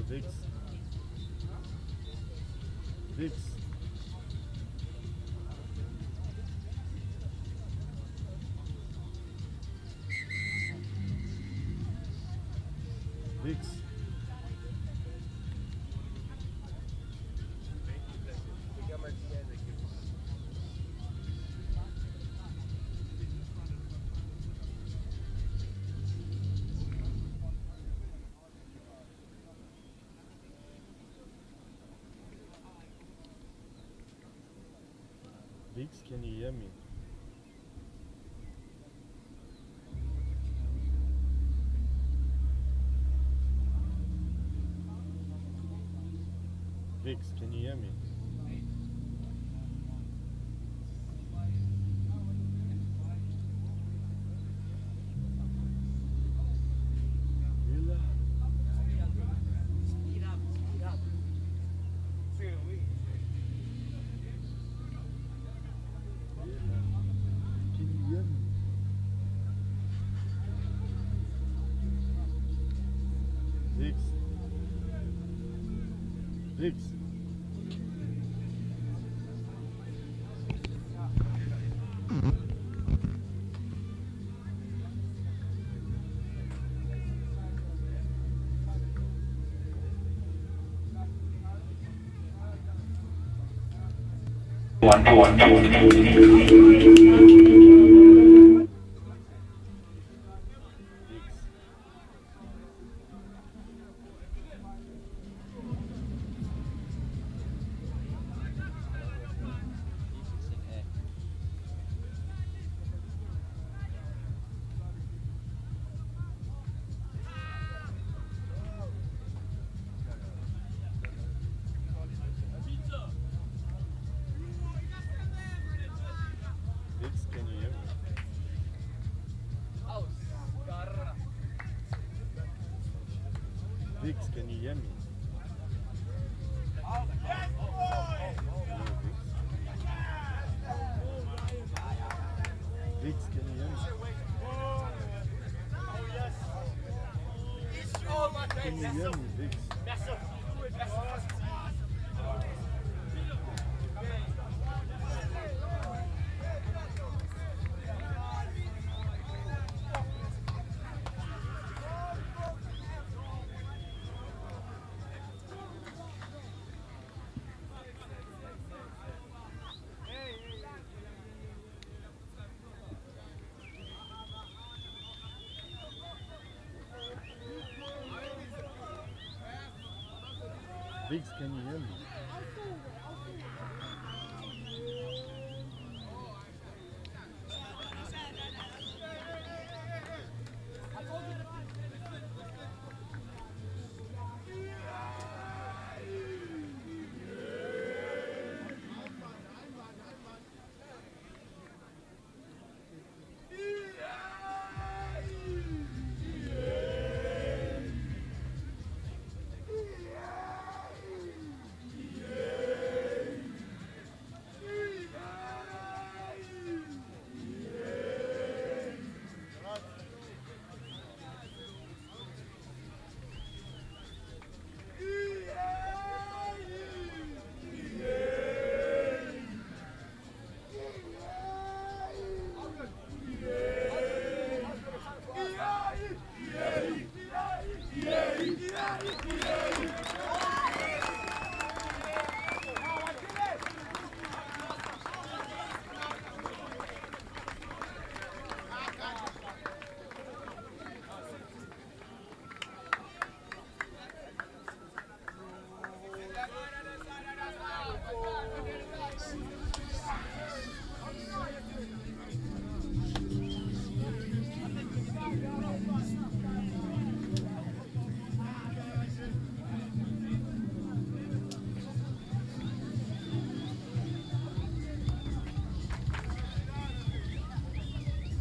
Vix. Vix. Vix. Vix, can you hear me? Vix, can you hear me? Mila. Speed up, speed up. Can you hear me? Vix. Vix. Vix, can you hear me? Vix, can you hear me? Hello, Vix. Vix, can you hear me? Can you hear me, Vix? Vix, can you hear me?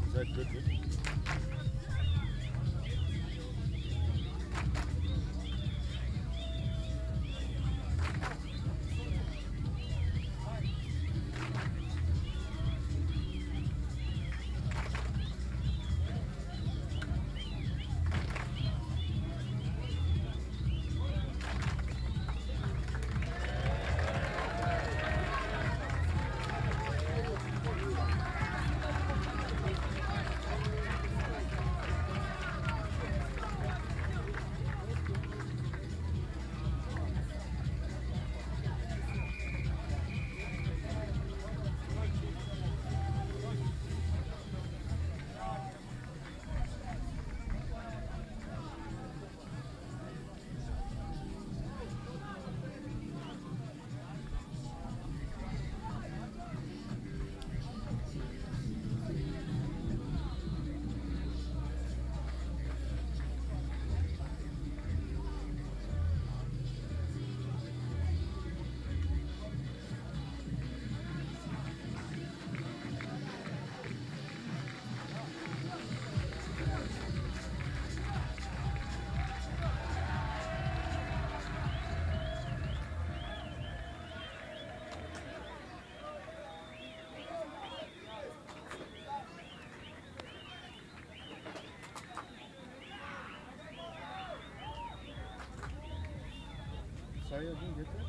Is that good, Vix? Say again, get that?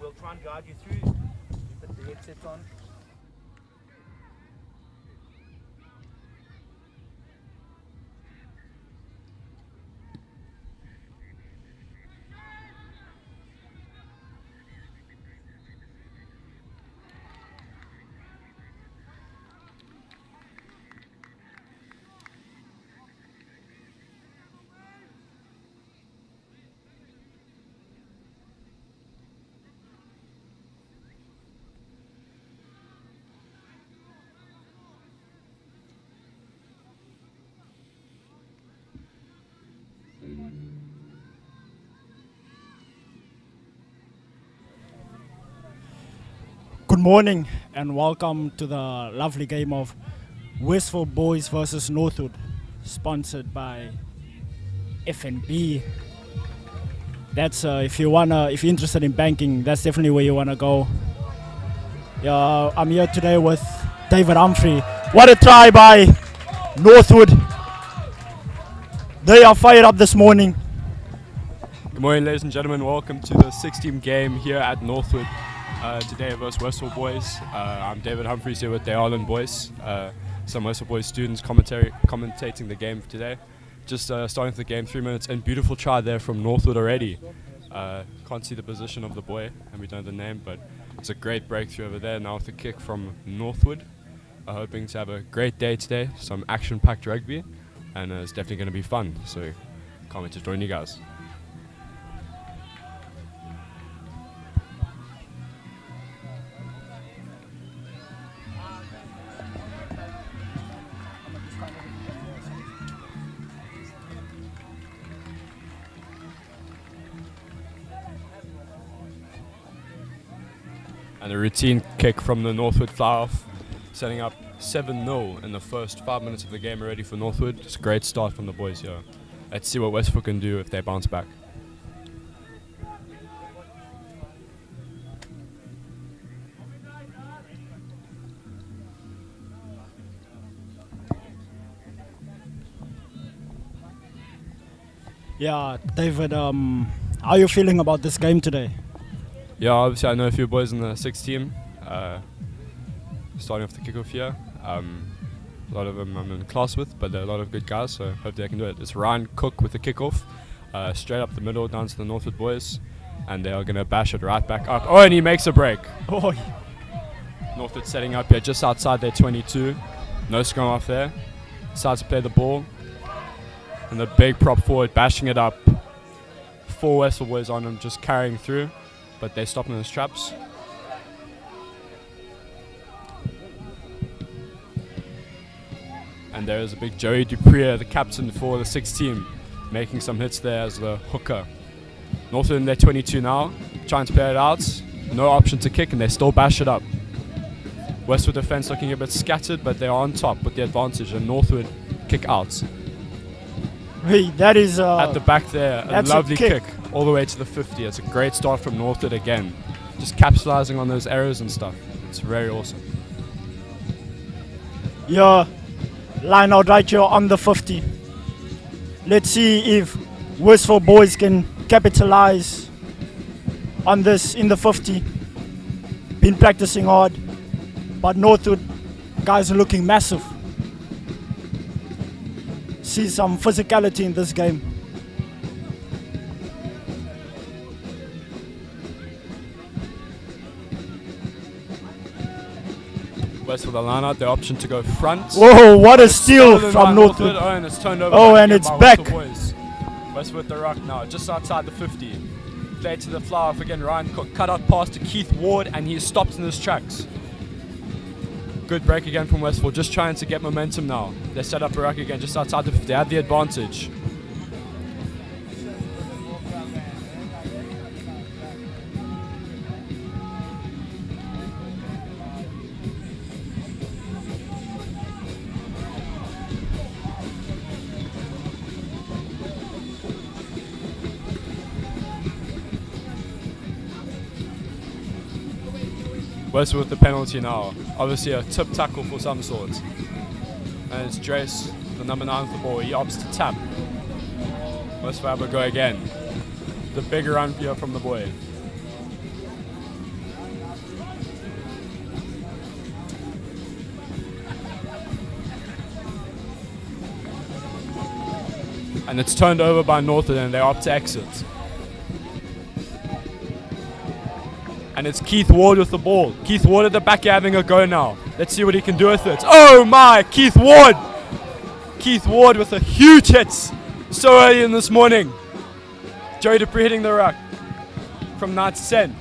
We'll try and guide you through. Put the headsets on. Good morning and welcome to the lovely game of Westville Boys versus Northwood, sponsored by FNB. That's if you're interested in banking, that's definitely where you wanna go. Yeah, I'm here today with David Humphrey. What a try by Northwood! They are fired up this morning. Good morning, ladies and gentlemen. Welcome to the 6th game here at Northwood. Today versus Westville Boys. I'm David Humphreys here with the Ireland Boys. Some Westville Boys students commentating the game today. Just starting the game, 3 minutes, and beautiful try there from Northwood already. Can't see the position of the boy, and we don't know the name, but it's a great breakthrough over there. Now with a kick from Northwood. Hoping to have a great day today, some action-packed rugby, and it's definitely going to be fun. So can't wait to join you guys. And a routine kick from the Northwood fly-off, setting up 7-0 in the first 5 minutes of the game already for Northwood. It's a great start from the boys here. Let's see what Westville can do if they bounce back. Yeah, David, how are you feeling about this game today? Yeah, obviously I know a few boys in the 6th team. Starting off the kickoff here. A lot of them I'm in class with, but they're a lot of good guys, so hopefully I can do it. It's Ryan Cook with the kickoff, straight up the middle down to the Northwood boys, and they are going to bash it right back up. Oh, and he makes a break. Oh, Northwood setting up here just outside their 22. No scrum off there. Decides to play the ball. And the big prop forward bashing it up. 4 Westville boys on him, just carrying through, but they stop in his traps. And there is a big Joey Dupree, the captain for the 6th team, making some hits there as the hooker. Northwood in their 22 now, trying to play it out. No option to kick, and they still bash it up. Westwood defense looking a bit scattered, but they are on top with the advantage, and Northwood kick out. hey, that is At the back there, a lovely kick. kick all the way to the 50. It's a great start from Northwood again. Just capitalizing on those errors and stuff. It's very awesome. Yeah, line out right here on the 50. Let's see if Westville boys can capitalize on this in the 50. Been practicing hard, but Northwood guys are looking massive. See some physicality in this game. Westville the line out, their option to go front. Whoa, what a It's steal stolen by from Northwood. Oh, and it's turned over. Oh, back and again it's by back. Westville boys. Westville with the ruck now, just outside the 50. Play to the fly off again. Ryan Cook cut out pass to Keith Ward, and he is stopped in his tracks. Good break again from Westville, just trying to get momentum now. They set up a ruck again, just outside the 50. They have the advantage. Westville with the penalty now. Obviously a tip tackle for some sort. And it's Drace, the number 9 with the ball. He opts to tap. Westville have a go again. The bigger run here from the boy. And it's turned over by Northwood, and they opt to exit. And it's Keith Ward with the ball. Keith Ward at the back having a go now. Let's see what he can do with it. Oh my, Keith Ward! Keith Ward with a huge hit so early in this morning. Joey Dupree hitting the ruck from 9 to 10.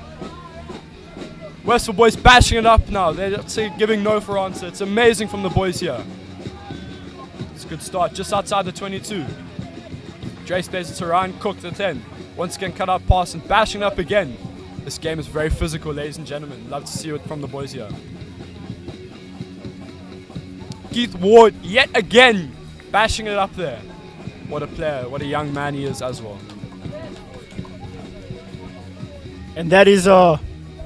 Westville boys bashing it up now. They're giving no for answer. It's amazing from the boys here. It's a good start just outside the 22. Drace plays it to Ryan Cook, the 10. Once again cut out pass and bashing it up again. This game is very physical, ladies and gentlemen. Love to see it from the boys here. Keith Ward, yet again, bashing it up there. What a player, what a young man he is as well. And that is a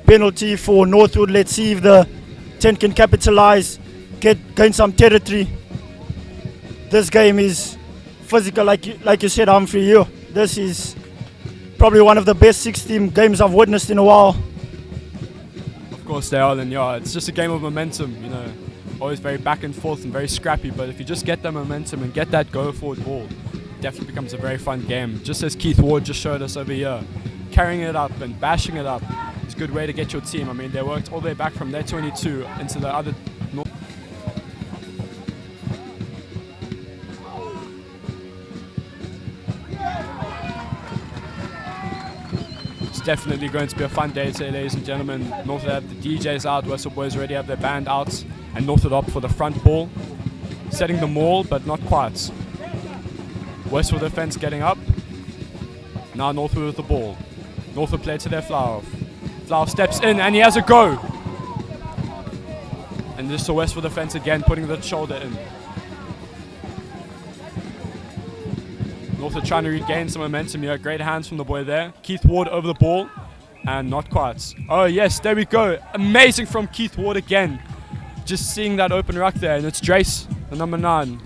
penalty for Northwood. Let's see if the 10 can capitalize, gain some territory. This game is physical, like you said, Humphrey. Here, this is probably one of the best 6-team games I've witnessed in a while. Of course they are, then yeah, it's just a game of momentum, you know. Always very back and forth and very scrappy, but if you just get that momentum and get that go forward ball, definitely becomes a very fun game. Just as Keith Ward just showed us over here, carrying it up and bashing it up. It's a good way to get your team. I mean, they worked all the way back from their 22 into the other. It's definitely going to be a fun day today, ladies and gentlemen. Northwood have the DJs out, Westville boys already have their band out, and Northwood up for the front ball. Setting the maul, but not quite. Westville defense getting up. Now Northwood with the ball. Northwood play to their Flower. Flower steps in and he has a go. And this is the Westville defense again, putting the shoulder in. Northwood trying to regain some momentum here. Great hands from the boy there. Keith Ward over the ball. And not quite. Oh yes, there we go. Amazing from Keith Ward again. Just seeing that open ruck there. And it's Drace, the number 9,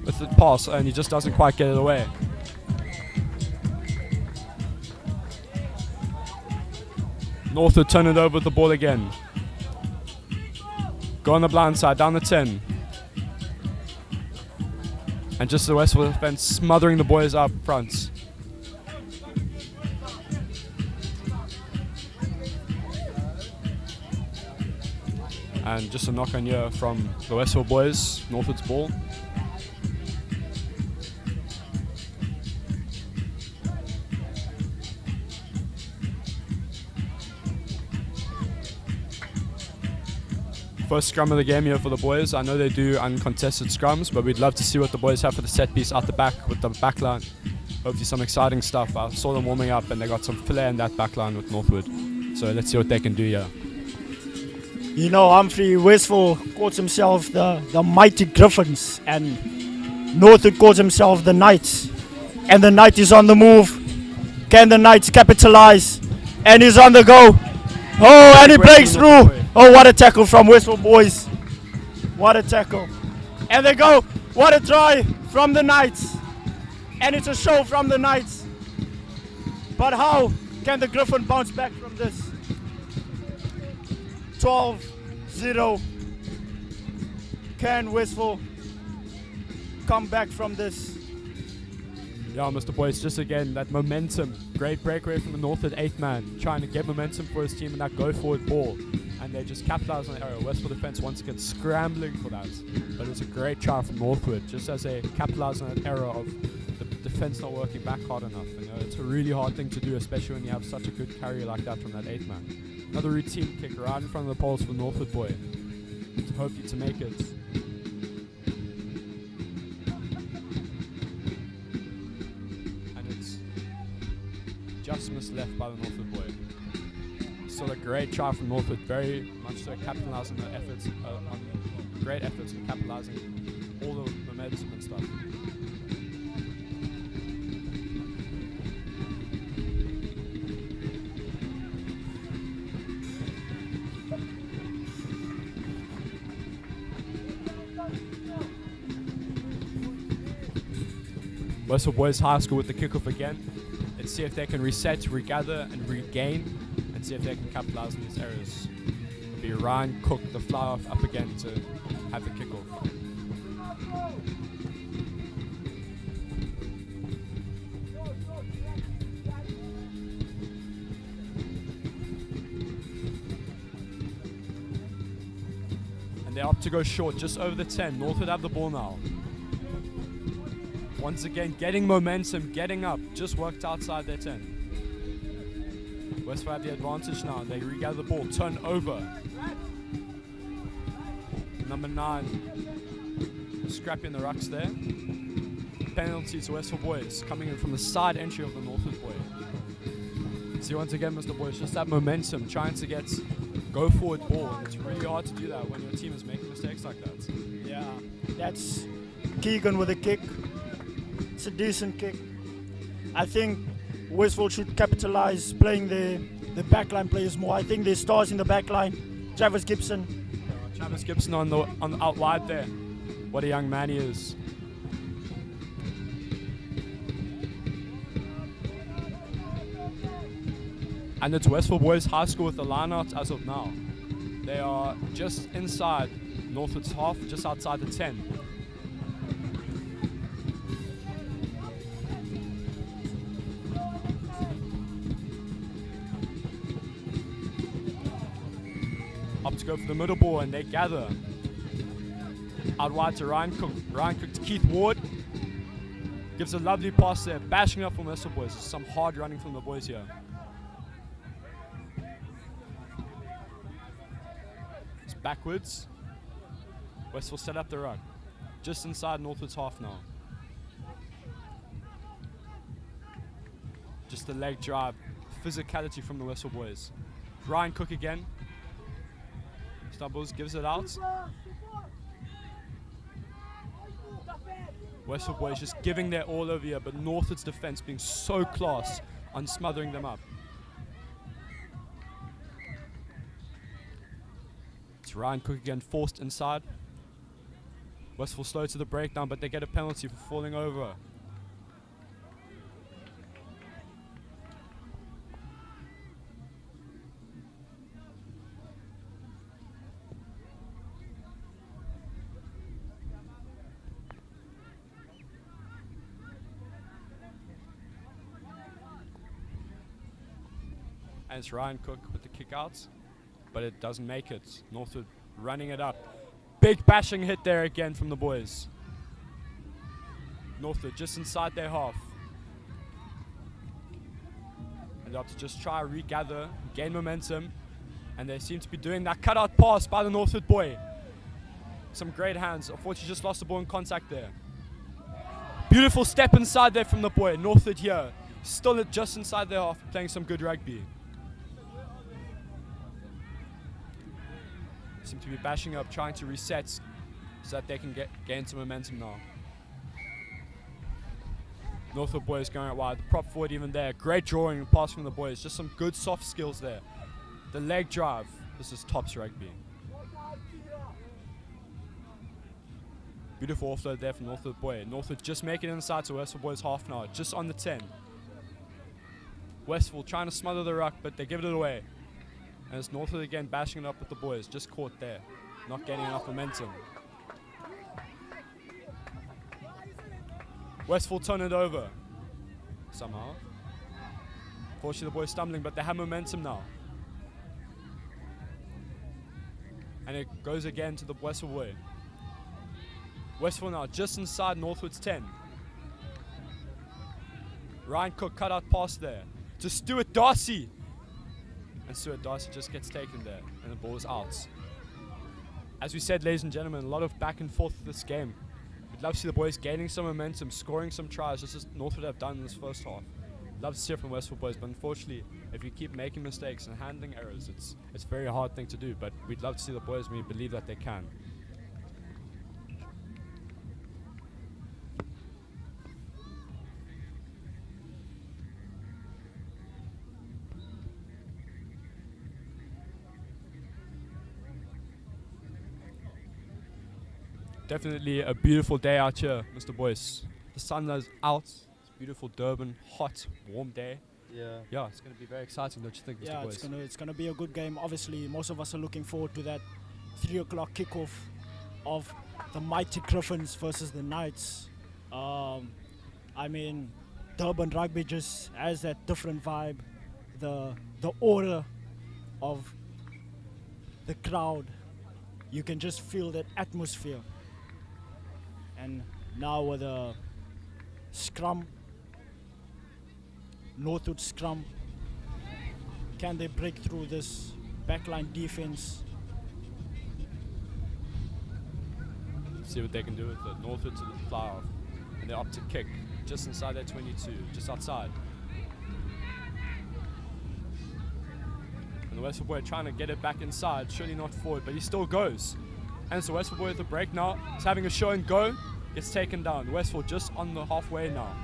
with the pass. And he just doesn't quite get it away. Northwood turn it over with the ball again. Go on the blind side, down the 10. And just the Westville defense smothering the boys up front. And just a knock on here from the Westville boys, Northwood's ball. First scrum of the game here for the boys. I know they do uncontested scrums, but we'd love to see what the boys have for the set piece out the back with the back line. Hopefully some exciting stuff. I saw them warming up and they got some flair in that back line with Northwood. So let's see what they can do here. You know, Humphrey, Westville calls himself the Mighty Griffins, and Northwood calls himself the Knights. And the Knight is on the move. Can the Knights capitalize? And he's on the go. Oh, and he breaks through. Oh, what a tackle from Westville boys. What a tackle. And they go. What a try from the Knights. And it's a show from the Knights. But how can the Griffin bounce back from this? 12-0. Can Westville come back from this? Yeah, Mr. Boyce, just again, that momentum. Great breakaway from the Northwood 8th man, trying to get momentum for his team in that go-forward ball. And they just capitalize on the error. Westville defense once again scrambling for that. But it's a great try from Northwood, just as they capitalize on that error of the defense not working back hard enough. You know, it's a really hard thing to do, especially when you have such a good carrier like that from that 8th man. Another routine kick right in front of the poles for Northwood boy. Hopefully to make it. Just missed left by the Northwood boy. Still a great try from Northwood, very much so capitalizing the efforts, on great efforts and capitalizing all the momentum and stuff. Westville Boys High School with the kickoff again. Let's see if they can reset, regather, and regain, and see if they can capitalize on these errors. It'll be Ryan Cook, the fly-off, up again to have the kickoff. And they opt to go short, just over the 10. Northwood have the ball now. Once again, getting momentum, getting up, just worked outside their 10. Westville have the advantage now. They regather the ball, turn over. Number 9, scrapping the rucks there. Penalty to Westville boys, coming in from the side entry of the Northwood boy. See once again, Mr. Boys, just that momentum, trying to get go forward ball. And it's really hard to do that when your team is making mistakes like that. Yeah, that's Keegan with a kick. It's a decent kick. I think Westville should capitalize playing the backline players more. I think there's stars in the backline. Travis Gibson on the out wide there. What a young man he is. And it's Westville Boys High School with the lineout as of now. They are just inside Northwood's half, just outside the 10. opt to go for the middle ball, and they gather. Out wide to Ryan Cook. Ryan Cook to Keith Ward. Gives a lovely pass there. Bashing up from Westville boys. Some hard running from the boys here. It's backwards. Westville set up the ruck. Just inside Northwood's half now. Just the leg drive. Physicality from the Westville boys. Ryan Cook again. Stumbles, gives it out. Westville boys just giving their all over here, but Northwood's defense being so class on smothering them up. It's Ryan Cook again, forced inside. Westville slow to the breakdown, but they get a penalty for falling over. And it's Ryan Cook with the kickouts, but it doesn't make it. Northwood running it up. Big bashing hit there again from the boys. Northwood just inside their half. And they have to just try to regather, gain momentum, and they seem to be doing that cutout pass by the Northwood boy. Some great hands. Unfortunately, just lost the ball in contact there. Beautiful step inside there from the boy. Northwood here, still just inside their half, playing some good rugby. Seem to be bashing up, trying to reset so that they can gain some momentum now. Northwood boys going out wide, the prop forward even there. Great drawing and pass from the boys, just some good soft skills there. The leg drive, this is tops rugby. Beautiful offload there from Northwood boy. Northwood just making it inside to Westville boys half now, just on the 10. Westville trying to smother the ruck, but they give it away. And it's Northwood again bashing it up with the boys, just caught there, not getting enough momentum. Westville turn it over, somehow. Fortunately the boys stumbling, but they have momentum now. And it goes again to the Westville way. Westville now just inside Northwood's 10. Ryan Cook cut out pass there to Stuart Darcy. And Stuart Darcy just gets taken there, and the ball is out. As we said, ladies and gentlemen, a lot of back and forth this game. We'd love to see the boys gaining some momentum, scoring some tries, just as Northwood have done in this first half. Love to see it from Westville boys, but unfortunately, if you keep making mistakes and handling errors, it's a very hard thing to do. But we'd love to see the boys, and we believe that they can. Definitely a beautiful day out here, Mr. Boyce. The sun is out. It's a beautiful Durban, hot, warm day. Yeah, it's going to be very exciting, don't you think, Mr. Boyce? Yeah, it's gonna be a good game. Obviously, most of us are looking forward to that 3 o'clock kickoff of the Mighty Griffins versus the Knights. I mean, Durban rugby just has that different vibe. The aura of the crowd. You can just feel that atmosphere. And now with a scrum, Northwood scrum, can they break through this backline defense? See what they can do with it. Northwood to the fly off, and they're up to kick just inside their 22, just outside. And the Westville boy trying to get it back inside, surely not forward, but he still goes. And it's the Westville boy with the break now. He's having a show and go. Gets taken down. Westville just on the halfway now.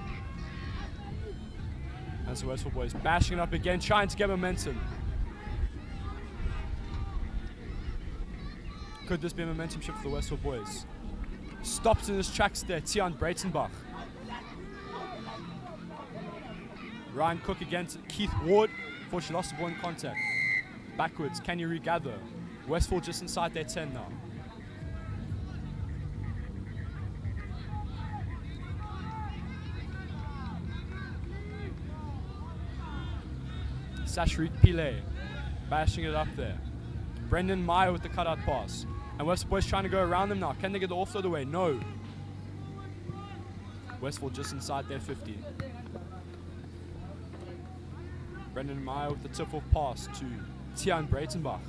And so Westville boys bashing it up again, trying to get momentum. Could this be a momentum shift for the Westville boys? Stops in his tracks there, Tian Breitenbach. Ryan Cook again to Keith Ward. Unfortunately lost the ball in contact. Backwards, can you regather? Westville just inside their 10 now. Sashrit Pillay bashing it up there. Brendan Meyer with the cutout pass. And Westville boys trying to go around them now. Can they get the offload away? No. Westville just inside their 50. Brendan Meyer with the tip-off pass to Tian Breitenbach.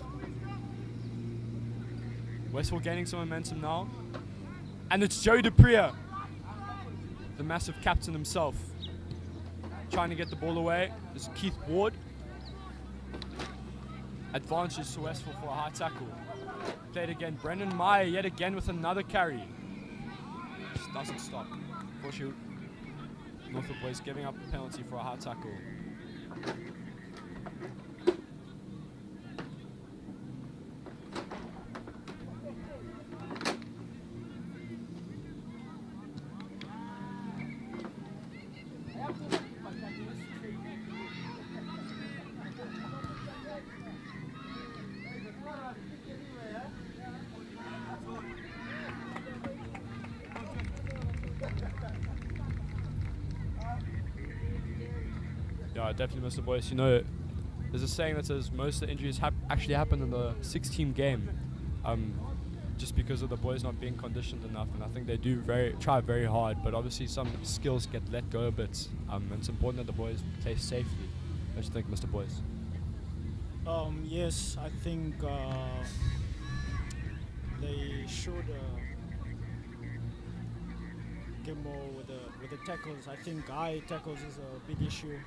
Westville gaining some momentum now. And it's Joe Dupree, the massive captain himself, trying to get the ball away. This is Keith Ward. Advances to Westville for a high tackle. Played again. Brendan Meyer yet again with another carry. Just doesn't stop. Unfortunately, Northwood boys giving up a penalty for a high tackle. Yeah, I definitely miss the boys. You know, there's a saying that says most of the injuries actually happen in the 6-team game, just because of the boys not being conditioned enough. And I think they do try very hard, but obviously some skills get let go a bit. And it's important that the boys play safely. What do you think, Mr. Boys? Yes, I think they should get more with the tackles. I think high tackles is a big issue.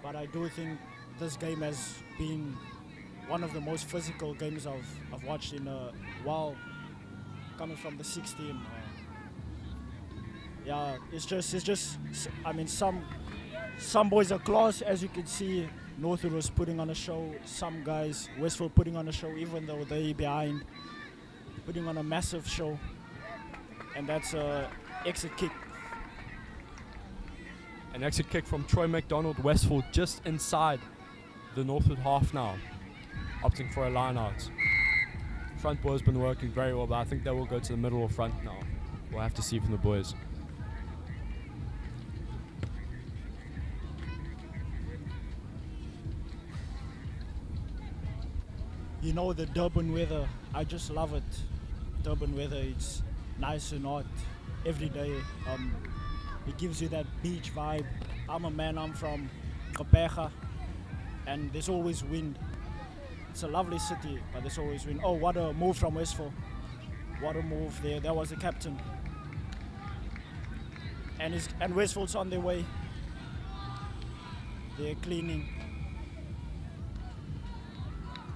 But I do think this game has been one of the most physical games I've watched in a while, coming from the 16. Yeah, it's just. I mean, some boys are class, as you can see. Northwood was putting on a show. Some guys, Westville putting on a show, even though they're behind, putting on a massive show. And that's a exit kick. An exit kick from Troy McDonald. Westville just inside the Northwood half now, opting for a line out. Front boys been working very well, but I think they will go to the middle or front now. We'll have to see from the boys. You know, the Durban weather, I just love it. Durban weather, it's nice and hot every day. It gives you that beach vibe. I'm from Gqeberha, and there's always wind. It's a lovely city, but there's always wind. Oh, what a move from Westville. What a move there. That was the captain. And Westville's on their way. They're cleaning.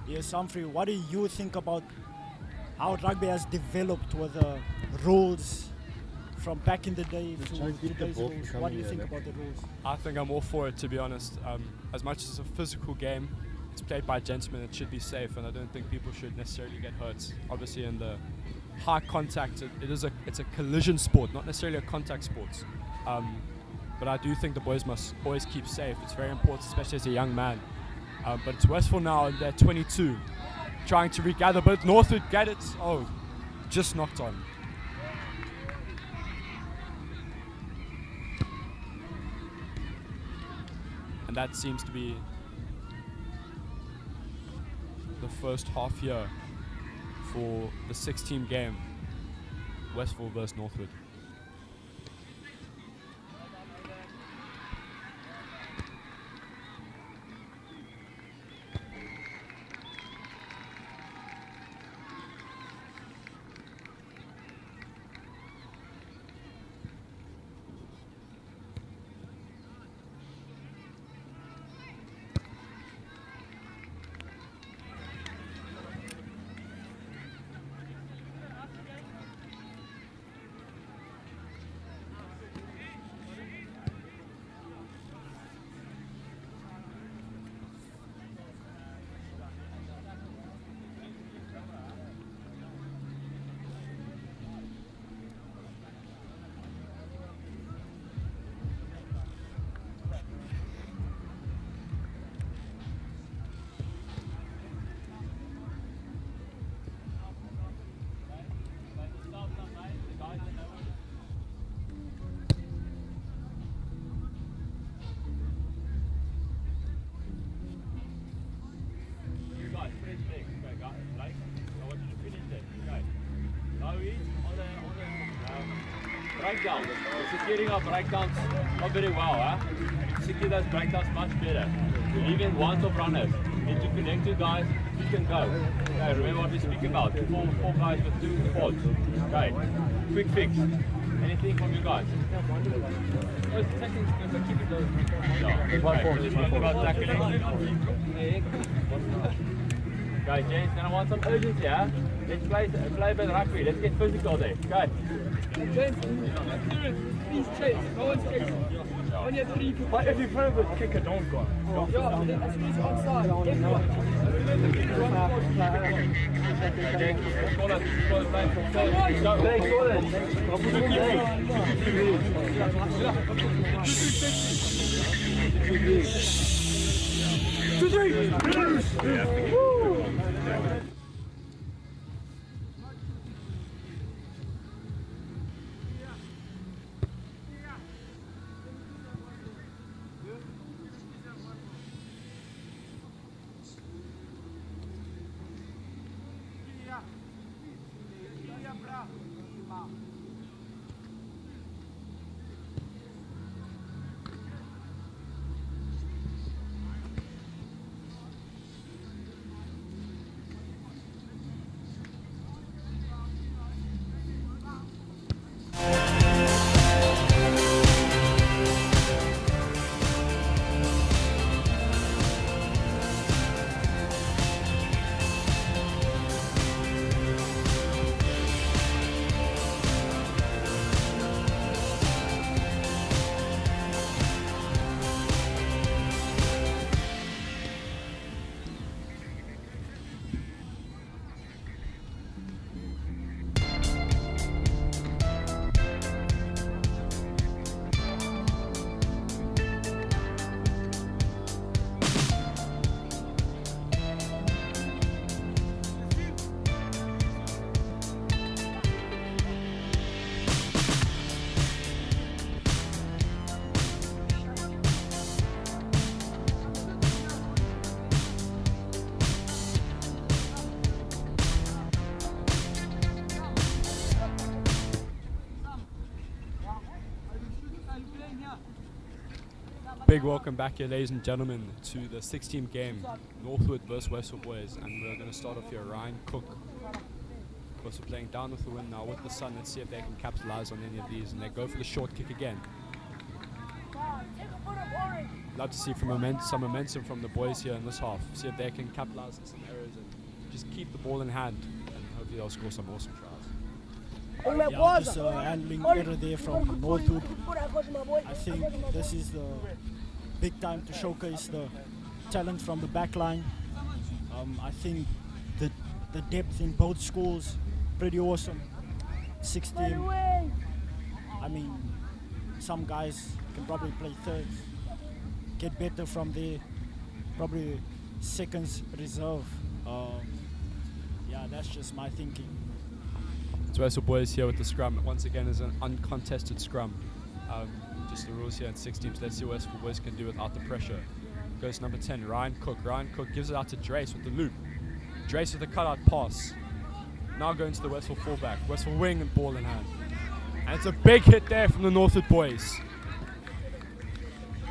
Yes, Humphrey, what do you think about how rugby has developed with the rules from back in the day to today's rules? What do you think about the rules? I think I'm all for it, to be honest. As much as it's a physical game, it's played by gentlemen, it should be safe, and I don't think people should necessarily get hurt. Obviously, in the high contact, it's a collision sport, not necessarily a contact sport. But I do think the boys must always keep safe. It's very important, especially as a young man. But it's Westville now, and they're 22, trying to regather, but Northwood get it. Oh, just knocked on. And that seems to be the first half year for the 6-team game, Westville versus Northwood. Like, I want you to finish it. Okay. Now he's on the breakdown. The securing our breakdowns not very well, huh? Secure those breakdowns much better. We're leaving one of runners. Need to connect two guys, you can go. Okay, remember what we speak about. Four guys with two pods. Okay. Quick fix. Anything from you guys? Okay, James, then I want some urgency, yeah? Let's play a bit of rugby. Let's get physical there. Okay. James, please chase. No one's chasing. When you have three people. But if you throw the kicker, don't go. Yeah, as soon as you're onside, everyone. Big welcome back here, ladies and gentlemen, to the 6-team game, Northwood versus Westville boys, and we're going to start off here. Ryan Cook, of course, we're playing down with the wind now with the sun. Let's see if they can capitalize on any of these, and they go for the short kick again. Love to see some momentum from the boys here in this half. See if they can capitalize on some errors and just keep the ball in hand, and hopefully they'll score some awesome tries. Yeah, just handling error there from Northwood. I think this is the big time to showcase the talent from the back line. I think the depth in both schools, pretty awesome. 16. I mean, some guys can probably play thirds, get better from there, probably seconds reserve. Yeah, that's just my thinking. So Westville boys here with the scrum. Once again, is an uncontested scrum. Just the rules here in 6 teams. Let's see what Westville boys can do without the pressure. Goes number 10, Ryan Cook. Ryan Cook gives it out to Drace with the loop. Drace with a cutout pass. Now going to the Westville fullback. Westville wing and ball in hand. And it's a big hit there from the Northwood boys.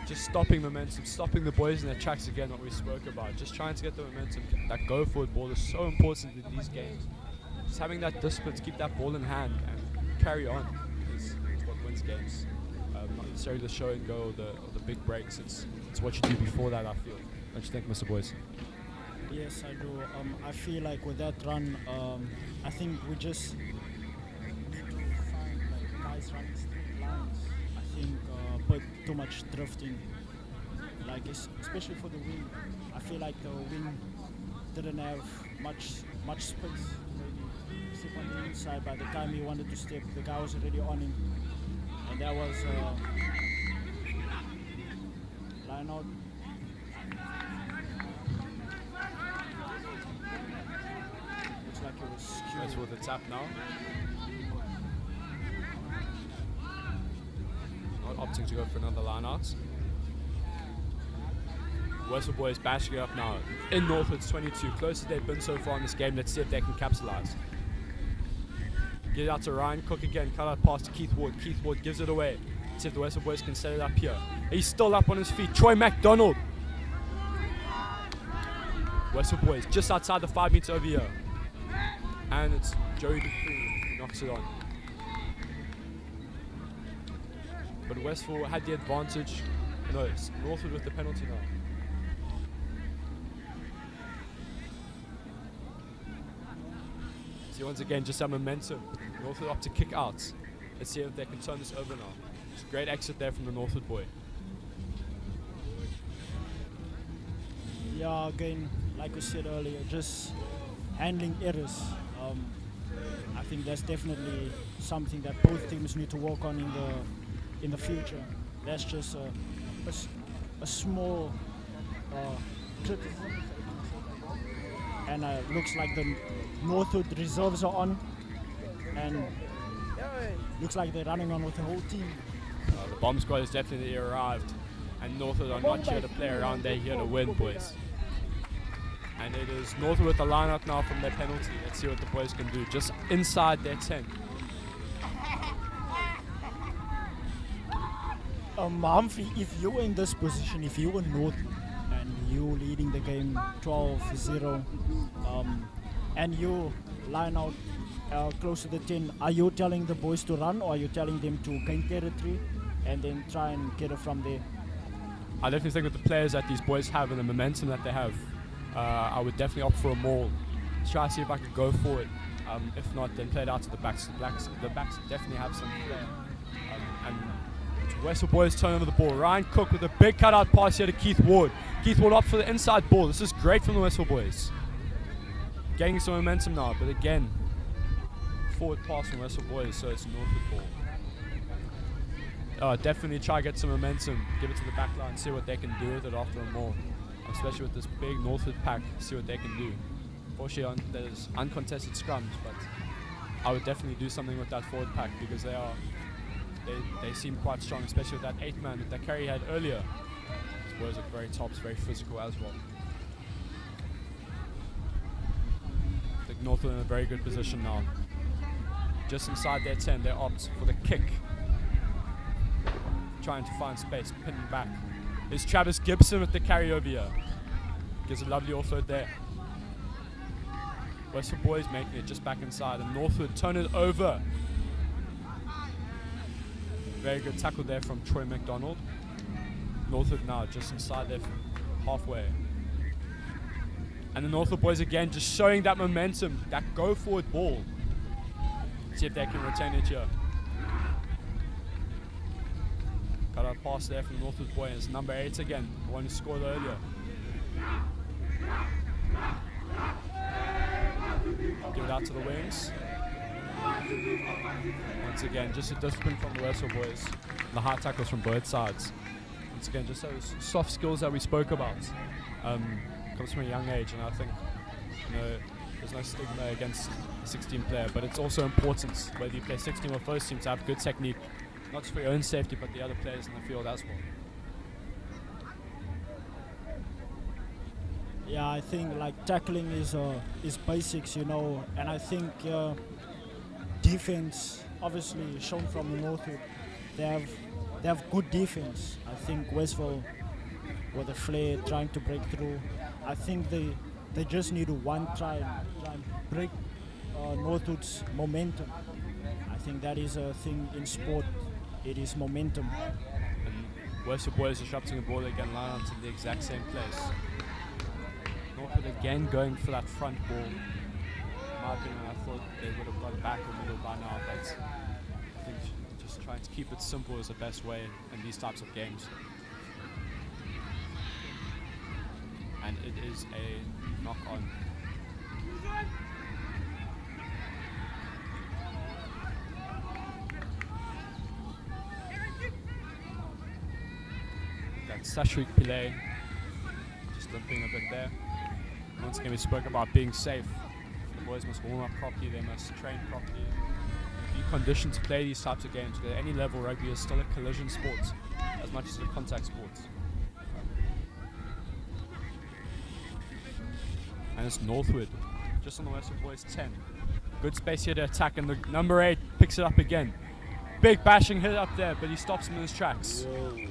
Just stopping momentum, stopping the boys in their tracks again, what we spoke about. Just trying to get the momentum. That go forward ball is so important in these games. Just having that discipline to keep that ball in hand and carry on is what wins games. Not necessarily the show and go or the big breaks. It's what you do before that, I feel. Don't you think, Mr. Boys? Yes, I do. I feel like with that run, I think we just need to find like guys running straight lines. I think put too much drifting, like especially for the wing. I feel like the wing didn't have much space. Maybe step on the inside. By the time he wanted to step, the guy was already on him, and that was line out. Looks like it was skewed. That's with the tap now. Not opting to go for another line out. Westville boys bashing it up now. In Northwood's 22, closest they've been so far in this game. Let's see if they can capitalize. Get it out to Ryan Cook again. Cut out pass to Keith Ward. Keith Ward gives it away. Let's see if the Westville boys can set it up here. He's still up on his feet. Troy McDonald. Westville boys just outside the 5 meters over here. And it's Joey Dupree who knocks it on. But Westville had the advantage. No, it's Northwood with the penalty now. See, once again, just some momentum. Northwood up to kick out. Let's see if they can turn this over now. It's a great exit there from the Northwood boy. Yeah, again, like we said earlier, just handling errors. I think that's definitely something that both teams need to work on in the future. That's just a small criticism. And looks like the Northwood reserves are on, and looks like they're running on with the whole team. The bomb squad has definitely arrived, and Northwood are not here to play around, they're here to win, boys. And it is Northwood with the lineup now from their penalty. Let's see what the boys can do, just inside their 10. Humphrey, if you were in this position, if you were Northwood and you leading the game 12-0, and you line out close to the 10, are you telling the boys to run, or are you telling them to gain territory and then try and get it from there? I definitely think with the players that these boys have and the momentum that they have, I would definitely opt for a maul. Try to see if I could go forward. If not, then play it out to the backs. The backs definitely have some flair. And it's Westville boys turn over the ball. Ryan Cook with a big cutout pass here to Keith Ward. Keith Ward up for the inside ball. This is great from the Westville boys. Getting some momentum now, but again, forward pass from Westville boys, so it's Northwood ball. Definitely try to get some momentum, give it to the back line, see what they can do with it after a maul. Especially with this big Northwood pack, see what they can do. Fortunately, there's uncontested scrums, but I would definitely do something with that forward pack because they seem quite strong, especially with that 8-man that that carry had earlier. These boys are very tops, very physical as well. I think Northwood in a very good position now. Just inside their 10, they opt for the kick. Trying to find space, pinning back. There's Travis Gibson with the carry over here. Gives a lovely offload there. Westville boys making it just back inside, and Northwood turn it over. Very good tackle there from Troy McDonald. Northwood now just inside there halfway. And the Northwood boys again just showing that momentum, that go forward ball. See if they can retain it here. Got a pass there from Northwood boy, and it's number 8 again, the one who scored earlier. Give it out to the wings. Once again, just a discipline from the Westville boys. The hard tackles from both sides. Once again, just those soft skills that we spoke about. Comes from a young age, and I think there's no stigma against a 16 player, but it's also important whether you play 16 or first team to have good technique. Not just for your own safety, but the other players in the field as well. Yeah, I think like tackling is basics, and I think defense, obviously shown from Northwood, they have good defense. I think Westville with a flair trying to break through. I think they just need to try and break Northwood's momentum. I think that is a thing in sport. It is momentum. And Westville boys are disrupting the ball again, line onto the exact same place. Northwood again going for that front ball. In my opinion, I thought they would have got back or middle by now, but I think just trying to keep it simple is the best way in these types of games. And it is a knock on. Sashrik Pillay just limping a bit there. Once again, we spoke about being safe. The boys must warm up properly, they must train properly, be conditioned to play these types of games. At any level, rugby is still a collision sport as much as a contact sport. And it's Northwood, just on the Westville boys 10. Good space here to attack, and the number 8 picks it up again. Big bashing hit up there, but he stops him in his tracks. Whoa.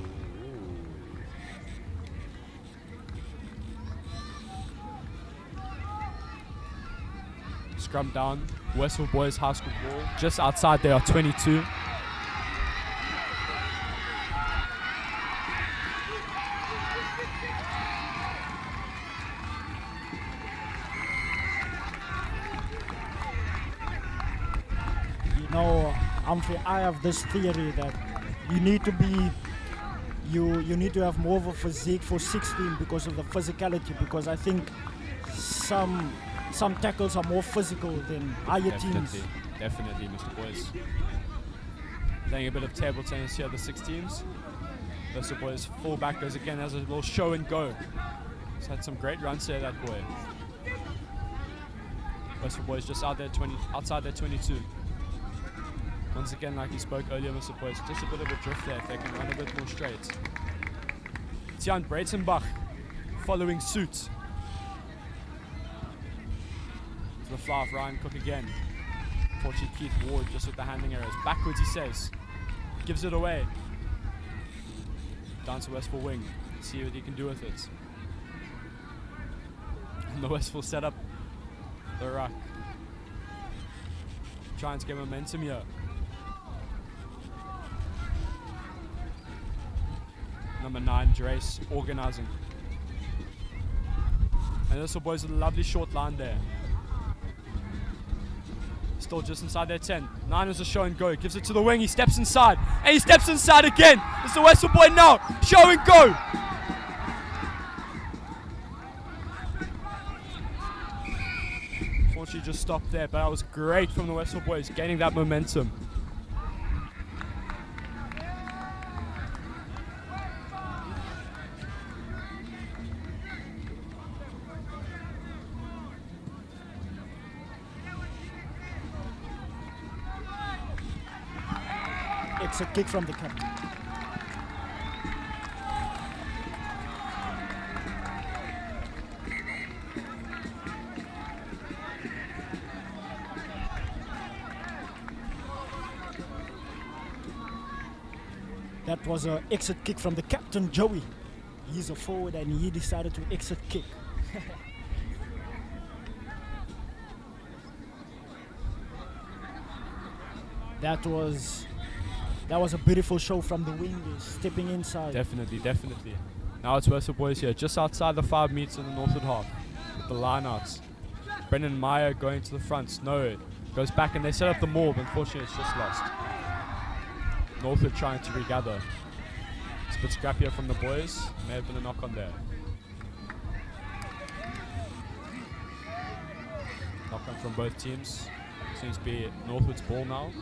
Scrum down, Westville boys high school ball. Just outside there are 22. Humphrey, I have this theory that you need to be, you need to have more of a physique for 16 because of the physicality. Because I think some tackles are more physical than higher teams. Definitely, Mr. Boys. Playing a bit of table tennis here, the 16s. Mr. Boys fullback goes again, has a little show and go. He's had some great runs there, that boy. Westville boys just out there outside their 22. Once again, like he spoke earlier, Mr. Boys, just a bit of a drift there if they can run a bit more straight. Tian Breitenbach following suit. To the fly of Ryan Cook again. Fortunately, Keith Ward just with the handling errors. Backwards, he says. Gives it away. Down to Westville wing. See what he can do with it. And the Westville set up the ruck. Trying to get momentum here. Number 9, Drace, organizing. And this boys with a lovely short line there. Still just inside their 10. 9 is a show and go. Gives it to the wing. He steps inside. And he steps inside again. It's the Westville boy now. Show and go. Fortunately, just stopped there. But that was great from the Westville boys, gaining that momentum. It's a kick from the captain. That was an exit kick from the captain, Joey. He's a forward and he decided to exit kick. That was a beautiful show from the wing, stepping inside. Definitely. Now it's Westville boys here, just outside the 5 meters in the Northwood half, with the lineouts. Brendan Meyer going to the front. Snow goes back and they set up the maul, but unfortunately it's just lost. Northwood trying to regather. It's a bit scrappier from the boys. May have been a knock on there. Knock on from both teams. Seems to be Northwood's ball now.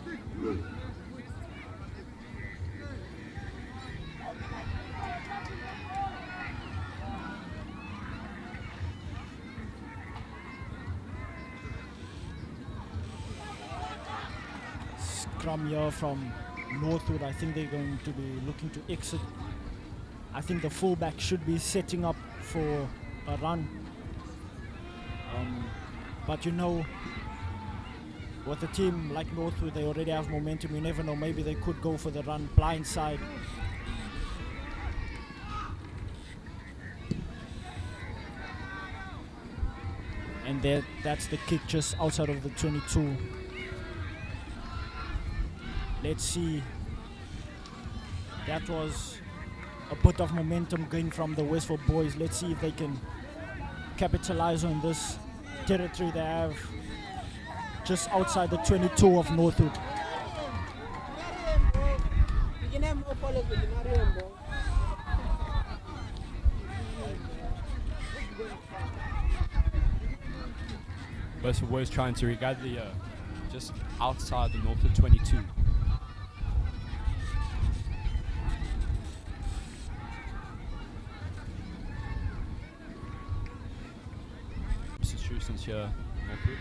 Scrum here from Northwood. I think they're going to be looking to exit. I think the fullback should be setting up for a run. But you know, with a team like Northwood, they already have momentum. You never know, maybe they could go for the run blindside. And that's the kick just outside of the 22. Let's see. That was a bit of momentum gain from the Westville boys. Let's see if they can capitalize on this territory they have just outside the 22 of Northwood. Westville boys trying to regather just outside the Northwood 22. Substitutions here, Northwood.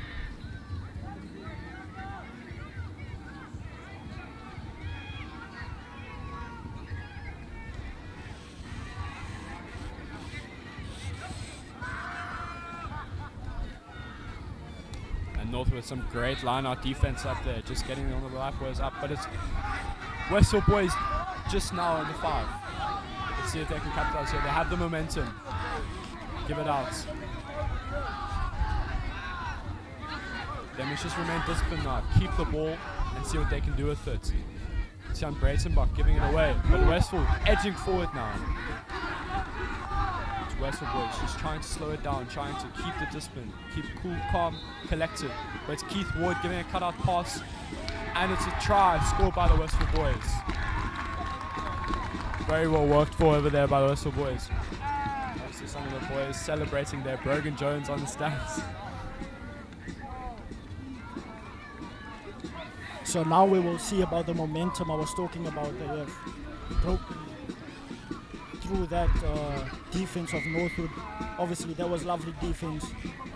Northwood with some great line-out defense up there, just getting on the lap boys up. But it's Westville boys just now in the 5. Let's see if they can capitalize here. They have the momentum. Give it out. They must just remain disciplined now. Keep the ball and see what they can do with it. See on Breitenbach giving it away. But Westville edging forward now. It's Westville boys just trying to slow it down, trying to keep the discipline, keep cool, calm, collected. But it's Keith Ward giving a cutout pass. And it's a try scored by the Westville boys. Very well worked for over there by the Westville boys. Obviously some of the boys celebrating their Brogan Jones on the stands. So now we will see about the momentum I was talking about. They have broken through that defense of Northwood. Obviously, that was lovely defense,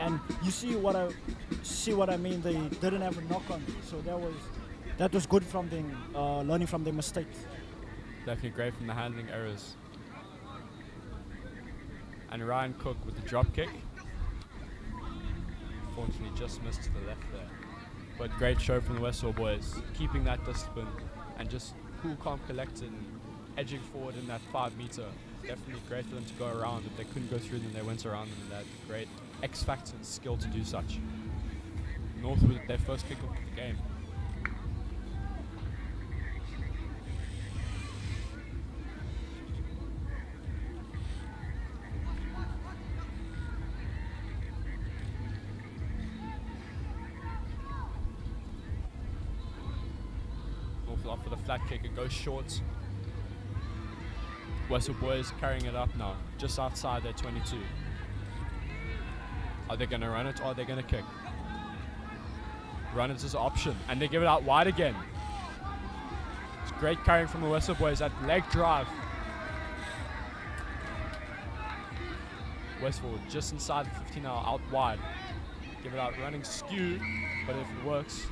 and you see what I mean. They didn't have a knock on, so that was good from them, learning from their mistakes. Definitely great from the handling errors. And Ryan Cook with the drop kick. Unfortunately, just missed to the left there. But great show from the Westville boys, keeping that discipline and just cool, calm, collected, and edging forward in that 5 meter. Definitely great for them to go around. If they couldn't go through them, they went around them, and they had great X factor and skill to do such. Northwood with their first kick off of the game. Off for the flat kick, it goes short. Westville boys carrying it up now, just outside their 22. Are they going to run it or are they going to kick? Run it as an option, and they give it out wide again. It's great carrying from the Westville boys, that leg drive. Westville just inside the 50 now, out wide. Give it out, running skew, but if it works.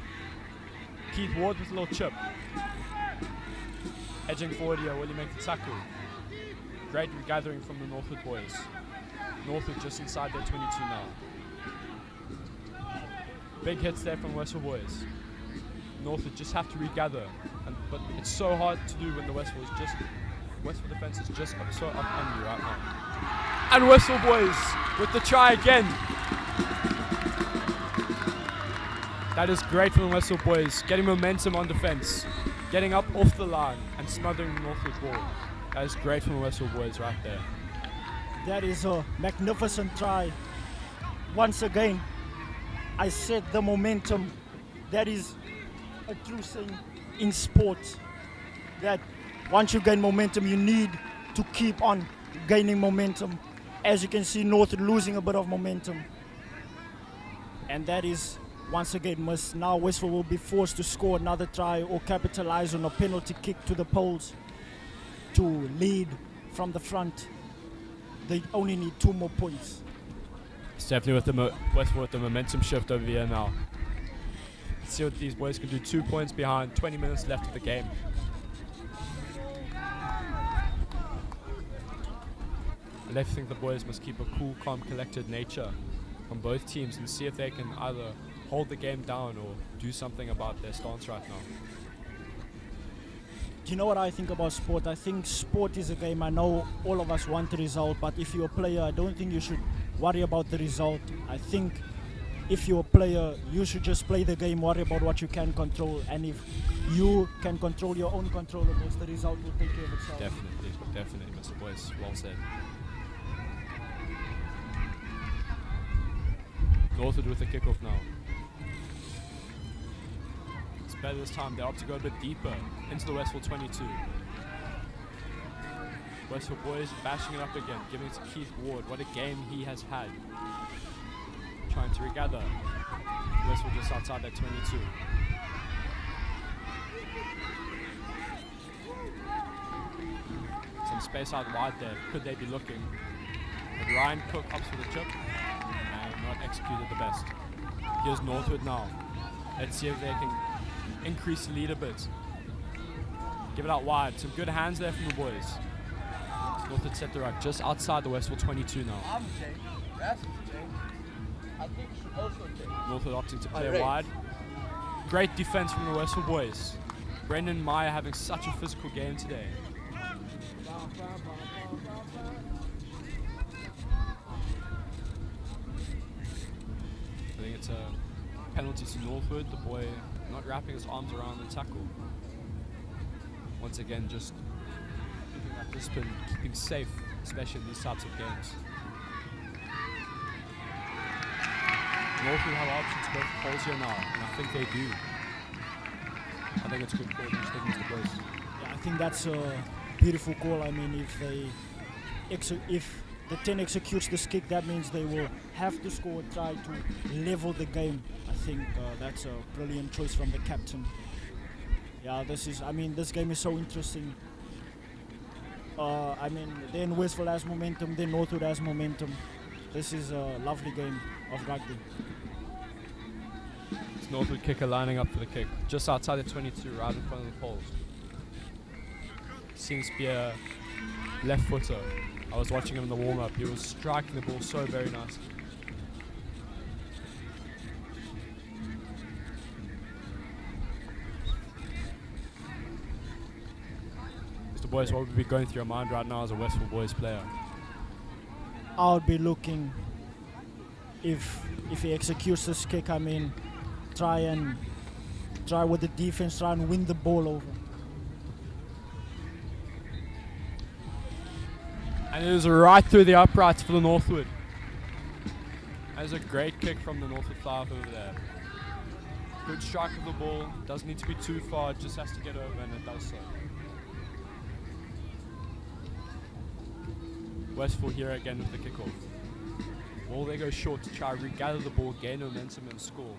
Keith Ward with a little chip. Edging forward here, will he make the tackle? Great regathering from the Northwood boys. Northwood just inside their 22 now. Big hits there from Westville boys. Northwood just have to regather, but it's so hard to do when the Westville defense is just so up on you right now. And Westville boys with the try again. That is great from the Westville boys, getting momentum on defense, getting up off the line and smothering the Northwood ball. That is great from the Westville boys right there. That is a magnificent try. Once again, I said the momentum. That is a true saying in sports, that once you gain momentum, you need to keep on gaining momentum. As you can see, Northwood losing a bit of momentum. And that is once again missed. Now Westville will be forced to score another try or capitalize on a penalty kick to the poles to lead from the front. They only need 2 more points. It's definitely with the Westville with the momentum shift over here now. Let's see what these boys can do. 2 points behind, 20 minutes left of the game. I definitely think the boys must keep a cool, calm, collected nature from both teams and see if they can either hold the game down or do something about their stance right now. Do you know what I think about sport? I think sport is a game. I know all of us want the result, but if you're a player, I don't think you should worry about the result. I think if you're a player, you should just play the game, worry about what you can control, and if you can control your own controllables, the result will take care of itself. Definitely, Mr. Boyce. Well said. Northwood with the kickoff now. It's better this time. They opt to go a bit deeper into the Westville 22. Westville boys bashing it up again, giving it to Keith Ward. What a game he has had. Trying to regather. Westville just outside that 22. Some space out wide there. Could they be looking? But Ryan Cook opts for the chip and not executed the best. Here's Northwood now. Let's see if they can increase the lead a bit. Give it out wide. Some good hands there from the boys. Northwood set the ruck just outside the Westville 22 now. Northwood opting to play wide. Great defense from the Westville boys. Brendan Meyer having such a physical game today. I think it's a penalty to Northwood. The boy not wrapping his arms around the tackle. Once again, just keeping that discipline, keeping safe, especially in these types of games. Northwood have options to go for poles here now, and I think they do. I think it's a good call. I'm sticking to the boys. Yeah, I think that's a beautiful call. I mean, if the 10 executes this kick, that means they will have to score, try to level the game. I think that's a brilliant choice from the captain. Yeah, this game is so interesting. Then Westville has momentum, then Northwood has momentum. This is a lovely game of rugby. It's Northwood kicker lining up for the kick, just outside the 22, right in front of the poles. Seems to be a left footer. I was watching him in the warm-up. He was striking the ball so very nicely. Mr. Boys, what would be going through your mind right now as a Westville Boys player? I would be looking, if he executes this kick, I mean, try with the defense, try and win the ball over. And it is right through the uprights for the Northwood. That is a great kick from the Northwood fly over there. Good strike of the ball, doesn't need to be too far, just has to get over, and it does so. Westville here again with the kickoff. Will they go short to try regather the ball, gain momentum and score?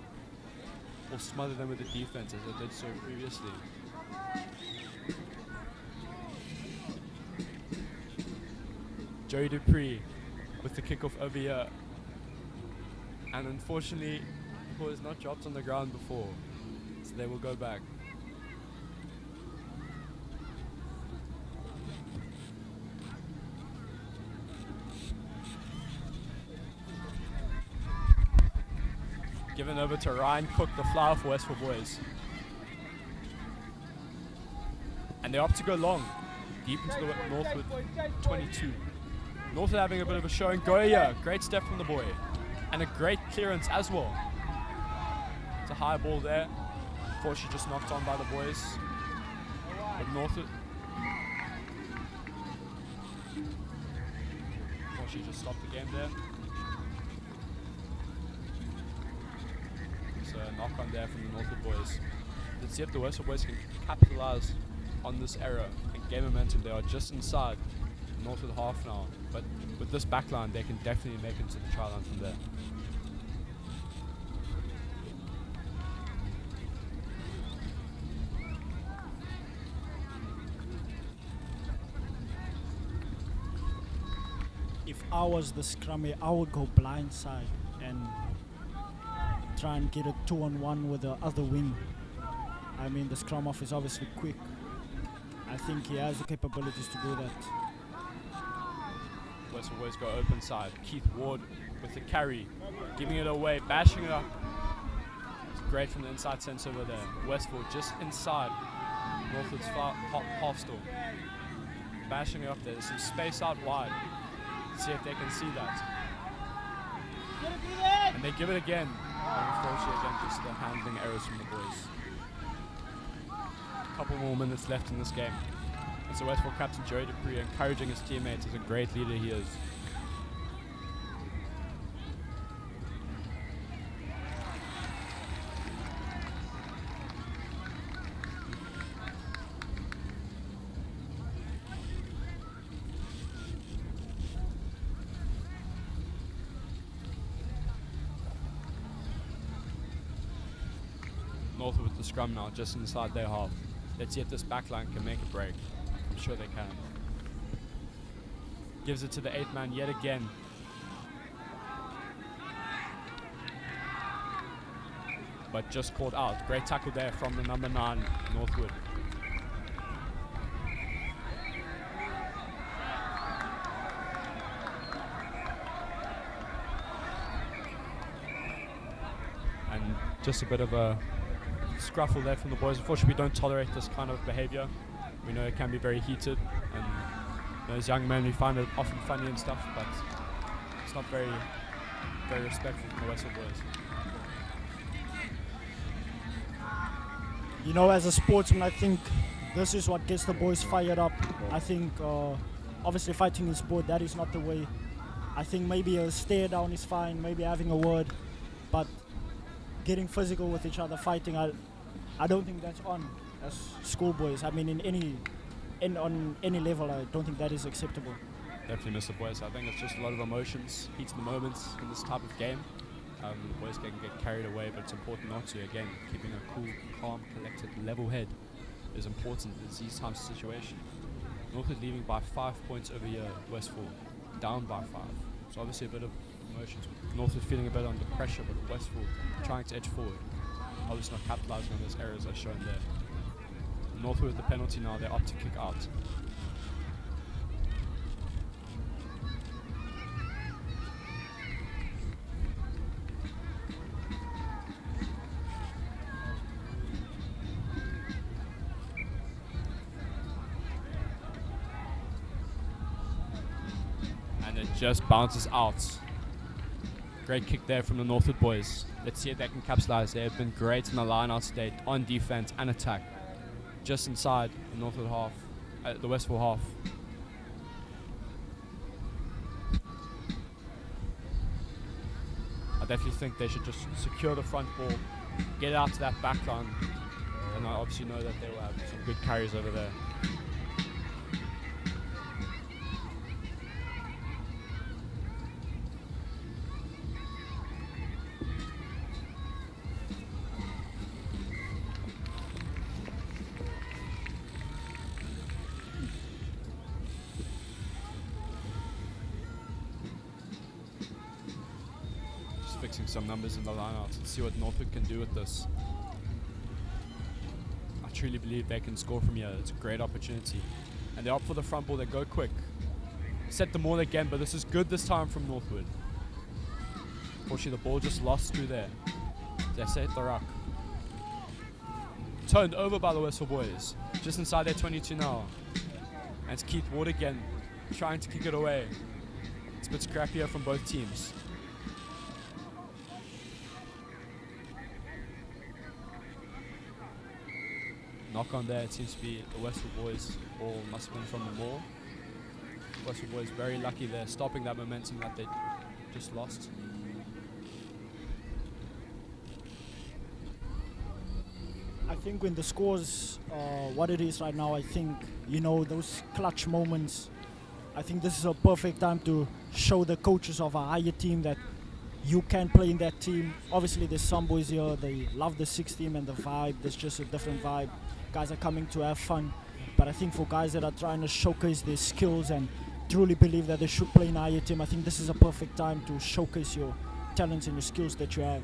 Or smother them with the defense as they did so previously? Joey Dupree with the kickoff over here. And unfortunately, the ball has not dropped on the ground before, so they will go back. Given over to Ryan Cook, the flyer for Westville Boys. And they opt to go long, deep into the Northwood 22. Northwood having a bit of a showing. Goya, great step from the boy. And a great clearance as well. It's a high ball there. Unfortunately just knocked on by the boys. But Northwood, unfortunately just stopped the game there. So a knock on there from the Northwood boys. Let's see if the Westville boys can capitalize on this error and gain momentum. They are just inside Northwood half now, but with this backline they can definitely make it to the try line from there. If I was the scrummy, I would go blindside and try and get a 2-on-1 with the other wing. I mean, the scrum off is obviously quick. I think he has the capabilities to do that. Westville boys go open side. Keith Ward with the carry, giving it away, bashing it up. It's great from the inside sense over there. Westville just inside Northwood's half stall. Bashing it up there. There's some space out wide. Let's see if they can see that. And they give it again. Unfortunately, again, just the handling errors from the boys. A couple more minutes left in this game. And so Westville captain Joey Dupree encouraging his teammates as a great leader he is. Northwood with the scrum now, just inside their half. Let's see if this backline can make a break. I'm sure they can. Gives it to the 8th man yet again. But just called out. Great tackle there from the number 9, Northwood. Just a bit of a scruffle there from the boys. Unfortunately, we don't tolerate this kind of behavior. We know it can be very heated, and as young men we find it often funny and stuff, but it's not very, very respectful from the Westville boys. You know, as a sportsman, I think this is what gets the boys fired up. I think, obviously, fighting in sport, that is not the way. I think maybe a stare down is fine, maybe having a word, but getting physical with each other, fighting, I don't think that's on as schoolboys. I mean, on any level, I don't think that is acceptable. Definitely miss the boys. I think it's just a lot of emotions, heat of the moments in this type of game. The boys can get carried away, but it's important not to. Again, keeping a cool, calm, collected, level head is important in these types of situations. Northwood leaving by 5 points over here, Westville down by 5. So obviously a bit of emotions. Northwood feeling a bit under pressure, but Westville trying to edge forward. Obviously not capitalizing on those errors as shown there. Northwood with the penalty now, they're up to kick out. And it just bounces out. Great kick there from the Northwood boys. Let's see if they can capitalize. They have been great in the line-out state on defense and attack. Just inside the Northwood half, the Westville half. I definitely think they should just secure the front ball, get it out to that back line, and I obviously know that they will have some good carries over there. Fixing some numbers in the lineouts and see what Northwood can do with this. I truly believe they can score from here. It's a great opportunity. And they opt for the front ball, they go quick. Set the maul again, but this is good this time from Northwood. Unfortunately, the ball just lost through there. They set the ruck. Turned over by the Westville boys. Just inside their 22 now. And it's Keith Ward again, trying to kick it away. It's a bit scrappier from both teams. Knock on there, it seems to be the Westville boys. Ball must have been from the maul. Westville boys very lucky there, stopping that momentum that they just lost. I think when the score's what it is right now, I think, you know, those clutch moments, I think this is a perfect time to show the coaches of a higher team that you can play in that team. Obviously, there's some boys here, they love the 6 team and the vibe. There's just a different vibe. Guys are coming to have fun. But I think for guys that are trying to showcase their skills and truly believe that they should play in a higher team, I think this is a perfect time to showcase your talents and your skills that you have.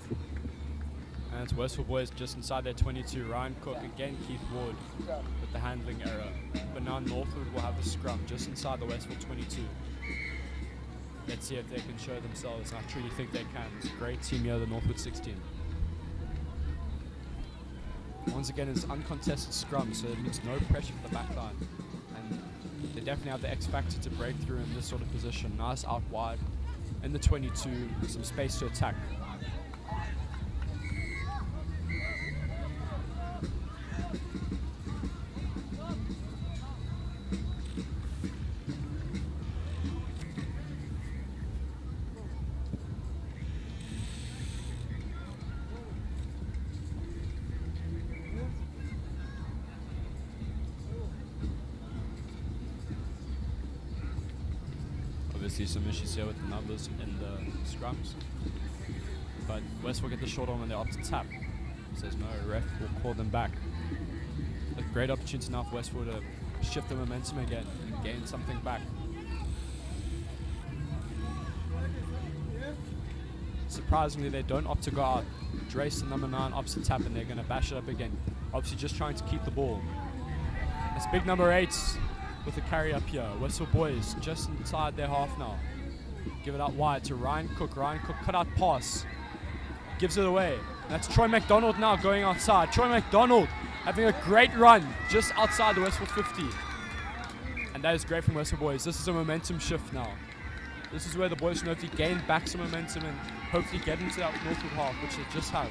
And it's Westville boys just inside their 22. Ryan Cook, again Keith Ward with the handling error. But now Northwood will have the scrum just inside the Westville 22. Let's see if they can show themselves. I truly think they can. It's a great team here, the Northwood 16. Once again, it's uncontested scrum, so it means no pressure for the back line. And they definitely have the X factor to break through in this sort of position. Nice out wide in the 22, some space to attack. Obviously some issues here with the numbers in the scrums, but West will get the short on when they're up to tap. Says no, ref will call them back. A great opportunity now for Westwood to shift the momentum again and gain something back. Surprisingly, they don't opt to go out. Drace, the number 9, opts to tap, and they're going to bash it up again. Obviously just trying to keep the ball. It's big number 8 with the carry up here. Westville boys just inside their half now. Give it out wide to Ryan Cook. Ryan Cook cut out pass. Gives it away. That's Troy McDonald now going outside. Troy McDonald having a great run just outside the Westville 50. And that is great from Westville boys. This is a momentum shift now. This is where the boys should hopefully gain back some momentum and hopefully get into that Northwood half, which they just have.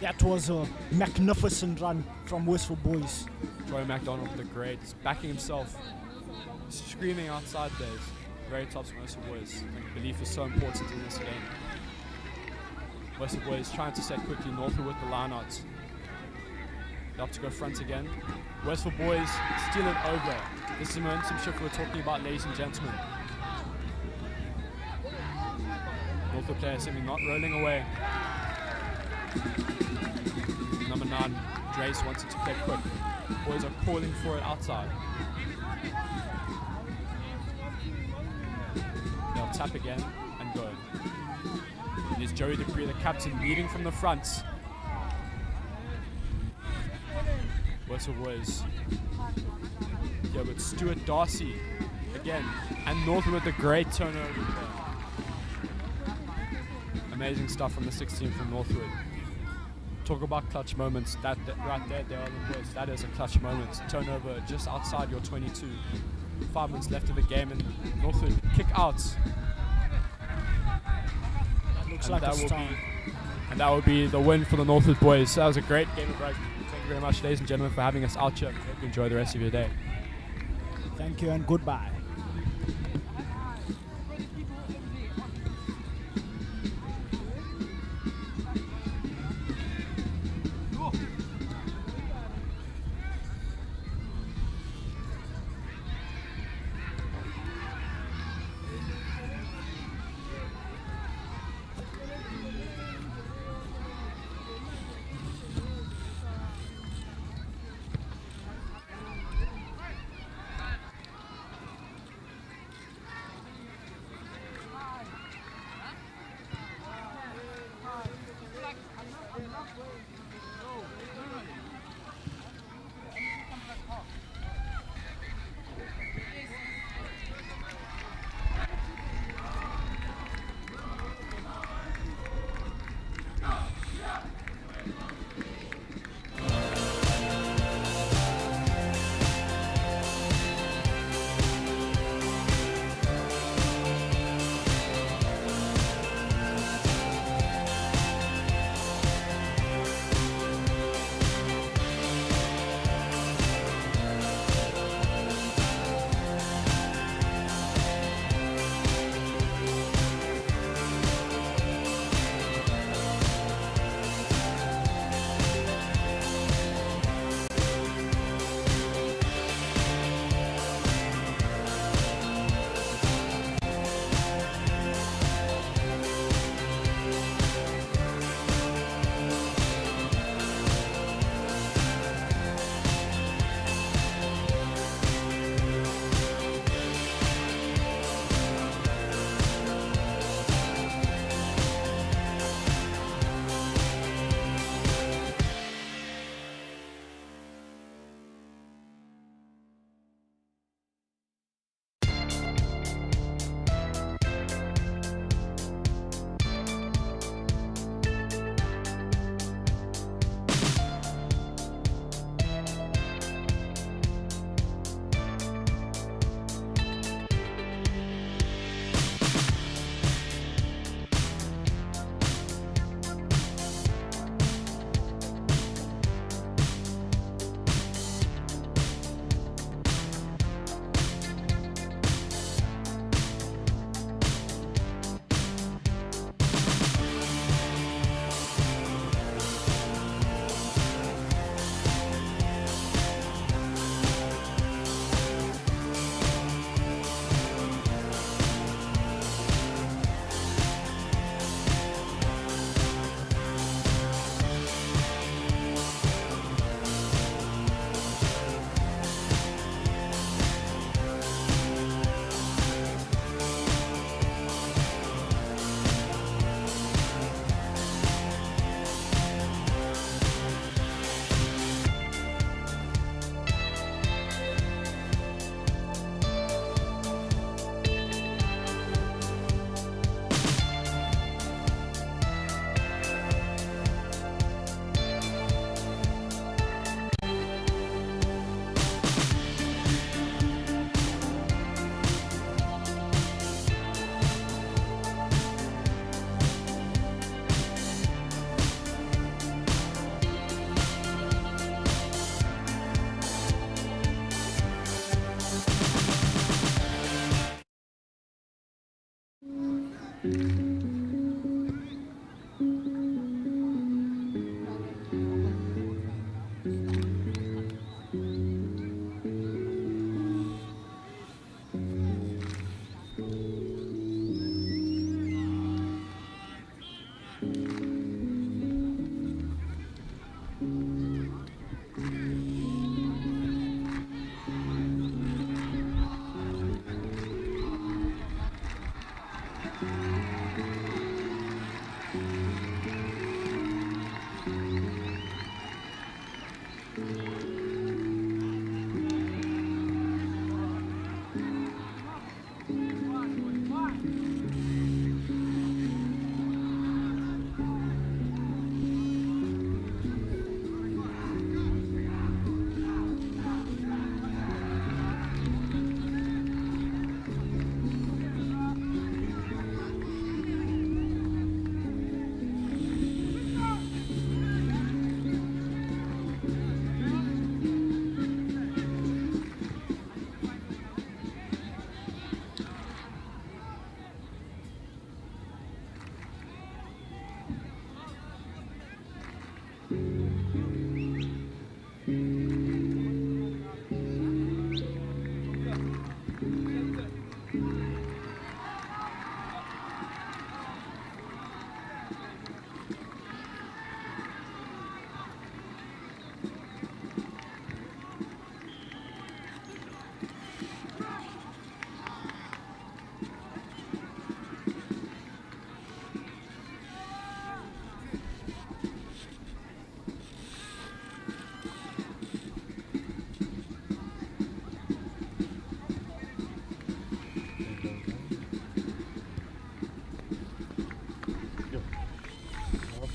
That was a magnificent run from Westville boys. Troy McDonald with the great, he's backing himself, screaming outside there. Very tough from Westville boys. I think belief is so important in this game. Westville boys trying to set quickly. Northwood with the lineouts. They have to go front again. Westville boys steal it over. This is the momentum shift we're talking about, ladies and gentlemen. Northwood players simply not rolling away. Number 9, Drace wanted to play quick. Boys are calling for it outside. They'll tap again and go. It is Joey Dupree, the captain, leading from the front. Westville boys. Yeah, but Stuart Darcy again. And Northwood with the great turnover. Amazing stuff from the 16 from Northwood. Talk about clutch moments. That right there, they are the boys. That is a clutch moment. Turnover just outside your 22. 5 minutes left of the game, and Northwood kick out. That looks like a start. And that will be the win for the Northwood boys. That was a great game of rugby. Thank you very much, ladies and gentlemen, for having us out here. Hope you enjoy the rest of your day. Thank you and goodbye.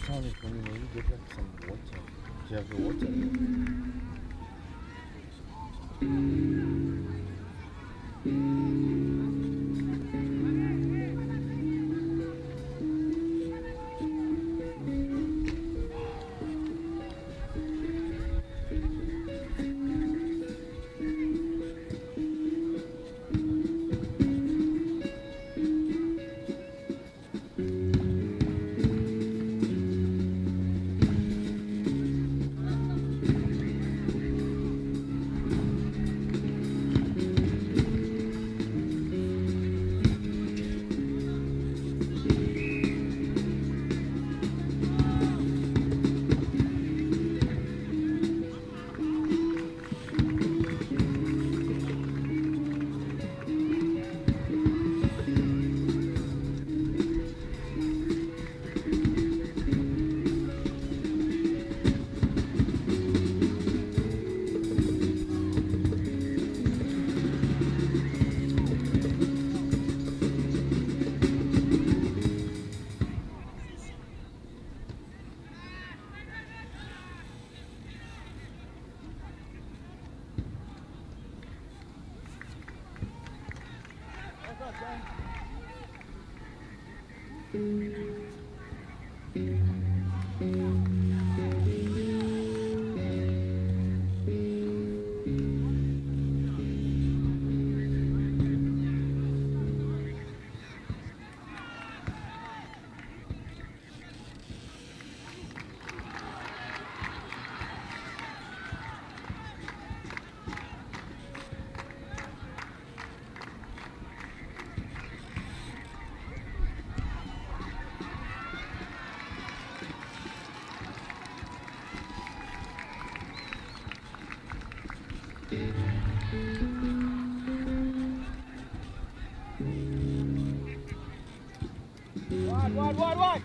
Tony, when you get like some water, do you have the water? Wide.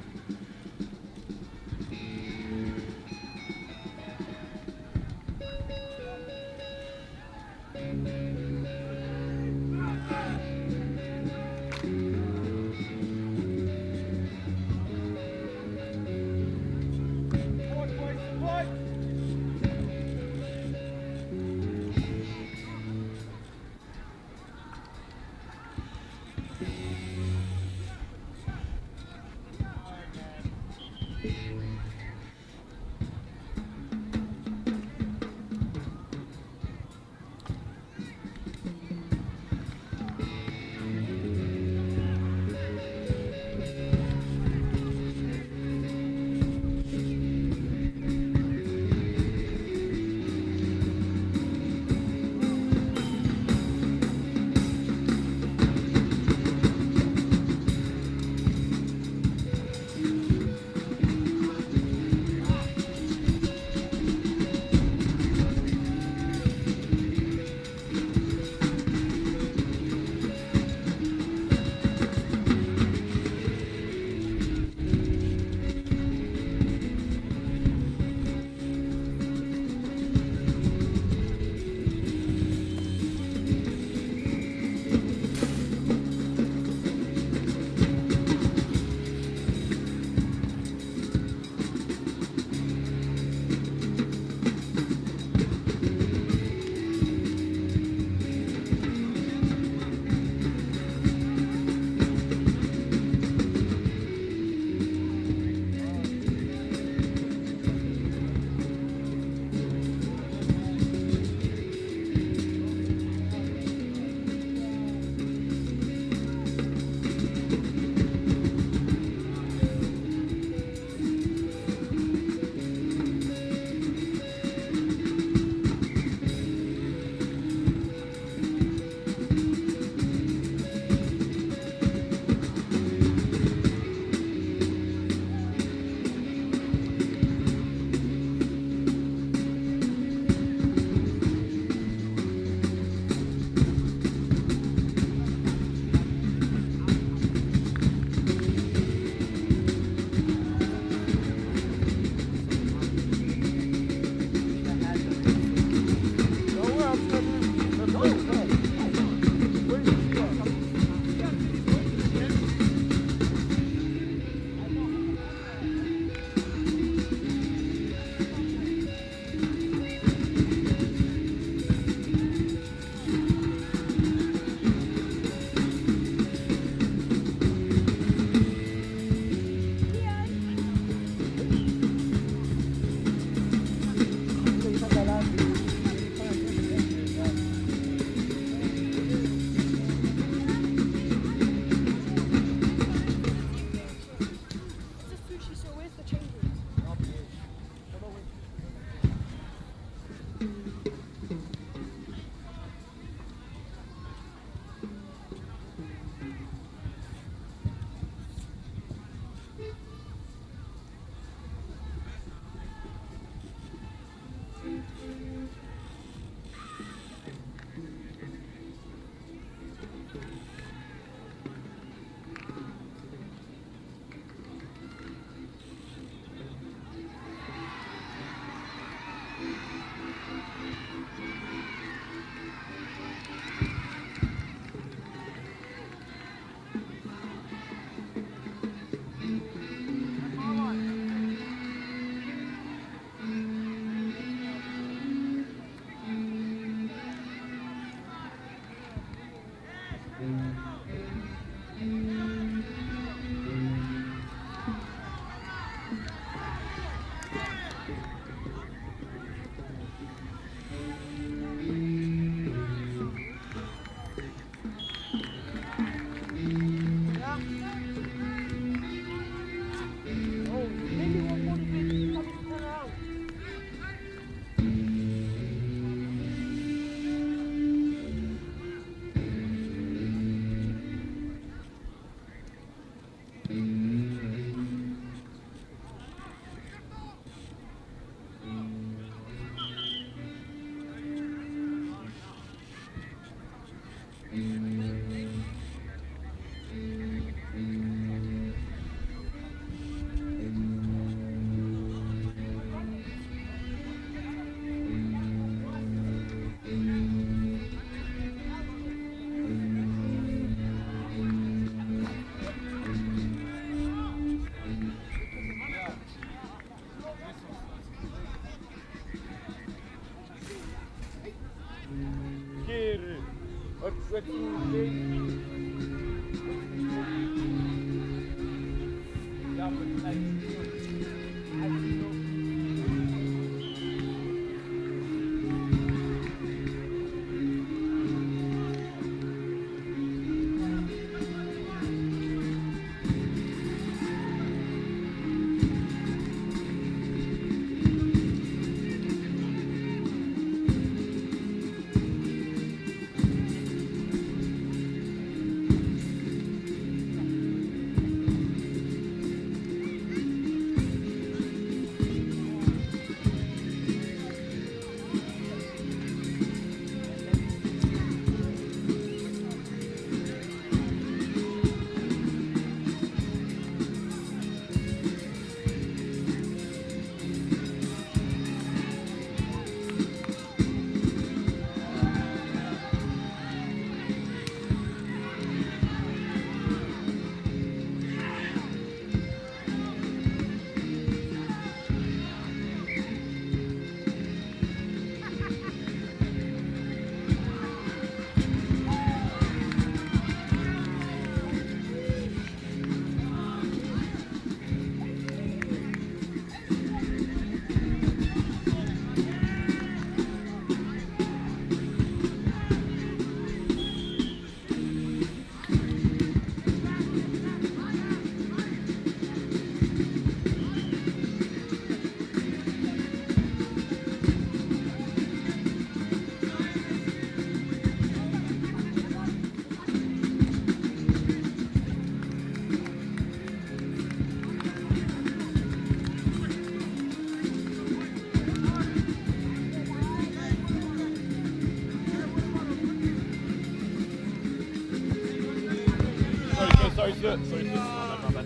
Sorry, my bad.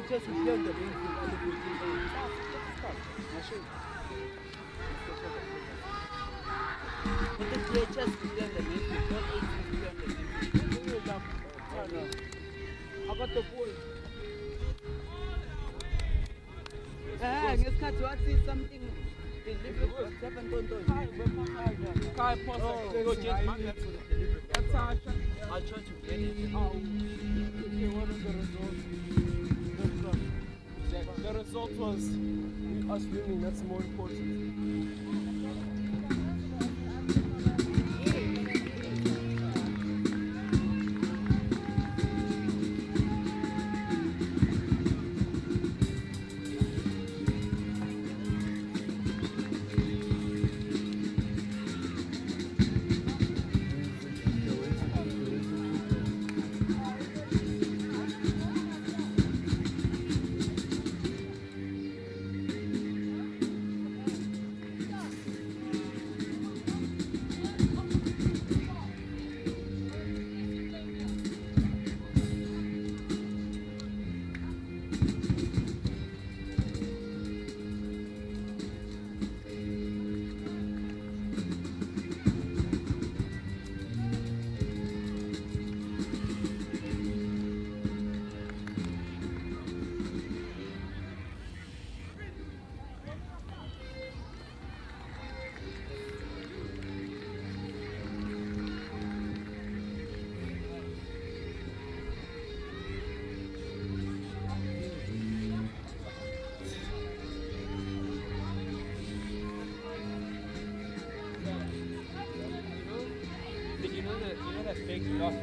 Just play the main I got the ball. Ngesikhathi wathi something deliberate what happened to Kai post go just mark that for the deliberate. I'll try to get it. What is the result? The result was us winning, that's more important. big loss.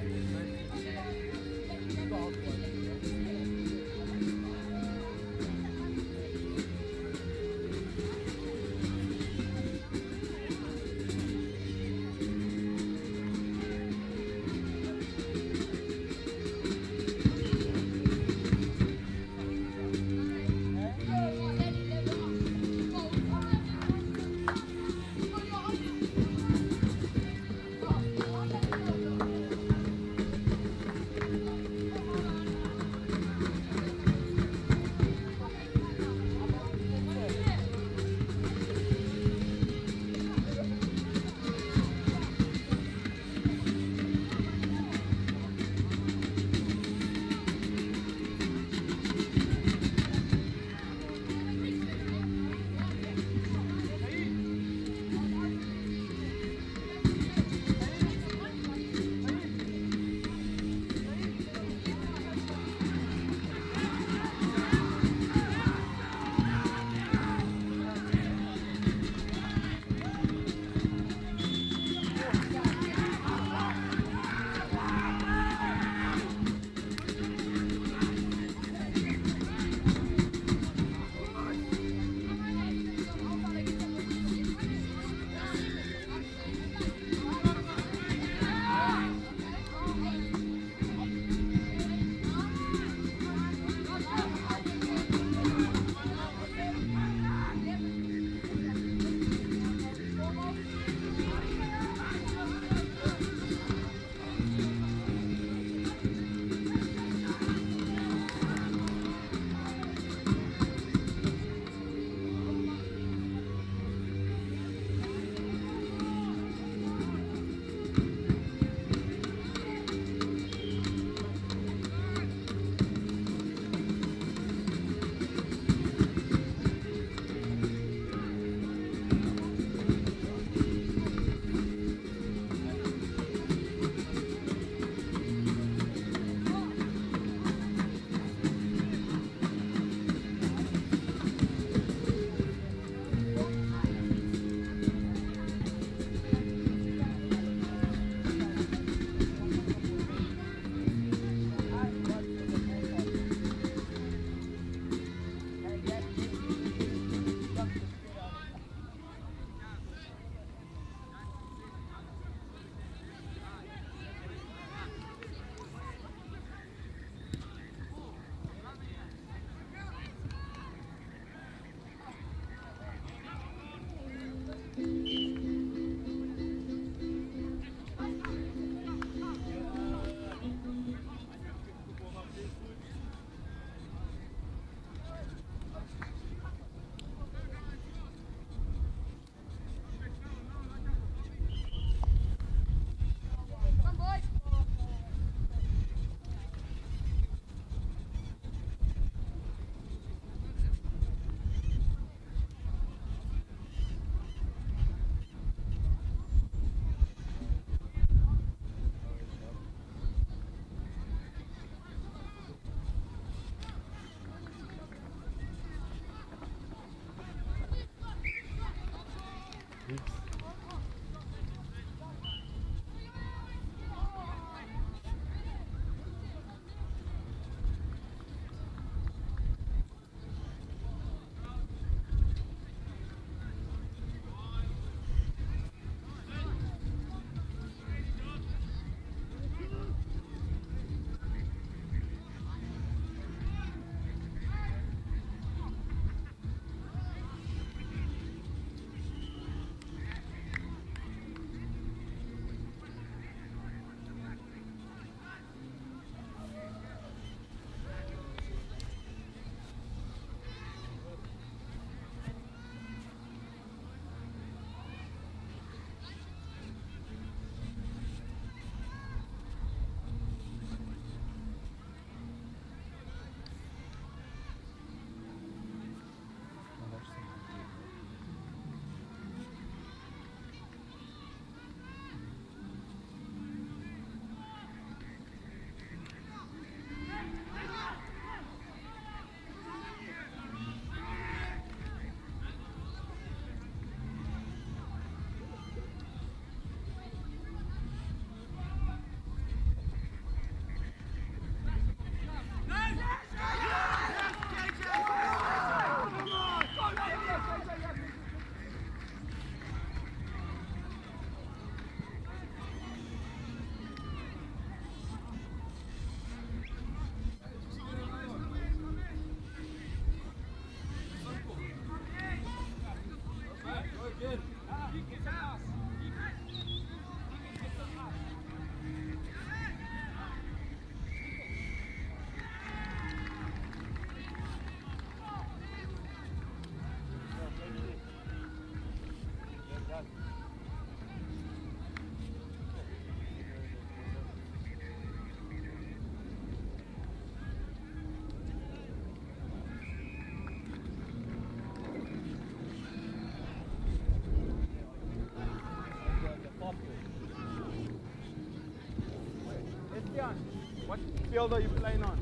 What field are you playing on?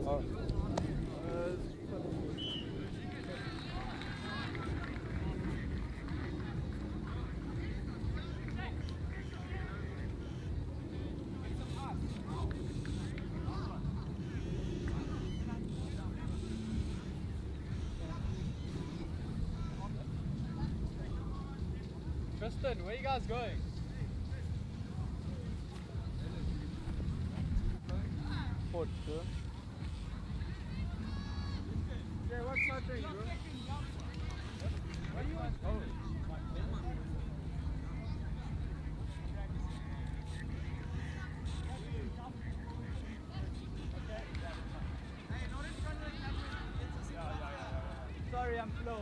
Oh. Tristan, where are you guys going? Port, sir. Yeah, what's that thing, bro? What do you want? Oh. Sorry, I'm slow.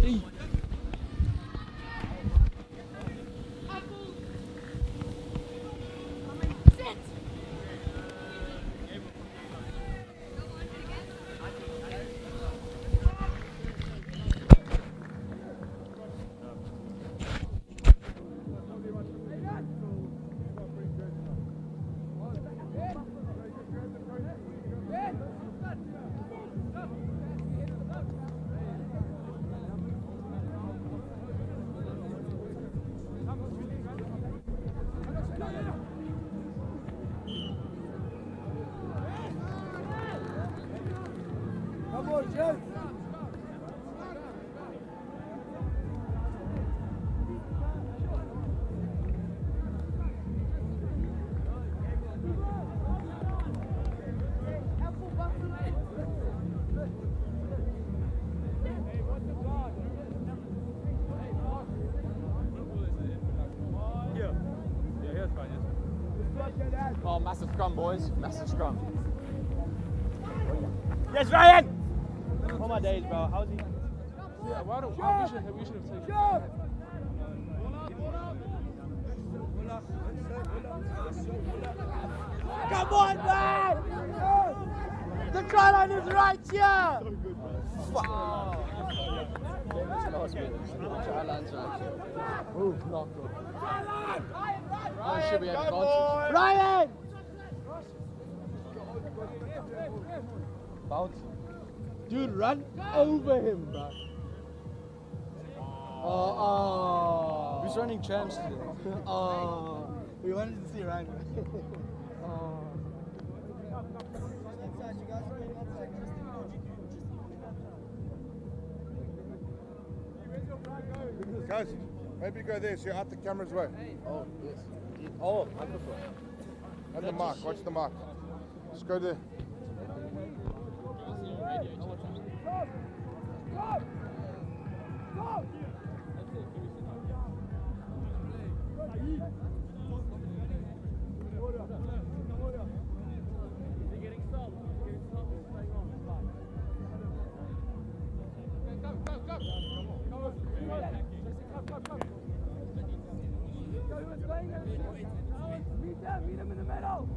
see. Come on, Joe. Oh, massive scrum, boys. Massive scrum. Yes, Ryan! All my days, bro. How's he? Yeah, why don't we should have taken Come on, man! The try line is right here! Should we have advantage? Ryan! Bounce. Dude, run over him, bro. Oh. Who's running champs today? Oh. We wanted to see Ryan. Oh. Guys, maybe go there so you're out the camera's way. Oh, yes. Oh, microphone. And the mark, watch the mark. Just go there. Meet him in the middle.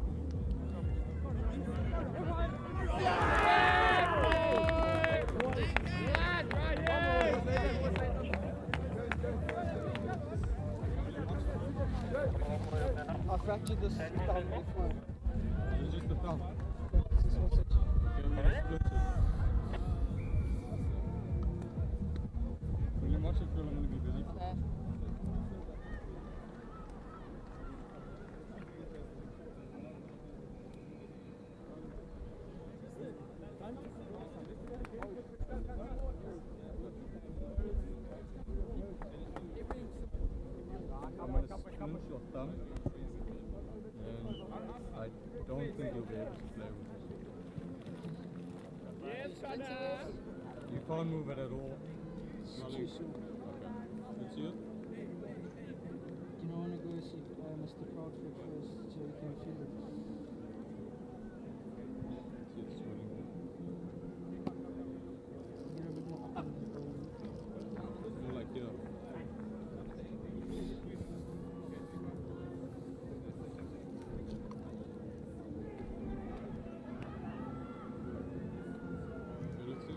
I fractured this thumb before. It's just the thumb. Will you watch it, Phil? I'm going to be busy. I'm going to squint your thumb, and I don't think you'll be able to play with it. You can't move it at all. Okay. You see it? Do you want to go see Mr. Proudfoot first so you can feel it? See it swelling. Get a bit more up in the bone. It's more like here. Feel it, see?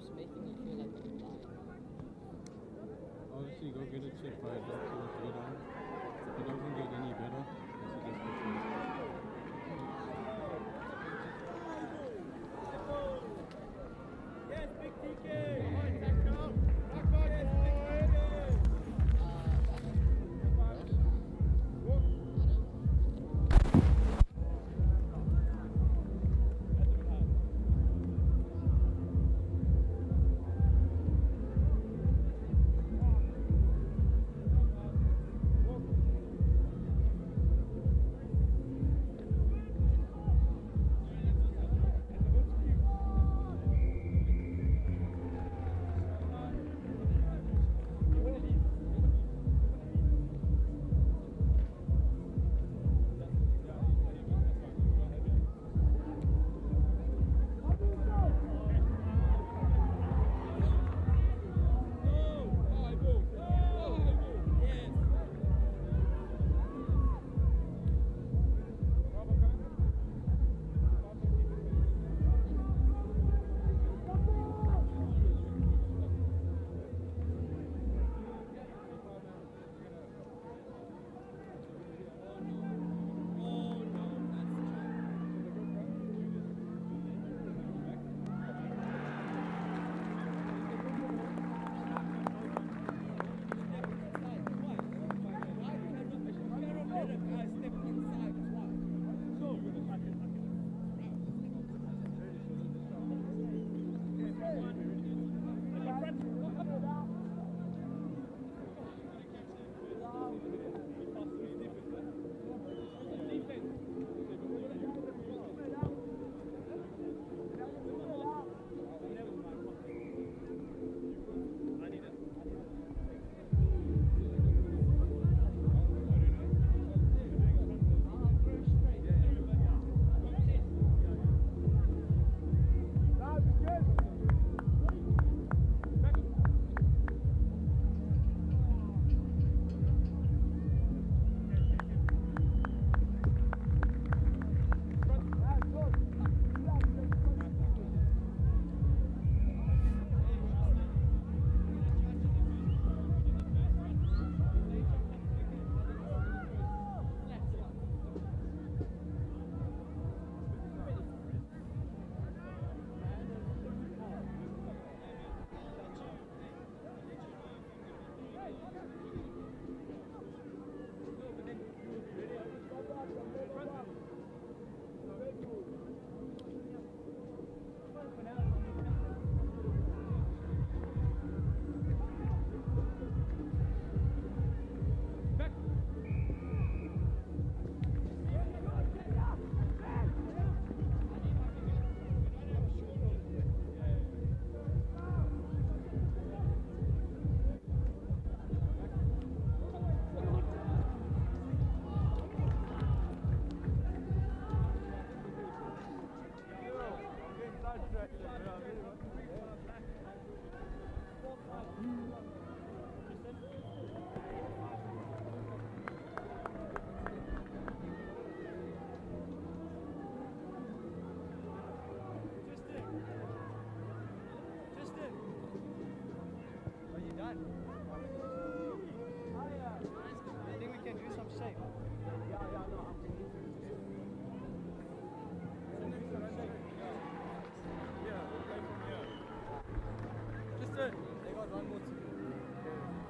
keeps making me feel like I'm dying. Obviously, go get it checked by a doctor or get on. If it doesn't get any better, I suggest getting it. Yes, big TK.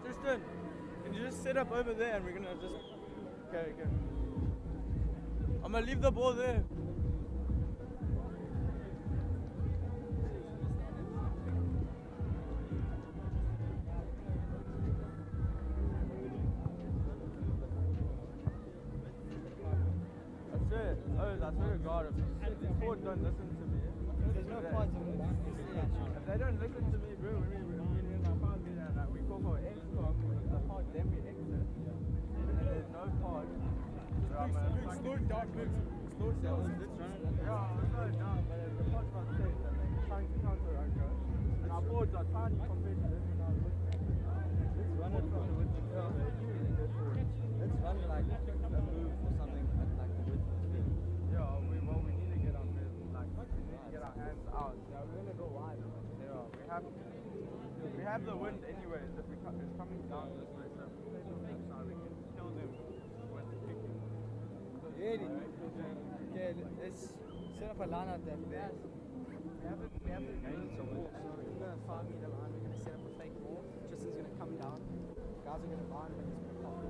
Tristan, can you just sit up over there and we're gonna just... Okay. I'm gonna leave the ball there. That's it. Oh, that's very God. If the board don't listen to me... There's no pods in this. If they don't listen to me, bro, we call for XCOM, the pod, then we exit. And there's no pod. So I'm gonna slow it down, slow it down. Yeah, slow it down, but the pod's not safe and they're trying to counter our goal. And our boards are tiny compared to this. Let's run it from the width of the field. Let's run like a move or something at like the width of the field. Yeah, we need to get our hands out. Yeah, we're gonna go wide. Yeah, we we have the wind anyway. If it's coming down this way, so we can kill them when they're kicking. Really? Okay, let's set up a line out there. We have the gains of wall, so in the 5 meter line, we're going to set up a fake wall. Tristan's going to come down. Guys are going to bind, but he's going to pop.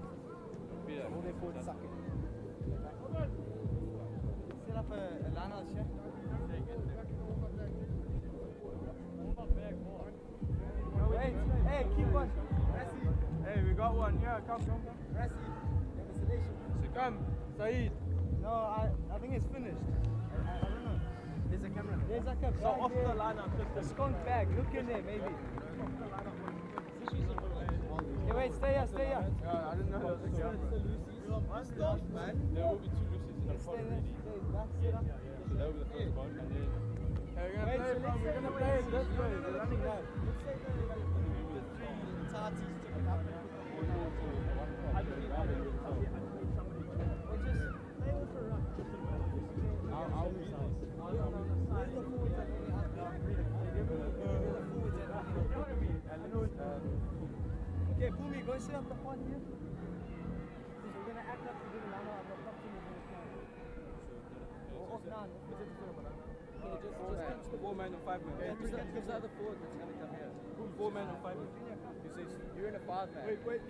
All their forwards suck it. Set up a line out here. Wait, hey, keep on. Hey, we got one. Yeah, come. Rassi, installation. So come, Saeed. No, I think it's finished. I don't know. There's a camera. There's a camera. So off the line up. The skunk bag. Look in there, maybe. Yeah, wait, stay here. I didn't know there was a camera. Stop, man. There will be 2 Lucy's in the front already. So that will be the first one, and then Hey, we're gonna play it this way. We're running that. Okay, Boomy, go set up the pod here. So we're gonna act like we're doing a llama. I'm not touching it. Off now. Just catch the 4 man and 5 man. Yeah, gives the other forward that's gonna come here. 4 man and 5 man. You say you're in a 5 man. Wait.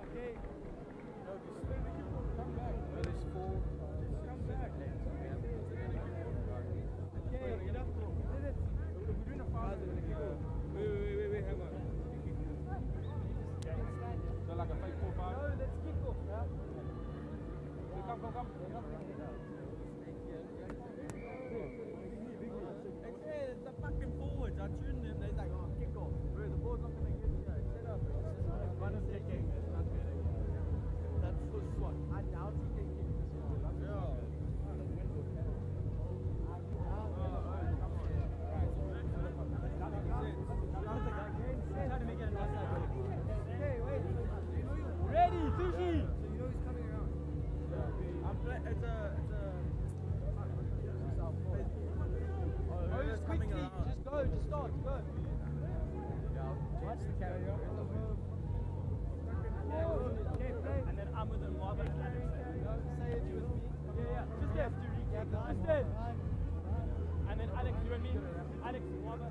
Okay. Come back. There's 4. Come back. Okay, get up. Did it. We're doing a 5 man. Wait, hang on. So like a fake 4-5? No, let's kick off. Yeah. Come. Hey, the fucking forwards. I tuned them. They're like, oh, kick off. Bro, the ball's not gonna get you. Set up. One is kicking. It's not getting. That's for SWAT. I doubt he can kick this one. Trying to make it a nice side. Okay, wait. Ready, Fishy! So you know he's coming around. It's a Oh, just quickly. Just go. Just start. Go. Watch the carrier. Okay, play. And then I'm with him. Say it, you with me. Yeah. Just there. Just there. And then Alex, you and me. Alex, Waba.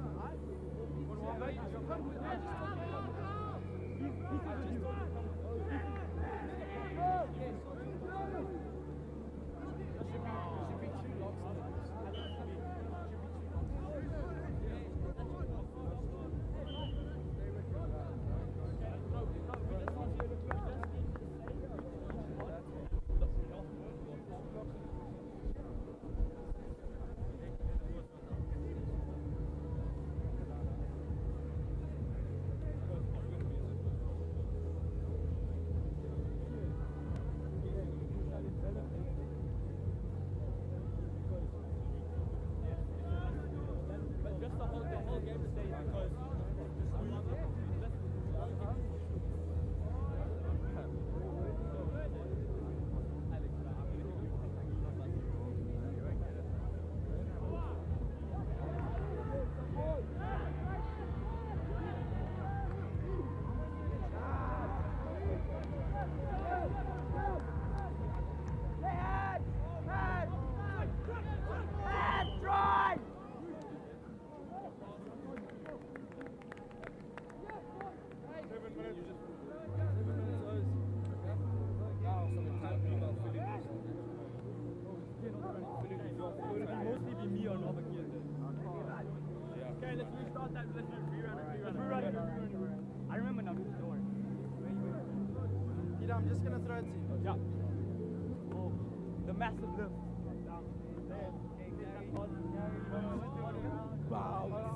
I'm just gonna throw it to you. Yeah. Oh, the massive lift. Wow.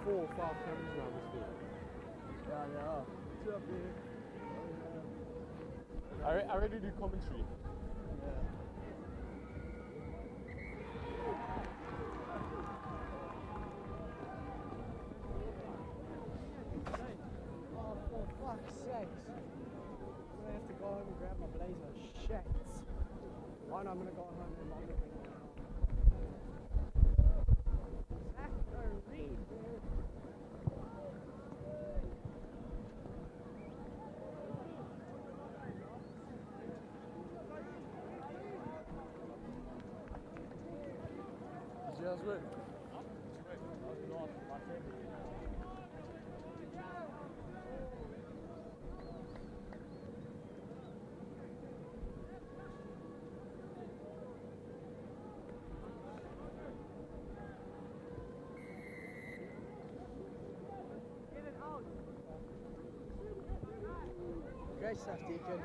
4 or 5 cameras now, Westville. Yeah, they are. Two up there. I already do commentary. Oh, for fuck's sakes. I'm gonna have to go home and grab my blazer. Shit. Fine, I'm gonna go home and lock it. Zach, don't read, man. Did you guys win? Great stuff, Deacon.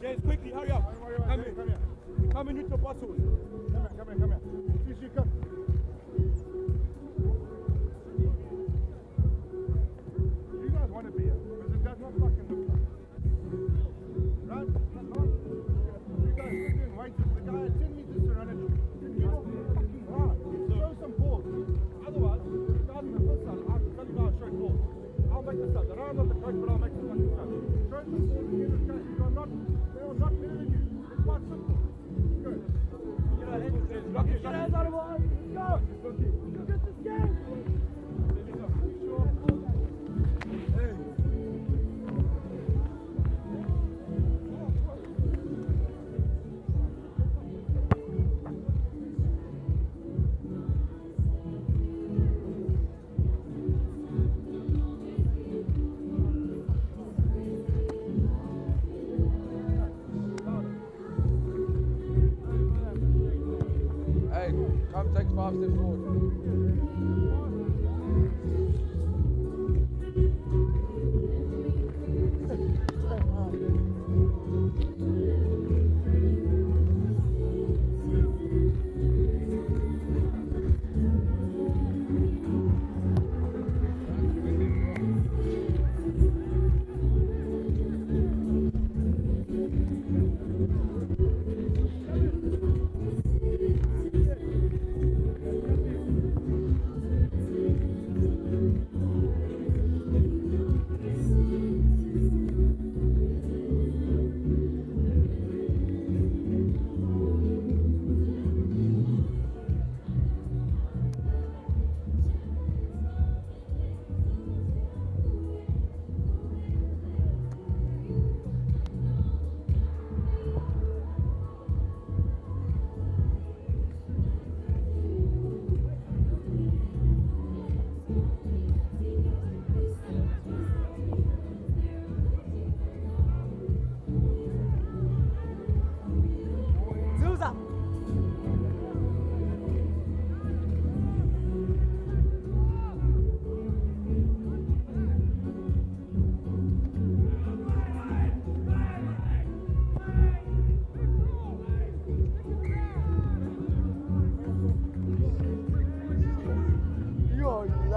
James, quickly, hurry up. Come here. Come in with your bottles. Come here. Please, come. You guys want to be here, because it does not fucking look like. Right? You guys are doing wages. The guy had 10 meters to run it. And you don't fucking run. Show some balls. Otherwise, the guys in the first side, I'll tell you guys, show balls. I'll make this up. I don't know the coach, but I'll make this fucking up. Show some balls to the coach. They are not better than you. It's quite simple. Good. Lock your hands out of one. Go. Get this game. Hey, come take 5 steps forward.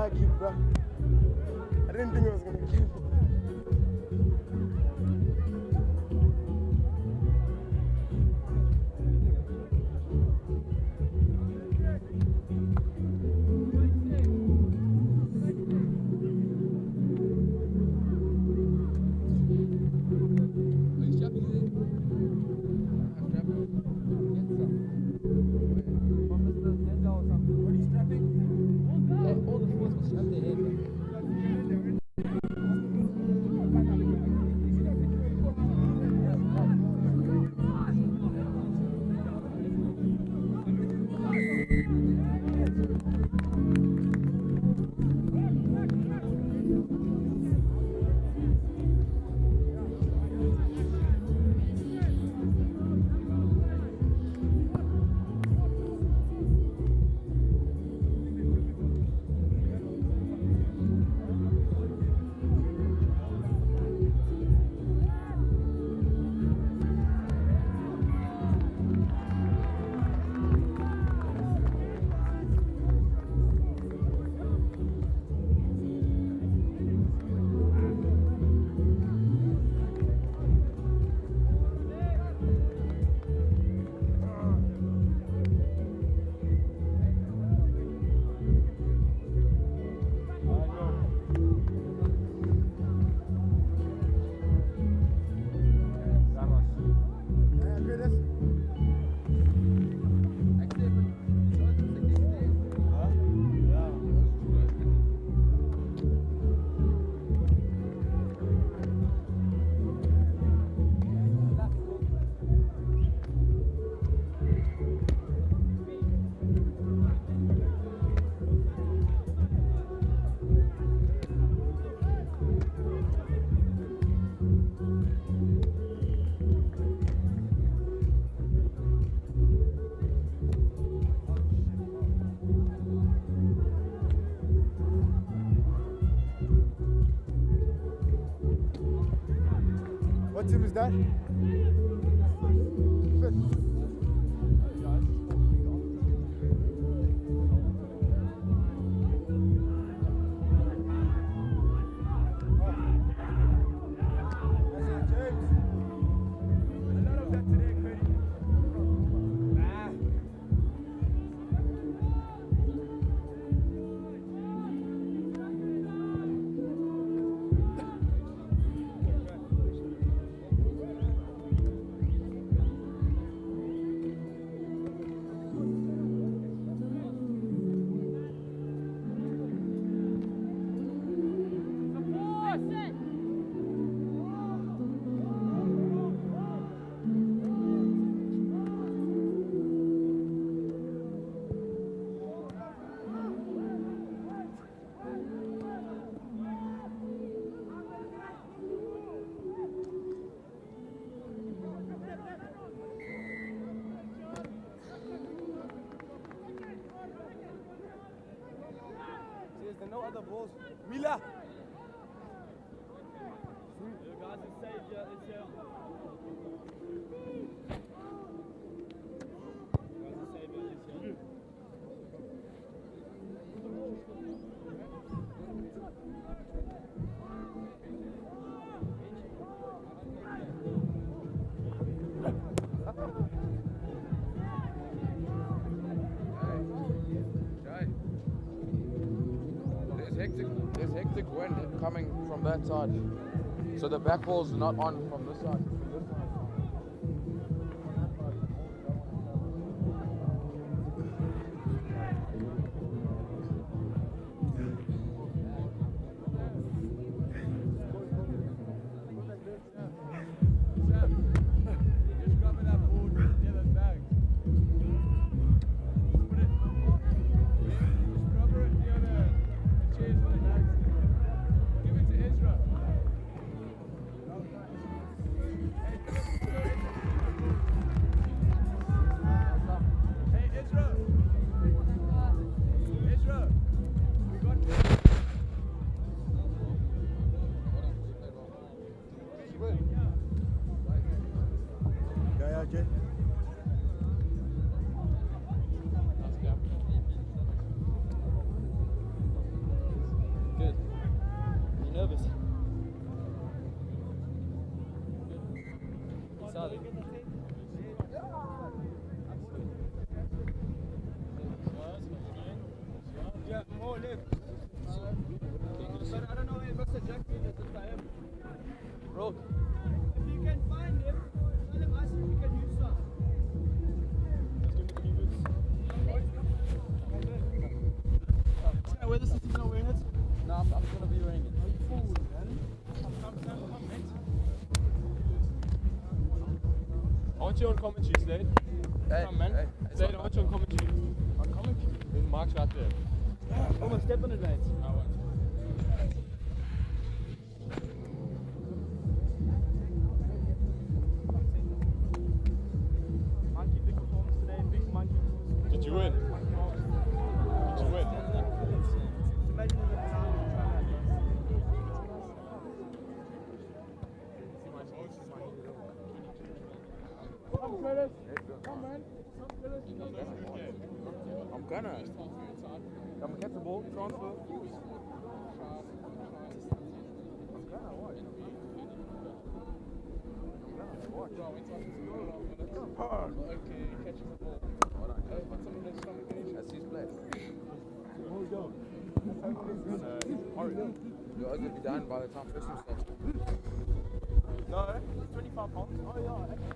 lucky, bro. I didn't think I was gonna kill you. What team is that? There's no other balls. Mila! There's hectic wind coming from that side. So the back wall's not on from this side. From this side. I want you on commentary, Slade. Come, man. Slade, I want you on commentary. On commentary? There's Mark's right there. Almost step on it, mate. I want. Monkey, big performance today. Big monkey. Did you win? Did you win? Imagine if it's Come, Curtis. Come, man. I'm gonna. Come get the ball, transfer. I'm gonna watch. Okay, catching the ball. That's his play. Where we go? You're going to be done by the time Christmas starts. no, 25 pounds. Oh, yeah.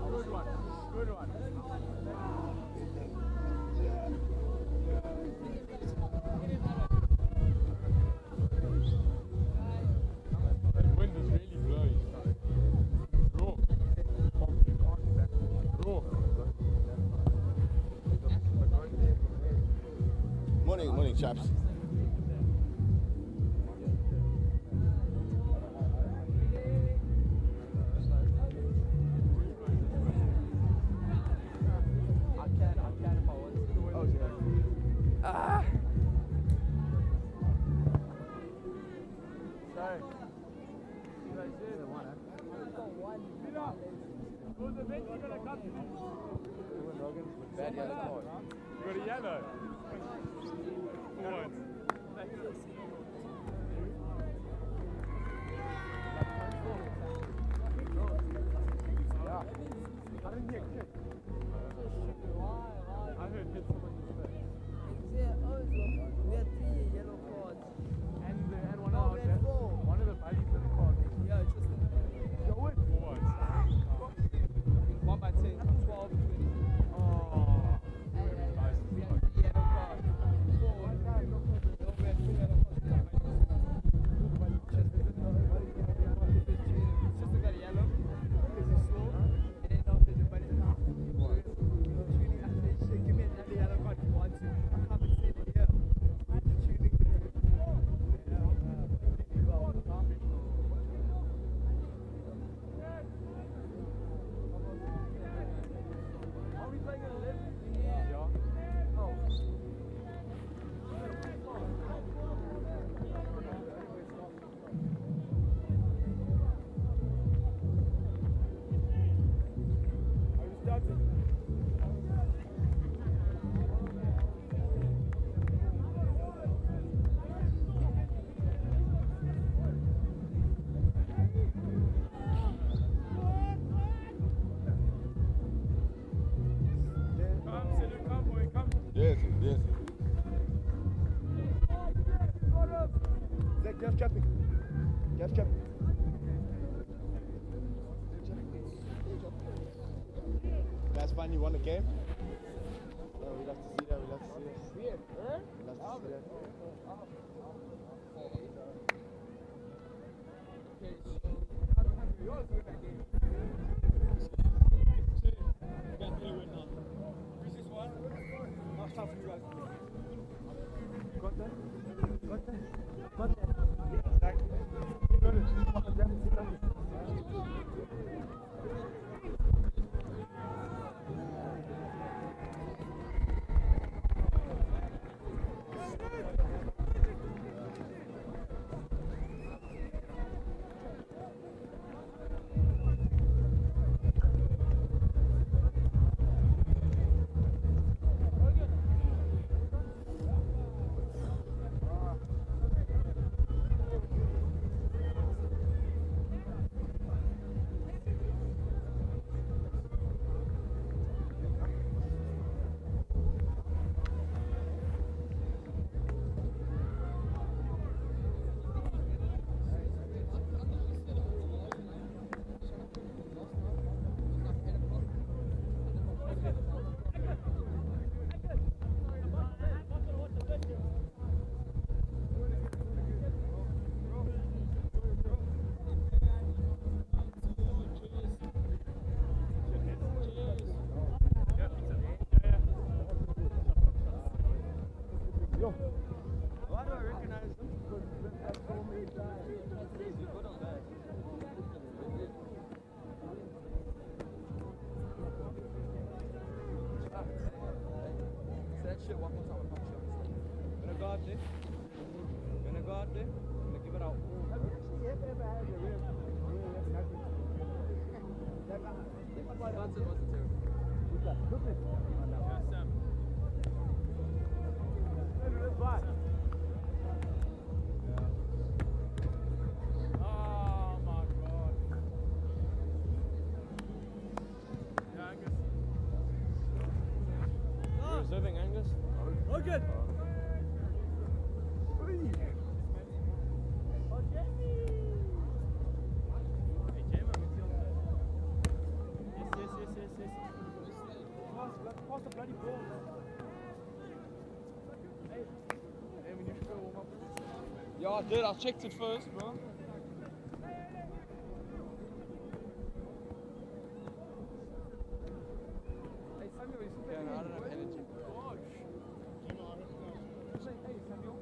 Good one. Good one. The wind is really blowing. Raw. Raw. Morning, chaps. Bad yellow card. You got a yellow. What? Yeah. I didn't hear kick. I heard hit someone in the face. We had 3 yellow cards. And one of the buddies in the car. Yeah, it's just Yo, what? For what? 1 by 10, 12, 20. Oh. We had 3 yellow cards. 4. We had 2 yellow cards. Sister got a yellow because he's slow. And then after the buddy, tuning after he said, give me another yellow card if you want to. I can't be saying it here. Tuning. Are we playing at 11? Yeah. Oh. Are you starting? Come, Selu, come, boy, come. Yes, yes. Zach, just chop me. Just chop me. That's fine, you won the game? Yeah, we'll have to see that, we'll have to see that. We'll have to see that. Why do I recognize them? Because it's been like so many times. You put them back. Say that shit one more time and punch you on the stomach. Gonna go out there. Gonna go out there. Gonna give it out. Johnson wasn't terrible. Yeah, Sam. Oh my god. Yeah, Angus. You're reserving Angus? Okay. Pass the bloody ball. Hey, when you should go warm up. Yeah, I did. I checked it first, bro. Hey, Samuel, you Yeah, no, I don't have energy. Hey, Samuel.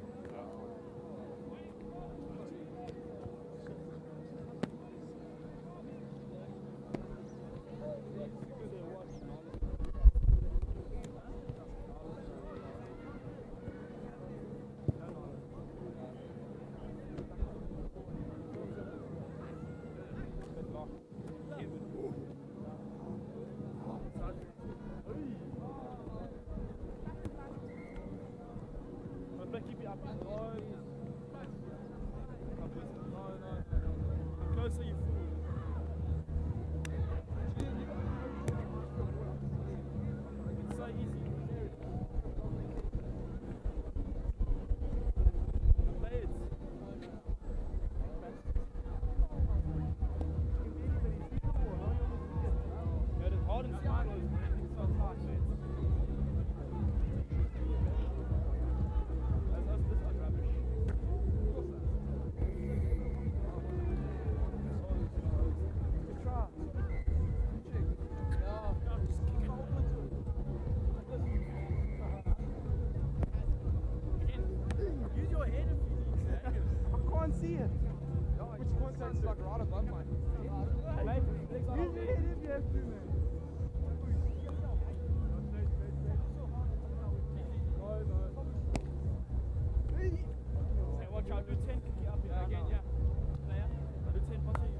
Watch out, do 10, kick it up again, yeah. Player, do 10, pass it.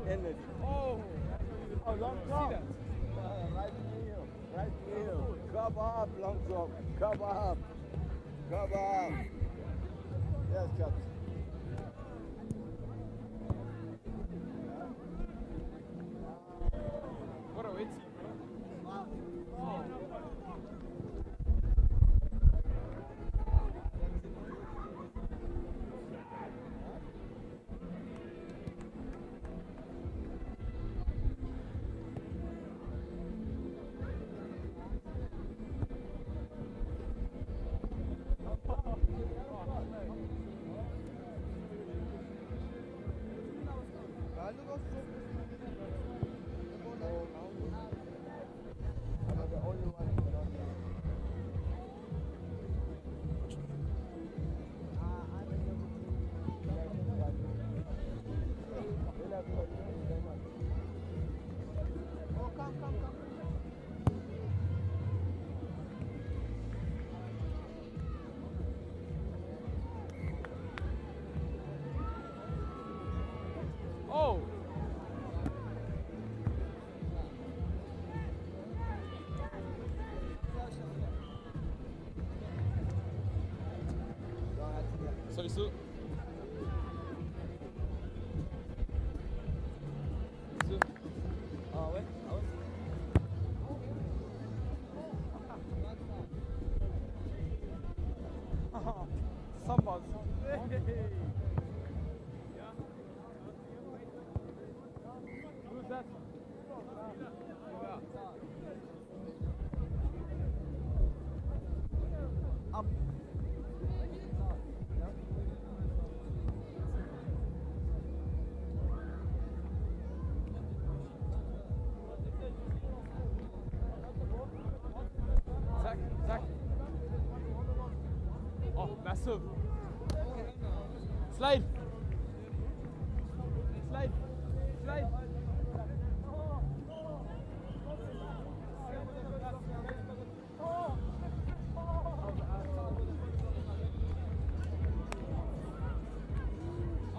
Energy. Oh, long drop. Right heel. Right heel. Cover up, long drop. Cover up. Cover up. Yes, Captain. What a wait team, bro. Oh. Salisu. Sambas. Who's that? Up. Zach. Oh, massive. Slide.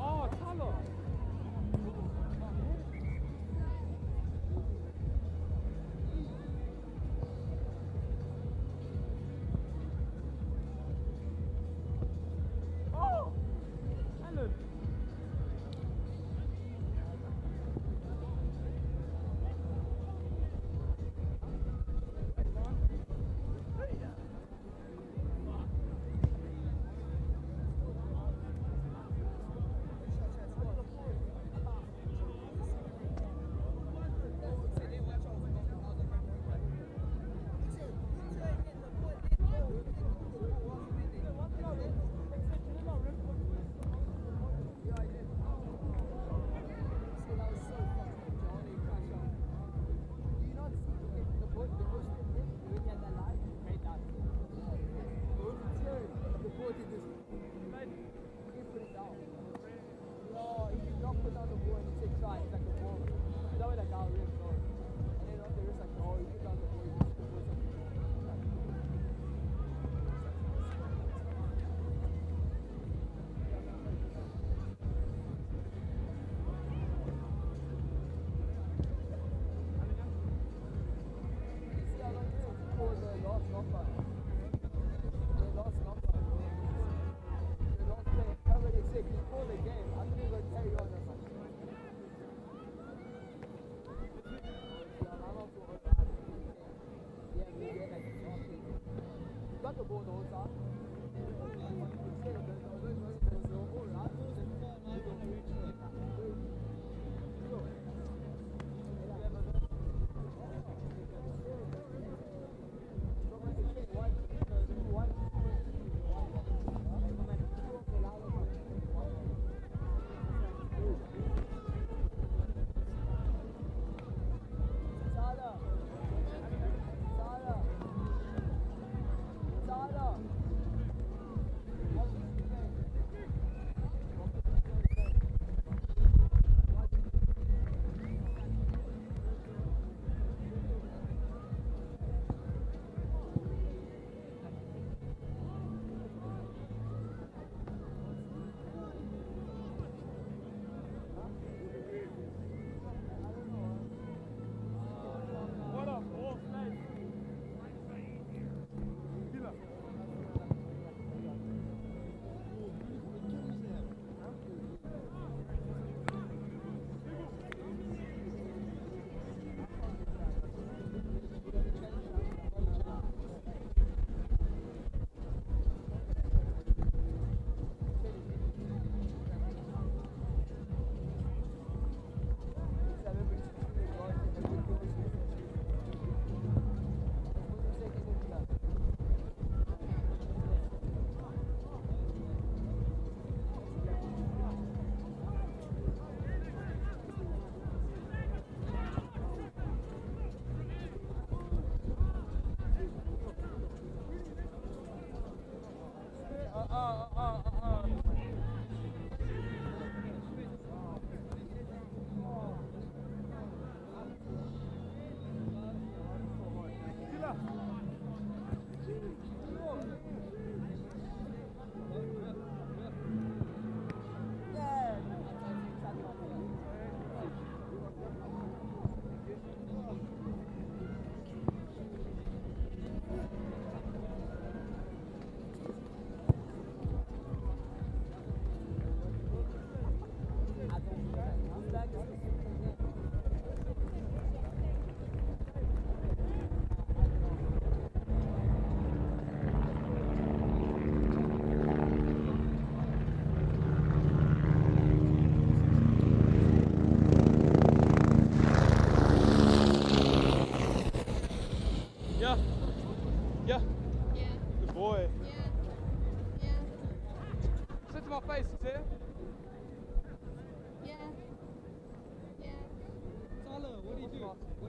Oh, Tyler. Oh, Alan.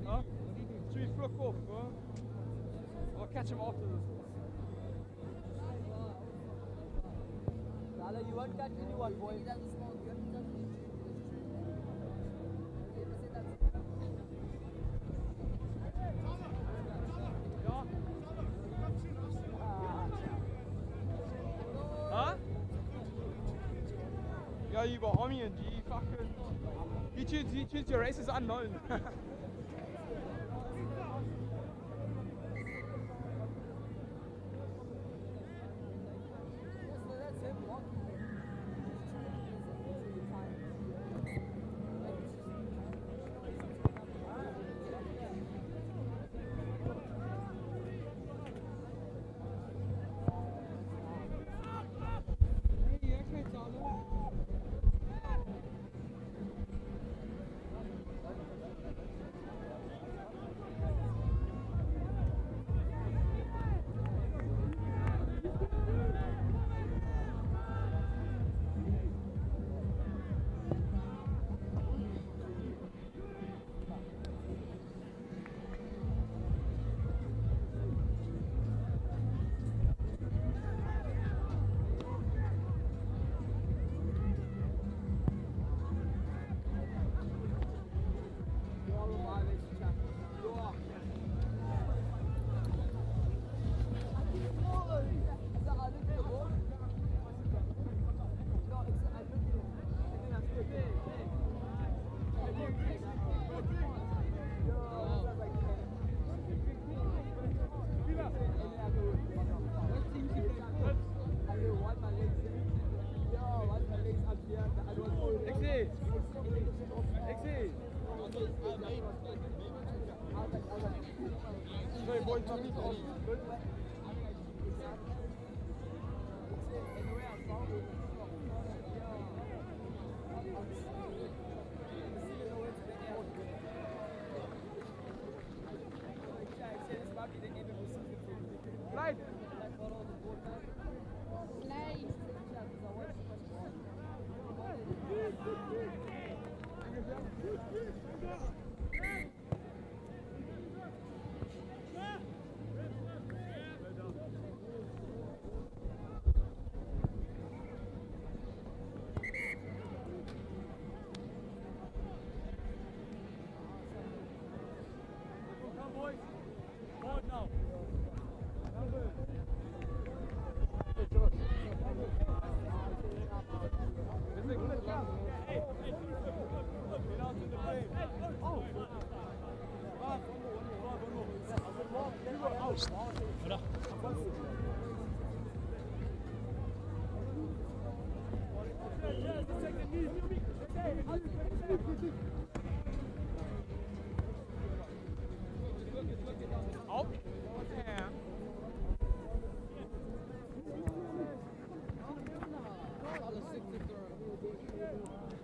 Huh? Should we flick off, bro? I'll catch him after this. Lala, you won't catch anyone, boy. Huh? Yeah, you behind me and G, fucking. You choose your race as unknown. Right. Oh, yeah.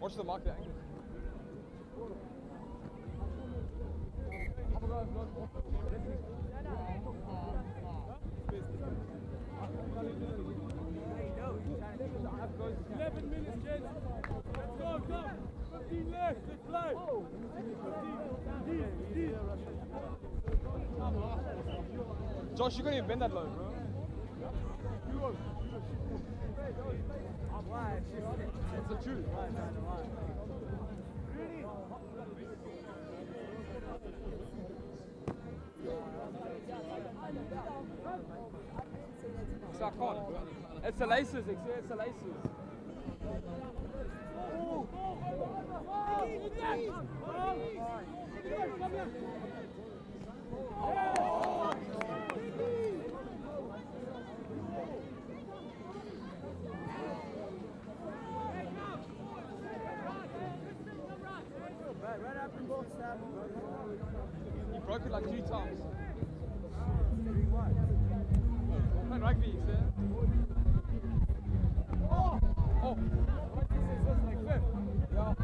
Watch the mark, the angle. Josh, you couldn't even bend that low, bro. It's the truth. So I can't. It's the laces, it's the laces. You broke it like 3 times. Playing rugby, sir. Oh! What is this? Like 5th? Yeah.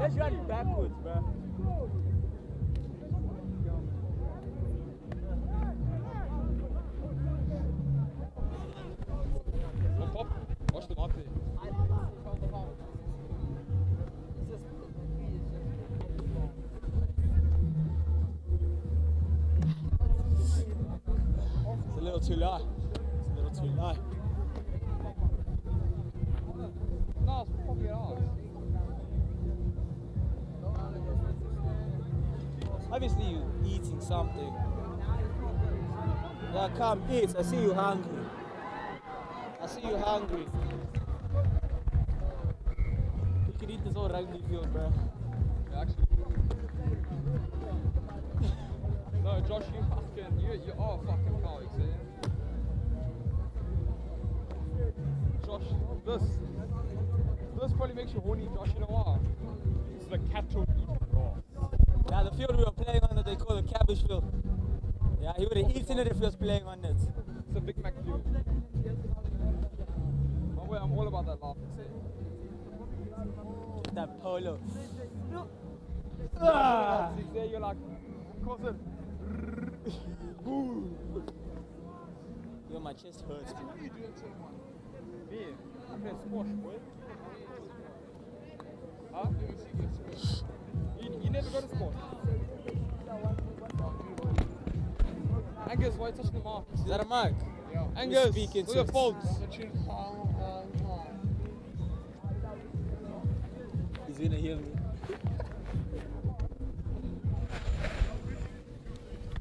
Let's run backwards, bro. Watch them up there. It's a little too low. It's a little too low. No, it's probably ours. Obviously, you're eating something. Yeah, come eat. I see you hungry. I see you hungry. You can eat this whole rugby field, bro. Yeah, actually. No, Josh, you are a fucking cow, you see? Josh, this probably makes you horny, Josh, you know why? It's the cattle eating raw. Yeah, the field we were playing on that they call the cabbage field. Yeah, he would have eaten it if he was playing on it. It's a Big Mac field. I'm all about that laugh, you see? That polo. There you're like, cause it. Yo, my chest hurts. Me? I play squash, boy. Huh? You never go to squash? Angus, why are you touching the mark? Is that a mic? Yeah. Angus, Speak into your it. faults. He's gonna hear me.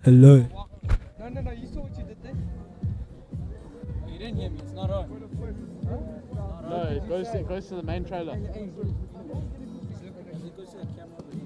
Hello. No, you saw what you did there? Oh, you didn't hear me, it's not on. No, it goes to the main trailer. It goes to the camera over here.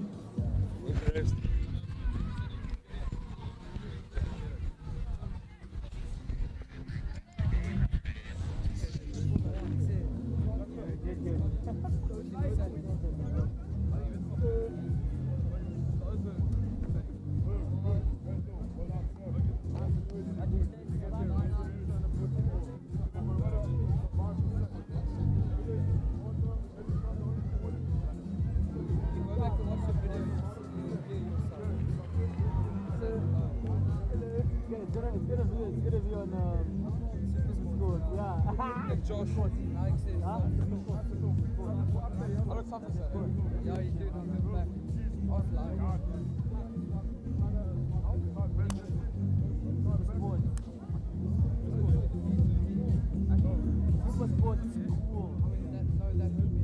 Josh. I look something, sir. Yeah, you do. I'm back. Offline. Super sport is cool. That hurt me.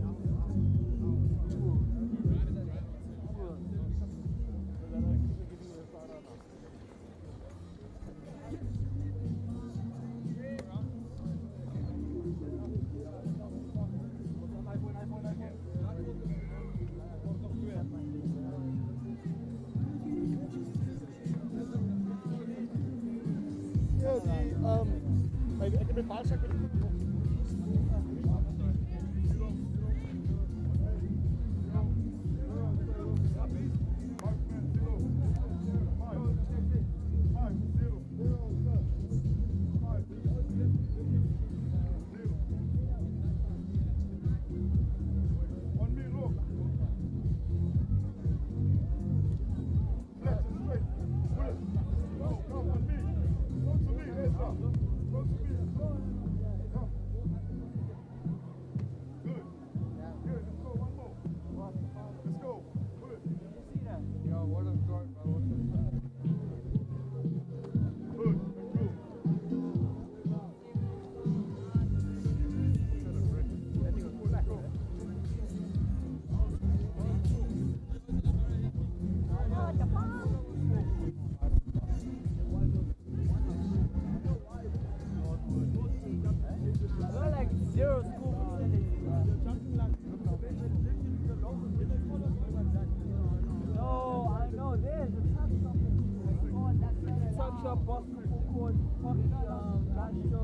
extra basketball court, fucking gastro.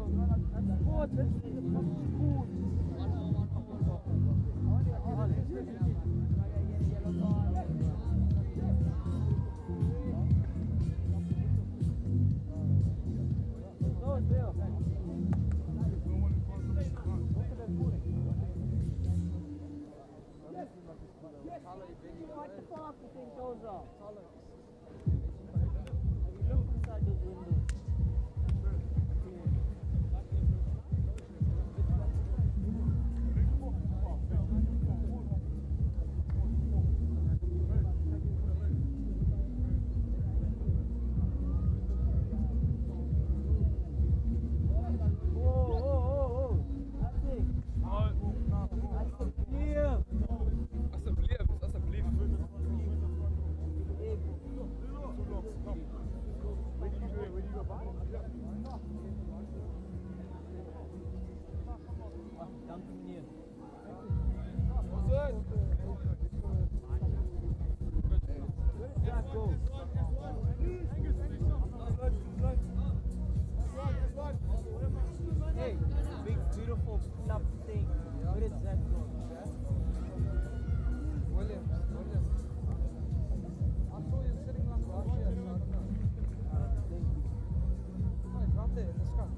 That's sport, that's food. What the fuck you think those are? Look inside those windows. Hey, big beautiful club thing. What is that called? Williams. I saw you sitting last night. I don't know. No, it's right there in the sky.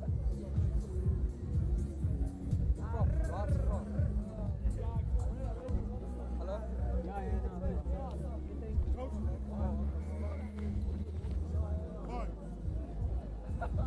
Right. Hello?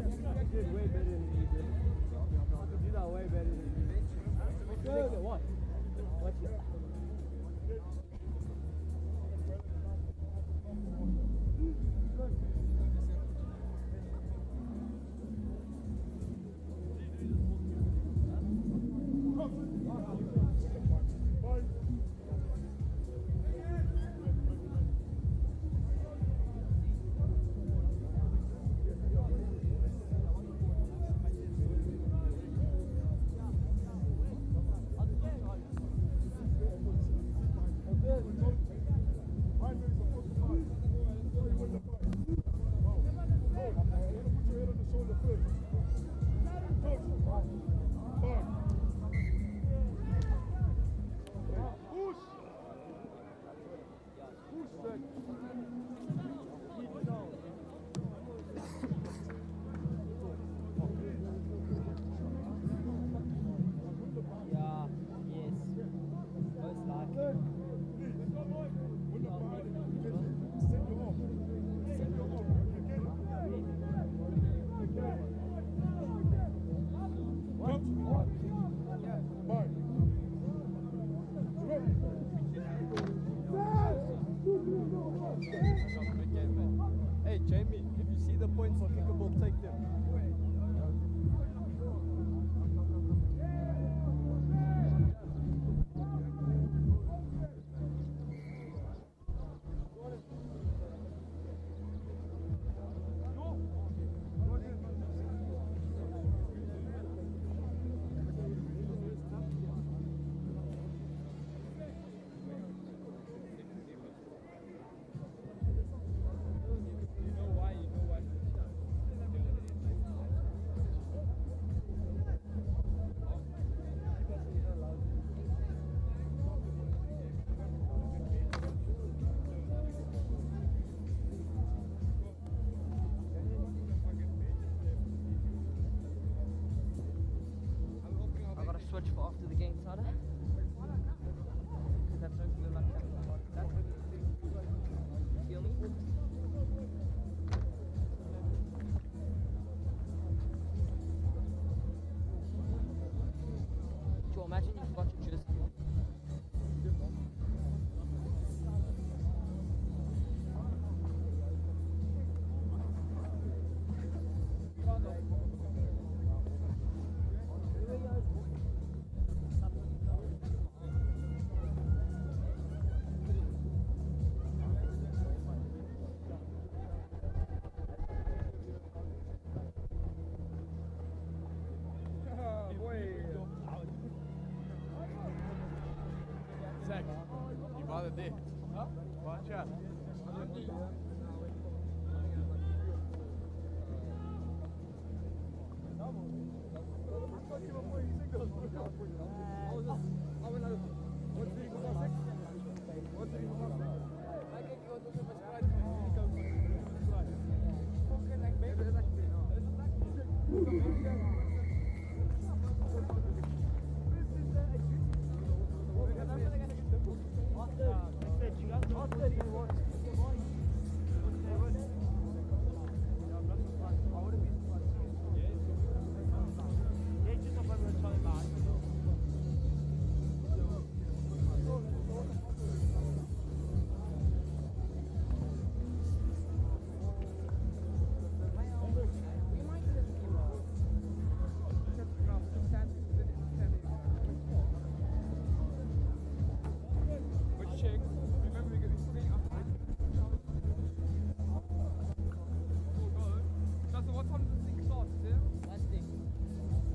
You did way better than me, bro. You did way better than me. Look at what? Watch it. other day. Huh? Watch out.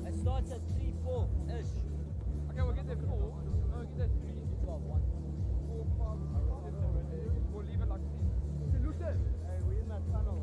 It starts at 3, 4-ish. Okay, we'll get there 4. No, get there 3. 12, 1. 4, 5, 6, 7. We'll leave it like 10. Solution! Hey, we're in that tunnel.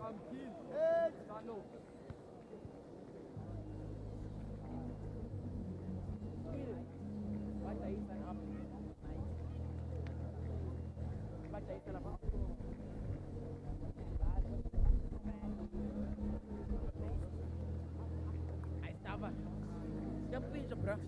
I'm keen. Hey! Tunnel. Aí estava. Já fui já pra.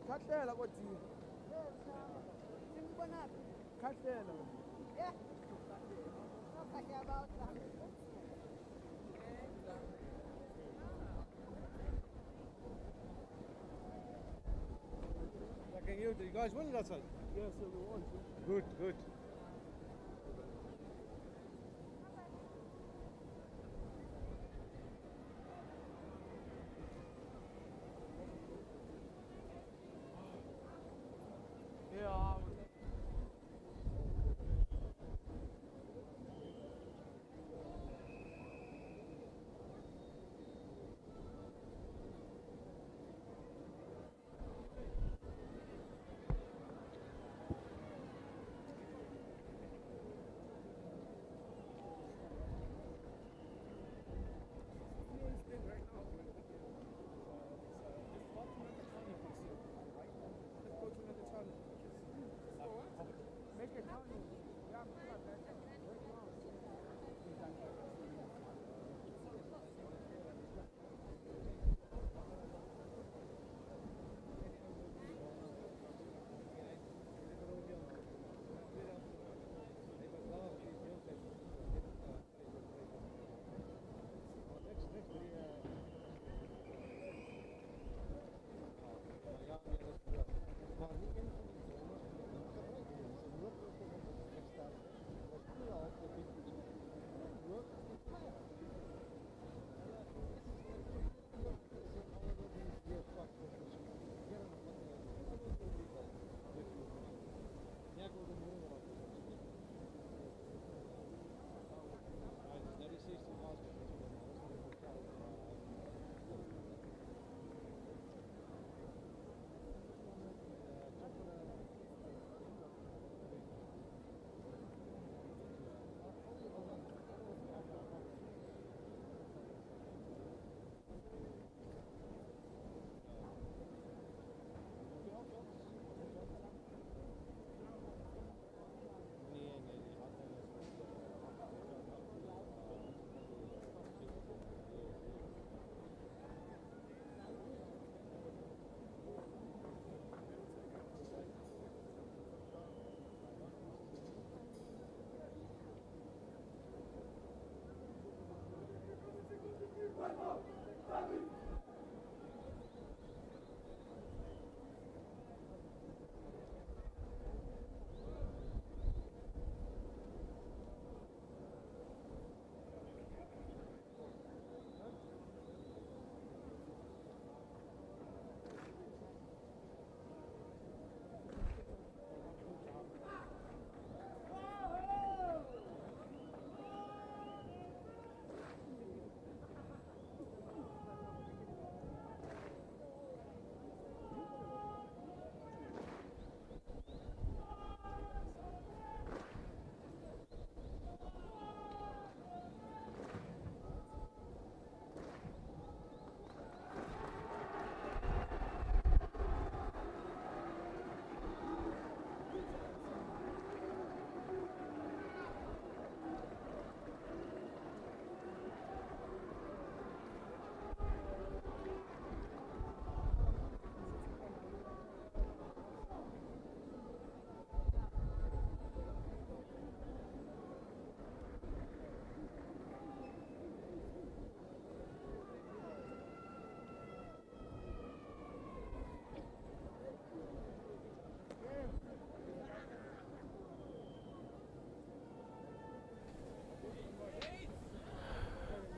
Kahlehla kodwa. Kahlehla. You guys won last night? Yes, we won. Good, good.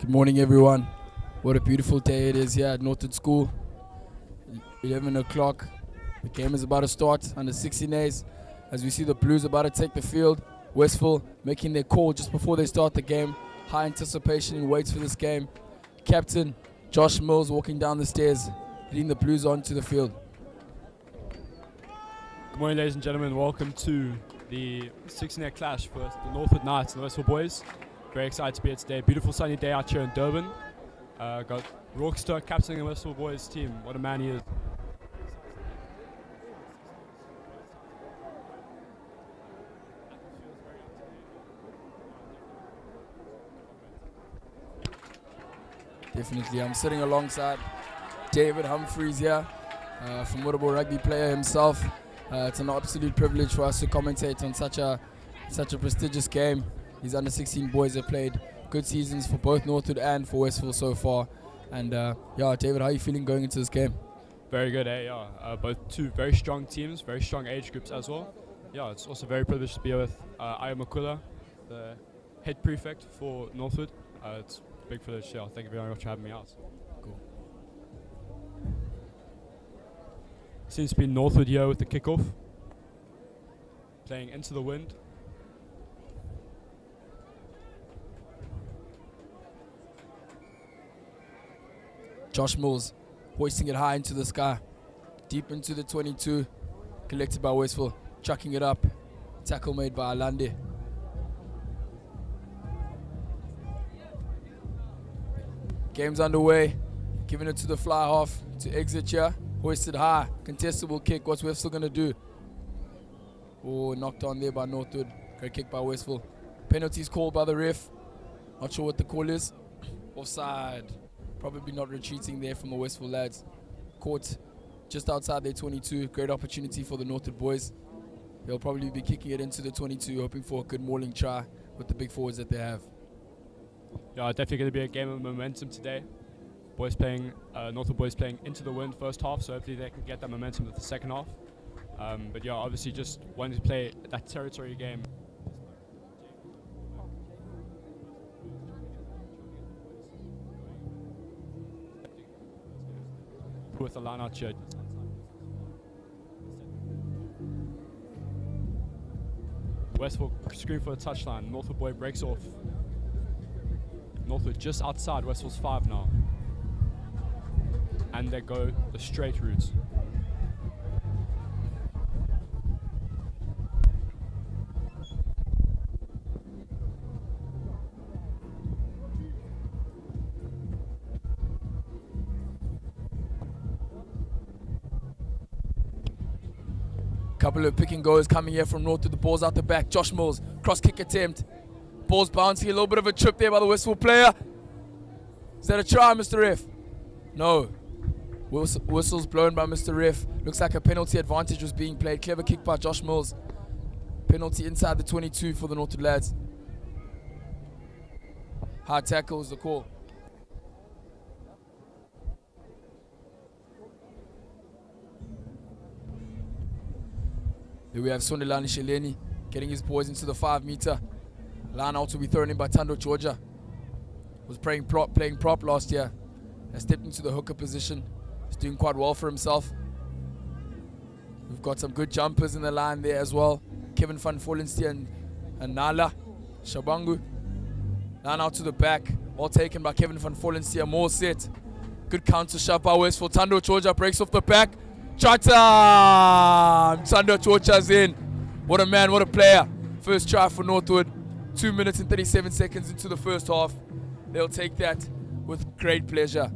Good morning, everyone. What a beautiful day it is here at Northwood School. 11 o'clock. The game is about to start under 16As. As we see the Blues about to take the field. Westville making their call just before they start the game. High anticipation and waits for this game. Captain Josh Mills walking down the stairs, leading the Blues onto the field. Good morning, ladies and gentlemen. Welcome to the 16A clash for the Northwood Knights and the Westville boys. Very excited to be here today. Beautiful sunny day out here in Durban. Got Rockster captaining the Westville boys team. What a man he is. Definitely. I'm sitting alongside David Humphreys here, formidable rugby player himself. It's an absolute privilege for us to commentate on such a prestigious game. These under 16 boys have played good seasons for both Northwood and for Westville so far. And yeah, David, how are you feeling going into this game? Very good, yeah. Both two very strong teams, very strong age groups as well. Yeah, it's also very privileged to be with Aya Makula, the head prefect for Northwood. It's a big privilege. Yeah, thank you very much for having me out. Cool. Seems to be Northwood here with the kickoff, playing into the wind. Josh Mills hoisting it high into the sky, deep into the 22, collected by Westville, chucking it up, tackle made by Alande. Game's underway, giving it to the fly half to exit here, hoisted high, contestable kick. What's Westville going to do? Oh, knocked on there by Northwood, great kick by Westville. Penalties called by the ref, not sure what the call is. Offside. Probably not retreating there from the Westville lads. Caught just outside their 22. Great opportunity for the Northwood boys. They'll probably be kicking it into the 22, hoping for a good mauling try with the big forwards that they have. Yeah, definitely going to be a game of momentum today. Northwood boys playing into the wind first half, so hopefully they can get that momentum with the second half. But yeah, obviously just wanting to play that territory game. With the line out here. Westville screen for the touchline. Northwood boy breaks off. Northwood just outside Westville's 5 now. And they go the straight route. Couple of pick and goes coming here from Northwood. The ball's out the back. Josh Mills, cross kick attempt. Ball's bouncing. A little bit of a trip there by the Westville player. Is that a try, Mr. Ref? No. Whistle's blown by Mr. Ref. Looks like a penalty advantage was being played. Clever kick by Josh Mills. Penalty inside the 22 for the Northwood lads. Hard tackle is the call. Here we have Sondelani Sheleni getting his boys into the 5 meter. Line out to be thrown in by Tando Georgia. Was playing prop last year. Has stepped into the hooker position. He's doing quite well for himself. We've got some good jumpers in the line there as well. Kevin van Vollenstein and Nala Shabangu. Line out to the back. All taken by Kevin van Vollenstein. More set. Good counter shot by Westville. Tando Georgia breaks off the back. Try-time! Tando Georgia's in. What a man, what a player. First try for Northwood. 2 minutes and 37 seconds into the first half. They'll take that with great pleasure.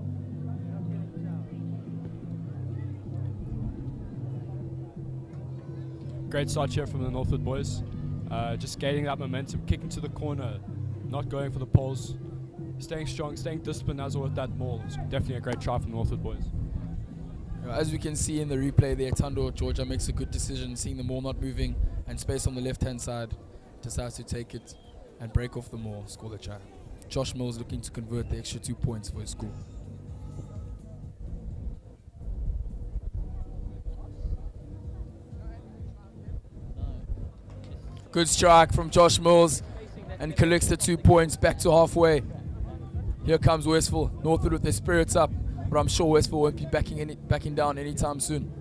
Great start here from the Northwood boys. Just gaining that momentum, kicking to the corner, not going for the poles, staying strong, staying disciplined as well with that maul. It's definitely a great try from the Northwood boys. As we can see in the replay there, Tando Georgia makes a good decision, seeing the maul not moving and space on the left-hand side, decides to take it and break off the maul, score the try. Josh Mills looking to convert the extra 2 points for his school. Good strike from Josh Mills and collects the 2 points back to halfway. Here comes Westville. Northwood with their spirits up, but I'm sure Westville won't be backing down anytime soon.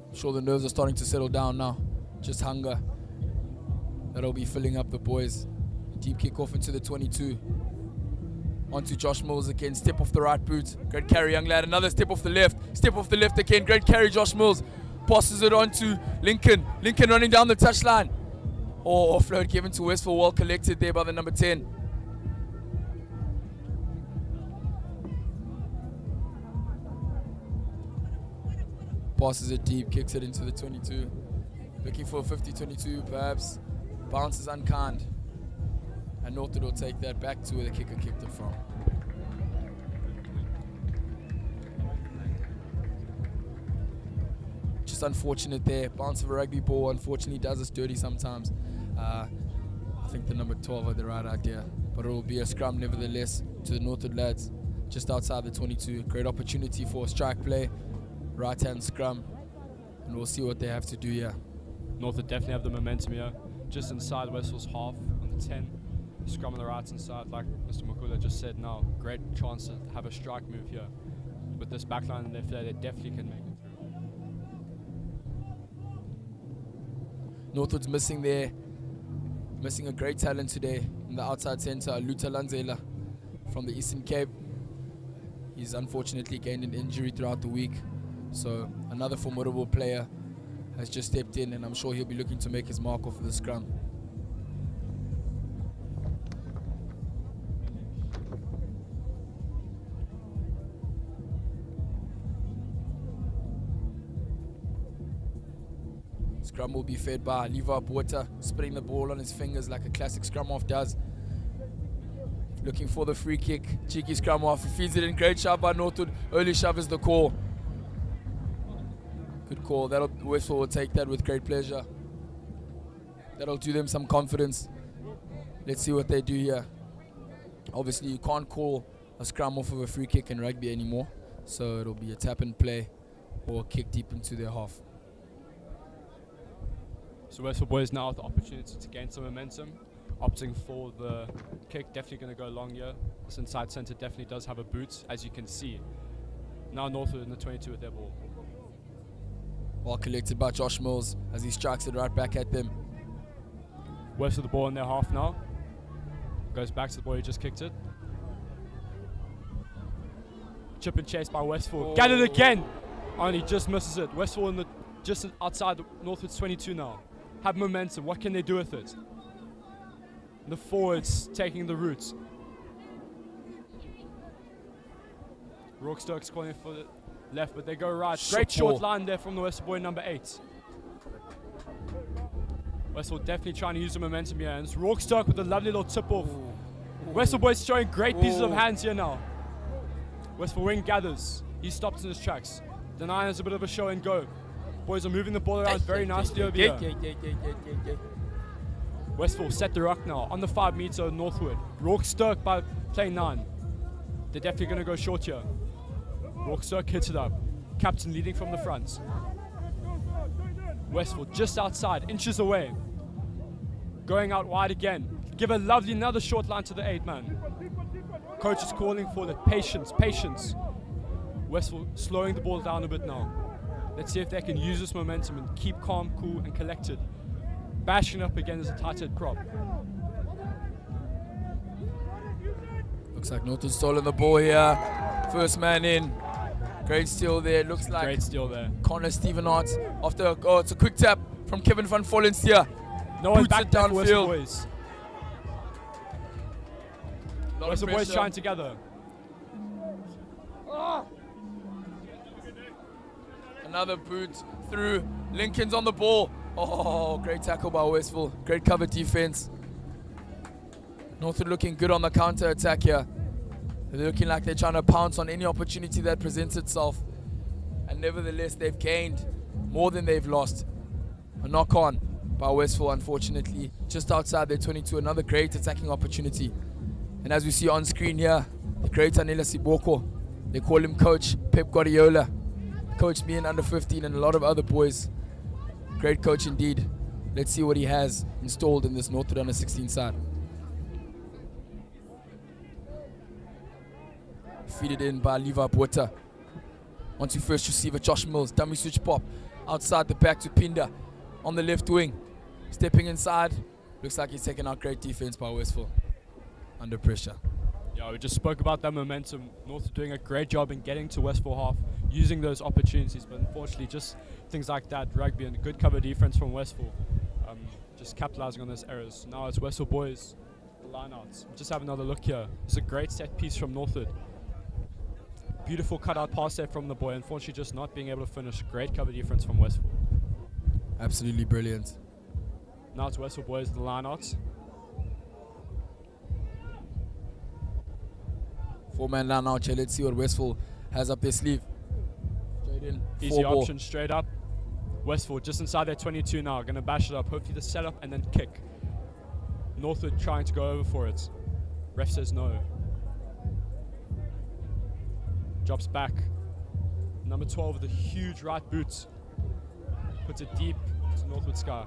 I'm sure the nerves are starting to settle down now. Just hunger. That'll be filling up the boys. Deep kick off into the 22. Onto Josh Mills again. Step off the right boot. Great carry, young lad. Another step off the left. Step off the left again. Great carry, Josh Mills. Passes it on to Lincoln. Lincoln running down the touchline. Oh, offload given to Westville. Well collected there by the number 10. Passes it deep. Kicks it into the 22. Looking for a 50-22 perhaps. Bounces unkind. And Northwood will take that back to where the kicker kicked it from. Just unfortunate there. Bounce of a rugby ball unfortunately does us dirty sometimes. I think the number 12 had the right idea. But it will be a scrum nevertheless to the Northwood lads. Just outside the 22. Great opportunity for a strike play. Right hand scrum. And we'll see what they have to do here. Northwood definitely have the momentum here. Just inside Westville's half on the 10. Scrum on the right hand side, like Mr. Makula just said now. Great chance to have a strike move here. With this backline in their flair, they definitely can make it through. Northwood's missing there. Missing a great talent today in the outside centre, Luta Lanzela from the Eastern Cape. He's unfortunately gained an injury throughout the week. So another formidable player has just stepped in, and I'm sure he'll be looking to make his mark off of the scrum. Scrum will be fed by Levi Botha, spinning the ball on his fingers like a classic scrum half does. Looking for the free kick. Cheeky scrum half. He feeds it in. Great shove by Northwood. Early shove is the call. Good call. Westville will take that with great pleasure. That'll do them some confidence. Let's see what they do here. Obviously, you can't call a scrum off of a free kick in rugby anymore. So it'll be a tap and play or a kick deep into their half. So Westville boys now have the opportunity to gain some momentum, opting for the kick. Definitely going to go long here. This inside centre definitely does have a boot, as you can see. Now Northwood in the 22 with their ball. Well collected by Josh Mills as he strikes it right back at them. West with the ball in their half now. Goes back to the ball, he just kicked it. Chip and chase by Westville. Get it again! And he just misses it. Westville in the just outside the Northwood's 22 now. Have momentum. What can they do with it? The forwards taking the route. Rourke-Stokes calling for the left, but they go right. Great short line there from the Westville boy number 8. Westville definitely trying to use the momentum here. And it's Rourke-Stokes with a lovely little tip off. Westville boys showing great pieces of hands here now. Westville wing gathers. He stops in his tracks. The 9 has a bit of a show and go. Boys are moving the ball around very nicely over here. Westville set the ruck now on the 5 meter Northwood. Rourke-Stokes by play 9. They're definitely going to go short here. Rourke-Stokes hits it up. Captain leading from the front. Westville just outside, inches away. Going out wide again. Give a lovely another short line to the 8 man. Coach is calling for the patience, patience. Westville slowing the ball down a bit now. Let's see if they can use this momentum and keep calm, cool, and collected. Bashing up again as a tight head prop. Looks like Northwood stolen the ball here. First man in. Great steal there. Looks like great steal there. Connor Stevenhart after it's a quick tap from Kevin van Vollens here. No one puts back it downfield. Boys. Westville boys trying together. Another boot through. Lincoln's on the ball. Oh, great tackle by Westville. Great cover defense. Northwood looking good on the counter attack here. They're looking like they're trying to pounce on any opportunity that presents itself. And nevertheless, they've gained more than they've lost. A knock on by Westville, unfortunately. Just outside their 22, another great attacking opportunity. And as we see on screen here, the great Anela Siboko. They call him Coach Pep Guardiola. Coached me in under 15 and a lot of other boys. Great coach indeed. Let's see what he has installed in this Northwood under 16 side. Feed it in by Levi Botha. Onto first receiver Josh Mills. Dummy switch pop. Outside the back to Pinda. On the left wing. Stepping inside. Looks like he's taking out great defense by Westville. Under pressure. Yeah, we just spoke about that momentum. Northwood doing a great job in getting to Westville half, using those opportunities, but unfortunately just things like that, rugby and good cover defense from Westville, just capitalizing on those errors. Now it's Westville boys, the lineouts. Just have another look here. It's a great set piece from Northwood. Beautiful cutout pass there from the boy, unfortunately just not being able to finish. Great cover defense from Westville. Absolutely brilliant. Now it's Westville boys, the lineouts. 4-man line out here. Let's see what Westville has up their sleeve. Straight in. Easy 4 ball. option, straight up. Westville just inside their 22 now. Going to bash it up. Hopefully the setup and then kick. Northwood trying to go over for it. Ref says no. Drops back. Number 12 with a huge right boot. Puts it deep to Northwood sky.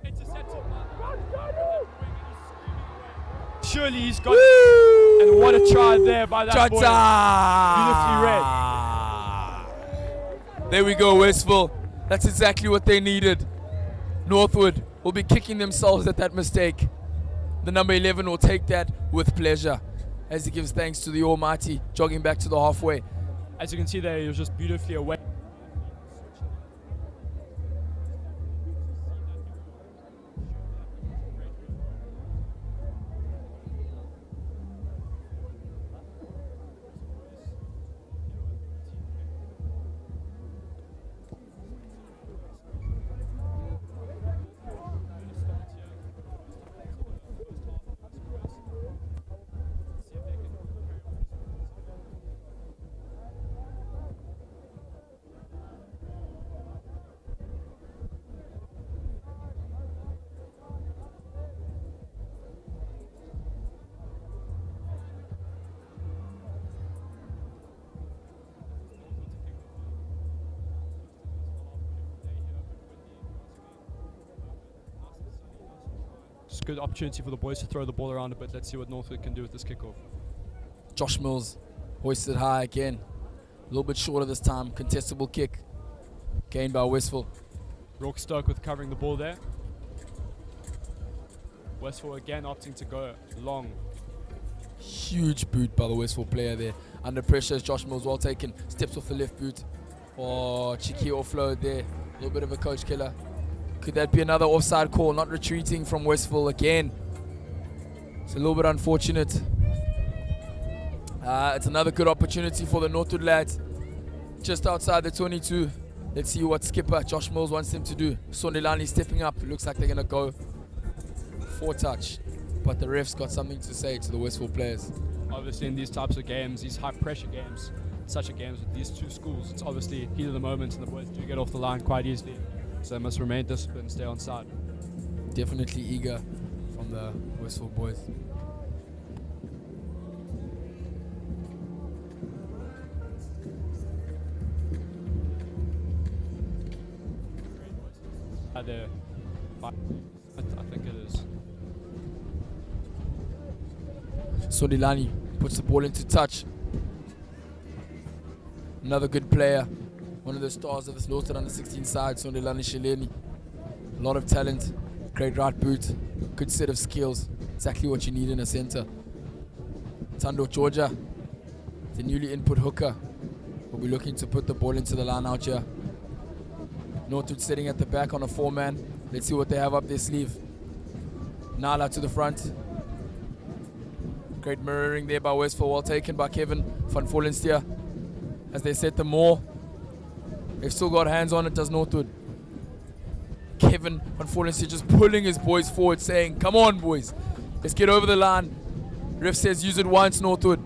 Intercepted. Surely he's got it. And what a try there by that boy. Beautifully read. There we go, Westville. That's exactly what they needed. Northwood will be kicking themselves at that mistake. The number 11 will take that with pleasure as he gives thanks to the Almighty, jogging back to the halfway. As you can see there, he was just beautifully away. It's a good opportunity for the boys to throw the ball around a bit. Let's see what Northwood can do with this kickoff. Josh Mills hoisted high again. A little bit shorter this time. Contestable kick. Gained by Westville. Rourke Stoke with covering the ball there. Westville again opting to go long. Huge boot by the Westville player there. Under pressure as Josh Mills, well taken. Steps off the left boot. Oh, cheeky offload there. A little bit of a coach killer. Could that be another offside call? Not retreating from Westville again. It's a little bit unfortunate. It's another good opportunity for the Northwood lads. Just outside the 22. Let's see what skipper Josh Mills wants them to do. Sondelani stepping up. It looks like they're going to go for touch. But the ref's got something to say to the Westville players. Obviously in these types of games, these high pressure games, such a games with these two schools, it's obviously heat of the moment and the boys do get off the line quite easily. So they must remain disciplined and stay on side. Definitely eager from the Westville boys. There. I think it is. Sondelani puts the ball into touch. Another good player. One of the stars of this Northwood under 16 side, Sondelani Sheleni. A lot of talent. Great right boot. Good set of skills. Exactly what you need in a center. Tando Georgia, the newly input hooker, will be looking to put the ball into the line out here. Northwood sitting at the back on a 4-man. Let's see what they have up their sleeve. Nala to the front. Great mirroring there by Westville, well taken by Kevin van Vollenstier. As they set the more. They've still got hands on it, does Northwood. Kevin van Vollenstier just pulling his boys forward, saying, come on boys, let's get over the line. Ref says use it once, Northwood.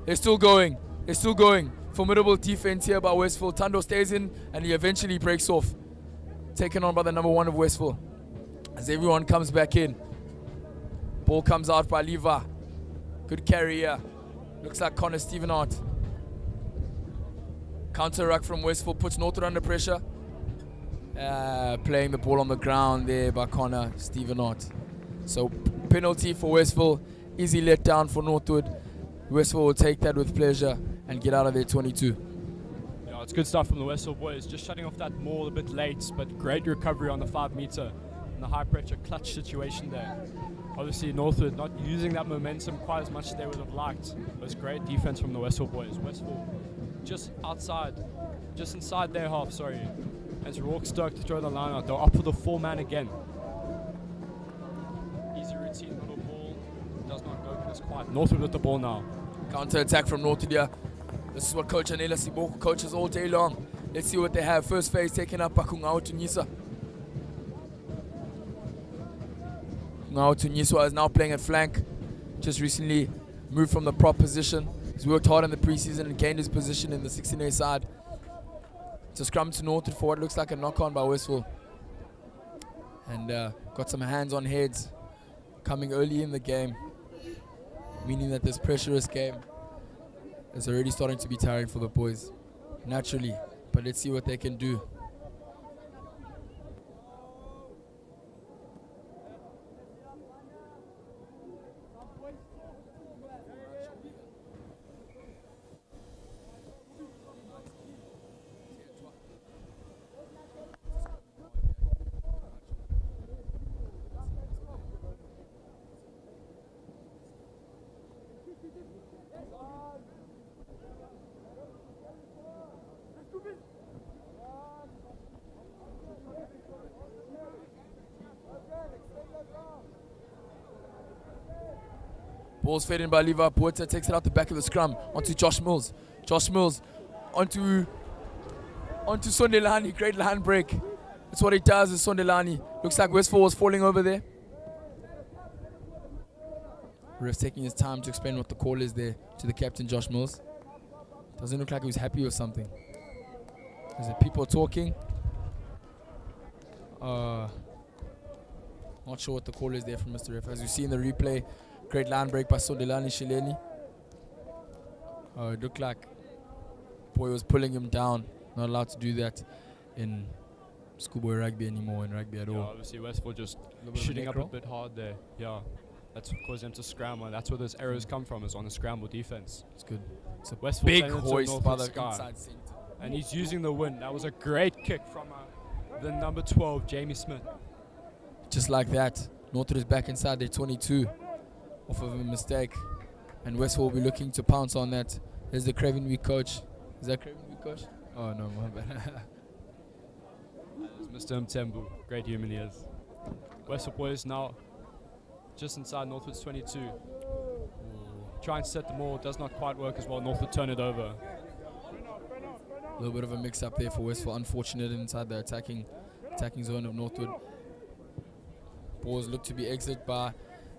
They're still going, they're still going. Formidable defense here by Westville. Tando stays in and he eventually breaks off. Taken on by the number 1 of Westville. As everyone comes back in. Ball comes out by Levi. Good carry here. Looks like Connor Stevenhart. Counter ruck from Westville puts Northwood under pressure. Playing the ball on the ground there by Connor Stevenart. So penalty for Westville. Easy let down for Northwood. Westville will take that with pleasure and get out of there 22. Yeah, it's good stuff from the Westville boys. Just shutting off that maul a bit late, but great recovery on the 5 meter in the high pressure clutch situation there. Obviously Northwood not using that momentum quite as much as they would have liked. It was great defense from the Westville boys. Westville just inside their half, sorry. As Rourke Stark to throw the line out, they're up for the 4-man again. Easy routine, little ball, does not go this quiet. Northwood with the ball now. Counter attack from Northwood here. This is what Coach Anela Siboko coaches all day long. Let's see what they have. First phase taken up by Kungao Tunisa. Kungao Tunisa is now playing at flank. Just recently moved from the prop position. He's worked hard in the preseason and gained his position in the 16A side. It's a scrum to Northwood for what looks like a knock-on by Westville. And got some hands on heads coming early in the game, meaning that this pressurous game is already starting to be tiring for the boys, naturally. But let's see what they can do. Ball's fed in by Levi Porter, takes it out the back of the scrum, onto Josh Mills. Josh Mills onto Sondelani, great line break. That's what he does is Sondelani. Looks like Westville was falling over there. Ref's taking his time to explain what the call is there to the captain, Josh Mills. Doesn't look like he was happy with something. Is it people talking? Not sure what the call is there from Mr. Ref. As you see in the replay, great line break by Sondelani Shileni. It looked like boy was pulling him down. Not allowed to do that in schoolboy rugby anymore, in rugby at all. Obviously Westville just shooting up a bit hard there. Yeah, that's what caused them to scramble. That's where those errors come from, is on the scramble defense. It's good. It's a Westville big playing into hoist by Northwood the Sky. inside centre. And he's using the wind. That was a great kick from the number 12, Jamie Smith. Just like that, Northwood is back inside their 22 off of a mistake. And Westville will be looking to pounce on that. There's the Craven Week coach. Is that Craven Week coach? Oh no, my bad. Mr. Mtembu, great human he is. Westville boys now just inside Northwood's 22. Try and set the ball, does not quite work as well. Northwood turn it over. A little bit of a mix-up there for Westville. Unfortunate inside the attacking zone of Northwood. Balls look to be exited by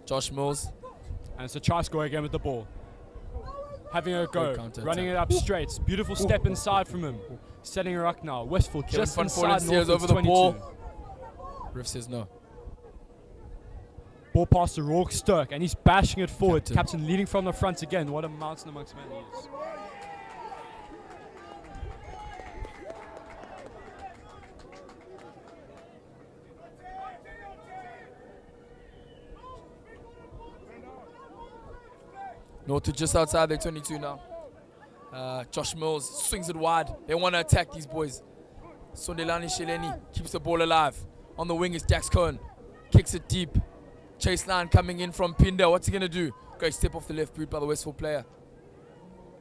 Josh Mills. And it's a try score again with the ball. Having a go, running it up straight. Beautiful step inside from him. Setting her up now. Westville just inside Northwood's over the 22. ball. Ref says no. Ball past to Rourke Sturk, and he's bashing it forward. Captain leading from the front again. What a mountain amongst men he is. Northwood just outside their 22 now. Josh Mills swings it wide. They want to attack these boys. Sondelani Shileni keeps the ball alive. On the wing is Dax Cohen. Kicks it deep. Chase line coming in from Pinder. What's he going to do? Great step off the left boot by the Westville player.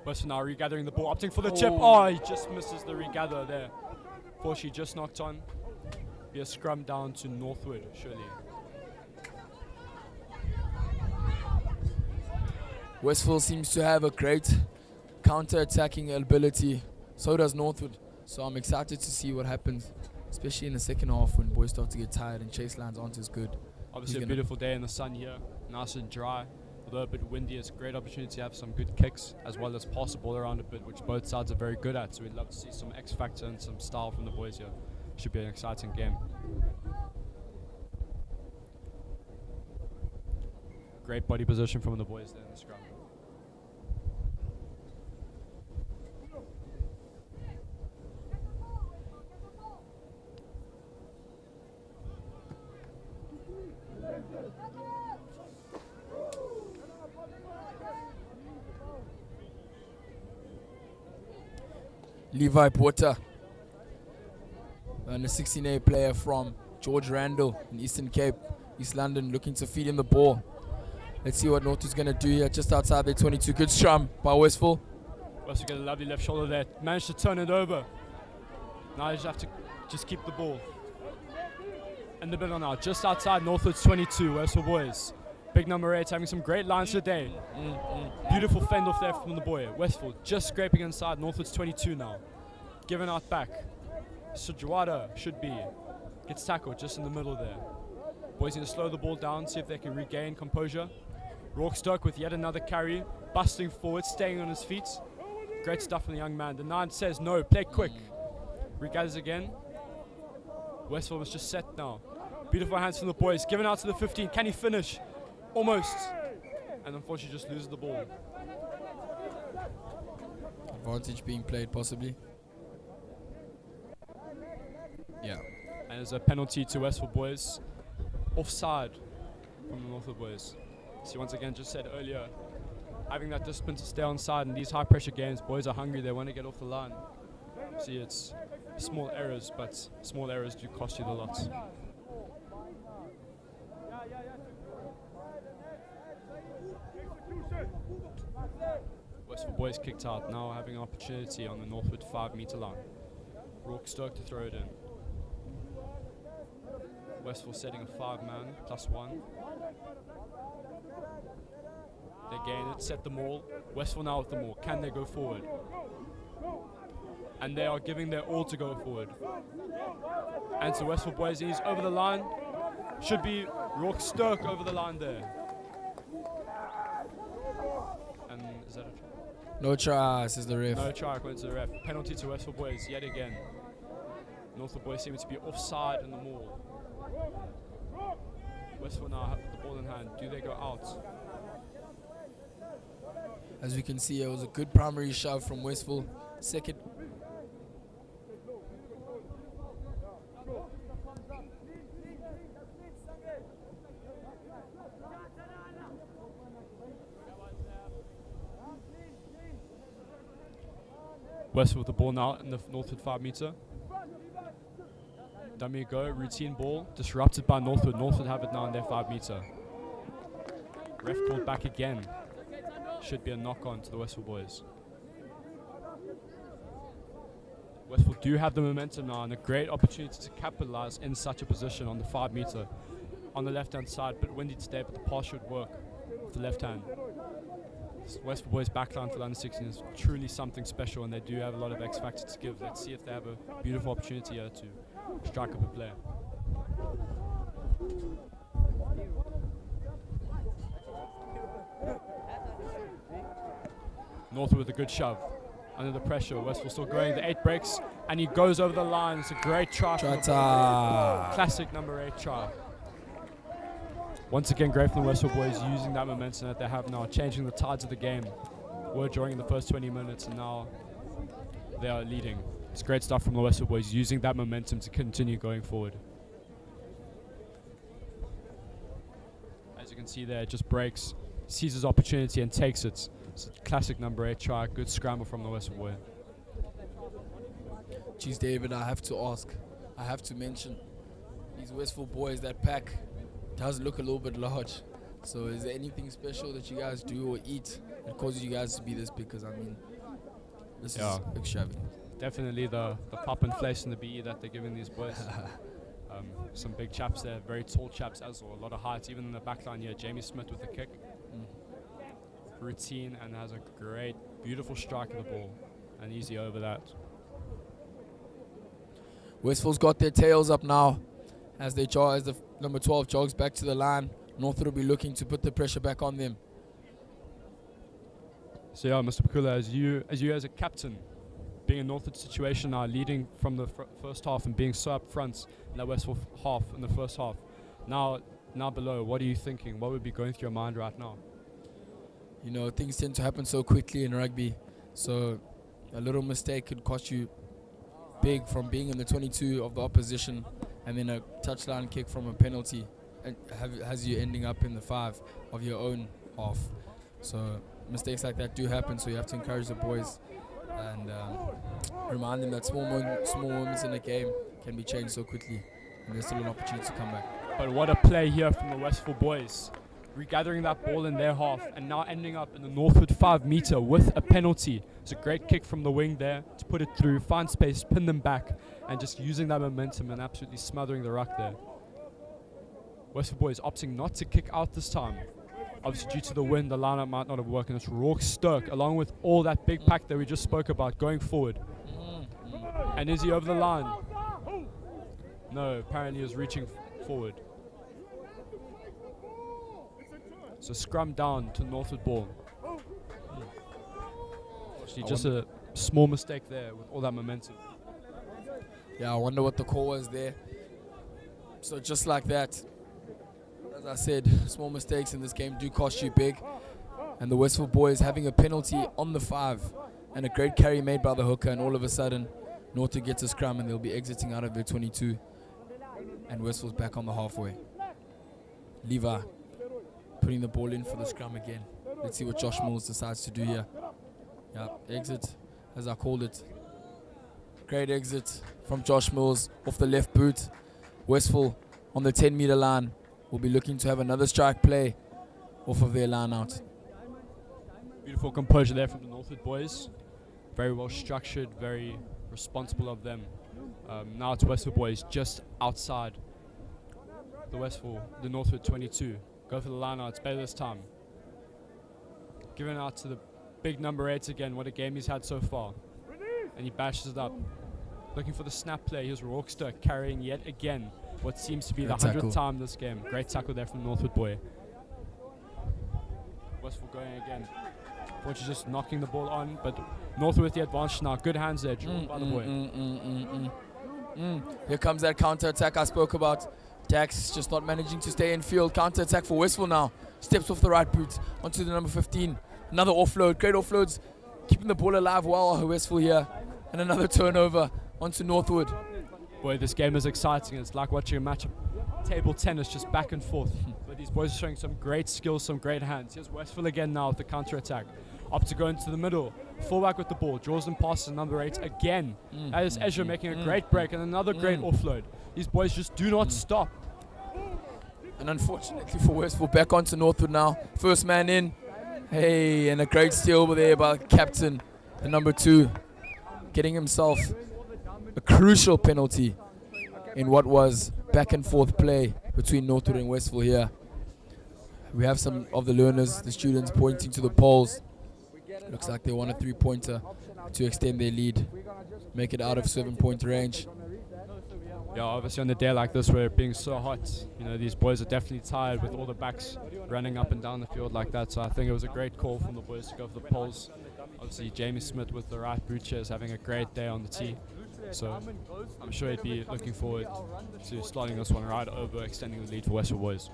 Westville now regathering the ball, opting for the chip. Oh, he just misses the regather there. Forshi just knocked on. Be a scrum down to Northwood, surely. Westville seems to have a great counter-attacking ability. So does Northwood. So I'm excited to see what happens, especially in the second half when boys start to get tired and chase lines aren't as good. Obviously a beautiful day in the sun here, nice and dry. Although a bit windy, it's a great opportunity to have some good kicks as well as pass the ball around a bit, which both sides are very good at. So we'd love to see some X factor and some style from the boys here. Should be an exciting game. Great body position from the boys there in the scrum. Levi Porter, and a 16A player from George Randall in Eastern Cape, East London, looking to feed him the ball. Let's see what Northwood's going to do here, just outside their 22. Good scrum by Westville. Westville get a lovely left shoulder there. Managed to turn it over. Now you just have to just keep the ball. In the middle now, just outside Northwood's 22, Westville boys. Big number 8 having some great lines today. Beautiful fend off there from the boy. Westville just scraping inside Northwood's 22 now. Giving out back. Sujwada should be. Gets tackled just in the middle there. Boys need to slow the ball down, see if they can regain composure. Rourke with yet another carry. Busting forward, staying on his feet. Great stuff from the young man. The 9 says no, play quick. Regathers again. Westville was just set now. Beautiful hands from the boys. Given out to the 15. Can he finish? Almost. And unfortunately just loses the ball. Advantage being played possibly. Yeah. And there's a penalty to Westville boys. Offside from the Northwood boys. So once again, just said earlier, having that discipline to stay on side in these high pressure games, boys are hungry, they want to get off the line. See, it's small errors, but small errors do cost you the lots. Westville boys kicked out, now having an opportunity on the Northwood 5-meter line. Rourke Stoke to throw it in. Westville setting a 5-man, +1. They gain it, set the maul. Westville now with the maul. Can they go forward? And they are giving their all to go forward. And so Westville boys, he's over the line. Should be Rourke Stoke over the line there. And is that a try? No try, says the ref. No try according to the ref. Penalty to Westville boys yet again. Northwood boys seem to be offside in the maul. Westville now have the ball in hand. Do they go out? As we can see, it was a good primary shove from Westville. Second. Westville with the ball now in the Northwood 5-meter. Dummy go, routine ball, disrupted by Northwood. Northwood have it now in their 5-meter. Ref called back again. Should be a knock-on to the Westville boys. Westville do have the momentum now and a great opportunity to capitalize in such a position on the 5-meter. On the left-hand side, bit windy today, but the pass should work with the left hand. This Westville boys backline for the under-16 is truly something special, and they do have a lot of X factor to give. Let's see if they have a beautiful opportunity here to strike up a player. Northwood with a good shove. Under the pressure, Westville still going. The 8 breaks, and he goes over the line. It's a great try. Classic number 8 try. Once again, great from the Westville boys using that momentum that they have now, changing the tides of the game. Were drawing in the first 20 minutes, and now they are leading. It's great stuff from the Westville boys, using that momentum to continue going forward. As you can see there, it just breaks, sees his opportunity and takes it. It's a classic number 8 try, good scramble from the Westville boy. Geez, David, I have to ask, I have to mention, these Westville boys, that pack does look a little bit large. So is there anything special that you guys do or eat that causes you guys to be this big? Because, I mean, this is extravagant. Definitely the pop and flesh and the BE that they're giving these boys. Some big chaps there, very tall chaps as well, a lot of height. Even in the back line here, Jamie Smith with the kick. Routine and has a great, beautiful strike of the ball. And easy over that. Westville's got their tails up now as they as the number 12 jogs back to the line. Northwood will be looking to put the pressure back on them. So yeah, Mr. Pakula, as you as a captain, being in Northwood situation now, leading from the first half and being so up front in that Westville half in the first half, now below, what are you thinking? What would be going through your mind right now? You know, things tend to happen so quickly in rugby, so a little mistake could cost you big, from being in the 22 of the opposition and then a touchline kick from a penalty and has you ending up in the 5 of your own half. So mistakes like that do happen, so you have to encourage the boys and remind them that small moments in the game can be changed so quickly, and there's still an opportunity to come back. But what a play here from the Westville boys. Regathering that ball in their half and now ending up in the Northwood 5-meter with a penalty. It's a great kick from the wing there to put it through, find space, pin them back, and just using that momentum and absolutely smothering the ruck there. Westville boys opting not to kick out this time. Obviously due to the wind, the lineup might not have worked, and it's Rourke Sturk along with all that big pack that we just spoke about going forward. And is he over the line? No, apparently he was reaching forward. So scrum down to Northwood ball. Actually, just a small mistake there with all that momentum. Yeah, I wonder what the call was there. So just like that, as I said, small mistakes in this game do cost you big. And the Westville boys having a penalty on the 5 and a great carry made by the hooker, and all of a sudden Northwood gets a scrum and they'll be exiting out of their 22. And Westville's back on the halfway. Levi putting the ball in for the scrum again. Let's see what Josh Mills decides to do here. Yeah, exit, as I called it. Great exit from Josh Mills off the left boot. Westville on the 10-meter line will be looking to have another strike play off of their line out. Beautiful composure there from the Northwood boys. Very well structured, very responsible of them. Now it's Westville boys just outside the Northwood 22. Go for the line out, it's better this time. Giving it out to the big number 8 again, what a game he's had so far. And he bashes it up. Looking for the snap play, here's Rourkster carrying yet again what seems to be the 100th time this game. Great tackle there from the Northwood boy. Westville going again. Fortunately just knocking the ball on, but Northwood with the advantage now. Good hands there, driven by the boy. Here comes that counter-attack I spoke about. Dax just not managing to stay in field. Counter-attack for Westville now. Steps off the right boot onto the number 15. Another offload. Great offloads. Keeping the ball alive well, Westville here. And another turnover onto Northwood. Boy, this game is exciting. It's like watching a match of table tennis, just back and forth. But these boys are showing some great skills, some great hands. Here's Westville again now with the counter-attack. Up to go into the middle. Fullback with the ball. Draws them past to number 8 again. That is Ezra making a great break and another great offload. These boys just do not stop. And unfortunately for Westville, back onto Northwood now. First man in. Hey, and a great steal over there by captain, the number 2. Getting himself a crucial penalty in what was back and forth play between Northwood and Westville here. We have some of the learners, the students, pointing to the polls. Looks like they want a 3-pointer to extend their lead, make it out of 7-point range. Yeah, obviously on a day like this where it being so hot, you know, these boys are definitely tired with all the backs running up and down the field like that. So I think it was a great call from the boys to go for the poles. Obviously Jamie Smith with the right boot is having a great day on the tee. So I'm sure he'd be looking forward to slotting this one right over, extending the lead for Westville boys.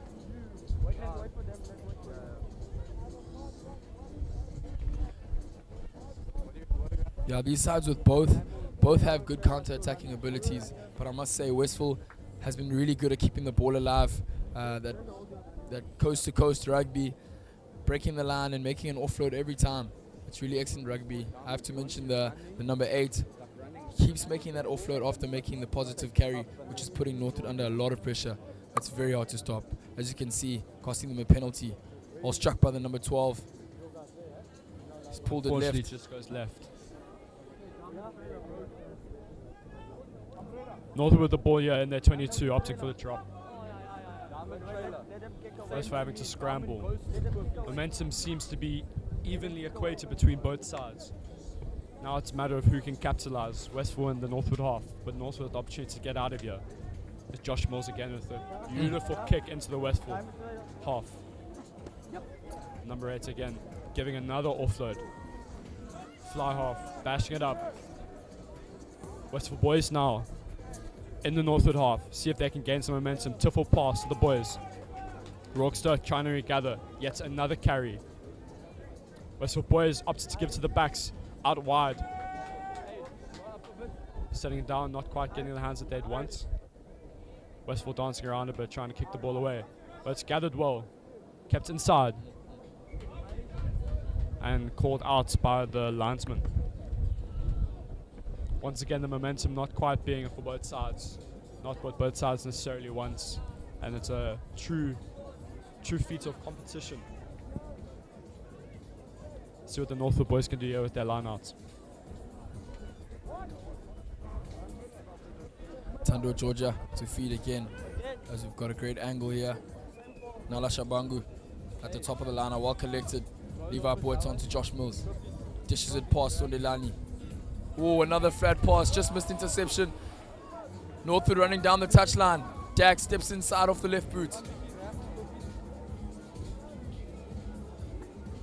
Yeah, these sides with both have good counter-attacking abilities, but I must say Westville has been really good at keeping the ball alive. That coast-to-coast rugby, breaking the line and making an offload every time. It's really excellent rugby. I have to mention the number 8. Keeps making that offload after making the positive carry, which is putting Northwood under a lot of pressure. It's very hard to stop. As you can see, costing them a penalty. All struck by the number 12. He's pulled it left. Just goes left. Northwood with the ball here in their 22, opting for the drop. First for having to scramble. Momentum seems to be evenly equated between both sides. Now it's a matter of who can capitalize. Westville in the Northwood half, but Northwood with the opportunity to get out of here. It's Josh Mills again with a beautiful kick into the Westville half. Number 8 again, giving another offload. Fly half, bashing it up. Westville boys now in the Northwood half. See if they can gain some momentum. Tiffle pass to the boys. Rourkster trying to regather. Yet another carry. Westville boys opted to give to the backs. Out wide. Setting it down, not quite getting the hands that they'd want. Westville dancing around a bit, trying to kick the ball away. But it's gathered well. Kept inside. And called out by the linesman. Once again, the momentum not quite being for both sides. Not what both sides necessarily want. And it's a true feat of competition. See what the Northwood boys can do here with their lineouts. Tando Georgia to feed again, as we've got a great angle here. Nala Shabangu at the top of the line, well collected. Levi Boyd on to Josh Mills. Dishes it past Sondelani. Oh, another flat pass, just missed interception. Northwood running down the touchline. Dak steps inside off the left boot.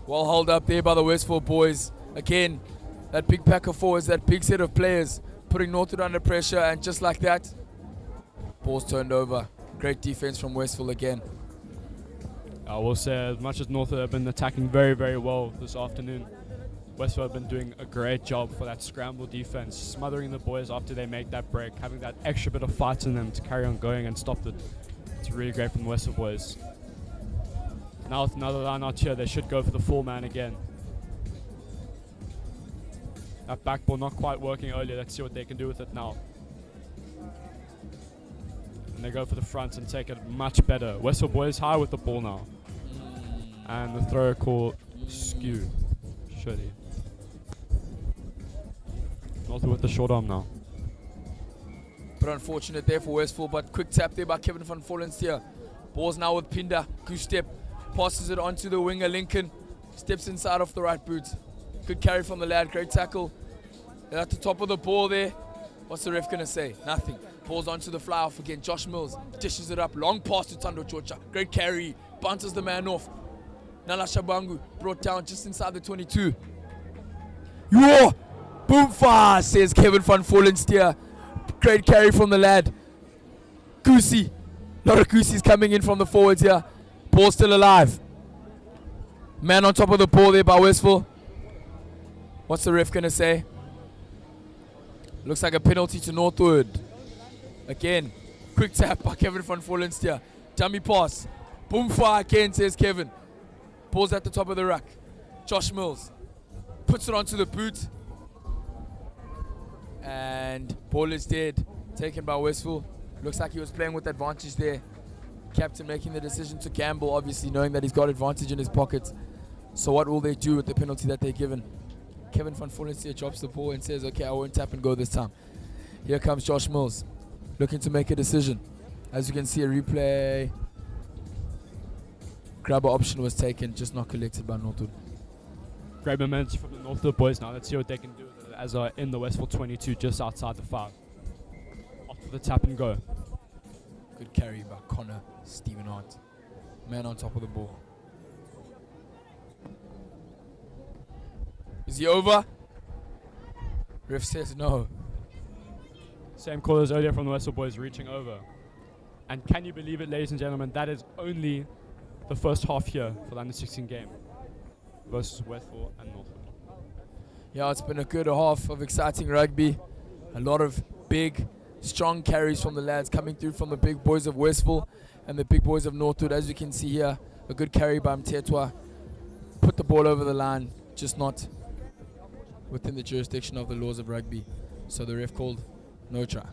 Well held up there by the Westville boys. Again, that big pack of forwards, that big set of players, putting Northwood under pressure, and just like that, ball's turned over. Great defense from Westville again. I will say, as much as Northwood have been attacking very, very well this afternoon, Westville have been doing a great job for that scramble defense, smothering the boys after they make that break, having that extra bit of fight in them to carry on going and stop it. It's really great from the Westville boys. Now with another line out here, they should go for the full man again. That back ball not quite working earlier. Let's see what they can do with it now. And they go for the front and take it much better. Westville boys high with the ball now. And the throw call skew. Surely. Northwood with the short arm now. But unfortunate there for Westville, but quick tap there by Kevin van Vollensteer. Ball's now with Pinda. Goose step. Passes it onto the winger Lincoln. Steps inside off the right boot. Good carry from the lad. Great tackle. They're at the top of the ball there. What's the ref going to say? Nothing. Ball's onto the fly off again. Josh Mills dishes it up. Long pass to Tando Chocha. Great carry. Bounces the man off. Nala Shabangu brought down just inside the 22. Yo! Boom fast, says Kevin van Vollensteer. Great carry from the lad. Goosey. A lot of Goosies coming in from the forwards here. Ball still alive. Man on top of the ball there by Westville. What's the ref going to say? Looks like a penalty to Northwood. Again, quick tap by Kevin van Vollensteer. Dummy pass. Boom fire again, says Kevin. Ball's at the top of the rack. Josh Mills puts it onto the boot. And ball is dead. Taken by Westville. Looks like he was playing with advantage there. Captain making the decision to gamble, obviously knowing that he's got advantage in his pocket. So what will they do with the penalty that they're given? Kevin van Vollensteer drops the ball and says, okay, I won't tap and go this time. Here comes Josh Mills, looking to make a decision. As you can see, a replay. Grabber option was taken, just not collected by Northwood. Great momentum from the Northwood boys now. Let's see what they can do with it as are in the Westville 22, just outside the 5. Off to the tap and go. Good carry by Connor Stephen Hart. Man on top of the ball. Is he over? Ref says no. Same call as earlier from the Westville boys reaching over. And can you believe it, ladies and gentlemen, that is only the first half here for the under-16 game versus Westville and Northwood. Yeah, it's been a good half of exciting rugby. A lot of big, strong carries from the lads coming through from the big boys of Westville and the big boys of Northwood. As you can see here, a good carry by Mtetwa. Put the ball over the line, just not within the jurisdiction of the laws of rugby. So the ref called no try.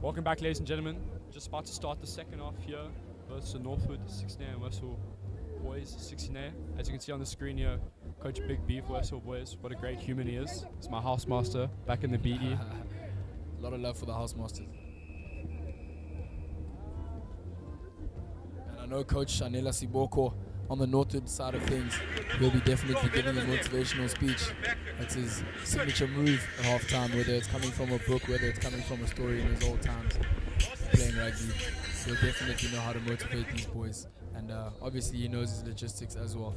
Welcome back, ladies and gentlemen. Just about to start the second half here versus the Northwood 16A and Westville boys 16A. As you can see on the screen here, Coach Big B for Westville boys. What a great human he is. He's my housemaster back in the BE. A lot of love for the housemasters. And I know Coach Anela Siboko on the Northwood side of things will be definitely giving a motivational speech. That's his signature move at halftime, whether it's coming from a book, whether it's coming from a story in his old times playing rugby. He'll definitely know how to motivate these boys. And obviously he knows his logistics as well.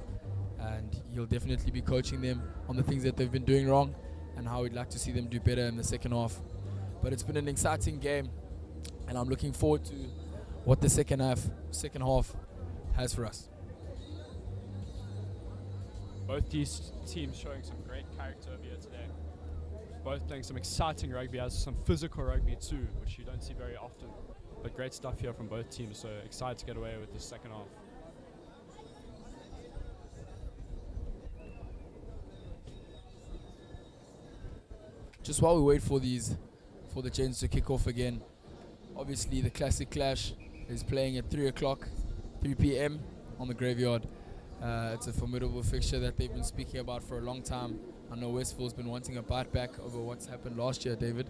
And he'll definitely be coaching them on the things that they've been doing wrong and how we'd like to see them do better in the second half. But it's been an exciting game, and I'm looking forward to what the second half has for us. Both these teams showing some great character over here today. Both playing some exciting rugby, as some physical rugby too, which you don't see very often. But great stuff here from both teams, so excited to get away with the second half. Just while we wait for the Gents to kick off again, obviously the classic clash is playing at 3 p.m. on the graveyard. It's a formidable fixture that they've been speaking about for a long time. I know Westville's been wanting a bite back over what's happened last year, David.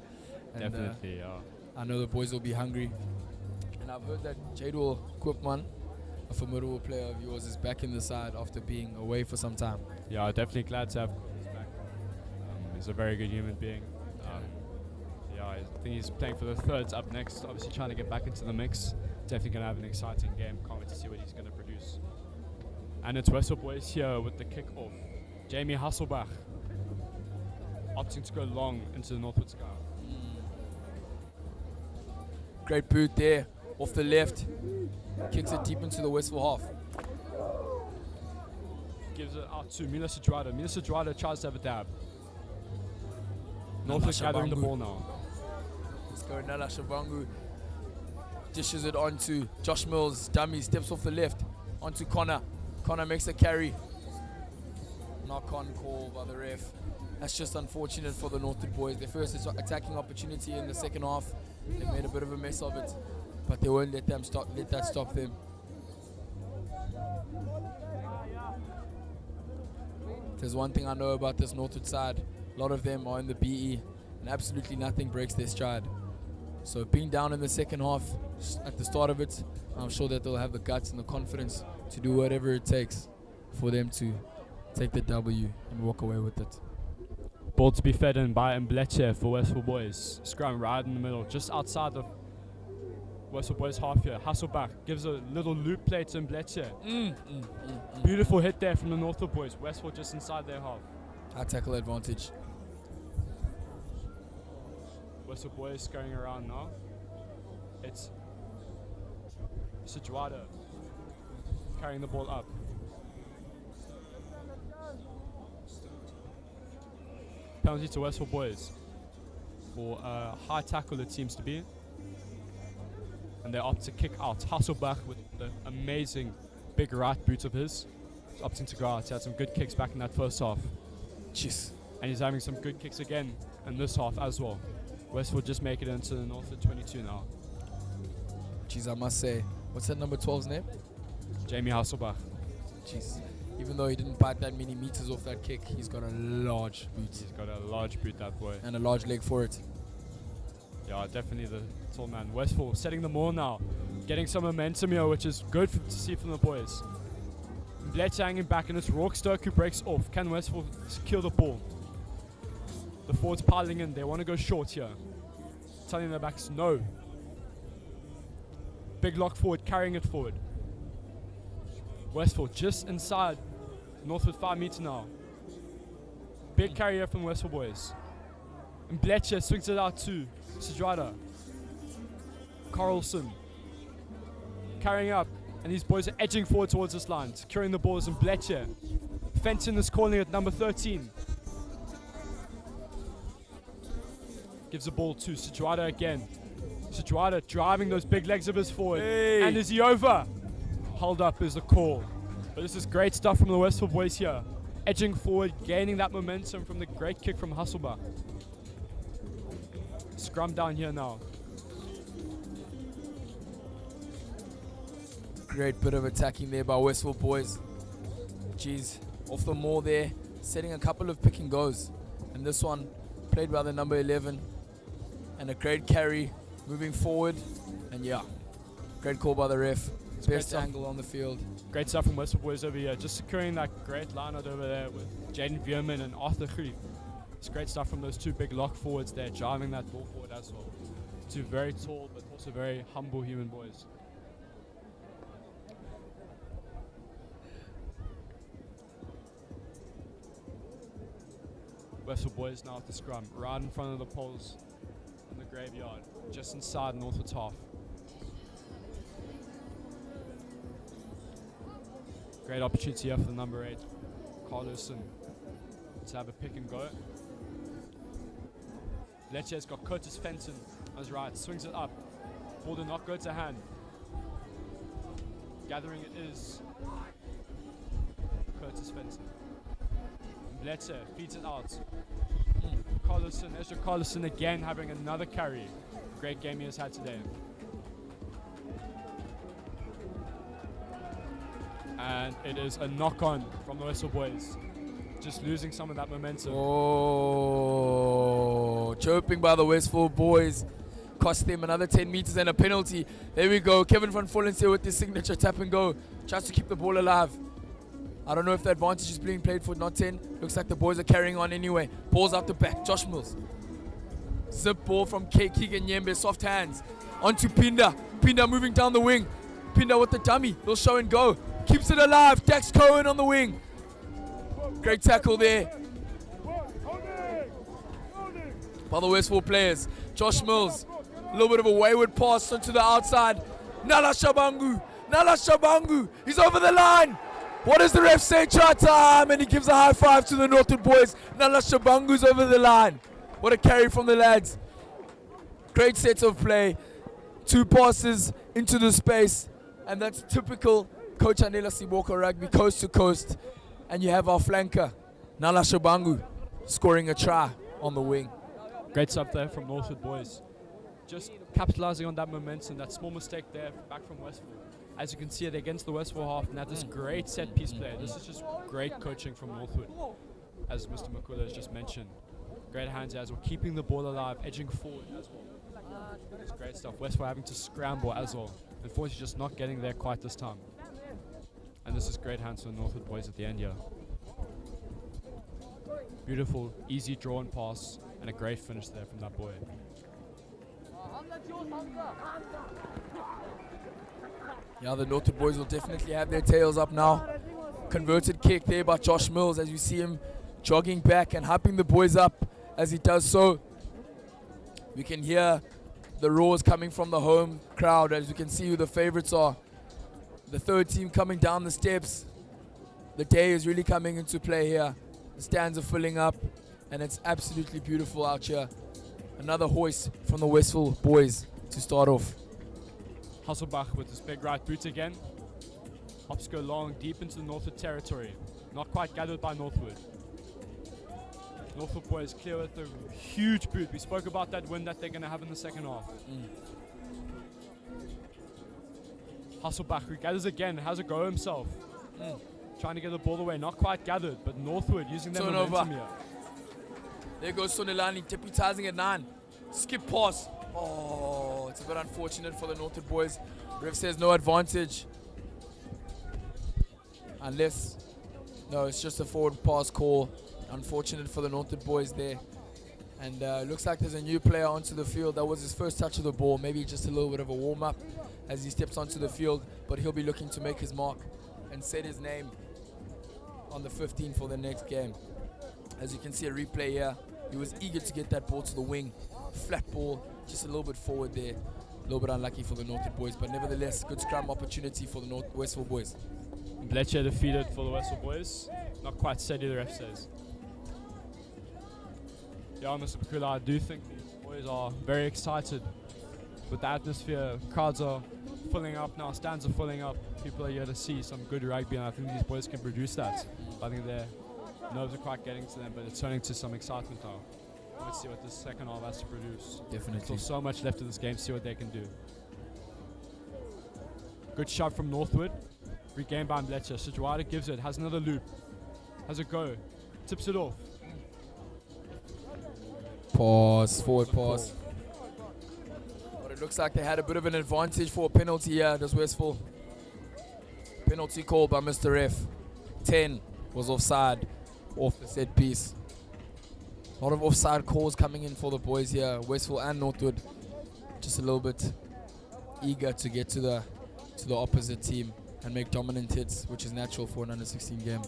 And Definitely, yeah. I know the boys will be hungry. And I've heard that Jadwal Koopman, a formidable player of yours, is back in the side after being away for some time. Yeah, definitely glad to have him back. He's a very good human being. Yeah, I think he's playing for the thirds up next, obviously trying to get back into the mix. Definitely going to have an exciting game. Can't wait to see what he's going to produce. And it's Westville boys here with the kick-off. Jamie Hasselbach opting to go long into the Northwood sky. Great boot there, off the left. Kicks it deep into the Westville half. Gives it out to Mila Sadrada. Mila Sadrada tries to have a dab. Northwood gathering the ball now. Let's go, Nala Shabangu. Dishes it onto Josh Mills. Dummy steps off the left. Onto Connor. Connor makes a carry. Knock-on call by the ref. That's just unfortunate for the Northwood boys. Their first attacking opportunity in the second half. They made a bit of a mess of it, but they won't let that stop them. There's one thing I know about this Northwood side. A lot of them are in the BE, and absolutely nothing breaks their stride. So being down in the second half at the start of it, I'm sure that they'll have the guts and the confidence to do whatever it takes for them to take the W and walk away with it. Ball to be fed in by Mbleche for Westville boys. Scrum right in the middle, just outside the Westville boys half here. Hasselbach gives a little loop play to Mbleche. Beautiful hit there from the Northwood boys. Westville just inside their half. High tackle advantage. Westville boys going around now. It's Sajwada carrying the ball up. Penalty to Westville boys for a high tackle, it seems to be. And they opt to kick out. Hasselbach with the amazing big right boot of his. He's opting to go out. He had some good kicks back in that first half. Jeez. And he's having some good kicks again in this half as well. Westville just make it into the Northwood 22 now. Jeez, I must say. What's that number 12's name? Jamie Hasselbach. Jeez. Even though he didn't bite that many meters off that kick, he's got a large boot. He's got a large boot, that boy. And a large leg for it. Yeah, definitely the tall man. Westville setting the more now. Getting some momentum here, which is good to see from the boys. Bletch hanging back, and it's Rourke-Stoke who breaks off. Can Westville kill the ball? The forwards piling in. They want to go short here. Telling their backs no. Big lock forward, carrying it forward. Westville just inside Northwood 5 meter now. Big carry here from Westville boys. And Bletcher swings it out to Sadrada. Carlson carrying up, and these boys are edging forward towards this line, securing the balls, and Bletcher. Fenton is calling it number 13. Gives the ball to Sadrada again. Sadrada driving those big legs of his forward. Hey. And is he over? Held up is the call. But this is great stuff from the Westville boys here. Edging forward, gaining that momentum from the great kick from Hasselbach. Scrum down here now. Great bit of attacking there by Westville boys. Jeez, off the maul there, setting a couple of pick and goes. And this one played by the number 11. And a great carry moving forward. And yeah, great call by the ref. Best angle on the field. Great stuff from Westville boys over here. Just securing that great line out over there with Jaden Veerman and Arthur Grief. It's great stuff from those two big lock forwards there, driving that ball forward as well. Two very tall but also very humble human boys. Westville boys now at the scrum, right in front of the poles in the graveyard, just inside Northwood's half. Great opportunity here for the number 8, Carlson, to have a pick and go. Lecce's got Curtis Fenton on his right, swings it up. Ball did not go to hand. Gathering it is Curtis Fenton. Lecce feeds it out. Carlson, Ezra Carlson again having another carry. Great game he has had today. And it is a knock-on from the Westville boys. Just losing some of that momentum. Oh, chirping by the Westville boys. Cost them another 10 meters and a penalty. There we go. Kevin van Volens here with his signature tap and go. Tries to keep the ball alive. I don't know if the advantage is being played for not 10. Looks like the boys are carrying on anyway. Ball's out the back. Josh Mills. Zip ball from Keegan Nyembe. Soft hands. Onto Pinda. Pinda moving down the wing. Pinda with the dummy. He'll show and go. Keeps it alive. Dax Cohen on the wing. Great tackle there by the Westville players. Josh Mills. A little bit of a wayward pass onto the outside. Nala Shabangu. Nala Shabangu. He's over the line. What does the ref say? Try time. And he gives a high five to the Northwood boys. Nala Shabangu's over the line. What a carry from the lads. Great set of play. 2 passes into the space. And that's typical Coach Anela Siboko rugby, coast to coast. And you have our flanker, Nala Shabangu, scoring a try on the wing. Great stuff there from Northwood boys. Just capitalizing on that momentum, that small mistake there back from Westville. As you can see it against the Westville half, and that is great set piece play. This is just great coaching from Northwood, as Mr. Makula has just mentioned. Great hands as well, keeping the ball alive, edging forward as well. It's great stuff. Westville having to scramble as well. Unfortunately, just not getting there quite this time. And this is great hands for the Northwood boys at the end here. Beautiful, easy drawn pass, and a great finish there from that boy. Yeah, the Northwood boys will definitely have their tails up now. Converted kick there by Josh Mills as you see him jogging back and hyping the boys up as he does so. We can hear the roars coming from the home crowd as you can see who the favorites are. The third team coming down the steps. The day is really coming into play here. The stands are filling up and it's absolutely beautiful out here. Another hoist from the Westville boys to start off. Hasselbach with his big right boot again. Hops go long, deep into the Northwood territory. Not quite gathered by Northwood. Northwood boys clear with a huge boot. We spoke about that win that they're going to have in the second half. Hasselbach, who gathers again, has a go himself. Trying to get the ball away, not quite gathered, but Northwood using their momentum here. There goes Sonelani, deputizing at 9. Skip pass. Oh, it's a bit unfortunate for the Northwood boys. Ref says no advantage. Unless, no, it's just a forward pass call. Unfortunate for the Northwood boys there. And looks like there's a new player onto the field. That was his first touch of the ball. Maybe just a little bit of a warm-up as he steps onto the field. But he'll be looking to make his mark and set his name on the 15 for the next game. As you can see a replay here, he was eager to get that ball to the wing. Flat ball, just a little bit forward there. A little bit unlucky for the Northwood boys, but nevertheless, good scrum opportunity for the Westville boys. Bletcher defeated for the Westville boys. Not quite steady, the ref says. Yeah, Mr. Pakula, I do think these boys are very excited with the atmosphere. Crowds are filling up now, stands are filling up. People are here to see some good rugby, and I think these boys can produce that. I think their nerves are quite getting to them, but it's turning to some excitement now. Let's see what the second half has to produce. Definitely. Still so much left of this game, see what they can do. Good shot from Northwood. Regained by Mletcher. Sijwada gives it. Has another loop. Has a go. Tips it off. Pause. Forward pass. But it looks like they had a bit of an advantage for a penalty here. Does Westville? Penalty called by Mr. F. 10 was offside off the set piece. A lot of offside calls coming in for the boys here. Westville and Northwood just a little bit eager to get to the opposite team and make dominant hits, which is natural for an under-16 game.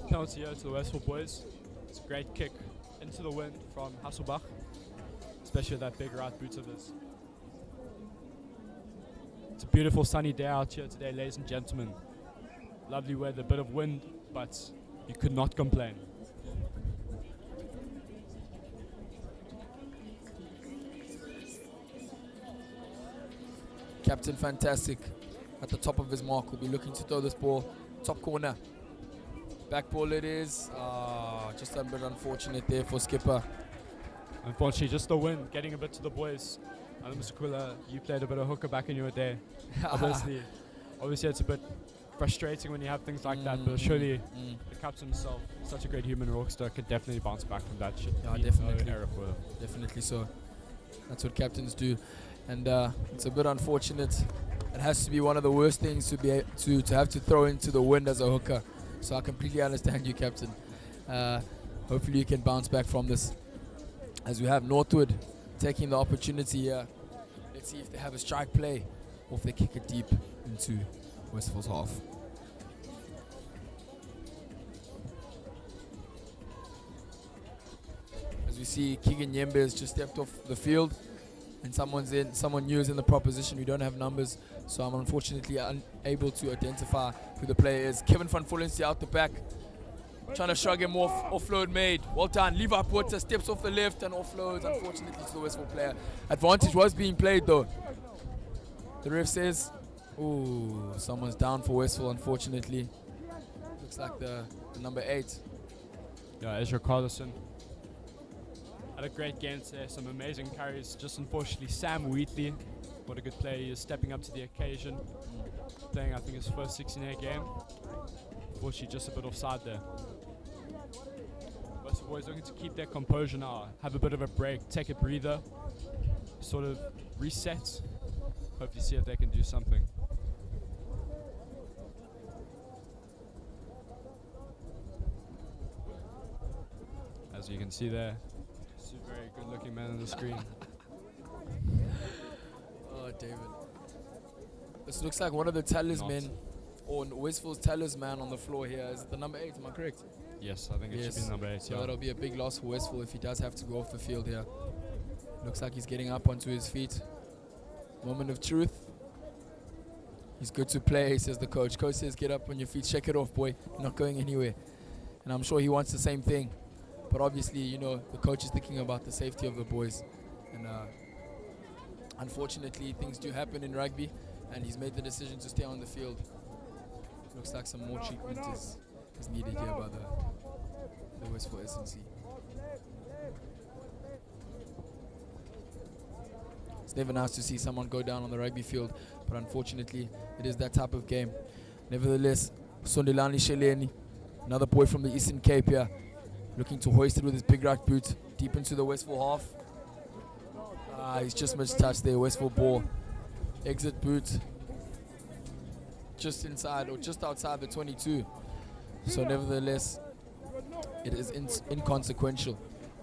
Penalty here to the Westville boys. It's a great kick into the wind from Hasselbach, especially that big right boot of his. It's a beautiful sunny day out here today, ladies and gentlemen. Lovely weather, a bit of wind, but you could not complain. Captain Fantastic at the top of his mark will be looking to throw this ball top corner. Back ball it is. Just a bit unfortunate there for skipper. Unfortunately, just the wind getting a bit to the boys. And Mr. Kula, you played a bit of hooker back in your day. Obviously, it's a bit frustrating when you have things like that, but surely the captain himself, such a great human rockstar, could definitely bounce back from that shit. Yeah, definitely. No error for him. Definitely so. That's what captains do. And it's a bit unfortunate. It has to be one of the worst things to have to throw into the wind as a hooker. So I completely understand you, Captain. Hopefully you can bounce back from this. As we have Northwood taking the opportunity here. Let's see if they have a strike play or if they kick it deep into Westville's half. As we see, Keegan Yembe has just stepped off the field. And someone new is in the proposition. We don't have numbers, so I'm unfortunately unable to identify who the player is. Kevin van Fullensie out the back, trying to shrug him off. Offload made. Well done. Levi Porter steps off the left and offloads, unfortunately, to the Westville player. Advantage was being played, though. The ref says, ooh, someone's down for Westville, unfortunately. Looks like the number 8. Yeah, Ezra Carlson. Had a great game today, some amazing carries. Just unfortunately, Sam Wheatley, what a good player he is, stepping up to the occasion. Playing, I think, his first 16A game. Unfortunately, just a bit offside there. But the boys looking to keep their composure now, have a bit of a break, take a breather, sort of reset. Hopefully see if they can do something. As you can see there, very good looking man on the screen. Oh, David. This looks like one of the talismen, or Westville's talisman on the floor here. Is it the number 8? Am I correct? Yes, I think it should be number 8. So that'll be a big loss for Westville if he does have to go off the field here. Looks like he's getting up onto his feet. Moment of truth. He's good to play, says the coach. Coach says, get up on your feet, shake it off, boy. You're not going anywhere. And I'm sure he wants the same thing. But obviously, you know, the coach is thinking about the safety of the boys. And unfortunately, things do happen in rugby, and he's made the decision to stay on the field. Looks like some more treatment is needed here by the Westville SNC. It's never nice to see someone go down on the rugby field, but unfortunately, it is that type of game. Nevertheless, Sondelani Sheleni, another boy from the Eastern Cape here, looking to hoist it with his big right boot deep into the Westville half. He's just mistouched there. Westville ball. Exit boot. Just inside or just outside the 22. So nevertheless, it is inconsequential,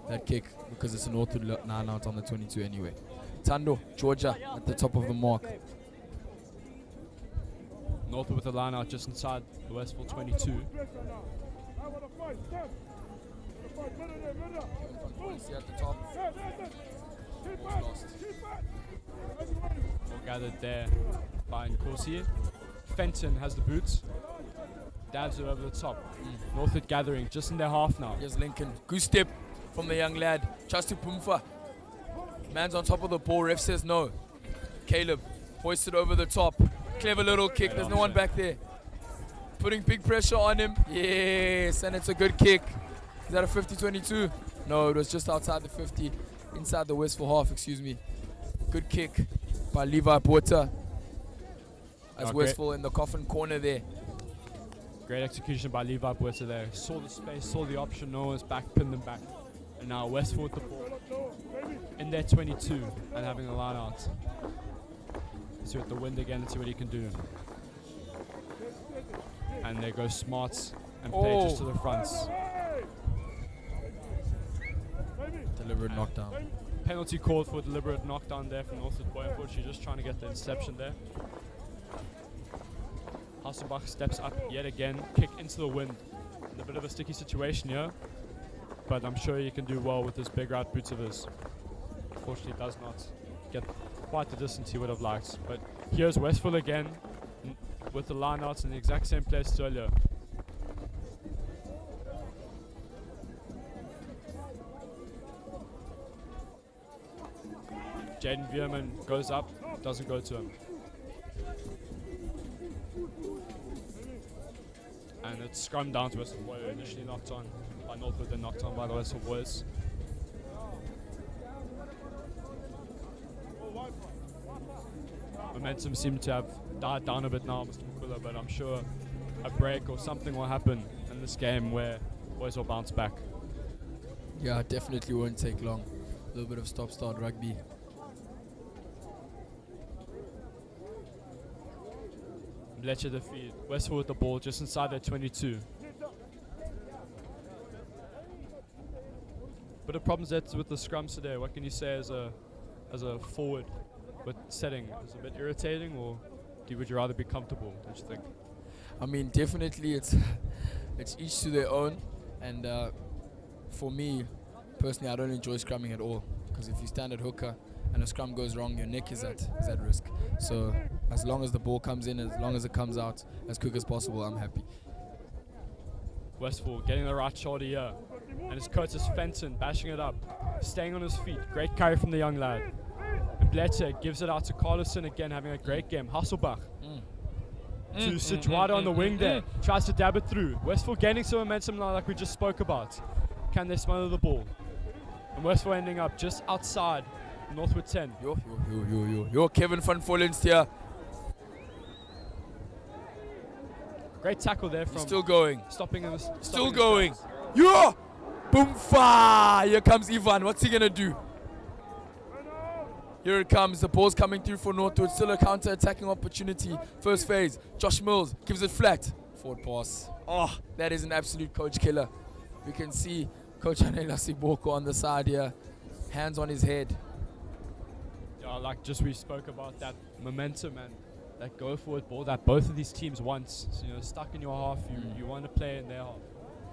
that kick, because it's an Northwood 9 out on the 22 anyway. Tando, Georgia at the top of the mark. Northwood with a line out just inside the Westville 22. At the top. All gathered there by Nkosi. Fenton has the boots. Dabs it over the top. Northwood gathering just in their half now. Here's Lincoln. Good step from the young lad. Chastu Pumfa. Man's on top of the ball. Ref says no. Caleb hoisted over the top. Clever little kick. There's no one back there. Putting big pressure on him. Yes, and it's a good kick. Is that a 50-22? No, it was just outside the 50. Inside the Westville half, excuse me. Good kick by Levi Porter. as Oh, great. Westville in the coffin corner there. Great execution by Levi Bweta there. Saw the space, saw the option, no one's back, pinned them back. And now Westville with the ball in their 22 and having a line out. See with the wind again and see what he can do. And there goes Smarts and Pages to the fronts. Deliberate knockdown. Penalty called for deliberate knockdown there from Northwood boy. Unfortunately, just trying to get the interception there. Hasselbach steps up yet again, kick into the wind. In a bit of a sticky situation here, but I'm sure he can do well with his big right boots of his. Unfortunately, does not get quite the distance he would have liked. But here's Westville again with the line outs in the exact same place as earlier. Jaden Veerman goes up, doesn't go to him. And it's scrum down to Westville Boy, initially knocked on by Northwood, then knocked on by the Westville Boys. Momentum seemed to have died down a bit now, Mr. Makula, but I'm sure a break or something will happen in this game where boys will bounce back. Yeah, it definitely won't take long. A little bit of stop-start rugby. Fletcher defeat. Westville with the ball just inside their 22. But the problems that's with the scrums today. What can you say as a forward with setting? Is it a bit irritating, or would you rather be comfortable? Don't you think? I mean, definitely it's each to their own, and for me personally, I don't enjoy scrumming at all, because if you stand at hooker and a scrum goes wrong, your neck is at risk. So as long as the ball comes in, as long as it comes out as quick as possible, I'm happy. Westville getting the right shoulder here, and it's Curtis Fenton bashing it up, staying on his feet. Great carry from the young lad. And Bletcher gives it out to Carlson again, having a great game. Hasselbach to Situada on the wing there, tries to dab it through. Westville gaining some momentum now, like we just spoke about. Can they smother the ball? And Westville ending up just outside Northwood 10. Yo, Kevin van Vollens here. Great tackle there from. Still going. Stopping him. Still going. Yeah! Boom! Fa! Here comes Ivan. What's he gonna do? Here it comes. The ball's coming through for Northwood. Still a counter-attacking opportunity. First phase. Josh Mills gives it flat. Forward pass. Oh, that is an absolute coach killer. We can see Coach Anela Siboko on the side here. Hands on his head. Yeah, like just we spoke about that momentum and that go forward ball that both of these teams want. So, stuck in your half, you want to play in their half.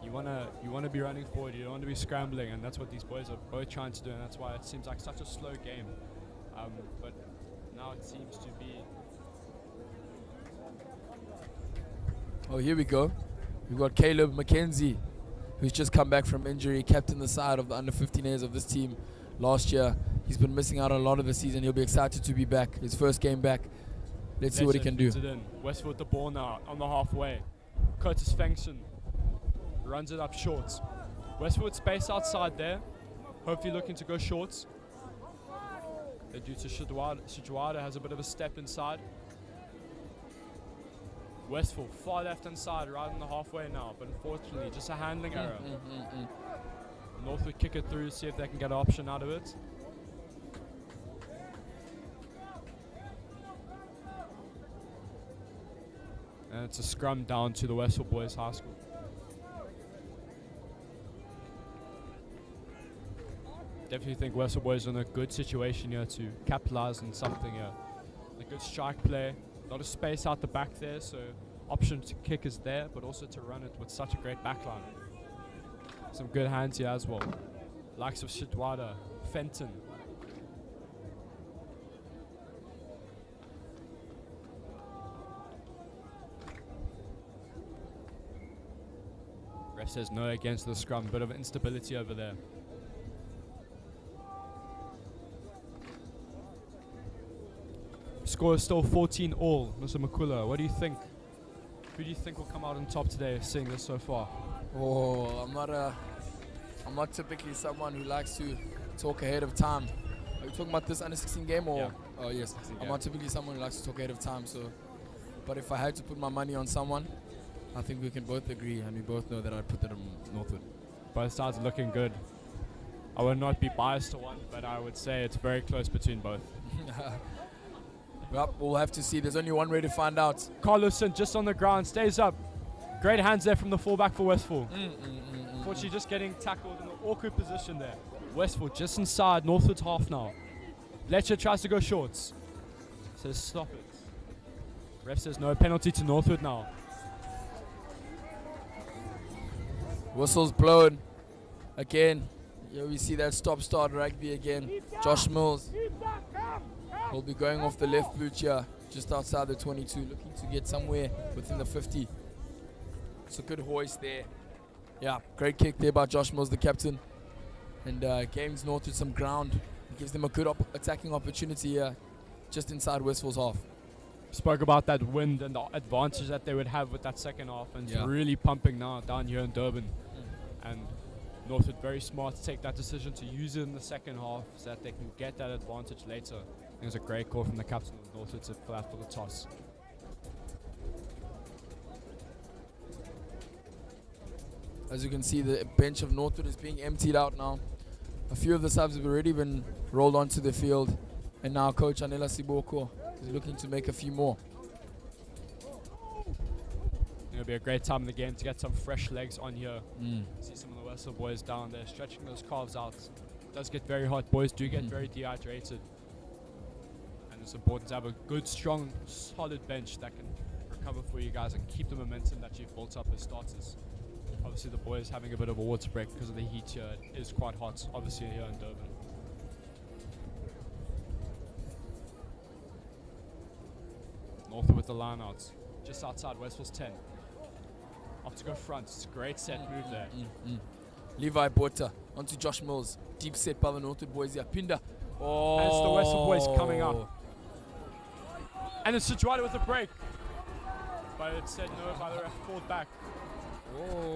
You want to be running forward. You don't want to be scrambling, and that's what these boys are both trying to do. And that's why it seems like such a slow game. But now it seems to be. Oh, here we go. We've got Caleb McKenzie, who's just come back from injury, captained the side of the under-15s of this team last year. He's been missing out on a lot of the season. He'll be excited to be back. His first game back. Let's see what he can do. Westville with the ball now on the halfway. Curtis Fengson runs it up short. Westville with space outside there. Hopefully looking to go shorts. They're due to Situada has a bit of a step inside. Westville far left hand side, right on the halfway now, but unfortunately just a handling error. Northwood kick it through, see if they can get an option out of it. And it's a scrum down to the Westville Boys High School. Definitely think Westville Boys are in a good situation here to capitalize on something here. A good strike play, a lot of space out the back there, so option to kick is there, but also to run it with such a great backline. Some good hands here as well. Likes of Situada, Fenton. Ref says no against the scrum, bit of instability over there. Score is still 14 all, Mr. Makula. What do you think? Who do you think will come out on top today, seeing this so far? Oh, I'm not typically someone who likes to talk ahead of time. Are you talking about this under 16 game or? Yeah. Oh yes. I'm not typically someone who likes to talk ahead of time, so But if I had to put my money on someone, I think we can both agree and we both know that I'd put that on Northwood. Both sides are looking good. I would not be biased to one, but I would say it's very close between both. Well, we'll have to see. There's only one way to find out. Carlson just on the ground, stays up. Great hands there from the fullback for Westville. Unfortunately, just getting tackled in an awkward position there. Westville just inside Northwood's half now. Fletcher tries to go shorts. Says stop it. Ref says no, penalty to Northwood now. Whistle's blown again. Here we see that stop-start rugby again. Josh Mills will be going off the left boot here, just outside the 22, looking to get somewhere within the 50. It's a good hoist there. Yeah, great kick there by Josh Mills, the captain. And gains Northwood some ground. It gives them a good attacking opportunity here, just inside Westville's half. Spoke about that wind and the advantage that they would have with that second half, and it's really pumping now down here in Durban. And Northwood very smart to take that decision to use it in the second half so that they can get that advantage later. I think it was a great call from the captain of Northwood to flat for the toss. As you can see, the bench of Northwood is being emptied out now. A few of the subs have already been rolled onto the field, and now Coach Anela Siboko is looking to make a few more. It'll be a great time in the game to get some fresh legs on here. See some of the Westville boys down there stretching those calves out. It does get very hot. Boys do get very dehydrated. And it's important to have a good, strong, solid bench that can recover for you guys and keep the momentum that you've built up as starters. Obviously the boys having a bit of a water break because of the heat here. It is quite hot, obviously, here in Durban. Northwood with the line outs, just outside Westville's 10. Off to go front. It's a great set move there. Levi Bota onto Josh Mills. Deep set by the Northwood boys here. Pinda. Oh. And it's the Westville boys coming up. And it's Situata with a break. But it said no by the ref, called back.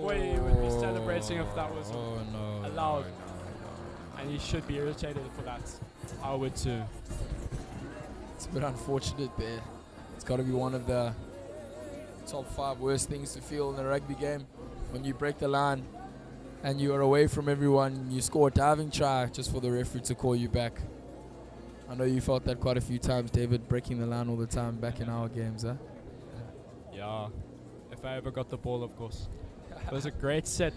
Boy, he would be celebrating if that was allowed. And he should be irritated for that. I would too. It's a bit unfortunate there. It's got to be one of the top 5 worst things to feel in a rugby game, when you break the line and you are away from everyone and you score a diving try just for the referee to call you back. I know you felt that quite a few times, David, breaking the line all the time back in our games, huh? Yeah, if I ever got the ball, of course. It was a great set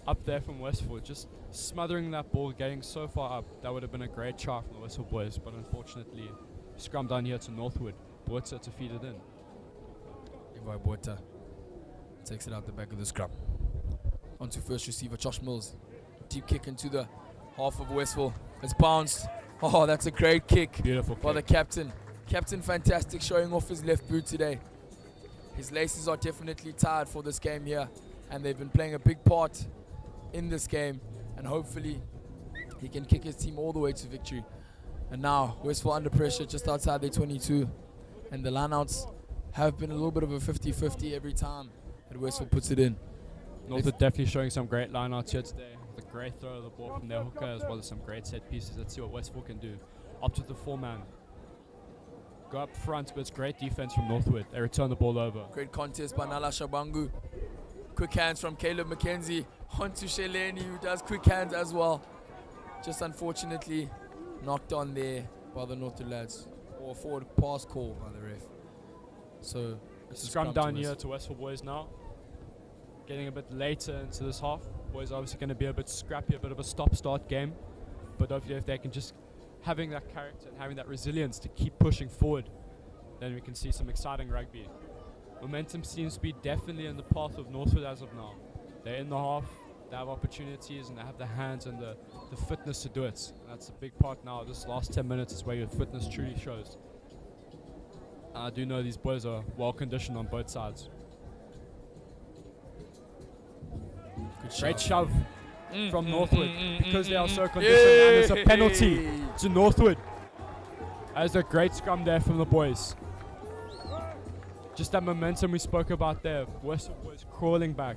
up there from Westville, just smothering that ball, getting so far up. That would have been a great try from the Westville boys, but unfortunately scrum down here to Northwood. Botha to feed it in. Levi Botha takes it out the back of the scrum. Onto first receiver, Josh Mills. Deep kick into the half of Westville. It's bounced. Oh, that's a great kick. Beautiful by the captain. Captain fantastic, showing off his left boot today. His laces are definitely tired for this game here, and they've been playing a big part in this game, and hopefully he can kick his team all the way to victory. And now Westville under pressure just outside their 22, and the lineouts have been a little bit of a 50-50 every time that Westville puts it in. Northwood definitely showing some great lineouts here today. The great throw of the ball from their hooker, as well as some great set pieces. Let's see what Westville can do. Up to the 4-man. Go up front, but it's great defense from Northwood. They return the ball over. Great contest by Nala Shabangu. Quick hands from Caleb McKenzie onto Sheleni, who does quick hands as well. Just unfortunately knocked on there by the Northwood lads, or forward pass call by the ref. So it's scrum down here to Westville boys now. Getting a bit later into this half. Boys obviously going to be a bit scrappy, a bit of a stop-start game. But hopefully if they can just having that character and having that resilience to keep pushing forward, then we can see some exciting rugby. Momentum seems to be definitely in the path of Northwood as of now. They're in the half, they have opportunities, and they have the hands and the fitness to do it. And that's a big part now. This last 10 minutes is where your fitness truly shows. And I do know these boys are well conditioned on both sides. Great shove from Northwood because they are so conditioned, and it's a penalty to Northwood. As a great scrum there from the boys. Just that momentum we spoke about there. Westville boys crawling back.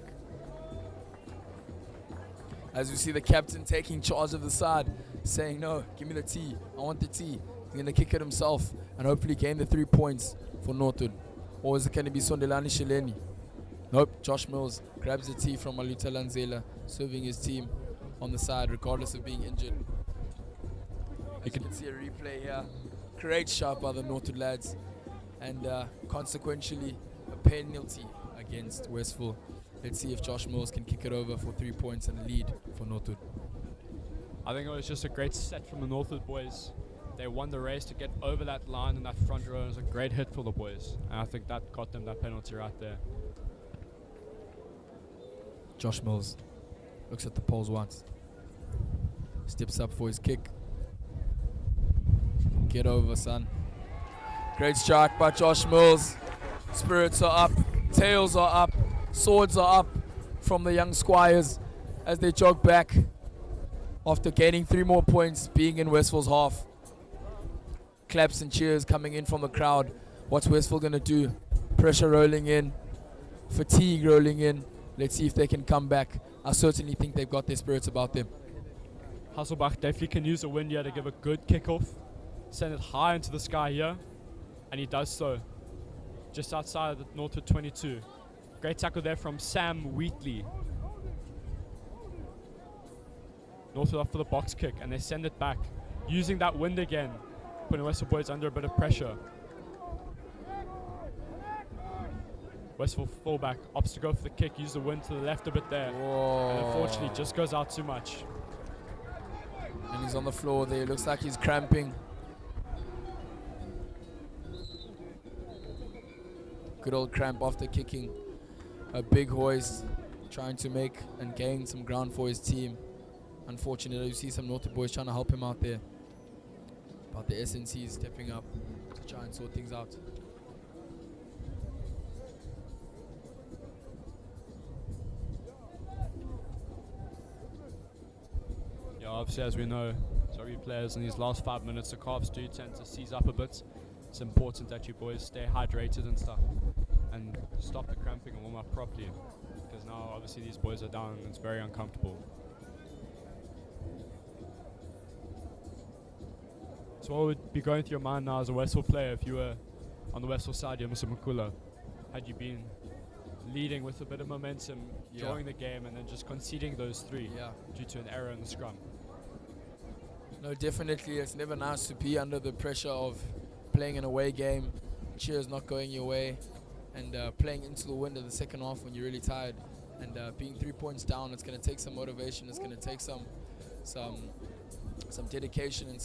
As we see the captain taking charge of the side, saying, no, give me the tee. I want the tee. He's going to kick it himself and hopefully gain the 3 points for Northwood. Or is it going to be Sondelani Shileni? Nope. Josh Mills grabs the tee from Maluta Lanzela, serving his team on the side, regardless of being injured. You can see a replay here. Great shot by the Northwood lads. And consequentially, a penalty against Westville. Let's see if Josh Mills can kick it over for 3 points and a lead for Northwood. I think it was just a great set from the Northwood boys. They won the race to get over that line in that front row. It was a great hit for the boys. And I think that got them that penalty right there. Josh Mills looks at the poles once. Steps up for his kick. Get over, son. Great strike by Josh Mills. Spirits are up. Tails are up. Swords are up from the young squires as they jog back after gaining 3 more points, being in Westville's half. Claps and cheers coming in from the crowd. What's Westville going to do? Pressure rolling in. Fatigue rolling in. Let's see if they can come back. I certainly think they've got their spirits about them. Hasselbach definitely can use the wind here to give a good kickoff. Send it high into the sky here. And he does so. Just outside of the Northwood 22. Great tackle there from Sam Wheatley. Northwood up for the box kick, and they send it back. Using that wind again. Putting Westville boys under a bit of pressure. Westville fullback opts to go for the kick. Use the wind to the left a bit there. Whoa. And unfortunately just goes out too much. And he's on the floor there. Looks like he's cramping. Good old cramp after kicking a big hoist, trying to make and gain some ground for his team. Unfortunately, you see some Northwood boys trying to help him out there. But the SNC is stepping up to try and sort things out. Yeah, obviously, as we know, rugby players in these last 5 minutes, the calves do tend to seize up a bit. It's important that you boys stay hydrated and stuff, and stop the cramping and warm up properly, because now obviously these boys are down and it's very uncomfortable. So what would be going through your mind now as a Westville player if you were on the Westville side here, Mr. Makula? Had you been leading with a bit of momentum, drawing the game, and then just conceding those 3 due to an error in the scrum? No, definitely. It's never nice to be under the pressure of playing an away game, cheers not going your way, and playing into the wind in the second half when you're really tired. And being 3 points down, it's going to take some motivation. It's going to take some dedication and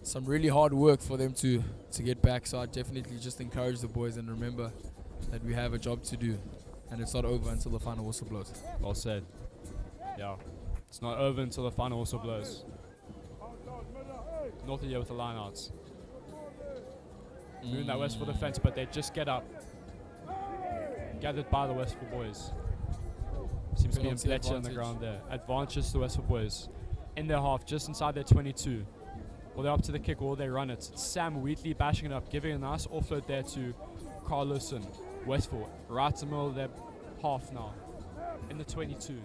some really hard work for them to get back. So I definitely just encourage the boys, and remember that we have a job to do, and it's not over until the final whistle blows. Well said. Yeah, it's not over until the final whistle blows. Northwood here with the lineouts. Moving that Westville defense, but they just get up. Gathered by the Westville boys. Seems to be in Fletcher on the ground there. Advantage to the Westville boys. In their half, just inside their 22. Or they're up to the kick, or they run it. It's Sam Wheatley bashing it up, giving a nice offload there to Carlson. Westville, right to the middle of their half now. In the 22.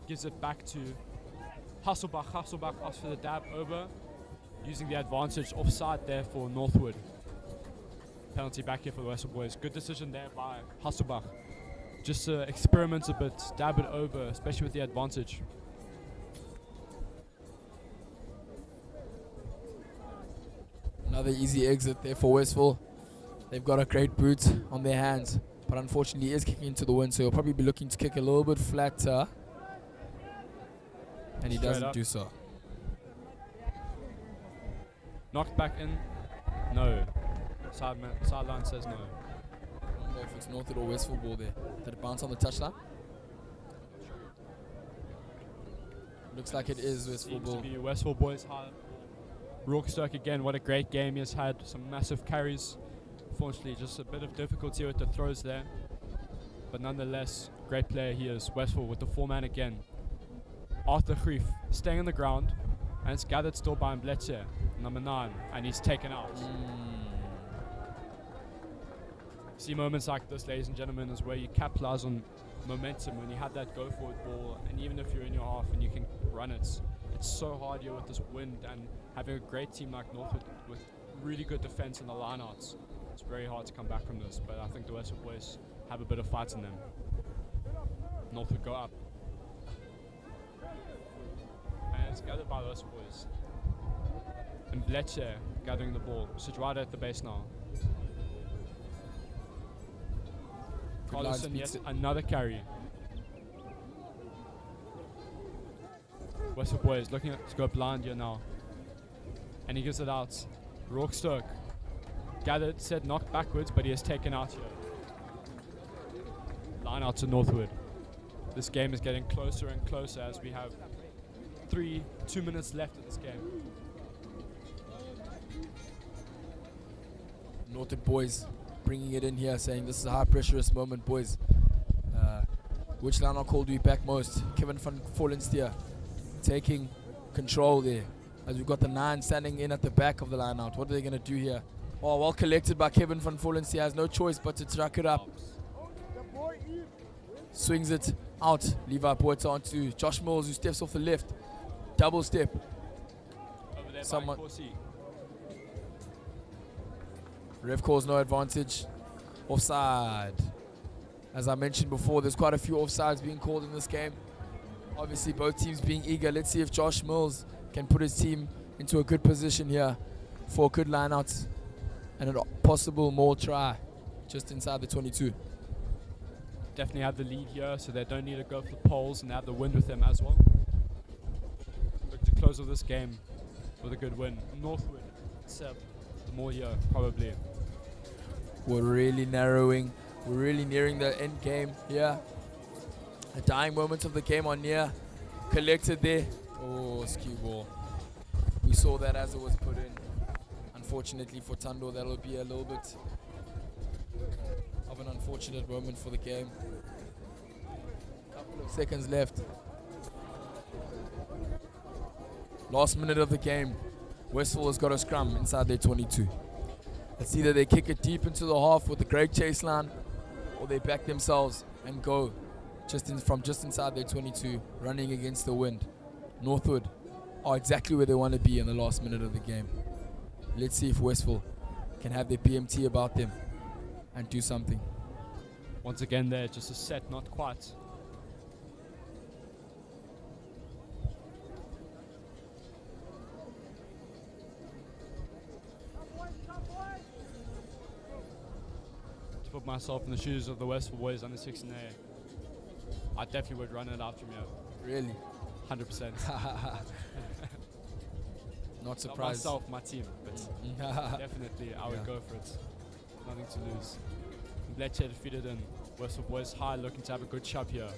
Gives it back to Hasselbach. Hasselbach asks for the dab over. Using the advantage offside there for Northwood. Penalty back here for the Westville boys. Good decision there by Hasselbach. Just to experiment a bit, dab it over, especially with the advantage. Another easy exit there for Westville. They've got a great boot on their hands, but unfortunately he is kicking into the wind, so he'll probably be looking to kick a little bit flatter. And he doesn't do so. Knocked back in. No. Sideline says no. I don't know if it's Northwood or Westville ball there. Did it bounce on the touchline? Looks like it is Westville ball. Seems to be Westville boys high. Rourkestoke again, what a great game he has had. Some massive carries. Unfortunately, just a bit of difficulty with the throws there. But nonetheless, great player he is. Westville with the 4-man again. Arthur Grief staying on the ground. And it's gathered still by Mbletcher, number 9. And he's taken out. See moments like this, ladies and gentlemen, is where you capitalize on momentum when you have that go forward ball. And even if you're in your half and you can run it, it's so hard here with this wind and having a great team like Northwood with really good defense in the lineouts. It's very hard to come back from this, but I think the Westville boys have a bit of fight in them. Northwood go up. And it's gathered by the Westville boys. And Bletcher gathering the ball. Sujwada at the base now. Carlson, yes, another carry. Westville boys looking to go blind here now. And he gives it out. Rourkestoke gathered, said knocked backwards, but he is taken out here. Line out to Northwood. This game is getting closer and closer as we have 2 minutes left of this game. Northwood boys bringing it in here, saying this is a high pressurous moment, boys. Which line call do we back most? Kevin van Vollenstier taking control there. As we've got the 9 standing in at the back of the line out. What are they going to do here? Oh, well collected by Kevin van Vollenstier. Has no choice but to truck it up. Swings it out. Levi Poeta onto Josh Mills, who steps off the left. Double step. Over there Someone. by Corsi. Ref calls no advantage. Offside. As I mentioned before, there's quite a few offsides being called in this game. Obviously, both teams being eager. Let's see if Josh Mills can put his team into a good position here for a good line-out and a possible more try just inside the 22. Definitely have the lead here, so they don't need to go for the poles, and they have the wind with them as well. Look to close of this game with a good win. Northwood, the more here, probably. We're really narrowing. We're really nearing the end game here. A dying moment of the game on near. Collected there. Oh, skew ball. We saw that as it was put in. Unfortunately for Tando, that'll be a little bit of an unfortunate moment for the game. Couple of seconds left. Last minute of the game. Westville has got a scrum inside their 22. Let's see that they kick it deep into the half with a great chase line, or they back themselves and go from just inside their 22, running against the wind. Northwood are exactly where they want to be in the last minute of the game. Let's see if Westville can have their PMT about them and do something. Once again there, just a set, not quite. To put myself in the shoes of the Westville boys under 16A, I definitely would run it after me. Really? 100%. Not surprised. Not myself, my team, but definitely I would go for it. Nothing to lose. Bletcher defeated in. Westville boys high, looking to have a good shove here.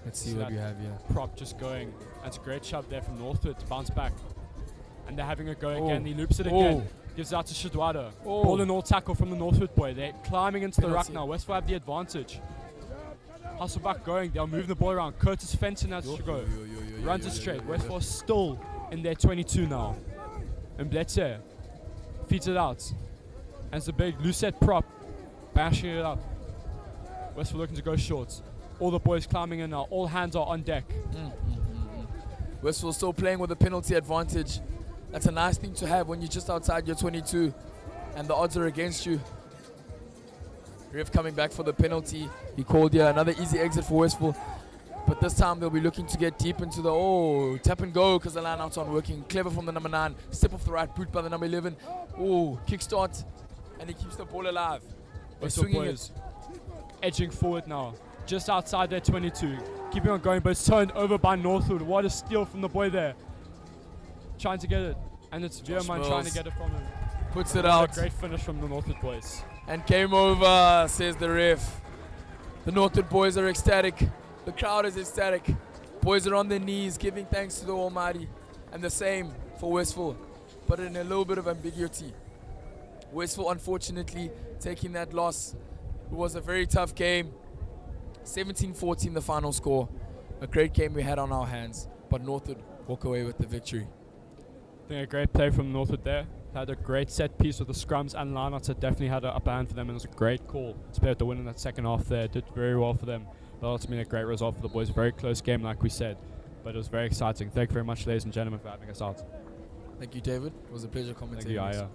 Let's see what we have here. Prop just going. That's a great shove there from Northwood to bounce back. And they're having a go again. He loops it again. Gives out to Shadwada. Ball and all tackle from the Northwood boy. They're climbing into the ruck now. Westville have the advantage. Hasselbach going. They'll move the ball around. Curtis Fenton has to go. Runs it straight. Westville still in their 22 now. And Bletcher feeds it out. And it's a big Lucette prop. Bashing it up. Westville looking to go short. All the boys climbing in now. All hands are on deck. Westville still playing with a penalty advantage. That's a nice thing to have when you're just outside your 22 and the odds are against you. Ref coming back for the penalty. He called here another easy exit for Westville. But this time they'll be looking to get deep into the tap and go because the line out's not working. Clever from the number 9. Step off the right boot by the number 11. Kickstart. And he keeps the ball alive. They're swinging it. Edging forward now. Just outside their 22. Keeping on going, but it's turned over by Northwood. What a steal from the boy there. Trying to get it. And it's Veerman trying to get it from him. Puts it out. A great finish from the Northwood boys. And game over, says the ref. The Northwood boys are ecstatic. The crowd is ecstatic. Boys are on their knees giving thanks to the Almighty. And the same for Westville, but in a little bit of ambiguity. Westville, unfortunately, taking that loss. It was a very tough game. 17-14 the final score. A great game we had on our hands, but Northwood walk away with the victory. I think a great play from Northwood there. Had a great set piece with the scrums and lineouts that definitely had an upper hand for them, and it was a great call. Spared the win in that second half there. Did very well for them. But ultimately a great result for the boys. Very close game, like we said. But it was very exciting. Thank you very much, ladies and gentlemen, for having us out. Thank you, David. It was a pleasure commentating. Thank you, Aya.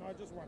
No, just one.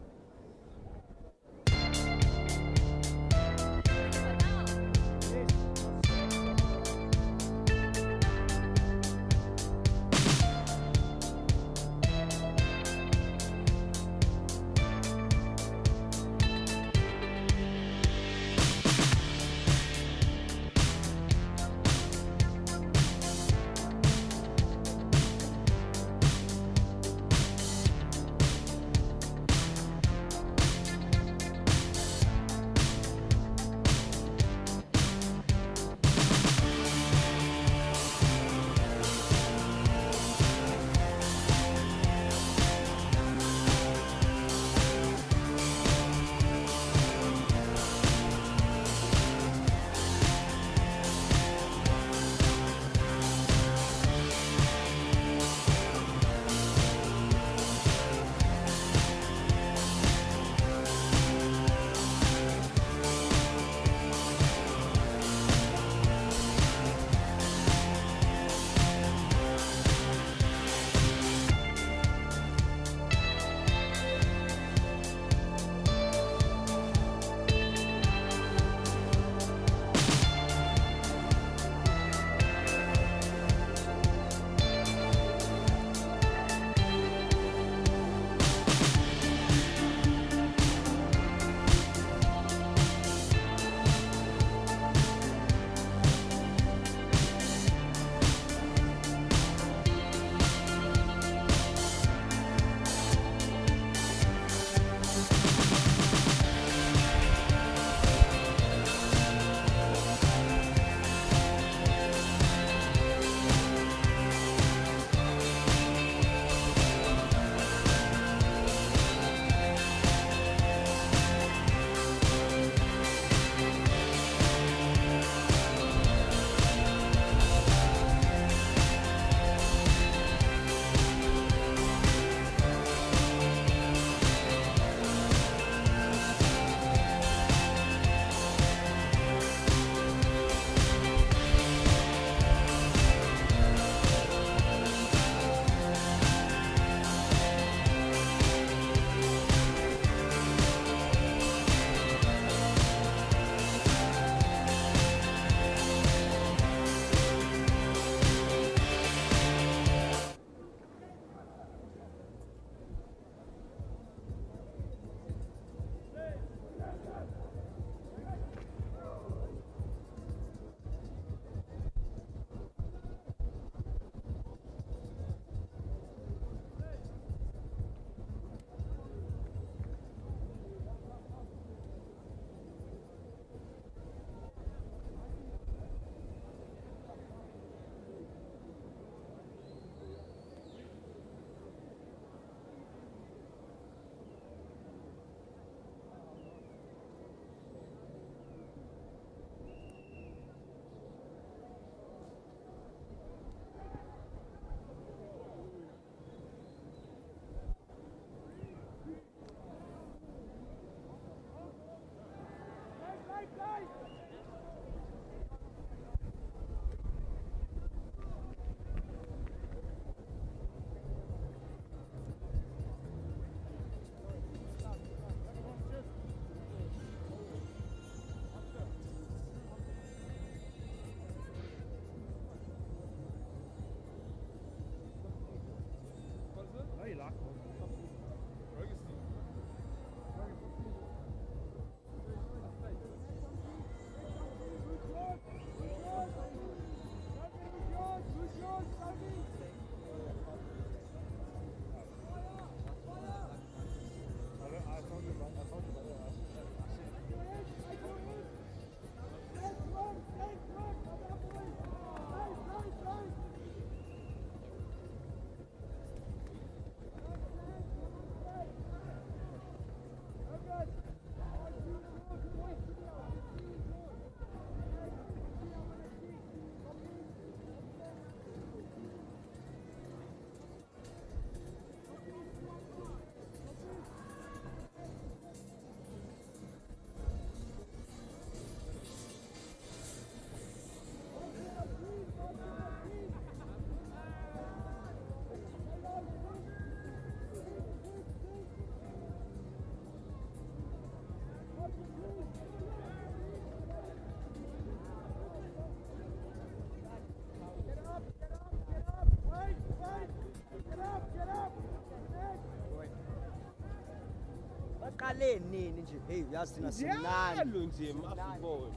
Uqale nini nje? Hey, uyazi thina simnandi. Njalo nje mafutbol.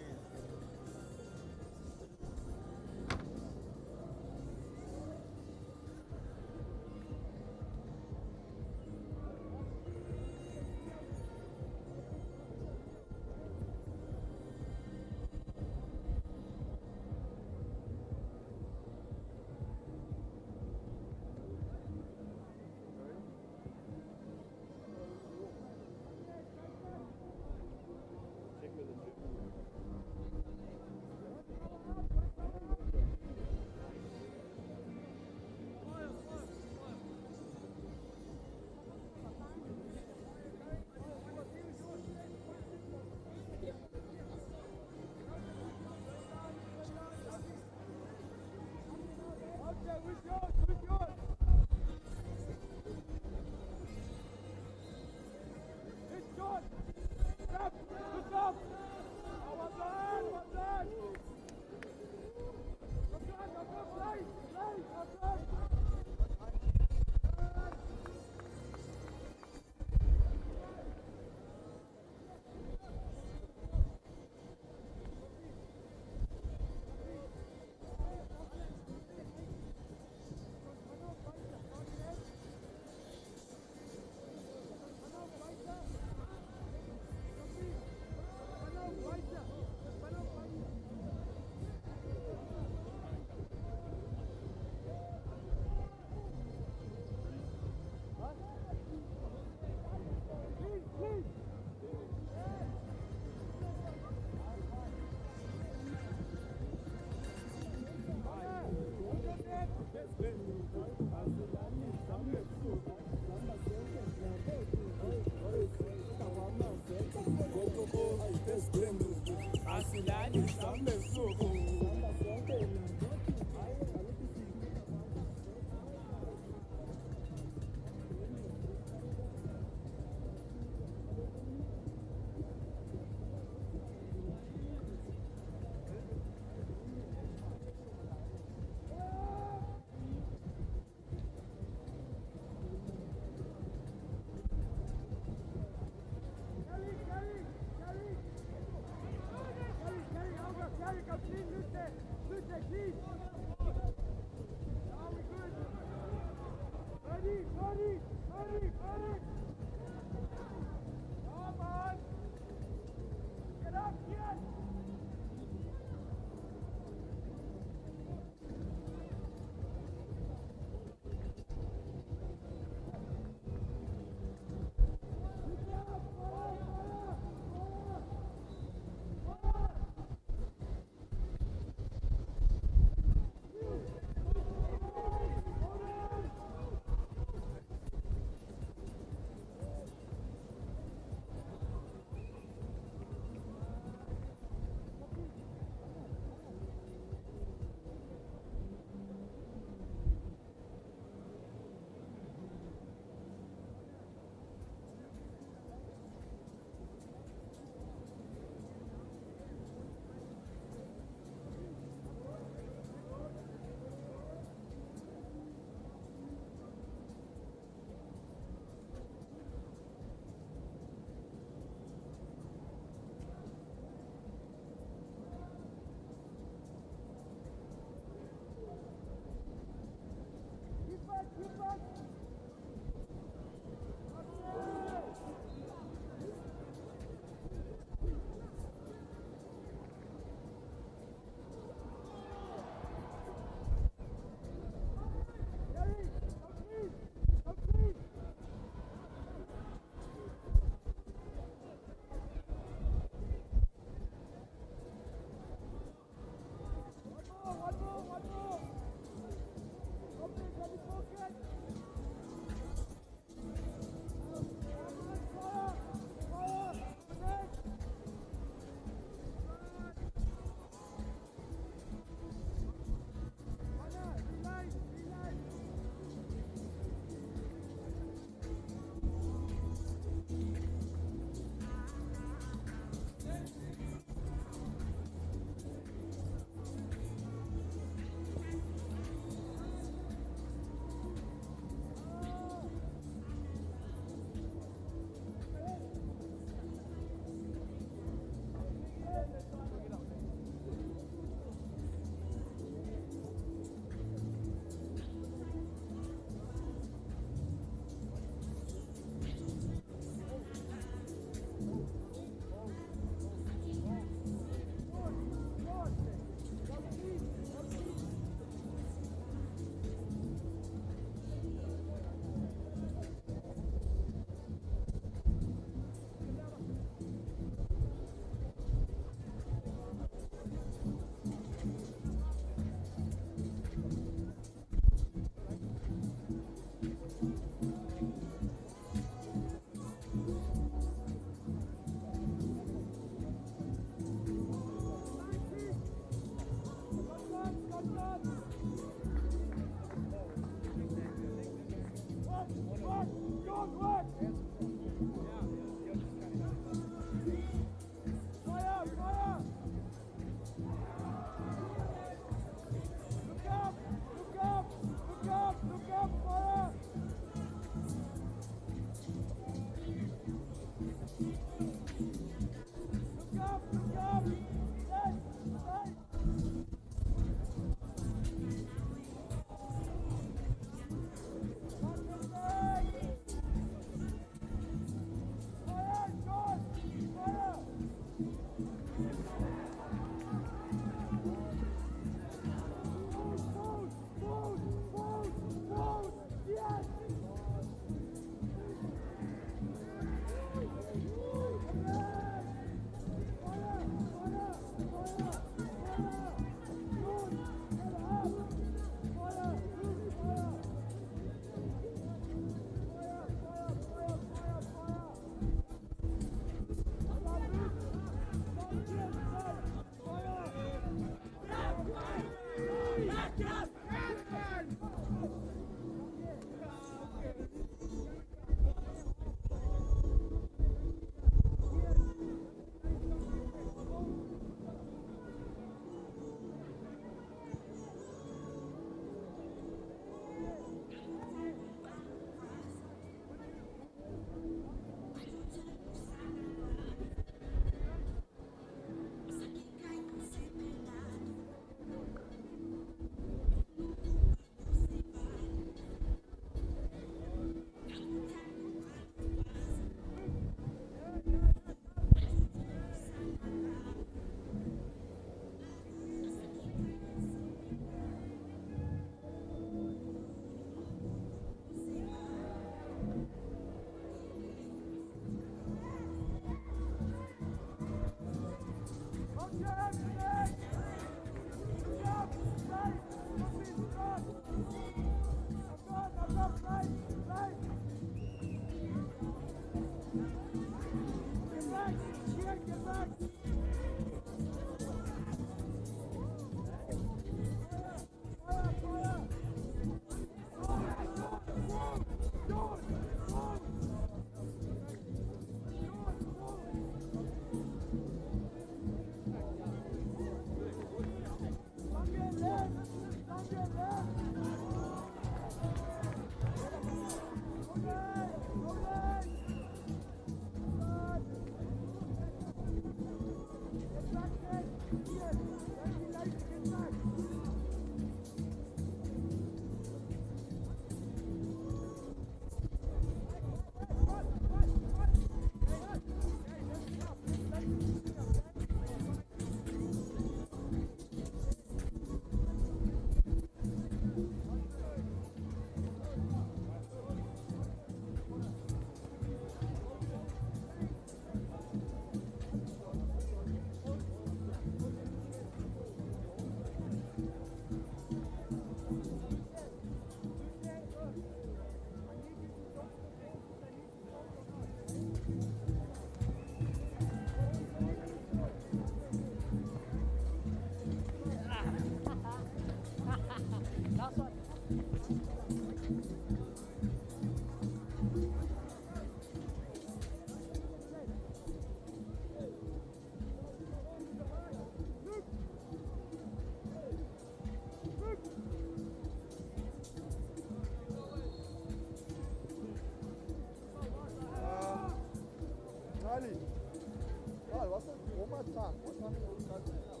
What time? What time are we starting now?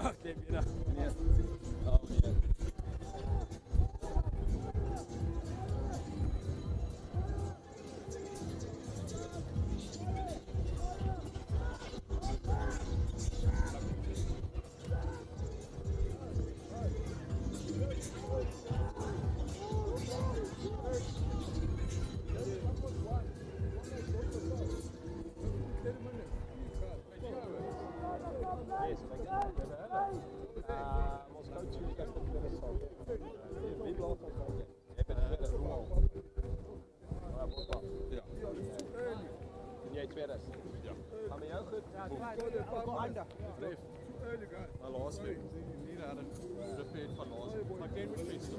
Okay, mira. Maar last week, nie regtig repeat van last week. Maar ken met Westville.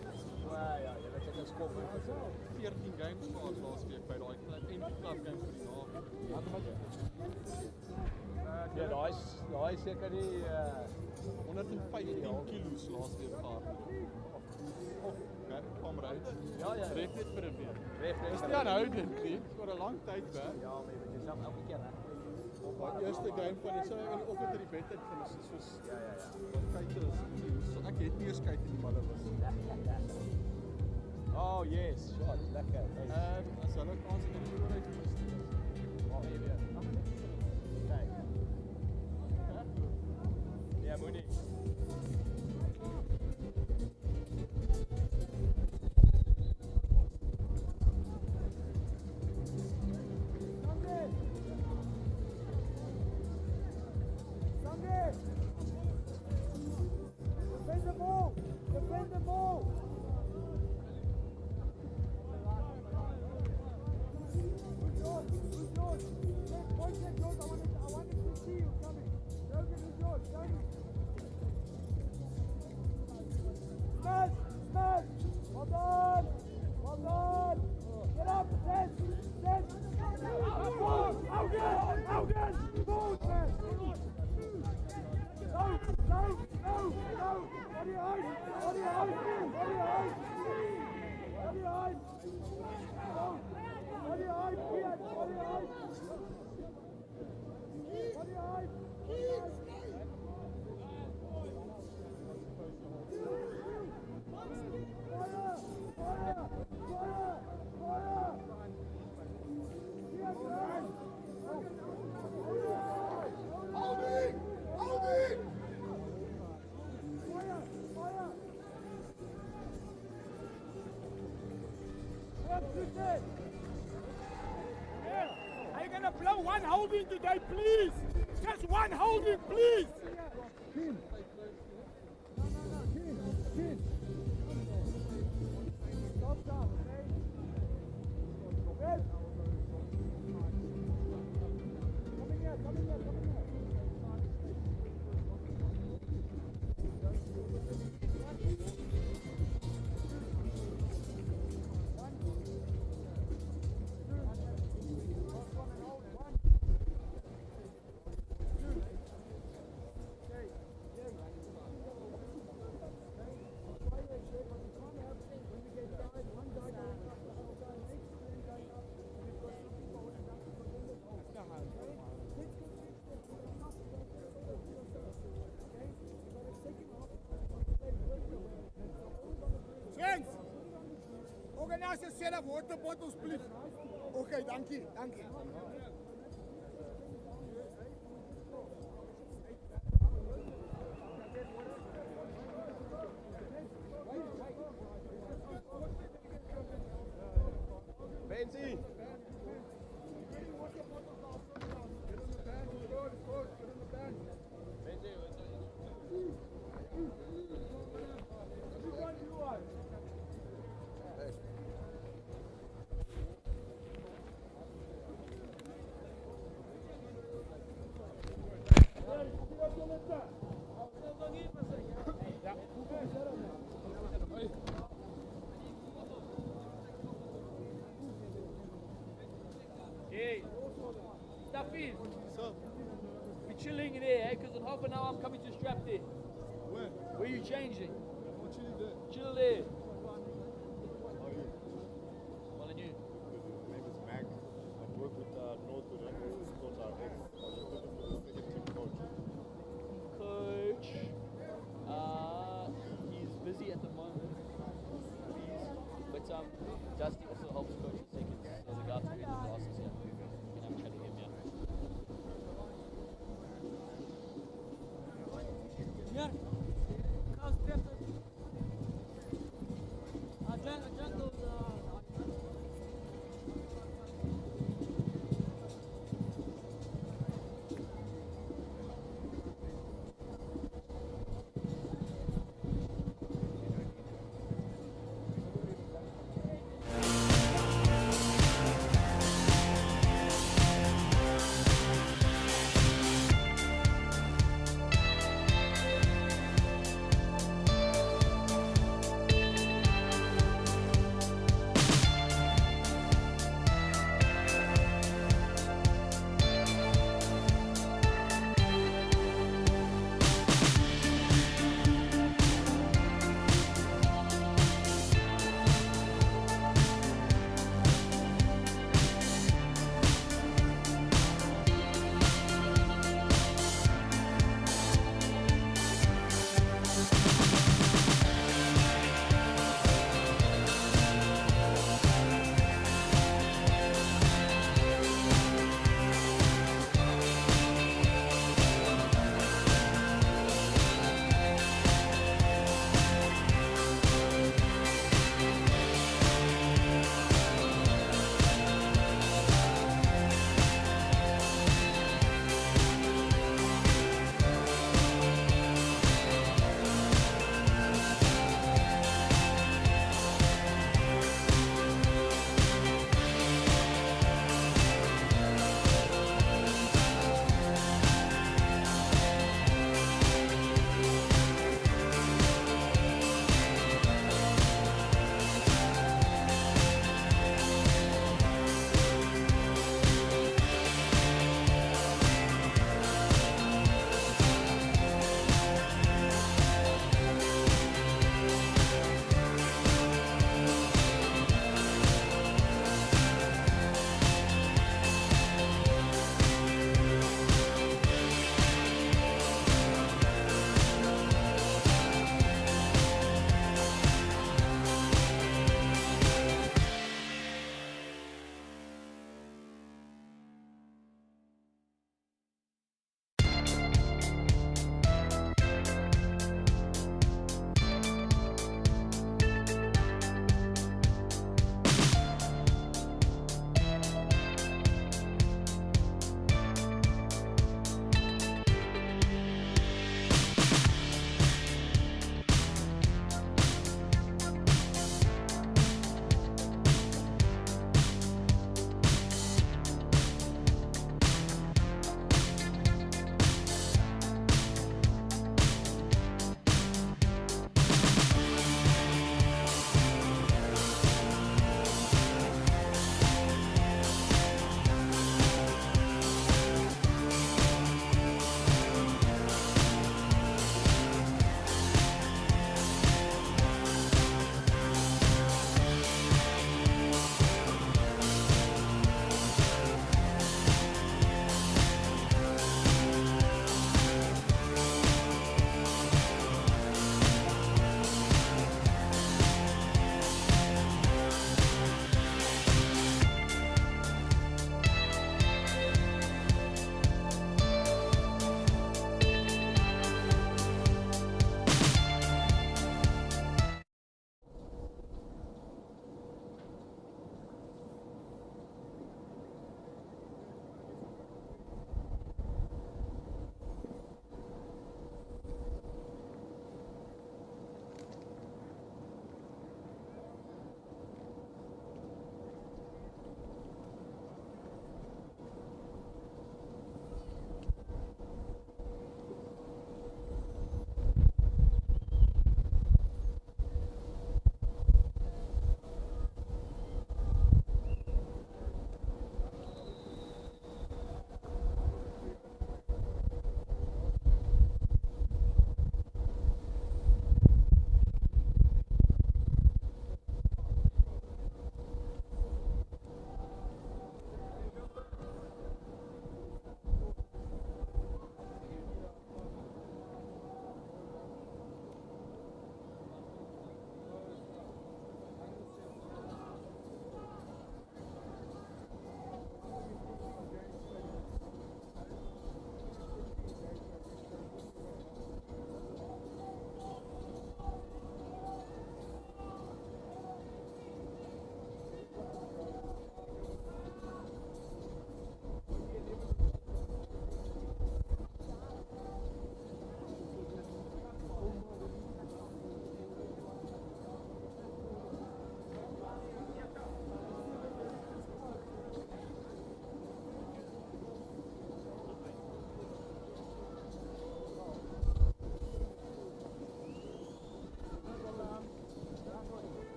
Ja, jy weet ek is kop. 14 games gehad last week by daai klub en die klub game vir die naweek. Ja, daai is seker die 115 kilos last week gehad. Okay, kom ry. Ja. Red net vir 'n week. Is die aanhoudend nie? Vir 'n lang tyd weg. Ja, maar jy moet jouself elke keer reg. Die eerste game van die sou in die oggend uit die bed uit gaan soos wat kyk is. So ek het nie eens kyk in die malle was. Oh yes, shot, lekker. As hulle kans in die vooruit gemis het. Oh, hier weer. Kyk. Ja, moenie. Are you gonna blow one holding today, please? Just one holding, please. Friends, organize a set of water bottles, please. Okay, thank you, thank you. Fancy. Hey, Staffies. So, be chilling in there, because in half an hour I'm coming to strap there. Where? Where you changing? Wat jullie doen? Chill there. How are you? Well, and you? My name is Mac. I work with Northwood and this is coach our ex. I was looking for the second team coach. Coach. He's busy at the moment. But Dusty also helps coach the seconds. There's a guy to read the classes here. You can have a chat with him, yeah.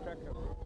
cracker, bro.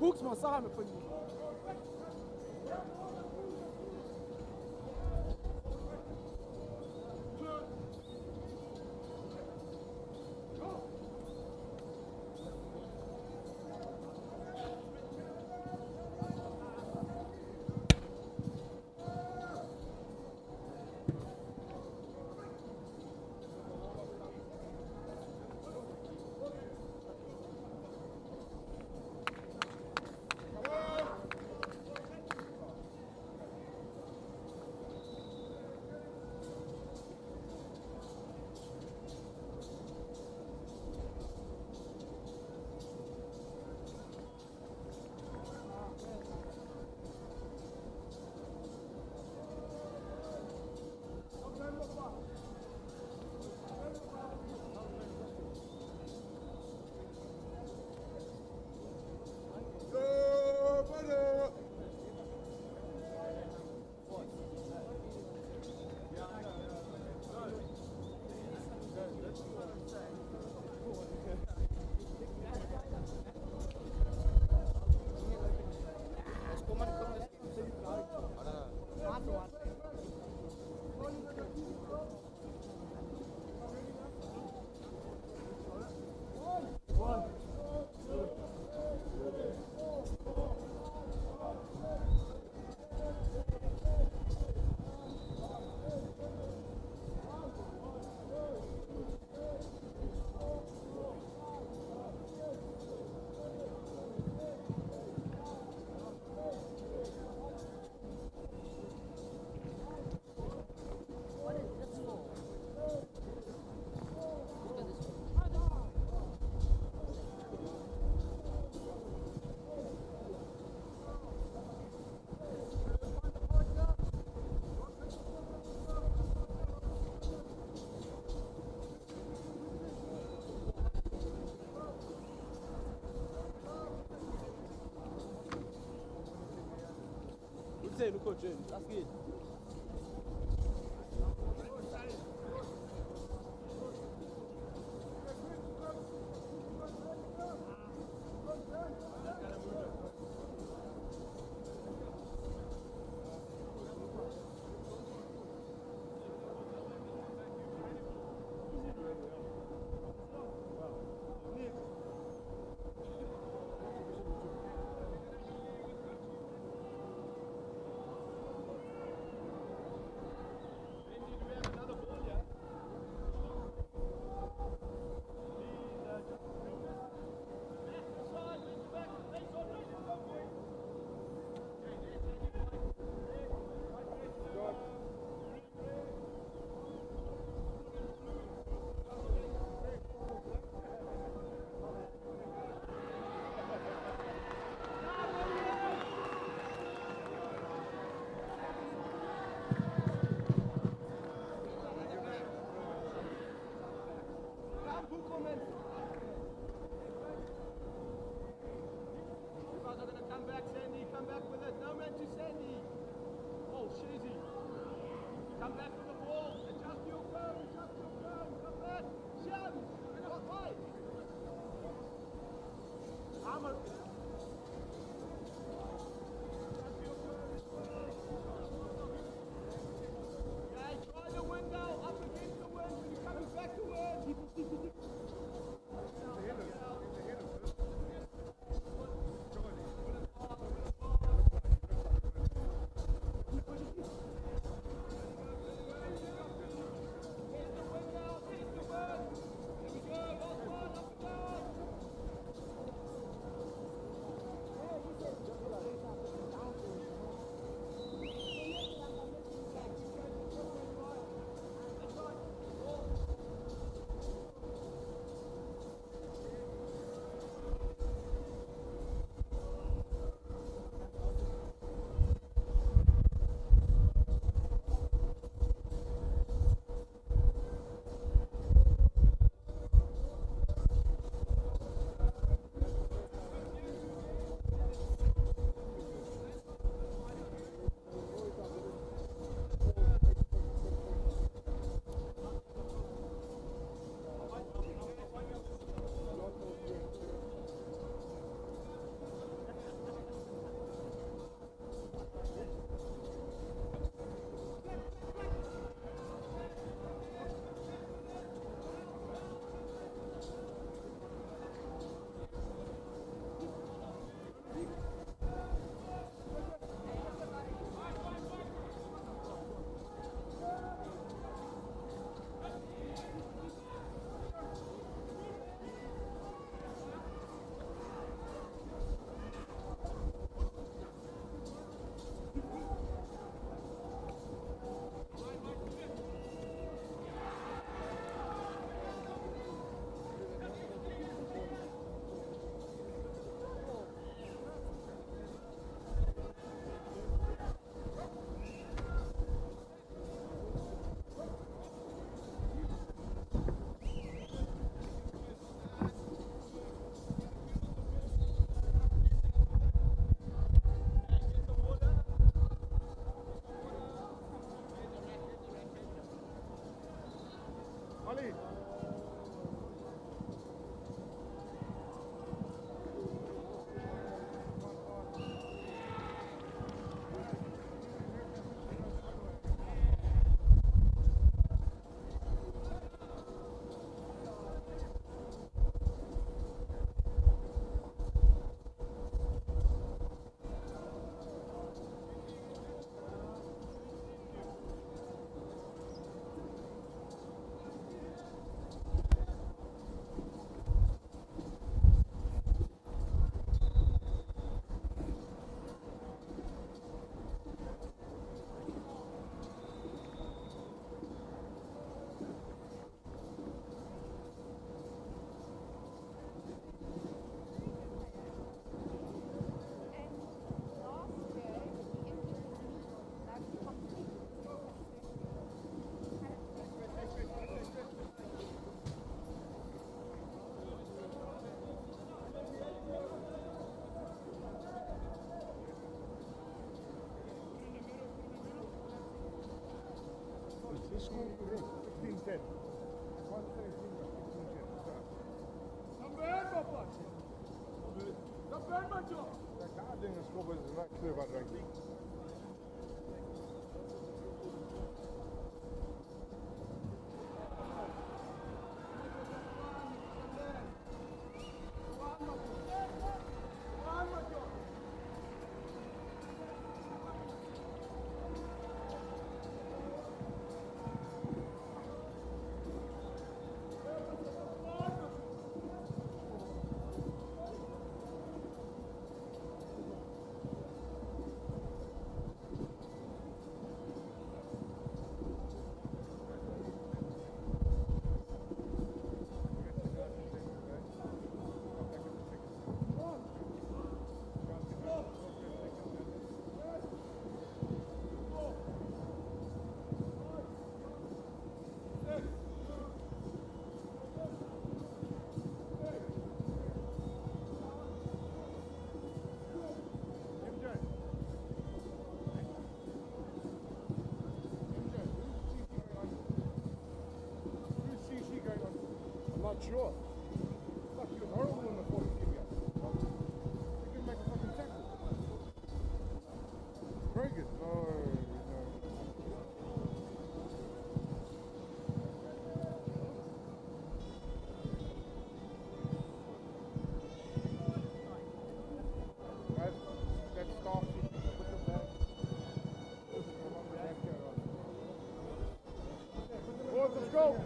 Hooks man, sag mir von dir. Say, look at Jane. That's good. 10. Dat ding is gewoon een kleur van ranking. not sure. Fuck, he was horrible in the 14 game. He couldn't make a fucking tackle. Very good. No. Let's go.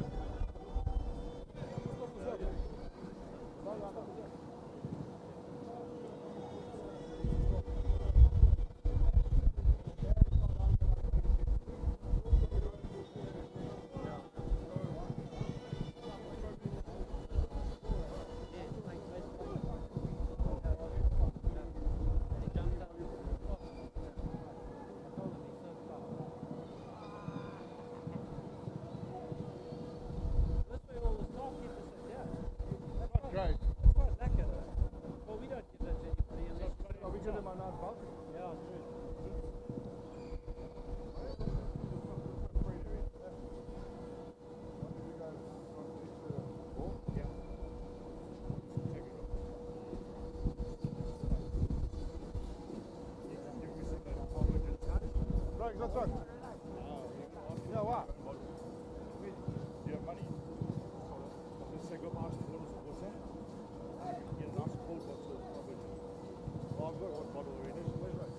Great. That's quite lekker. Well, we don't give that to anybody unless We give them a nice voucher. yeah, true. Right, that's right. Yeah, what? Do you have money? Let's say go past the bottles of water. You can get a nice cold bottle of rubber. Oh, I've got one bottle already. Where's that?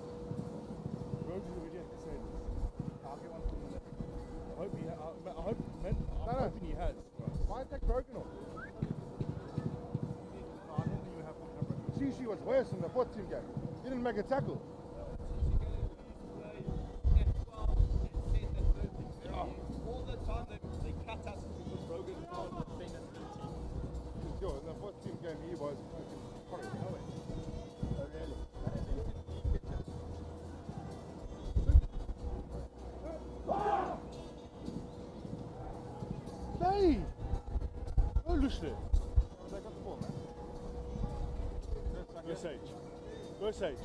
Roads is already at the same. I'll get one from the left. I hope he I hope, man, I'm hoping he has. Why is that broken off? I don't think you have one camera. Shishi was worse in the 14 game. He didn't make a tackle. All the time they cut us because Rogan can't defend us in the team. Yo, in the 14 game he was fucking horrible. Oh, really? Hey! Oh, Lucia. They got the ball, man. Go Sage. Go Sage.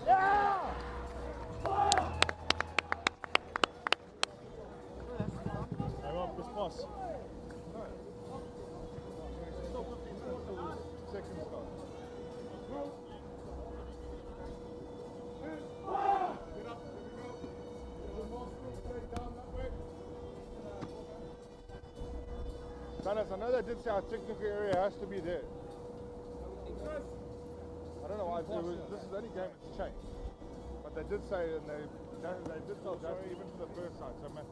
Yeah! I want this pass. Still 15 minutes till second start. Get up, here we go. There's a more still straight down that way. Dennis, I know they did say our technical area has to be there. I don't know why this is the only game that's changed. But they did say, and they did tell Justin even for the first side. So, man,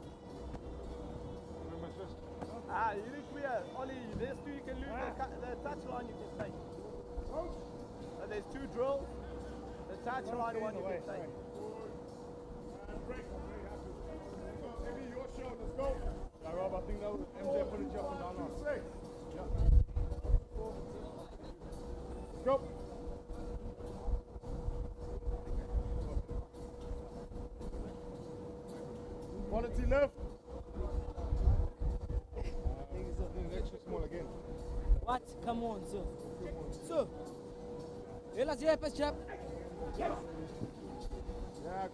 we must just. You need to be Ollie, there's two you can lose the touch line you can take. So there's two drills, the touch line one you can take. Maybe your show, let's go. Yeah, Rob, I think that was MJ put it up and down on. Yeah. Let's go. Quality left. Extra small again. What? Come on, sir. Sir. Let's help us, chap. Yeah,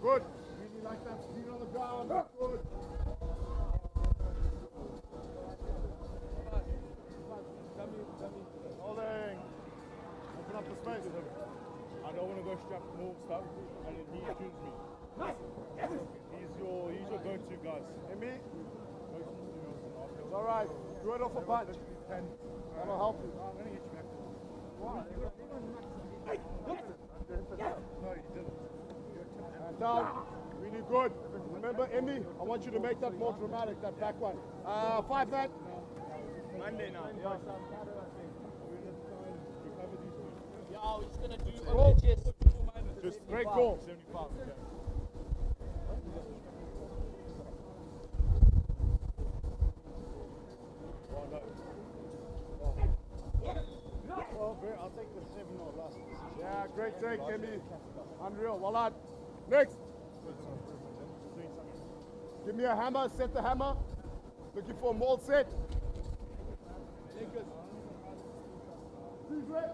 good. Really like that speed on the ground. Good. Holding. Open up the space. I don't want to go strap more stuff, and then he tunes me. He's your go-to guys. And me? It's alright. Do it off a punch. That'll help you. I'm going to get you back. No, you didn't. And down. Really good. Remember, Emmy, I want you to make that more dramatic, that back one. 5 man. Monday night. Yeah, he's gonna do on the chest. Just great goal. 75. Okay. Well, I'll take the 7 or last. Yeah, great take, Emmy. Unreal. Well done. Next. Give me a hammer. Set the hammer. Looking for a maul set. Who's ready?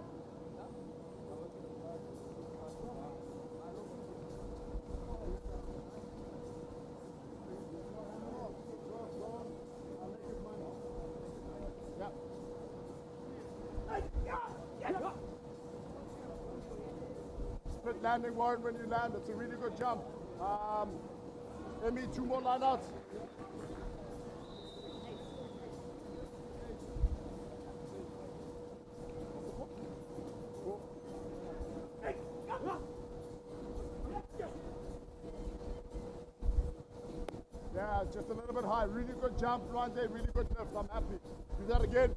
landing, Warren, when you land. It's a really good jump. Emmy, 2 more line outs. Yeah, just a little bit high. Really good jump, Rwanda. Really good lift. I'm happy. Do that again.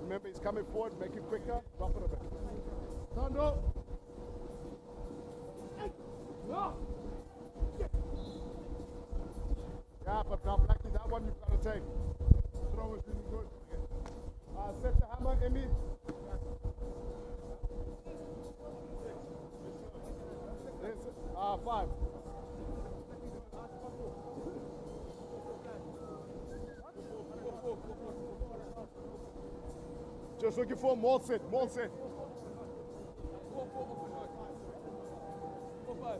Remember, he's coming forward. Make it quicker. Drop it a bit. Tondo. Yeah, but now, Blackie, that one you've got to take. Throw is really good. Set the hammer, Emmy. Yes, 5. Just looking for more set, more set. 4, 5.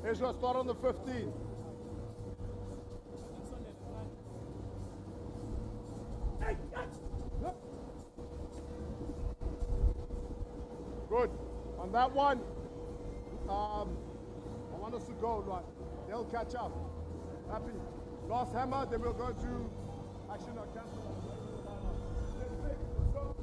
Ezra, start on the 15. Good. On that one, I want us to go, right? They'll catch up. Happy. Last hammer, then we'll go to action or cancel. Let's go.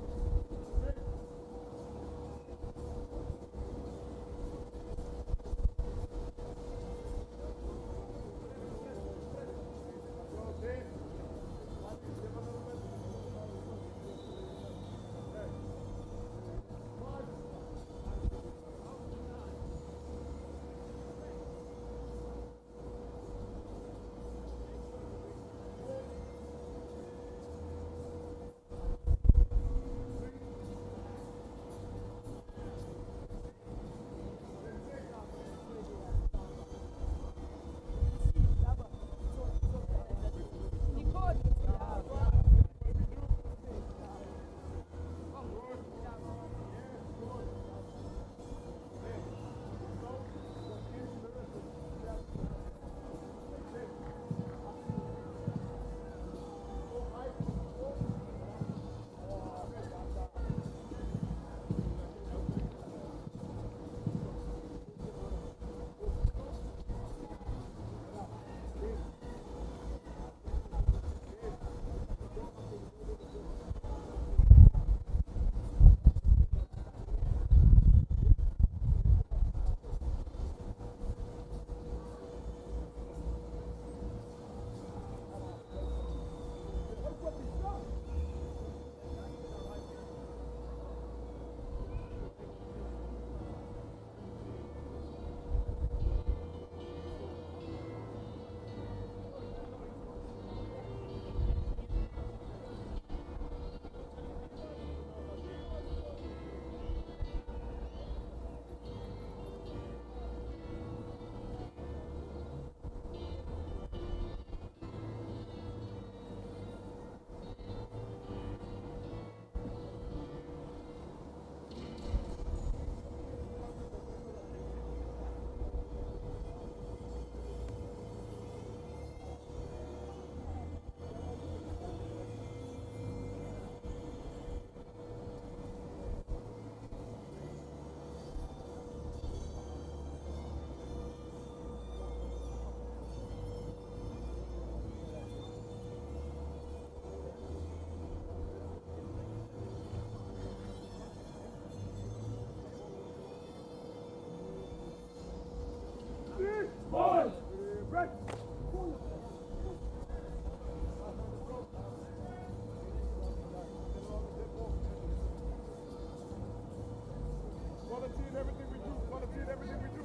everything we do. Quality in everything we do.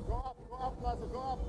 Go up, Plaza, go up.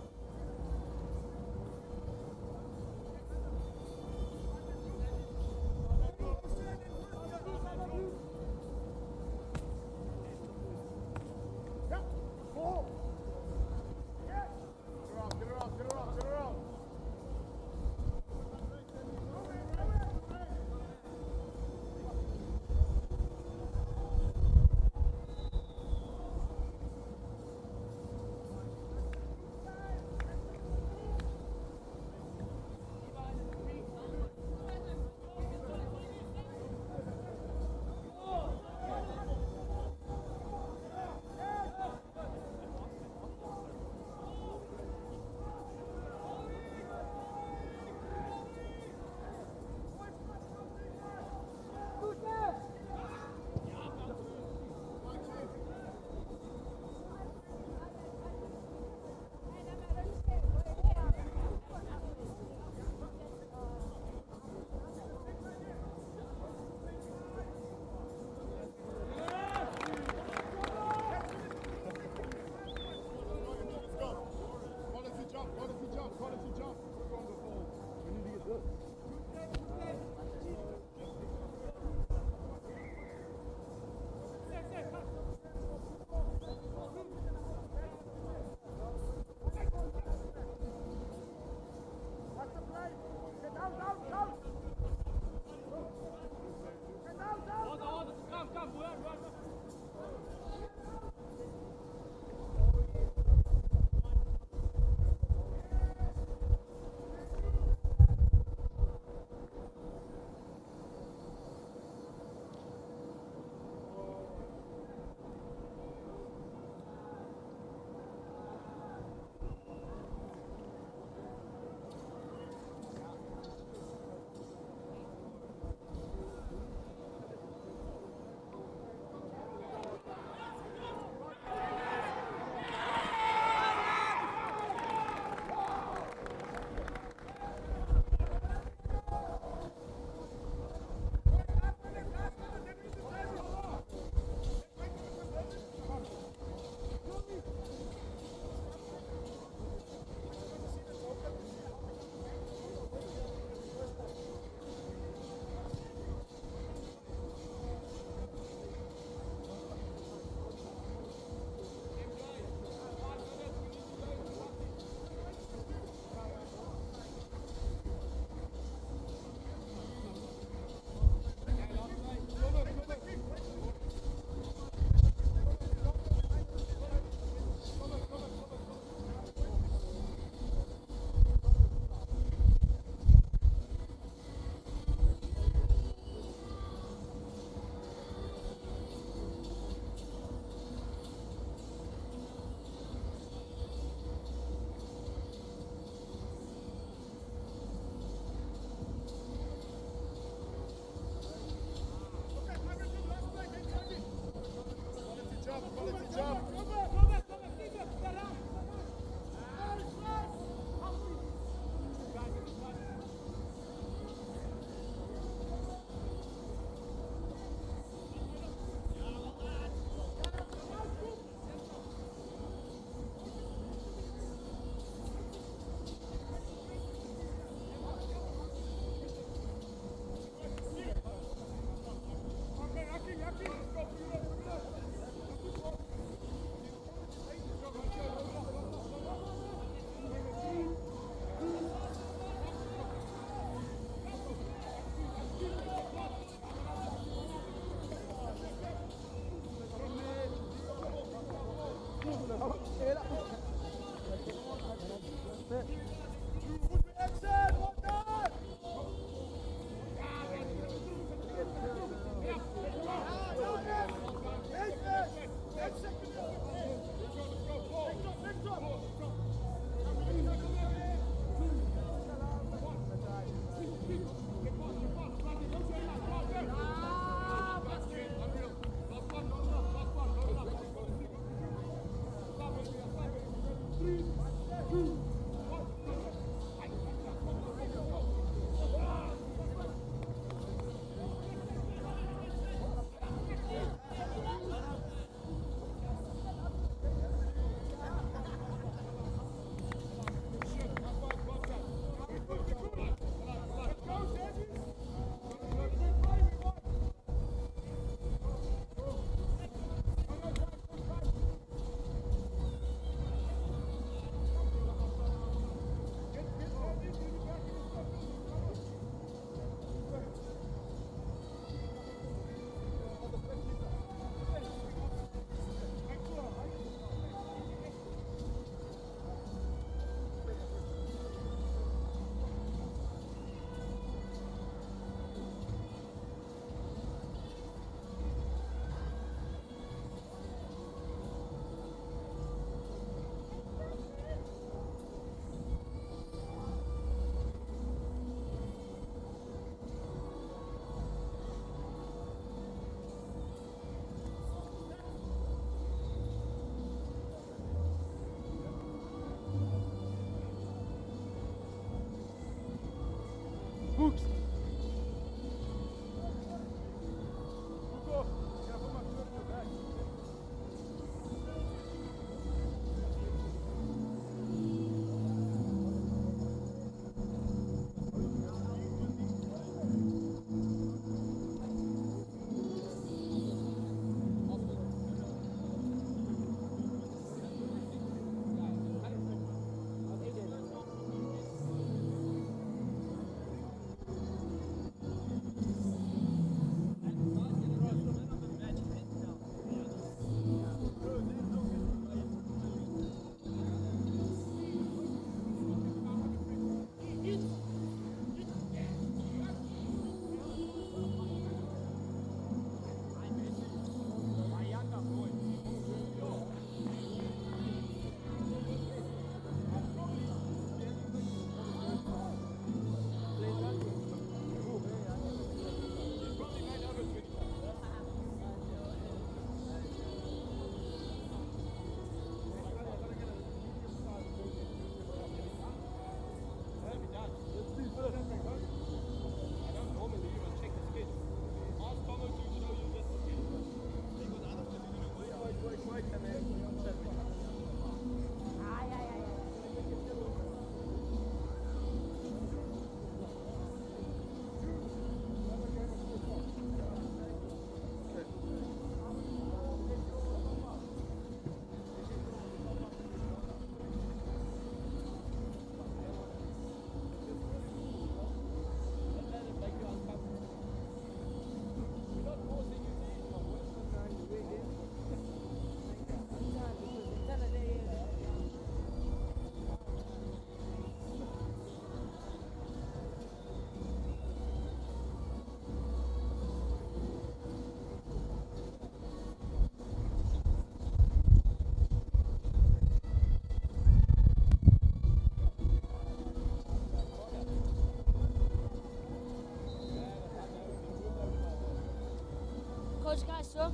George, guys, so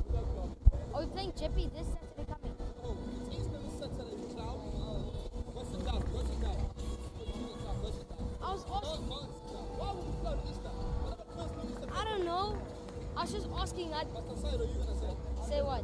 are we playing Jeppy this Saturday coming? I was asking. I don't know. I was just asking. Say what?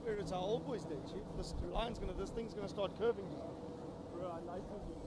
swear it's our old boys day, chief. This thing's gonna start curving. Bro, I like it.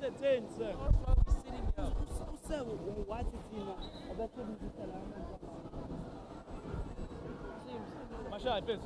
entertained, sir. Sir, what is in Masha, please.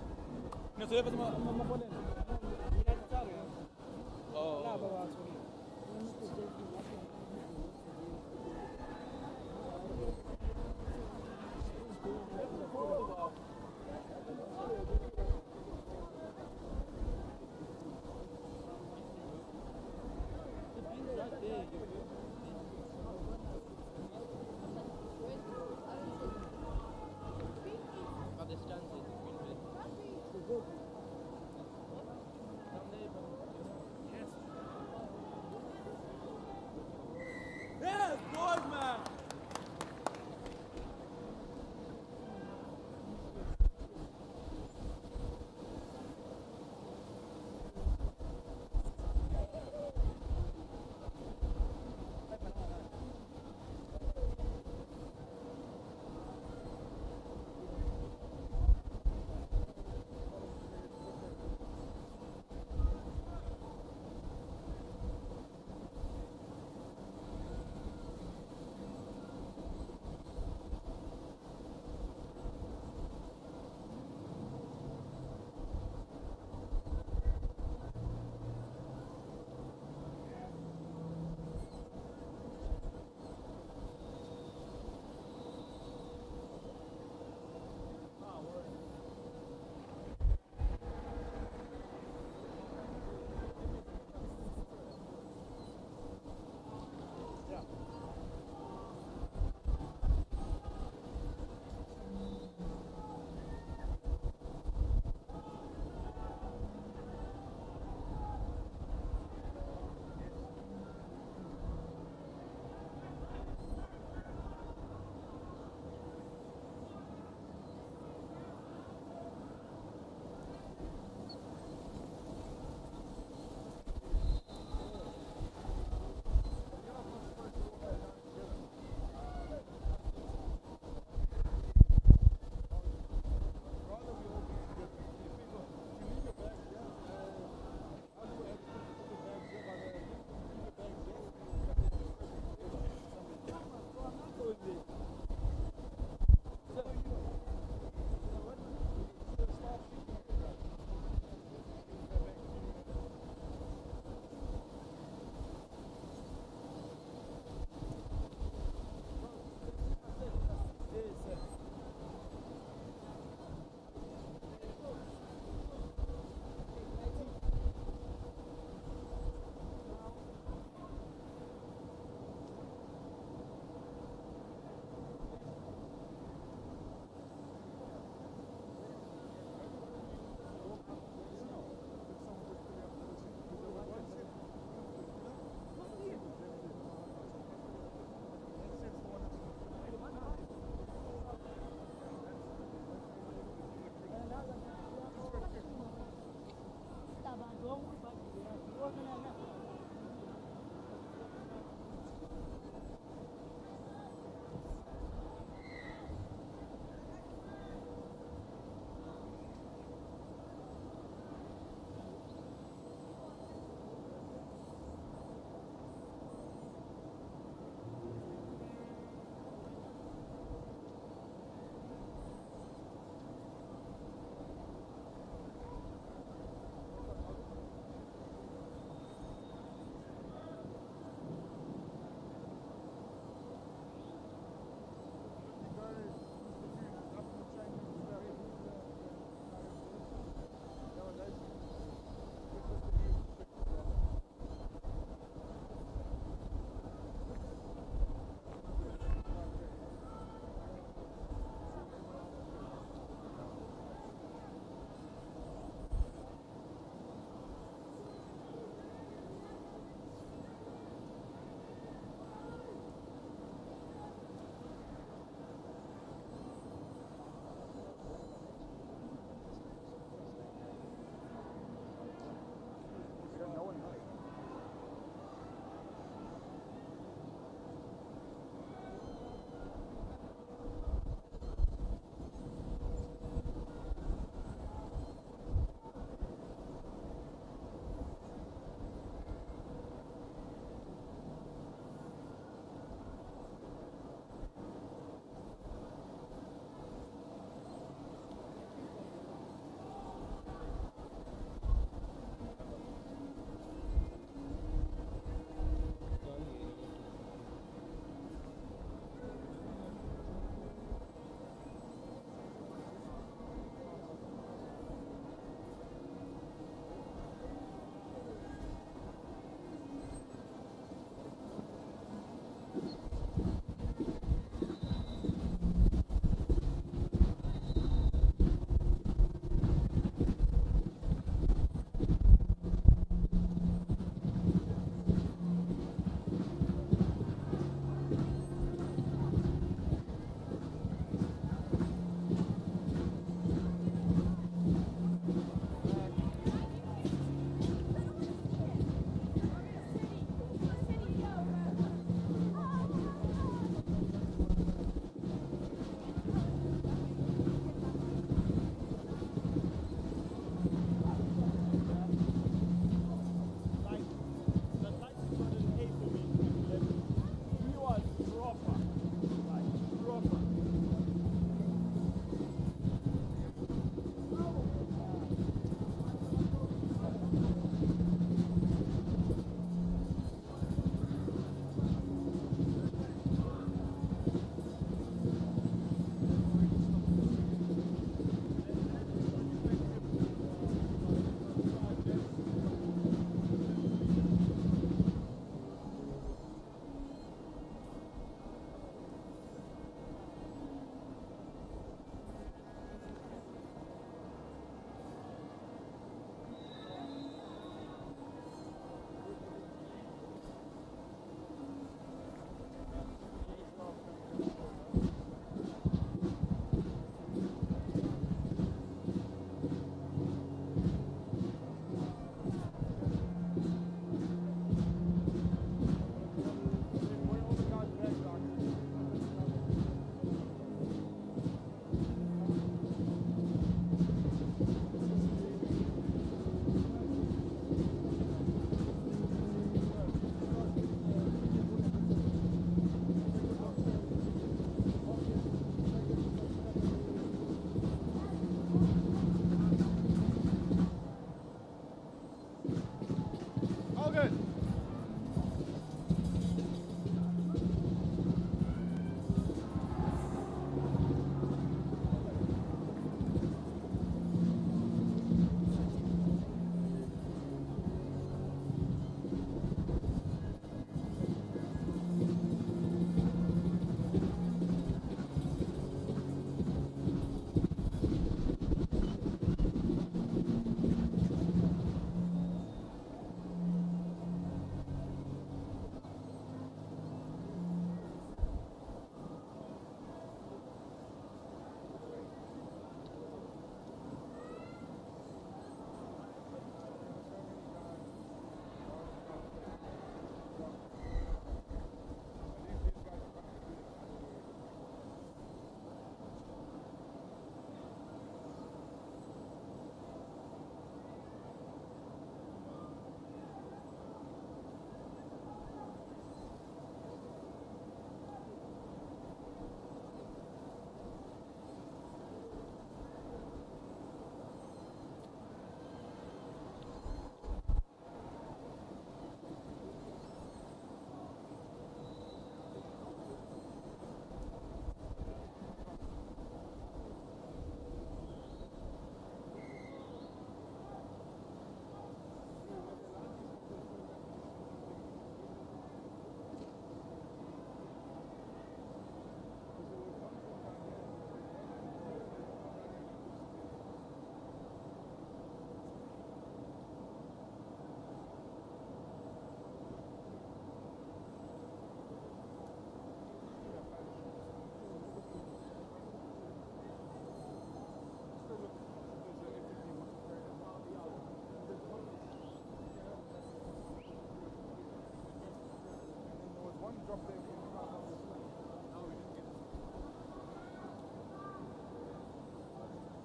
drop there.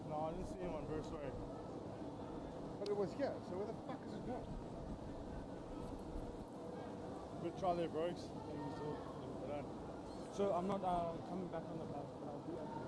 No, I didn't see him on Verseway. But it was here, so where the fuck is it going? Good try there, Brooks. So I'm not coming back on the bus, but I'll do that.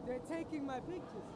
They're taking my pictures.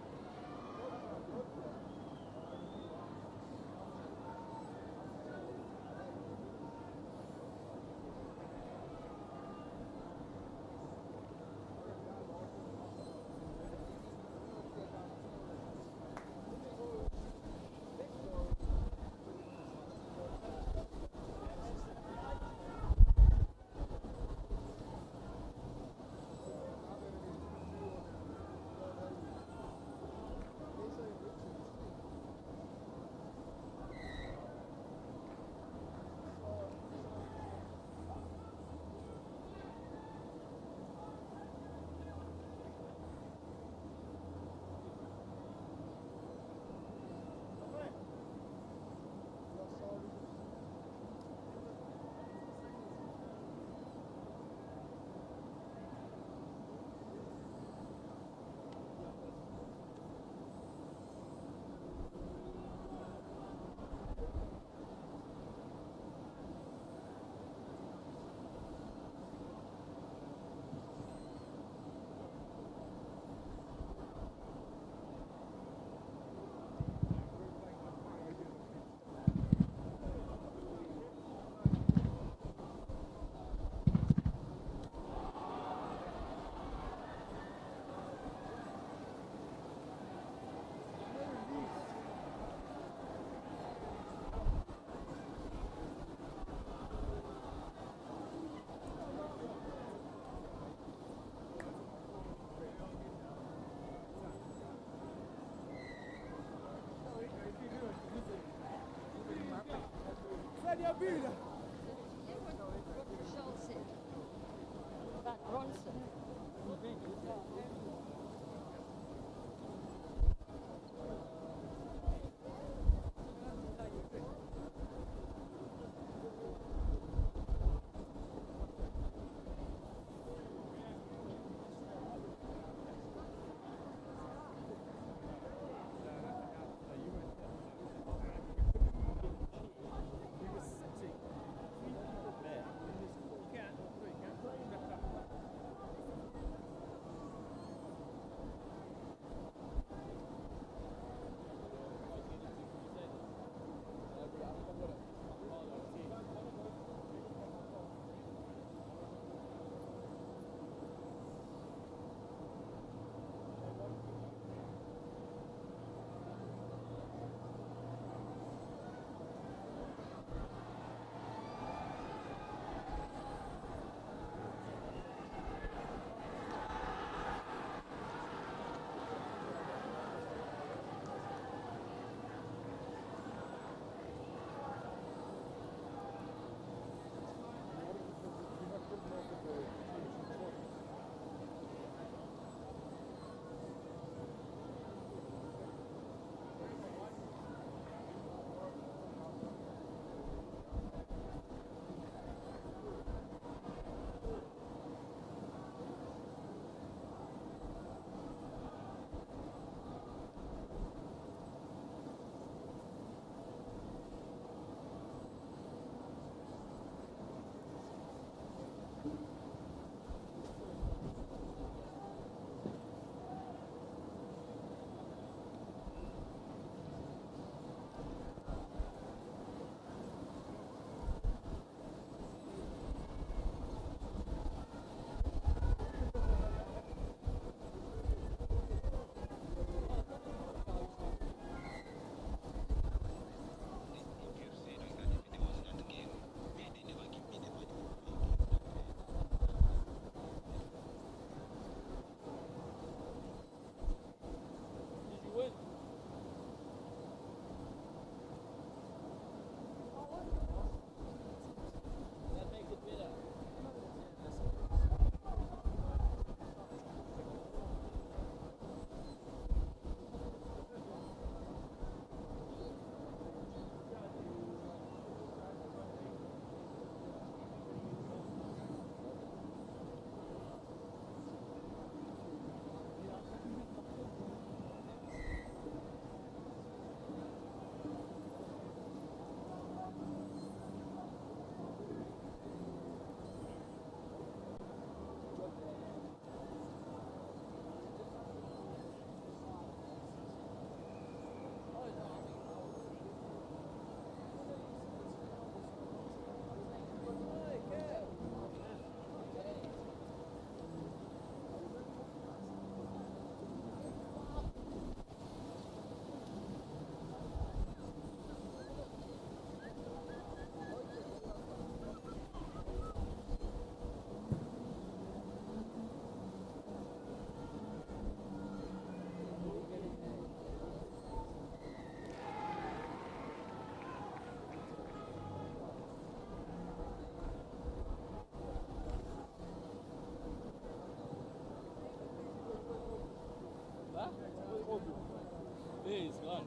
Hey, it's gone.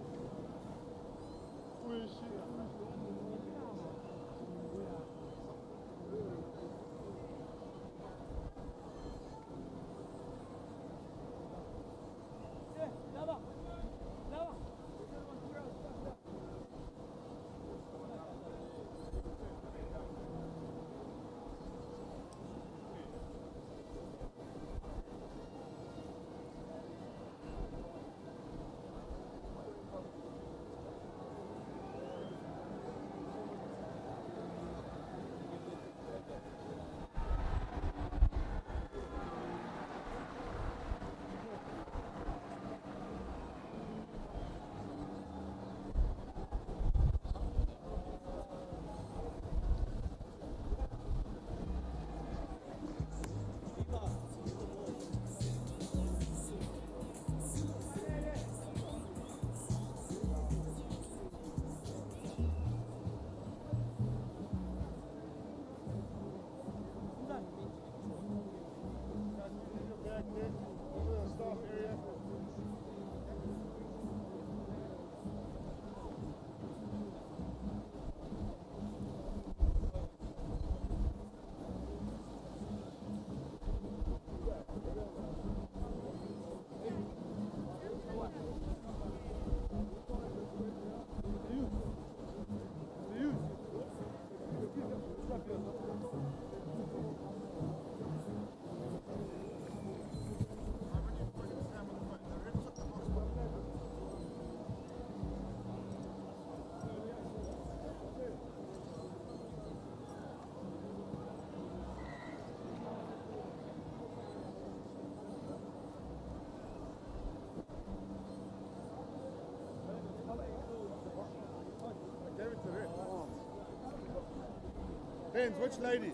Benz, which lady?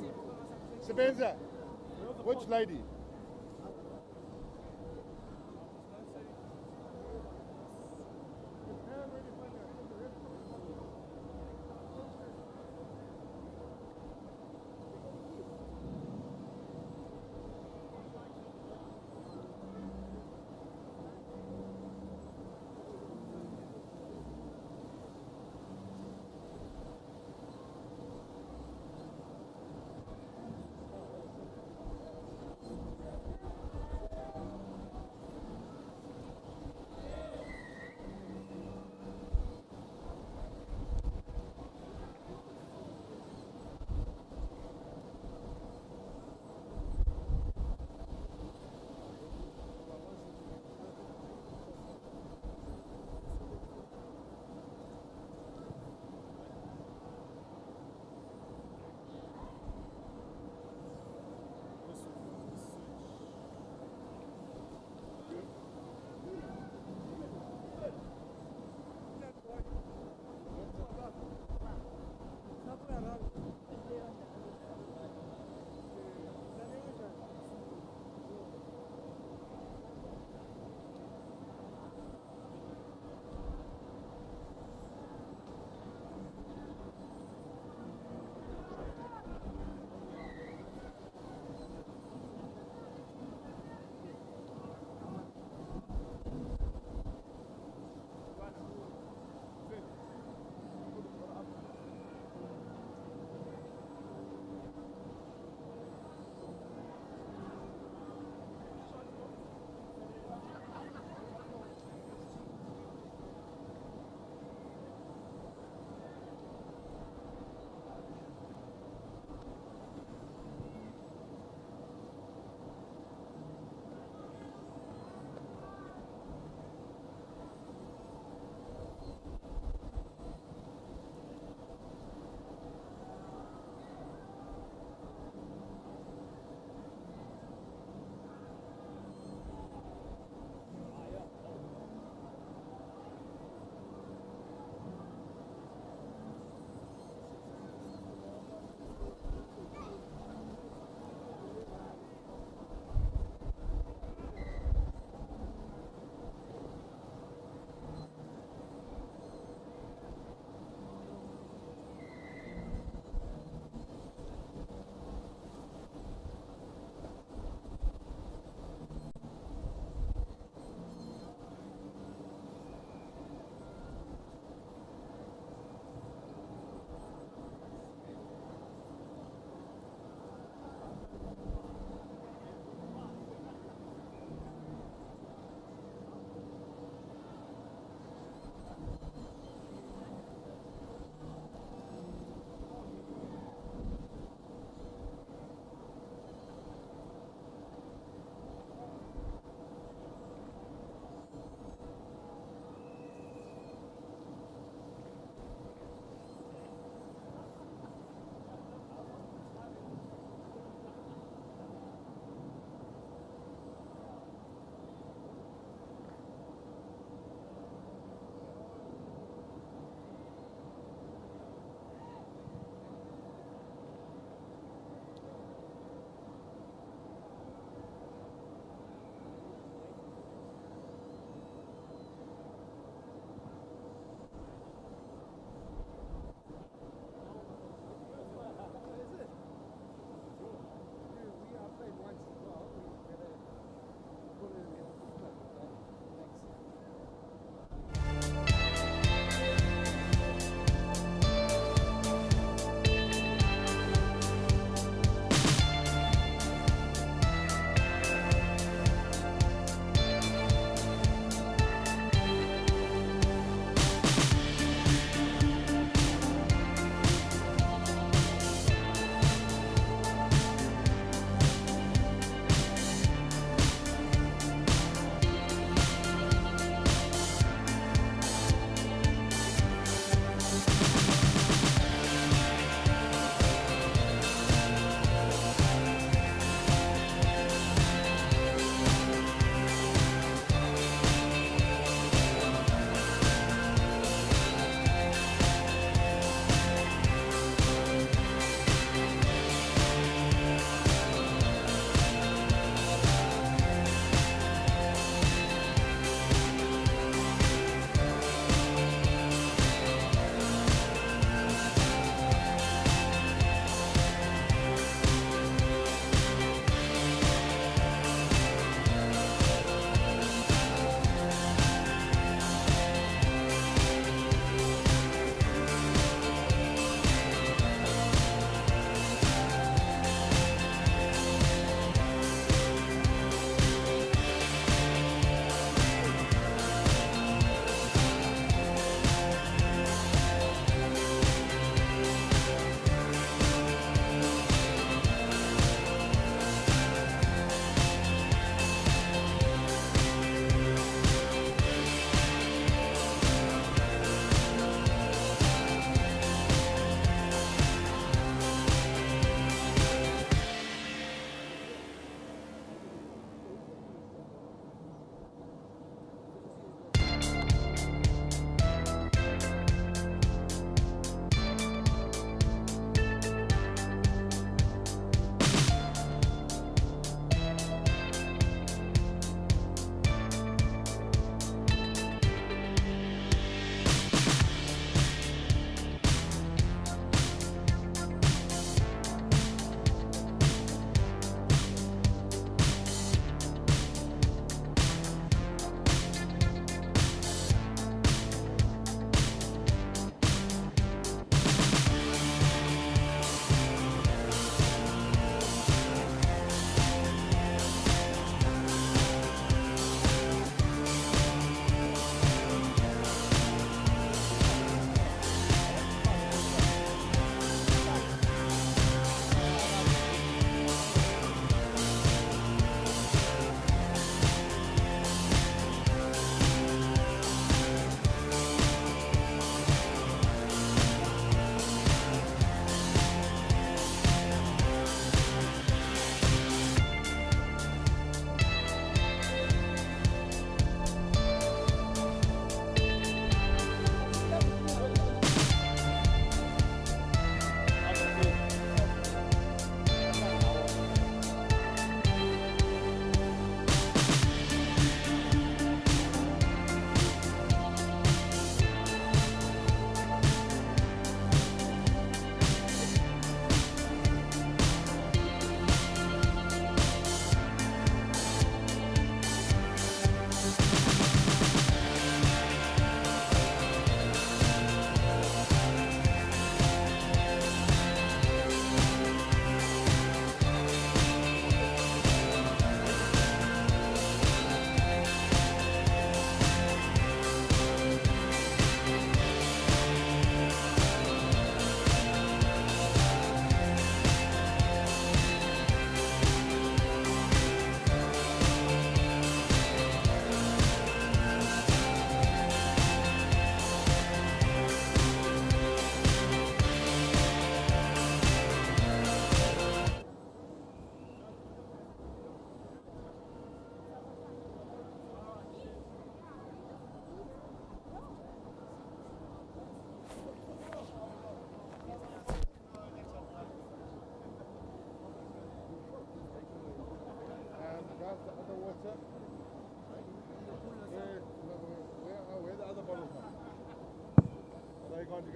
Sebenza, which lady?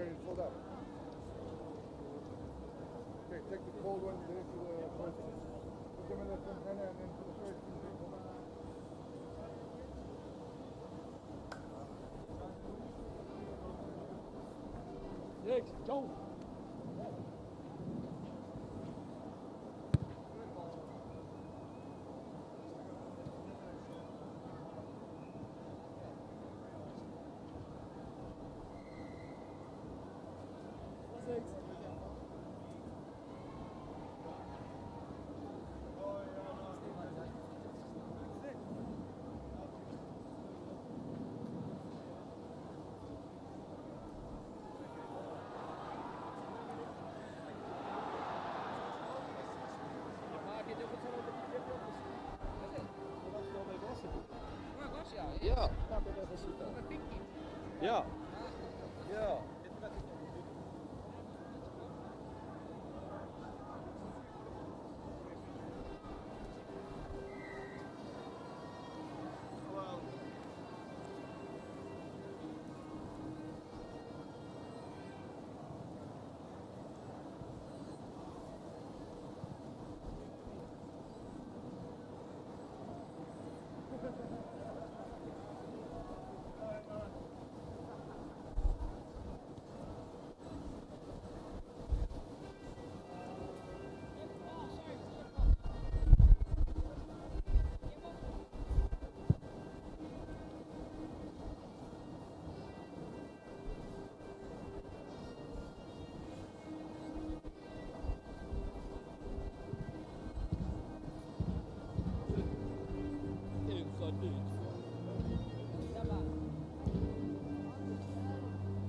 Okay, it's filled up. Okay, take the cold one there to the person. Put them in the container and then put the first in the container. Next, Joe. Ja. Ja. Ja.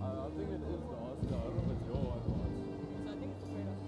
I think it is the Oscar. I don't know if it's your one or not. I think it's straight up.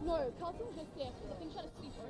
No, Carlton was just there. I think she had a sleepover.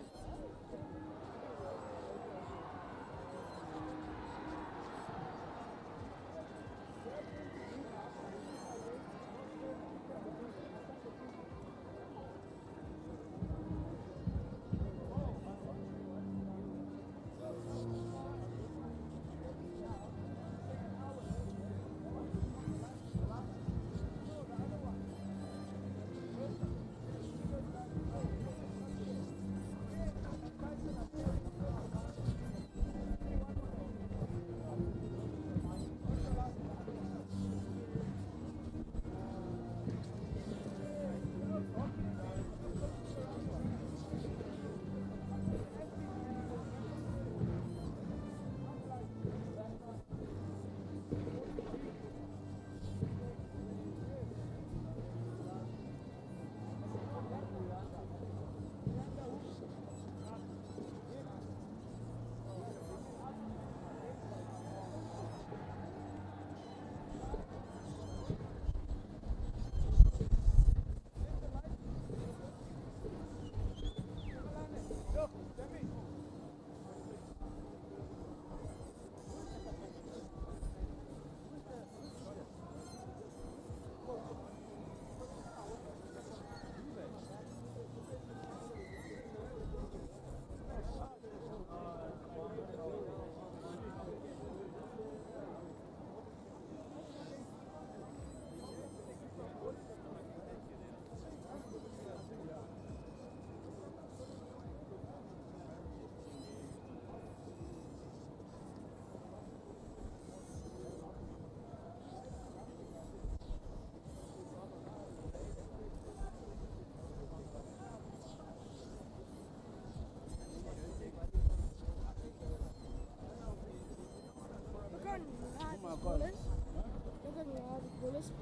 flexing.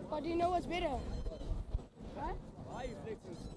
But do you know what's better? Huh? Why are you flexing?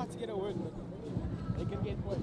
hard to get a word, but they can get word.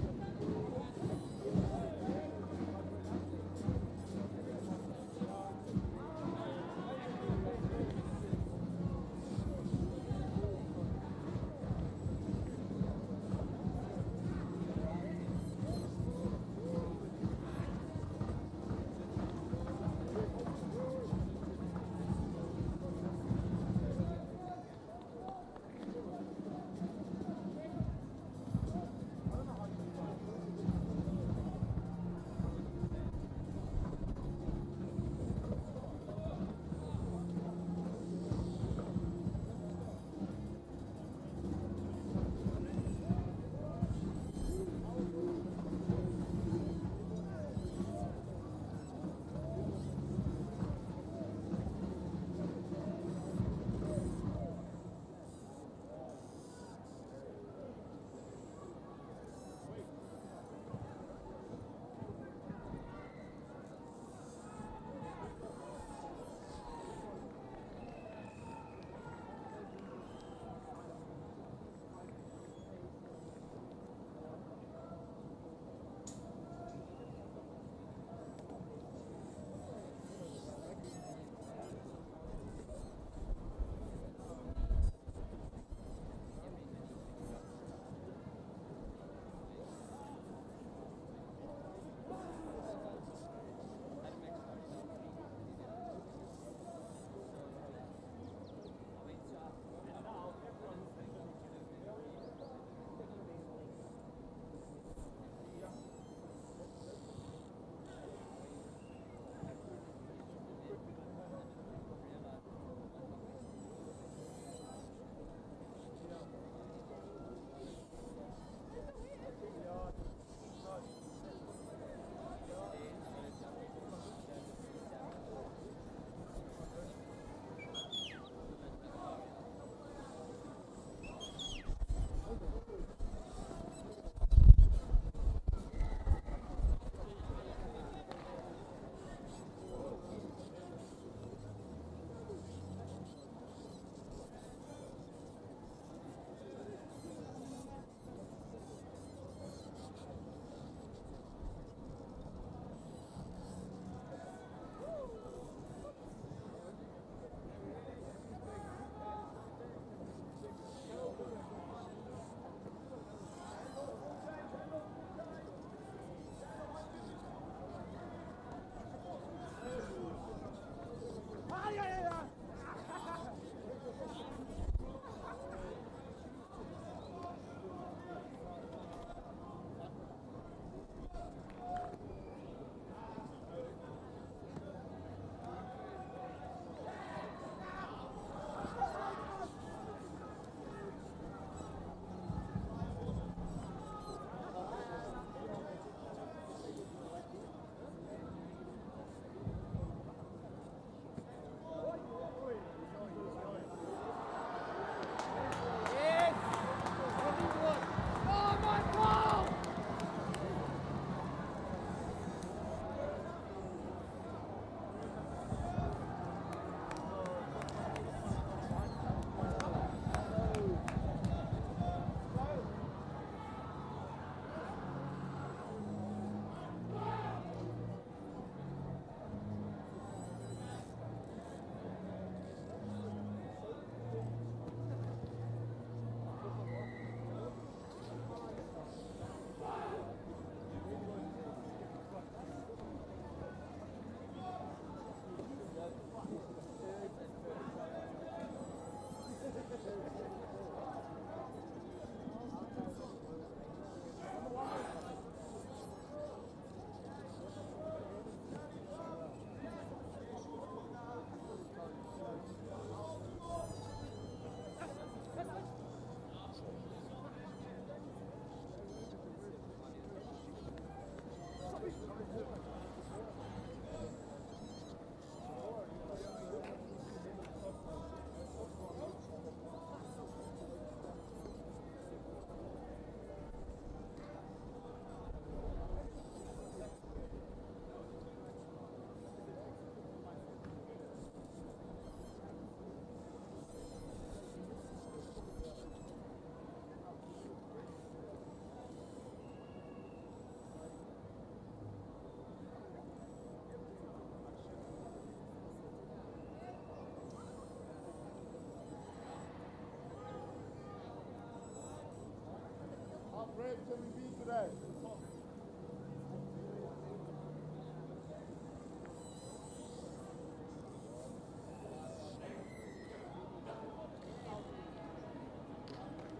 bad.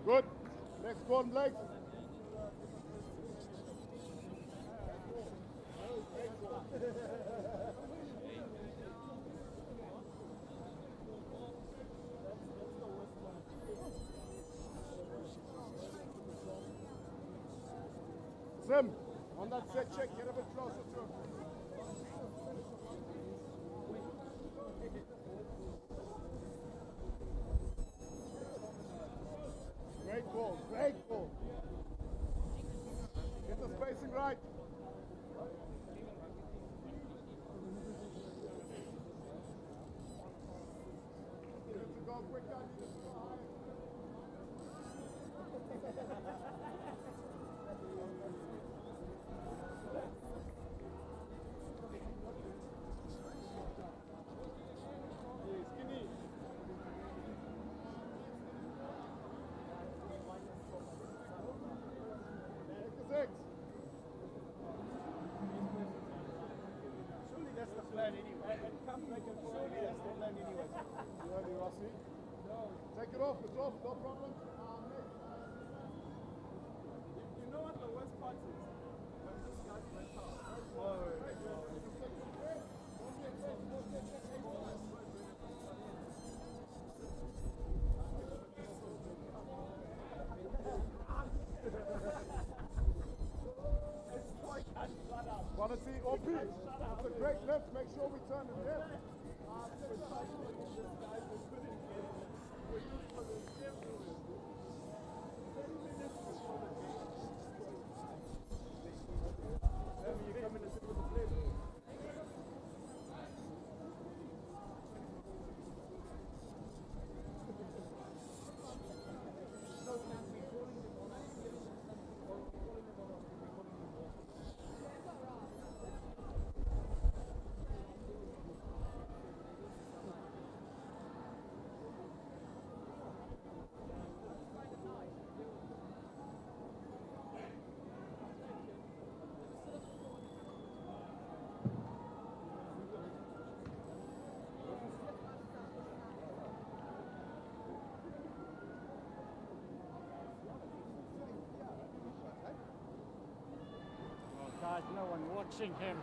Good. Next one, Blake. Sim, on that set check, get a bit closer to him. Great ball, great ball. Get the spacing right. Need to go quicker, need to go higher. Skinny. Take the 6. Surely that's the plan anyway. Surely that's the plan anyway. You ready, Rossi? No. Take it off, it's off, no problem. You know what the worst part is? When this guy went out. Want to see OP? It's a great lift, make sure we turn it left. God, no one watching him.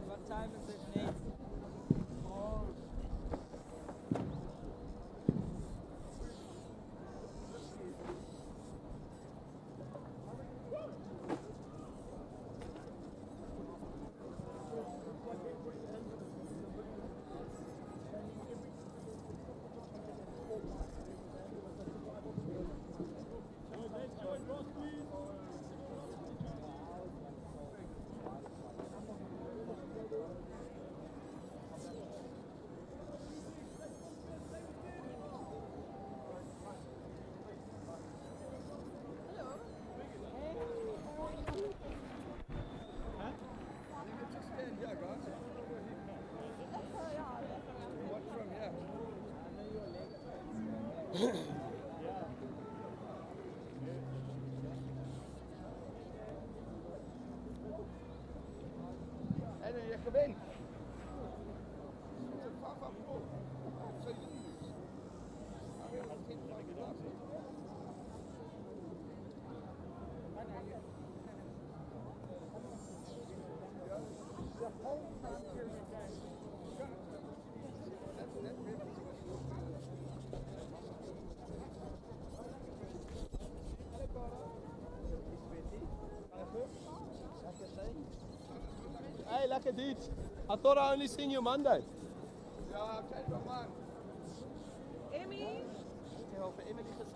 What time is it, Nate? Hey, lekker dude. I thought I only seen you Monday. Ja, kijk maar man. Emmy? Ik heb over Emily gezegd.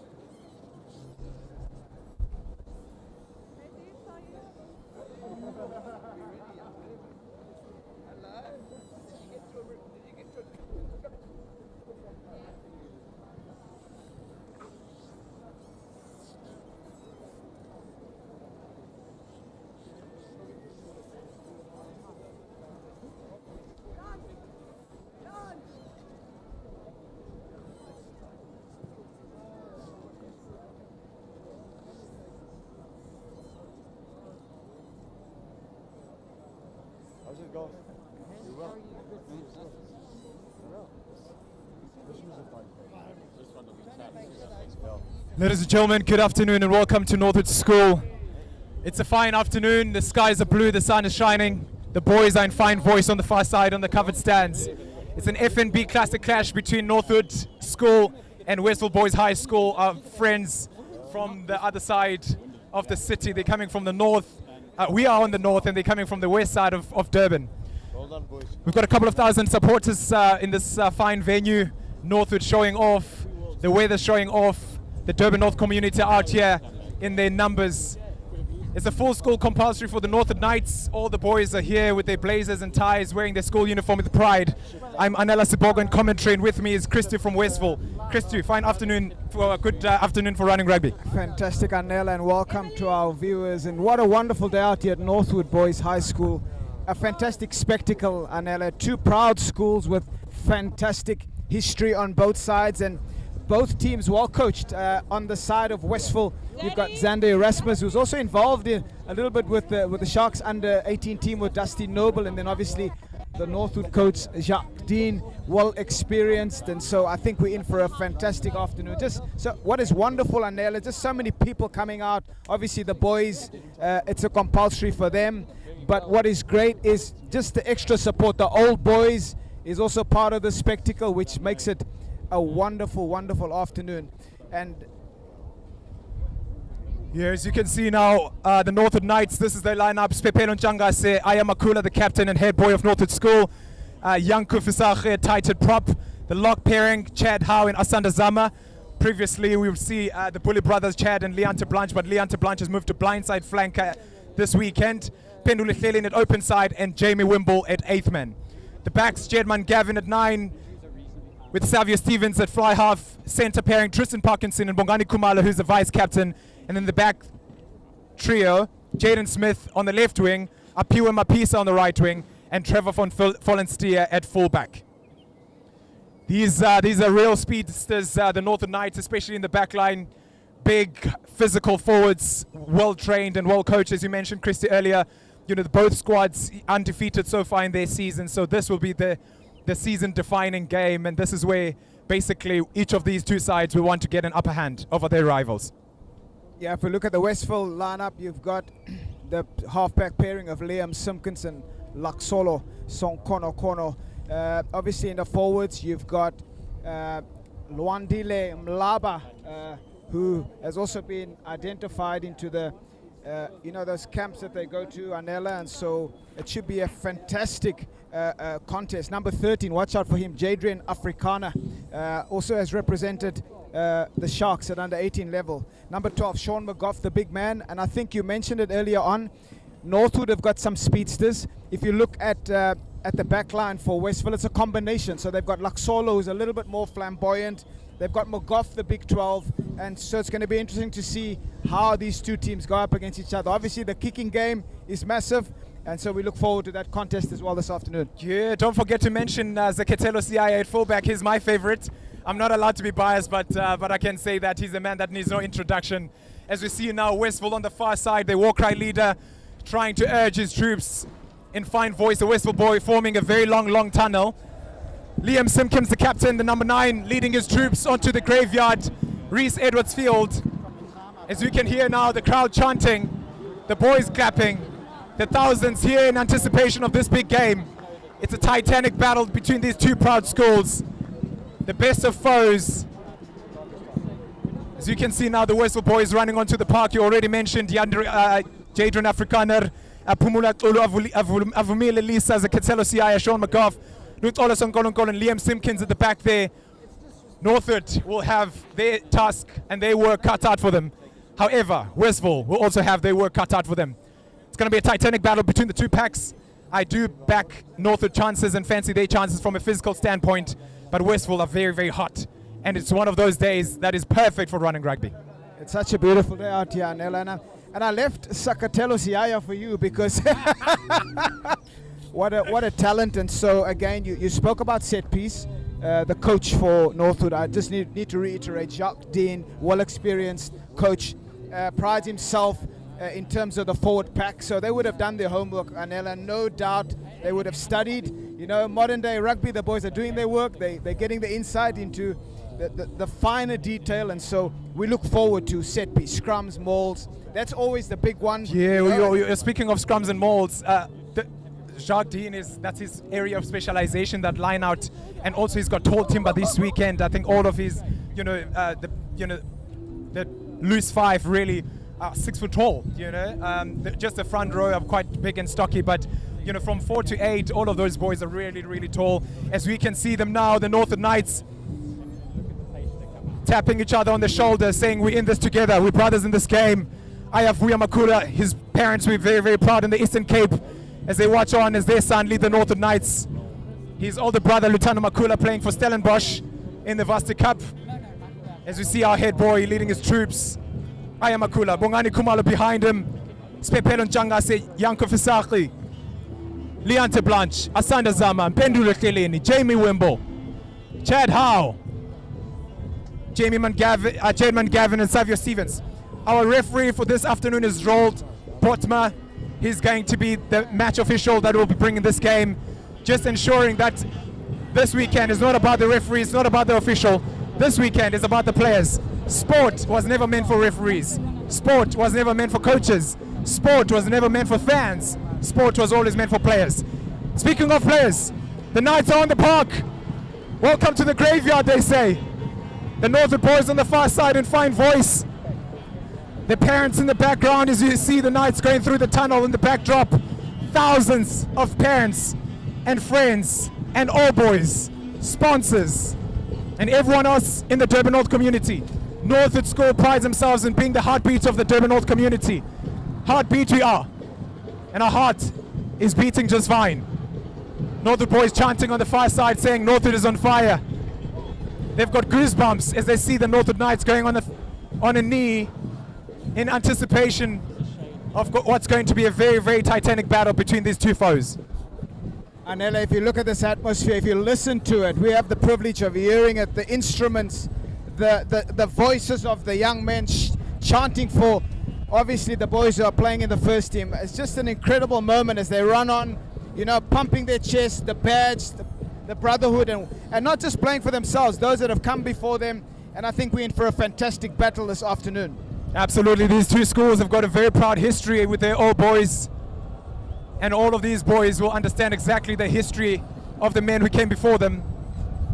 How's it going? You well? Ladies and gentlemen, good afternoon and welcome to Northwood School. It's a fine afternoon, the skies are blue, the sun is shining. The boys are in fine voice on the far side on the covered stands. It's an FNB classic clash between Northwood School and Westville Boys High School. Our friends from the other side of the city. They're coming from the north. We are on the north, and they're coming from the west side of Durban. Well done, boys. We've got a couple of thousand supporters in this fine venue. Northwood showing off, the weather showing off, the Durban North community out here in their numbers. It's a full school compulsory for the Northwood Knights. All the boys are here with their blazers and ties, wearing their school uniform with pride. I'm Anela Sibogo in commentary, and with me is Christy from Westville. Christy, fine afternoon for a good afternoon for running rugby. Fantastic, Anela, and welcome to our viewers. And what a wonderful day out here at Northwood Boys High School. A fantastic spectacle, Anela. Two proud schools with fantastic history on both sides, and both teams well coached. On the side of Westville, you've got Xander Erasmus, who's also involved in a little bit with the Sharks under 18 team with Dusty Noble, and then obviously the Northwood coach Jacques Dean, well experienced. And so I think we're in for a fantastic afternoon. Just so what is wonderful, Anela, just so many people coming out. Obviously the boys, it's a compulsory for them, but what is great is just the extra support. The old boys is also part of the spectacle, which makes it a wonderful, wonderful afternoon. And here, as you can see now, the Northwood Knights, this is their lineup. Spepelo Njangase, Aya Makula, the captain and head boy of Northwood School. Young Kufisache, tighted prop. The lock pairing, Chad Howe and Asanda Zama. Previously, we would see the Bully brothers, Chad and Leon Blanche, but Leon Blanche has moved to blindside flanker this weekend. Pendule Thelin at open side and Jamie Wimble at 8th man. The backs, Jedman Gavin at 9, with Xavier Stevens at fly half. Center pairing, Tristan Parkinson and Bongani Kumala, who's the vice captain. And then the back trio, Jaden Smith on the left wing, Apiwa Mapisa on the right wing, and Trevor von Vollenstier at fullback. These are real speedsters, the Northern Knights, especially in the back line. Big physical forwards, well trained and well coached, as you mentioned, Christy, earlier. You know, both squads undefeated so far in their season, so this will be the season defining game, and this is where basically each of these two sides will want to get an upper hand over their rivals. yeah, if we look at the Westville lineup, you've got the halfback pairing of Liam Simpkins and Laksolo Sonkono. Obviously in the forwards, you've got Luandile Mlaba, who has also been identified into the those camps that they go to, Anela, and so it should be a fantastic contest. Number 13, watch out for him, Jadrian Africana, also has represented the Sharks at under 18 level. Number 12, Sean McGough, the big man, and I think you mentioned it earlier on, Northwood have got some speedsters. If you look at the back line for Westville, it's a combination. So they've got Laksolo, who's a little bit more flamboyant. They've got McGough, the big 12. And so it's going to be interesting to see how these two teams go up against each other. Obviously, the kicking game is massive. And so we look forward to that contest as well this afternoon. Yeah, don't forget to mention Zaketelo CIA at fullback. He's my favorite. I'm not allowed to be biased, but I can say that he's a man that needs no introduction. As we see now, Westville on the far side, the war cry leader trying to urge his troops in fine voice. The Westville boy forming a very long tunnel. Liam Simpkins, the captain, the number 9, leading his troops onto the graveyard, Reese Edwards Field. As you can hear now, the crowd chanting, the boys clapping, the thousands here in anticipation of this big game. It's a titanic battle between these two proud schools, the best of foes. As you can see now, the Westville boys running onto the park. You already mentioned Jadrian Afrikaner, Pumula Avumile Lisa, Zaketelo Siaya, Sean McGough, Lutolo Sonkolonkolon, and Liam Simpkins at the back there. Northwood will have their task and their work cut out for them. However, Westville will also have their work cut out for them. It's going to be a titanic battle between the two packs. I do back Northwood chances and fancy their chances from a physical standpoint, but Westville are very hot. And it's one of those days that is perfect for running rugby. It's such a beautiful day out here, Nela. And I left Sakatelo Siaya for you because what a talent. And so again, you spoke about set piece. The coach for Northwood, I just need to reiterate, Jacques Dean, well-experienced coach, prides himself in terms of the forward pack. So they would have done their homework, Anela. No doubt they would have studied. You know, modern day rugby, the boys are doing their work. They're getting the insight into the finer detail. And so we look forward to set piece, scrums, mauls. That's always the big one. Yeah, you're speaking of scrums and mauls. Jacques Dean that's his area of specialization, that line out, and also he's got tall timber this weekend. I think all of his, the loose five really are 6 foot tall. Just the front row are quite big and stocky, but from 4 to 8, all of those boys are really, really tall. As we can see them now, the Northwood Knights tapping each other on the shoulder, saying we're in this together, we're brothers in this game. I have Vuya Makula, his parents were very, very proud in the Eastern Cape as they watch on as their son lead the Northwood Knights. His older brother, Lieutenant Makula, playing for Stellenbosch in the Vaste Cup. As we see our head boy leading his troops, Aya Makula, Bongani Kumalo behind him, Spepelo Njangase, Yanko Fisaki, Leante Blanche, Asanda Zama, Pendula Keleni, Jamie Wimbo, Chad Howe, Jade Gavin and Xavier Stevens. Our referee for this afternoon is Roald Potma. He's going to be the match official that will be bringing this game, just ensuring that this weekend is not about the referee, it's not about the official. This weekend is about the players. Sport was never meant for referees. Sport was never meant for coaches. Sport was never meant for fans. Sport was always meant for players. Speaking of players, the Knights are on the park. Welcome to the graveyard, they say. The Northwood boys on the far side in fine voice. The parents in the background, as you see the Knights going through the tunnel in the backdrop. Thousands of parents and friends and all boys, sponsors, and everyone else in the Durban North community. Northwood School prides themselves in being the heartbeat of the Durban North community. Heartbeat we are, and our heart is beating just fine. Northwood boys chanting on the far side saying Northwood is on fire. They've got goosebumps as they see the Northwood Knights going on a knee in anticipation of what's going to be a very, very titanic battle between these two foes. Anela, if you look at this atmosphere, if you listen to it, we have the privilege of hearing it, the instruments, the voices of the young men chanting for, obviously, the boys who are playing in the first team. It's just an incredible moment as they run on, pumping their chest, the badge, the brotherhood, and not just playing for themselves, those that have come before them. And I think we're in for a fantastic battle this afternoon. Absolutely, these two schools have got a very proud history with their old boys, and all of these boys will understand exactly the history of the men who came before them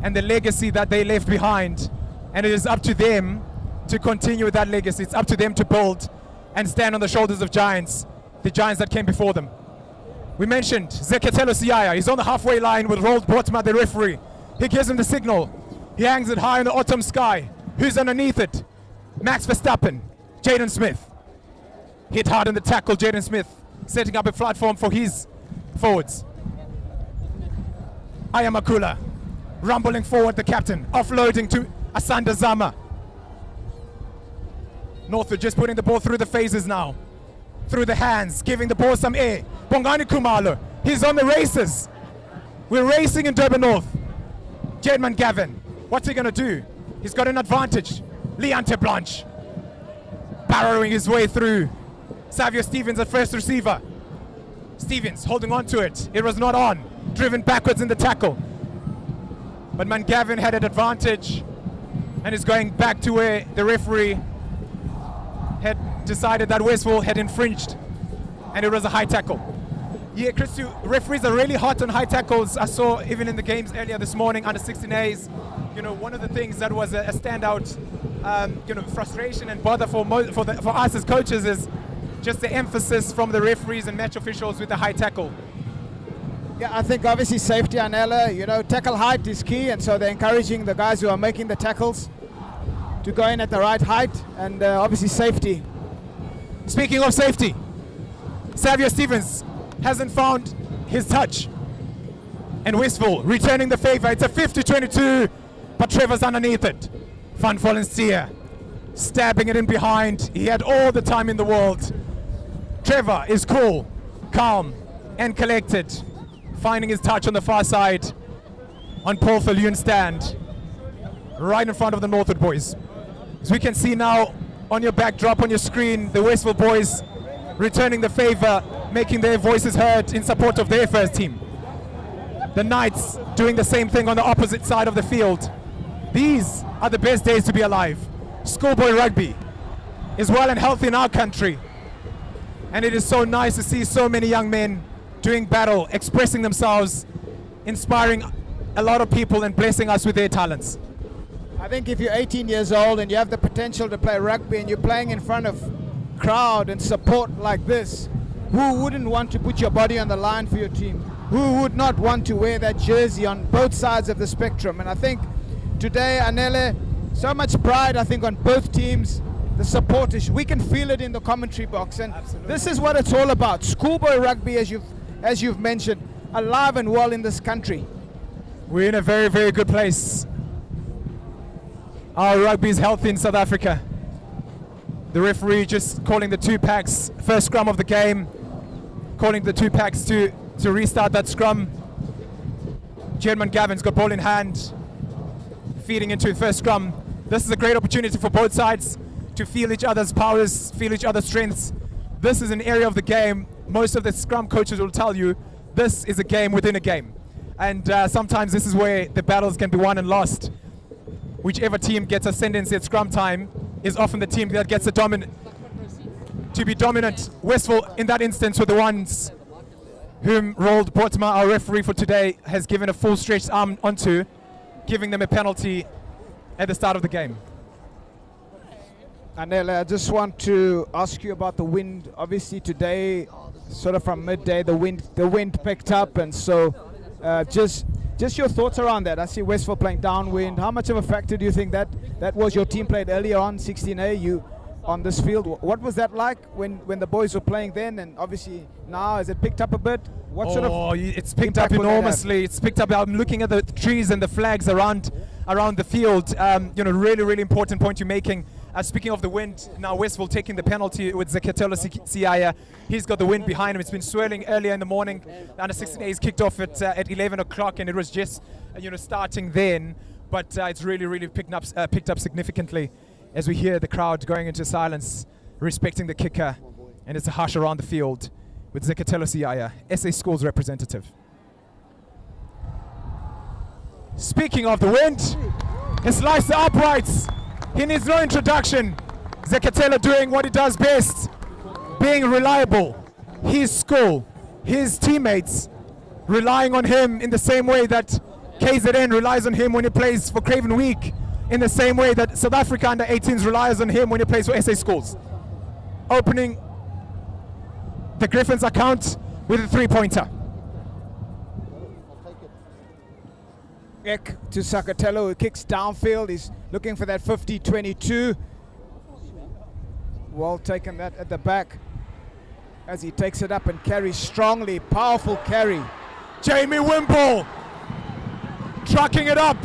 and the legacy that they left behind. And it is up to them to continue that legacy. It's up to them to build and stand on the shoulders of giants, the giants that came before them. We mentioned Zeketelo Siaya. He's on the halfway line with Roald Botma, the referee. He gives him the signal. He hangs it high in the autumn sky. Who's underneath it? Max Verstappen, Jaden Smith. Hit hard in the tackle, Jaden Smith, setting up a platform for his forwards. Aya Makula, rumbling forward, the captain, offloading to Asanda Zama. Northwood just putting the ball through the phases now. Through the hands, giving the ball some air. Bongani Kumalo, he's on the races. We're racing in Durban North. Jedman Gavin, what's he gonna do? He's got an advantage. Leante Blanche, barrowing his way through. Xavier Stevens at first receiver. Stevens holding on to it. It was not on. Driven backwards in the tackle. But Mangavin had an advantage and is going back to where the referee had decided that Westville had infringed, and it was a high tackle. Yeah, Christu, referees are really hot on high tackles. I saw even in the games earlier this morning, under 16As, one of the things that was a standout, frustration and bother for us as coaches is just the emphasis from the referees and match officials with the high tackle. Yeah, I think obviously safety, Anela, tackle height is key, and so they're encouraging the guys who are making the tackles to go in at the right height, and obviously safety. Speaking of safety, Xavier Stevens hasn't found his touch. And Westville returning the favor. It's a 50-22, but Trevor's underneath it. Van Vollensteer stabbing it in behind. He had all the time in the world. Trevor is cool, calm, and collected, finding his touch on the far side on Paul Falloon stand, right in front of the Northwood boys. As we can see now on your backdrop on your screen, the Westville boys returning the favor, making their voices heard in support of their first team. The Knights doing the same thing on the opposite side of the field. These are the best days to be alive. Schoolboy rugby is well and healthy in our country, and it is so nice to see so many young men doing battle, expressing themselves, inspiring a lot of people and blessing us with their talents. I think if you're 18 years old and you have the potential to play rugby and you're playing in front of crowd and support like this, who wouldn't want to put your body on the line for your team? Who would not want to wear that jersey on both sides of the spectrum? And I think today, Anele, so much pride, I think, on both teams. The supporters, we can feel it in the commentary box, and this is what it's all about. Schoolboy rugby, as you've mentioned, alive and well in this country. We're in a very, very good place. Our rugby is healthy in South Africa. The referee just calling the 2 packs, first scrum of the game, calling the 2 packs to restart that scrum. Chairman Gavin's got ball in hand, feeding into first scrum. This is a great opportunity for both sides to feel each other's powers, feel each other's strengths. This is an area of the game, most of the scrum coaches will tell you, this is a game within a game. And sometimes this is where the battles can be won and lost. Whichever team gets ascendancy at scrum time is often the team that gets to be dominant. Westville, in that instance, were the ones whom Roald Portma, our referee for today, has given a full stretched arm onto, giving them a penalty at the start of the game. Anele, I just want to ask you about the wind. Obviously today, sort of from midday, the wind picked up, and so just your thoughts around that. I see Westville playing downwind. How much of a factor do you think that was? Your team played earlier on, 16A, you on this field. What was that like when the boys were playing then, and obviously now, has it picked up a bit? What sort of it's picked up enormously. It's picked up. I'm looking at the trees and the flags around the field. Really, really important point you're making. Speaking of the wind, now Westville taking the penalty with Zekatelo Siaya. He's got the wind behind him. It's been swirling earlier in the morning. Under 16A's kicked off at 11 o'clock, and it was just starting then. But it's really, really picked up significantly as we hear the crowd going into silence, respecting the kicker, and it's a hush around the field with Zekatelo Siaya, SA Schools representative. Speaking of the wind, he sliced the uprights. He needs no introduction. Zekatelo doing what he does best, being reliable. His school, his teammates relying on him in the same way that KZN relies on him when he plays for Craven Week, in the same way that South Africa under 18s relies on him when he plays for SA Schools. Opening the Griffins account with a 3-pointer. To Sakatello, who kicks downfield. He's looking for that 50-22. Well taken that at the back as he takes it up and carries strongly. Powerful carry. Jamie Wimble trucking it up,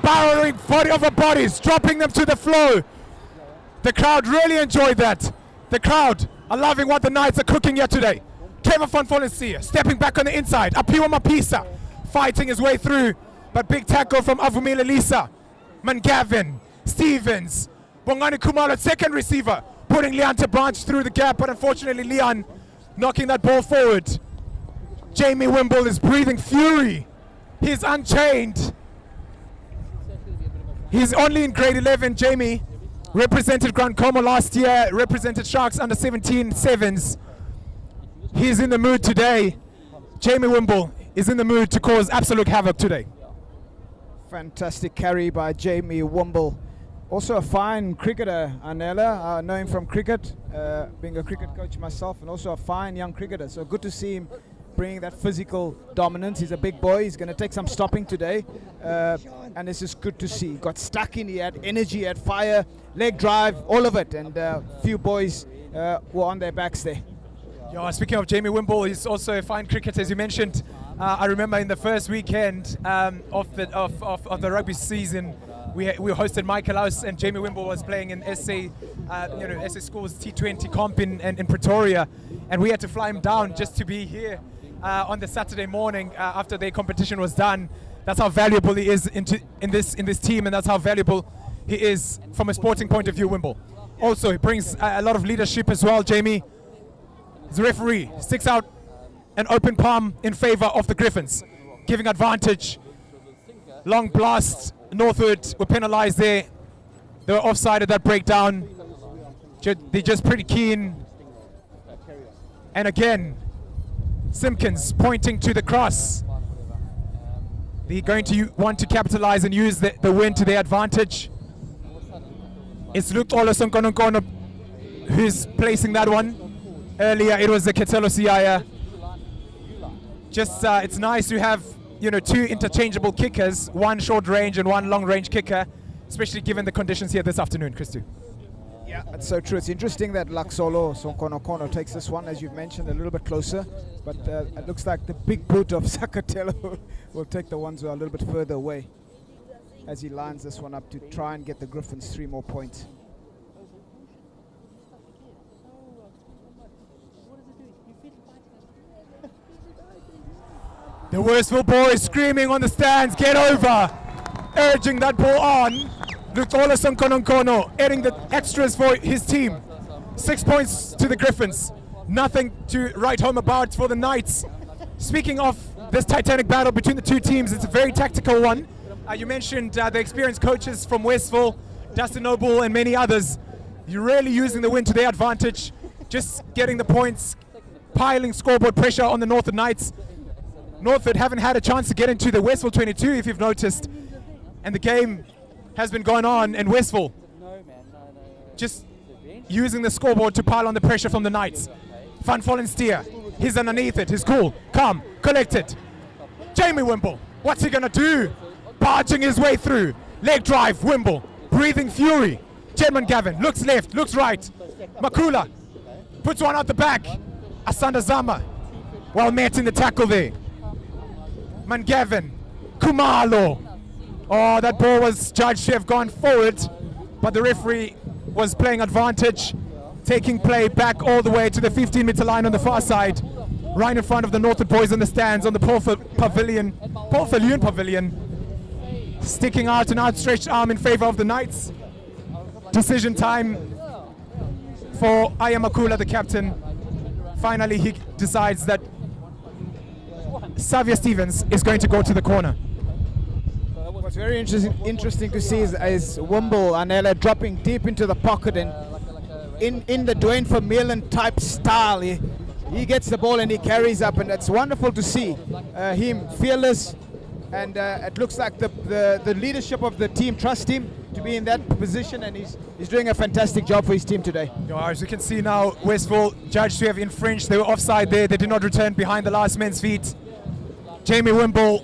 barreling 40 over bodies, dropping them to the floor. The crowd really enjoyed that. The crowd are loving what the Knights are cooking here today. Kevin van Vollensia stepping back on the inside. Apiwa Mapisa fighting his way through. But big tackle from Avumile Lisa. Mangavin, Stevens, Bongani Kumalo, second receiver, putting Leon Branch through the gap, but unfortunately Leon knocking that ball forward. Jamie Wimble is breathing fury. He's unchained. He's only in grade 11, Jamie. Represented Grand Como last year, represented Sharks under 17 sevens. He's in the mood today. Jamie Wimble is in the mood to cause absolute havoc today. Fantastic carry by Jamie Wimble. Also a fine cricketer, Anela. I know him from cricket, being a cricket coach myself, and also a fine young cricketer. So good to see him bringing that physical dominance. He's a big boy. He's going to take some stopping today. And this is good to see. Got stuck in, he had energy, he had fire, leg drive, all of it. And a few boys were on their backs there. Yeah, speaking of Jamie Wimble, he's also a fine cricketer, as you mentioned. I remember in the first weekend of the rugby season, we hosted Michael House, and Jamie Wimble was playing in SA Schools T20 comp in Pretoria, and we had to fly him down just to be here on the Saturday morning after the competition was done. That's how valuable he is in this team, and that's how valuable he is from a sporting point of view. Wimble also he brings a lot of leadership as well. Jamie, the referee, sticks out an open palm in favor of the Griffins, giving advantage. Long blast. Northwood were penalized there. They were offside at that breakdown. They're just pretty keen. And again, Simpkins pointing to the cross. They're going to want to capitalize and use the win to their advantage. It's Luke Olosonkonokono who's placing that one. Earlier it was the Ketelo Siaya. Just it's nice to have, you know, two interchangeable kickers, one short range and one long range kicker, especially given the conditions here this afternoon, Christu. Yeah, that's so true. It's interesting that Laxolo Sonkonokono takes this one, as you've mentioned, a little bit closer. But it looks like the big boot of Sakatelo will take the ones who are a little bit further away as he lines this one up to try and get the Griffins 3 more points. The Westville boys screaming on the stands, get over! Urging that ball on. Lutola Sonkononkono adding the extras for his team. 6 points to the Griffins. Nothing to write home about for the Knights. Speaking of this titanic battle between the two teams, it's a very tactical one. You mentioned the experienced coaches from Westville, Dustin Noble and many others. You're really using the win to their advantage. Just getting the points, piling scoreboard pressure on the Northwood Knights. Northwood haven't had a chance to get into the Westville 22, if you've noticed. And the game has been going on, and Westville just using the scoreboard to pile on the pressure from the Knights. Van Vollensteer, he's underneath it, he's cool, calm, collected. Jamie Wimble, what's he gonna do? Barging his way through. Leg drive, Wimble, breathing fury. Jedman Gavin, looks left, looks right. Makula, puts one out the back. Asanda Zama, well met in the tackle there. Mangavin, Kumalo. Oh, that ball was judged to have gone forward, but the referee was playing advantage, taking play back all the way to the 15-meter line on the far side, right in front of the Northwood boys in the stands on the Paul Pavilion, sticking out an outstretched arm in favor of the Knights. Decision time for Ayamakula, the captain. Finally, he decides that Xavier Stevens is going to go to the corner. What's very interesting to see is Wimble and Ella dropping deep into the pocket, and in the Dwayne Vermeulen type style, he gets the ball and he carries up, and it's wonderful to see him fearless, and it looks like the leadership of the team trust him to be in that position, and he's doing a fantastic job for his team today. As you can see now, Westville judged to have infringed. They were offside there. They did not return behind the last man's feet. Jamie Wimble,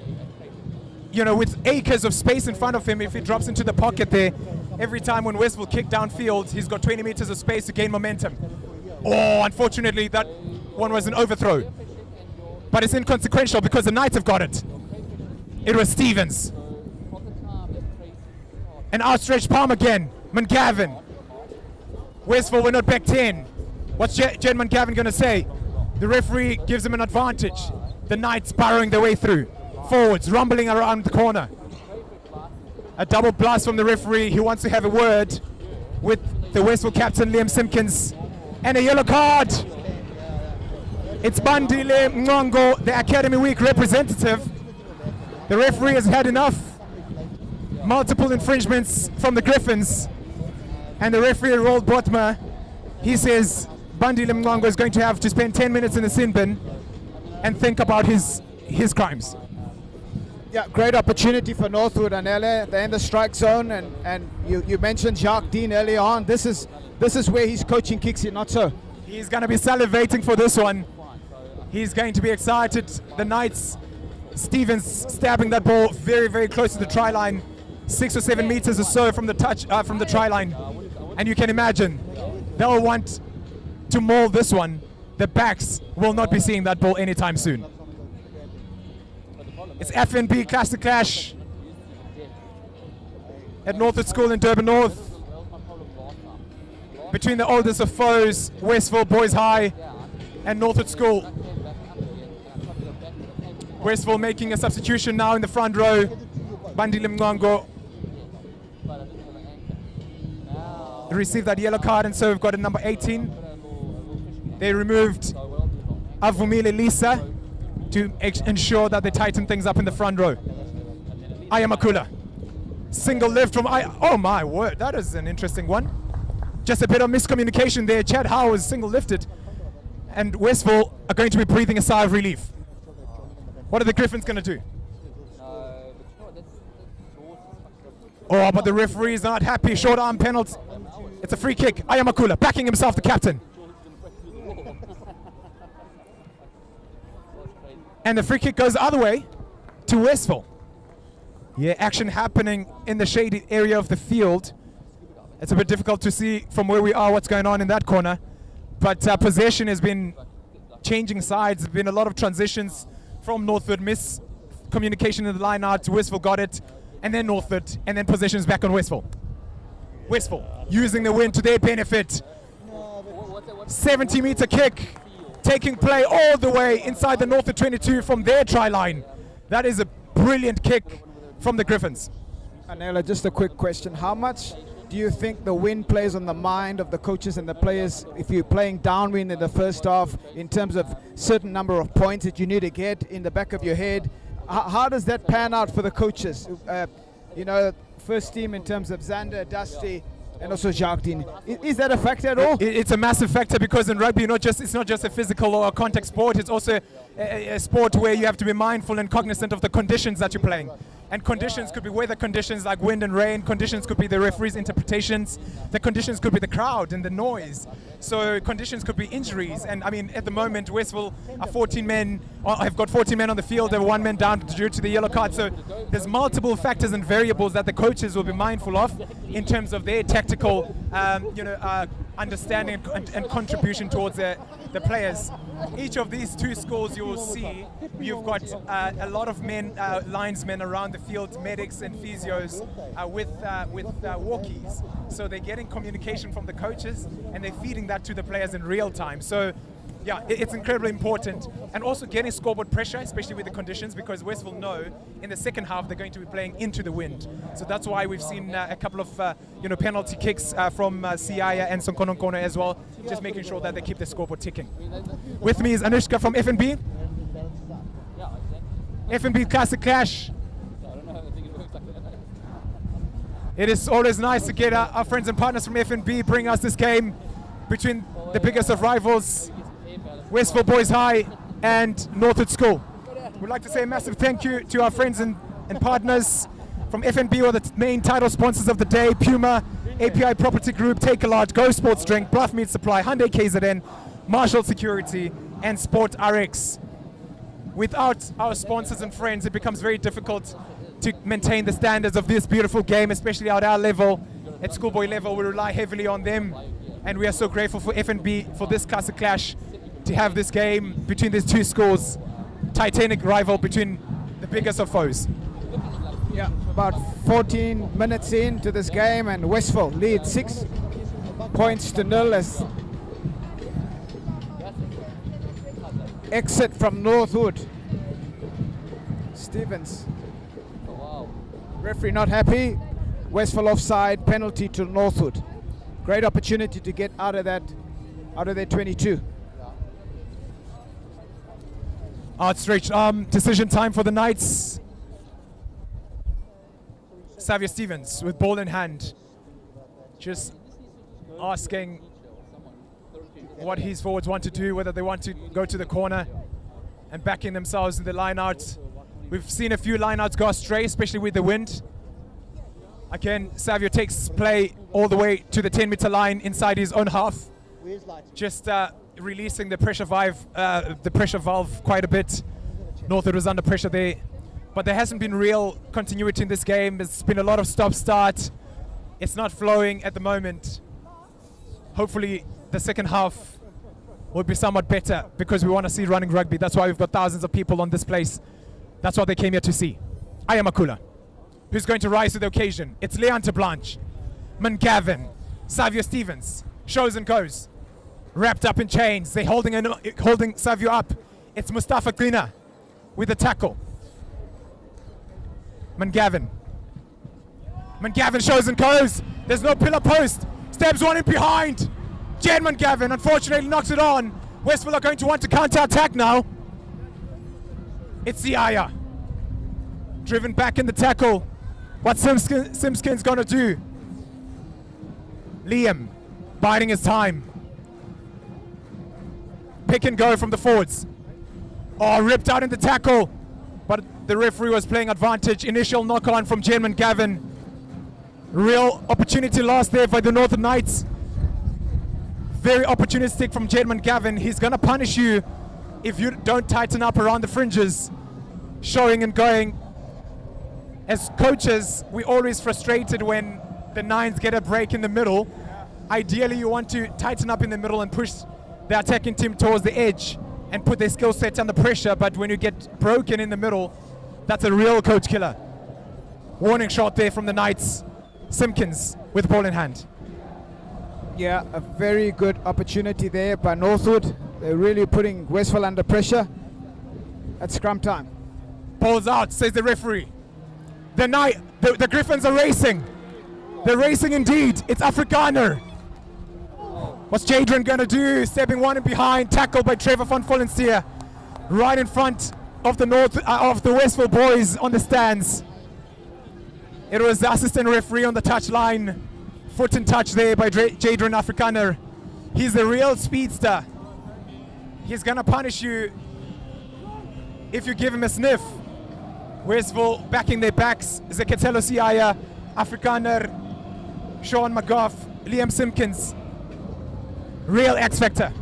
you know, with acres of space in front of him, if he drops into the pocket there, every time when Westville kick downfield, he's got 20 meters of space to gain momentum. Oh, unfortunately, that one was an overthrow. But it's inconsequential because the Knights have got it. It was Stevens. An outstretched palm again. Mangavin. Westville were not back 10. What's Jen Mangavin going to say? The referee gives him an advantage. The Knights burrowing their way through. Forwards, rumbling around the corner. A double blast from the referee. He wants to have a word with the Westville captain, Liam Simpkins. And a yellow card. It's Bandile Ngongo, the Academy Week representative. The referee has had enough. Multiple infringements from the Griffins. And the referee, Roald Botma, he says Bandile Ngongo is going to have to spend 10 minutes in the sin bin and think about his crimes. Yeah, great opportunity for Northwood and LA. They're in the strike zone, and you mentioned Jacques Dean early on. This is where his coaching kicks in, not so. He's going to be salivating for this one. He's going to be excited. The Knights, Stevens stabbing that ball very, very close to the try line, 6 or 7 meters or so from the try line. And you can imagine they'll want to maul this one. The backs will not be seeing that ball anytime soon. It's FNB Classic Clash at Northwood School in Durban North. Between the oldest of foes, Westville Boys High and Northwood School. Westville making a substitution now in the front row. Bandile Mngango received that yellow card, and so we've got a number 18. They removed Avumile Lisa to ensure that they tighten things up in the front row. Ayamakula. Single lift from oh my word, that is an interesting one. Just a bit of miscommunication there. Chad Howe was single lifted. and Westville are going to be breathing a sigh of relief. What are the Griffins going to do? Oh, but the referee is not happy. Short arm penalty. It's a free kick. Ayamakula backing himself, the captain. And the free kick goes the other way to Westville. Yeah, action happening in the shaded area of the field. It's a bit difficult to see from where we are what's going on in that corner. But possession has been changing sides. There's been a lot of transitions from Northwood. Miscommunication in the line out to Westville got it. And then Northwood. And then possession's back on Westville. Westville using the win to their benefit. 70-meter kick. Taking play all the way inside the Northwood 22 from their try line. That is a brilliant kick from the Griffins. Anela, just a quick question. How much do you think the win plays on the mind of the coaches and the players if you're playing downwind in the first half in terms of certain number of points that you need to get in the back of your head? How does that pan out for the coaches? You know, first team in terms of Xander, Dusty, and also Jacqueline. Is that a factor at all? It's a massive factor because in rugby, it's not just a physical or a contact sport. It's also a sport where you have to be mindful and cognizant of the conditions that you're playing. And conditions could be weather conditions like wind and rain. Conditions could be the referee's interpretations. The conditions could be the crowd and the noise. So conditions could be injuries. And I mean, at the moment, Westville are 14 men. I've got 14 men on the field. There were 1 man down due to the yellow card. So there's multiple factors and variables that the coaches will be mindful of in terms of their tactical, understanding and contribution towards the players. Each of these two schools, you will see, you've got a lot of men, linesmen around the field, medics and physios with walkies. So they're getting communication from the coaches and they're feeding that to the players in real time. So yeah, it's incredibly important. And also getting scoreboard pressure, especially with the conditions, because Westville know in the second half they're going to be playing into the wind. So that's why we've seen a couple of penalty kicks from Siaya and Sonkonokono as well, just making sure that they keep the scoreboard ticking. With me is Anushka from FNB. FNB Classic Clash. It is always nice to get our friends and partners from FNB bring us this game between the biggest of rivals, Westville Boys High and Northwood School. We'd like to say a massive thank you to our friends and partners from FNB, who are the main title sponsors of the day: Puma, API Property Group, Take a Lot, Go Sports Drink, Bluff Meat Supply, Hyundai KZN, Marshall Security, and Sport RX. Without our sponsors and friends, it becomes very difficult to maintain the standards of this beautiful game, especially at our level. At schoolboy level, we rely heavily on them, and we are so grateful for FNB for this Classic Clash, to have this game between these two schools, titanic rival between the biggest of foes. Yeah, about 14 minutes into this game, and Westville leads 6 points to 0 as exit from Northwood. Stevens. Referee not happy. Westville offside, penalty to Northwood. Great opportunity to get out of their 22. Outstretched decision time for the Knights. Xavier Stevens with ball in hand, just asking what his forwards want to do, whether they want to go to the corner and backing themselves in the line out. We've seen a few line outs go astray, especially with the wind. Again, Xavier takes play all the way to the 10-meter line inside his own half, just releasing the pressure valve quite a bit. Northwood was under pressure there, but there hasn't been real continuity in this game. There's been a lot of stop-start. It's not flowing at the moment. Hopefully the second half will be somewhat better, because we want to see running rugby. That's why we've got thousands of people on this place. That's what they came here to see. Ayamakula, who's going to rise to the occasion. It's Leanta Blanche, Mungavin, Xavier Stevens, shows and goes. Wrapped up in chains, they're holding Xavier up. It's Mustafa Glina with the tackle. Mungavin shows and goes. There's no pillar post. Stabs one in behind. Jen Mungavin unfortunately knocks it on. Westville are going to want to counter-attack now. It's Siaya. Driven back in the tackle. What Simskin's gonna do? Liam biding his time. pick and go from the forwards. Oh, ripped out in the tackle, but the referee was playing advantage. Initial knock on from German Gavin. Real opportunity lost there by the Northern Knights. Very opportunistic from German Gavin. He's going to punish you if you don't tighten up around the fringes. Showing and going. As coaches, we're always frustrated when the nines get a break in the middle. Ideally, you want to tighten up in the middle and push the attacking team towards the edge and put their skill set under pressure, but when you get broken in the middle, that's a real coach killer. Warning shot there from the Knights. Simpkins with the ball in hand. Yeah, a very good opportunity there by Northwood. They're really putting Westville under pressure at scrum time. Ball's out, says the referee. The Griffins are racing. They're racing indeed. It's Afrikaner. What's Jadron going to do? Stepping one in behind, tackled by Trevor van Vollensteer. Right in front of the Westville boys on the stands. It was the assistant referee on the touch line. Foot in touch there by Jadron Afrikaner. He's the real speedster. He's going to punish you if you give him a sniff. Westville backing their backs. Zeketelo Siaya, Afrikaner, Sean McGough, Liam Simpkins. Real X Factor.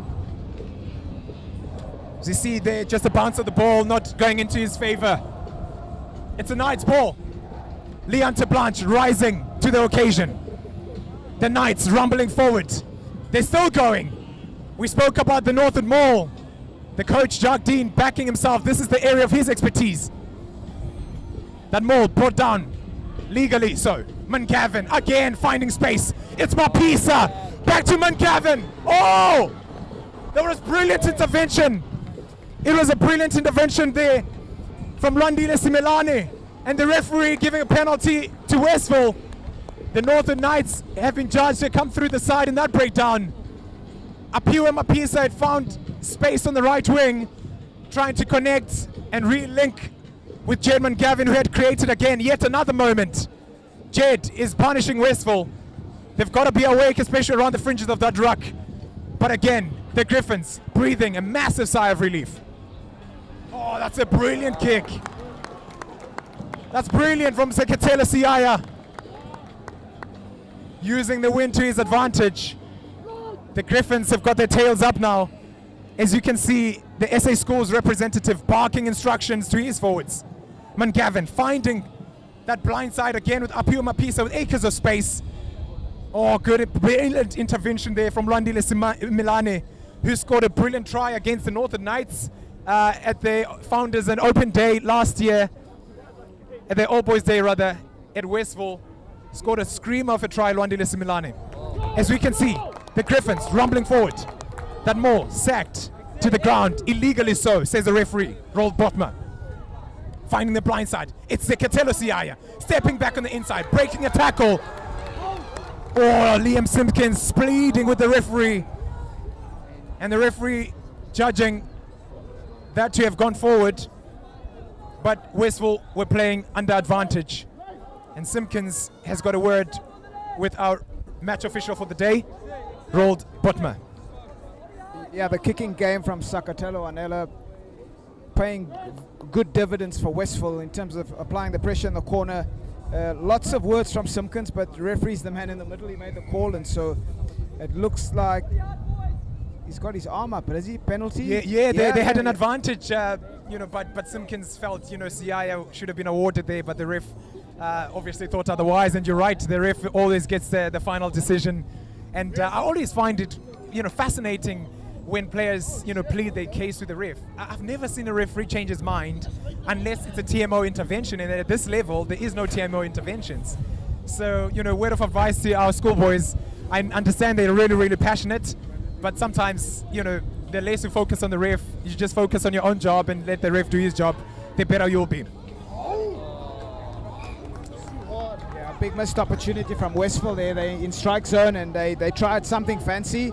As you see there, just a bounce of the ball, not going into his favor. It's a Knights ball. Leon Blanche rising to the occasion. The Knights rumbling forward. They're still going. We spoke about the Northwood Mall. The coach, Jacques Dean, backing himself. This is the area of his expertise. That mall brought down legally so. Mungavin again finding space. It's Mapisa. Back to Mungavin. Oh! That was brilliant intervention. It was a brilliant intervention there from Landile Simelane. And the referee giving a penalty to Westville. The Northern Knights have been judged to come through the side in that breakdown. Apiwa Mapisa had found space on the right wing, trying to connect and re-link with Jedman Gavin, who had created again yet another moment. Jed is punishing Westville. They've got to be awake, especially around the fringes of that ruck. But again, the Griffins breathing a massive sigh of relief. Oh, that's a brilliant kick. That's brilliant from Seketela Siaya. Using the wind to his advantage. The Griffins have got their tails up now. As you can see, the SA Schools representative barking instructions to his forwards. Mungavin finding that blind side again with Apiu Mapisa with acres of space. Oh, good, brilliant intervention there from Landile Milane, who scored a brilliant try against the Northern Knights at their Founders and Open Day last year. At their All Boys Day, rather, at Westville. Scored a screamer of a try, Landile Milane. As we can see, the Griffins rumbling forward. That Moore sacked to the ground, illegally so, says the referee, Roald Botma. Finding the blind side. It's Zeketelo Siaya, stepping back on the inside, breaking a tackle. Oh, Liam Simpkins pleading with the referee. And the referee judging that to have gone forward. But Westville were playing under advantage. And Simpkins has got a word with our match official for the day, Roald Botma. Yeah, the kicking game from Sakatelo Anela paying good dividends for Westville in terms of applying the pressure in the corner. Lots of words from Simpkins, but the referee's the man in the middle. He made the call, and so it looks like he's got his arm up. But is he penalty? Yeah, they had an advantage, but Simpkins felt, Siaya should have been awarded there, but the ref obviously thought otherwise. And you're right, the ref always gets the final decision. And I always find it, fascinating when players, plead their case with the ref. I've never seen a referee change his mind unless it's a TMO intervention, and at this level, there is no TMO interventions. So, word of advice to our schoolboys, I understand they're really, really passionate, but sometimes, the less you focus on the ref, you just focus on your own job and let the ref do his job, the better you'll be. Yeah, big missed opportunity from Westville there. They in strike zone, and they tried something fancy,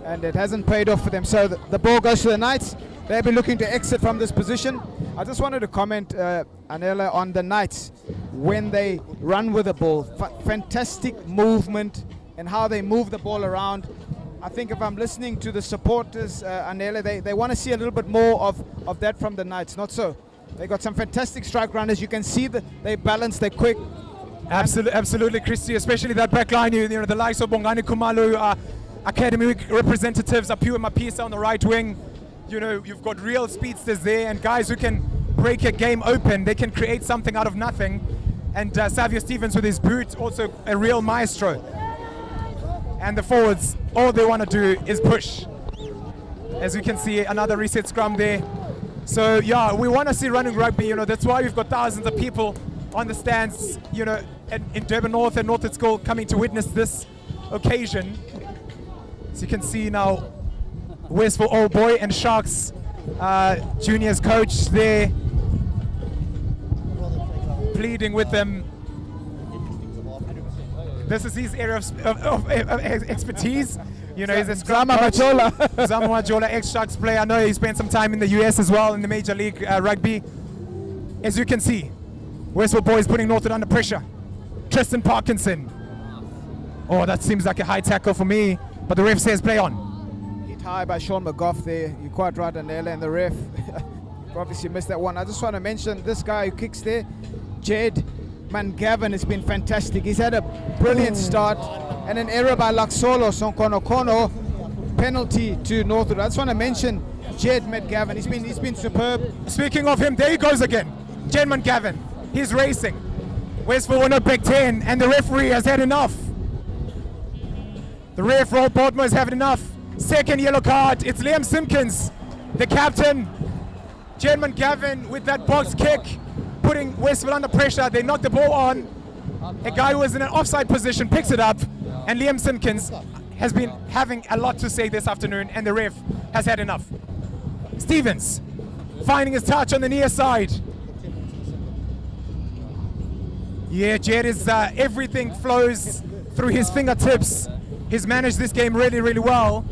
and it hasn't paid off for them. So the ball goes to the Knights. They'll be looking to exit from this position. I just wanted to comment, Anela, on the Knights when they run with the ball. Fantastic movement and how they move the ball around. I think if I'm listening to the supporters, Anele, they want to see a little bit more of that from the Knights. Not so. They got some fantastic strike runners. You can see that they balance, they're quick. Absolutely, Christy, especially that back line. You know, the likes of Bongani Khumalo, academy representatives, Apiu and Mapisa on the right wing. You know, you've got real speedsters there and guys who can break a game open. They can create something out of nothing. And Savio Stevens with his boot, also a real maestro. And the forwards, all they want to do is push. As you can see, another reset scrum there. So yeah, we want to see running rugby. You know, that's why we've got thousands of people on the stands, you know, in Durban North and Northwood School coming to witness this occasion. So you can see now Westville Old Boy and Sharks juniors coach there, pleading with them. This is his area of expertise. You know, he's a scrum coach. Zama Majola, ex-Sharks player. I know he spent some time in the US as well in the Major League Rugby. As you can see, Westville boys putting Northwood under pressure. Tristan Parkinson. Oh, that seems like a high tackle for me, but the ref says play on. Hit high by Sean McGough there. You're quite right, Anele, and the ref obviously missed that one. I just want to mention this guy who kicks there, Jed Mangavin, has been fantastic. He's had a brilliant start, and an error by Laxolo Sonkono, penalty to Northwood. I just want to mention Jed Mangavin. He's been superb. Speaking of him, there he goes again. Jed Mangavin. He's racing. Westville won a Big 10, and the referee has had enough. The ref, Rob Bodmer, has had enough. Second yellow card. It's Liam Simpkins, the captain. Jed Mangavin with that box kick, putting Westville under pressure. They knock the ball on. A guy who was in an offside position picks it up, and Liam Simpkins has been having a lot to say this afternoon, and the ref has had enough. Stevens finding his touch on the near side. Yeah, Jed is, everything flows through his fingertips. He's managed this game really, really well.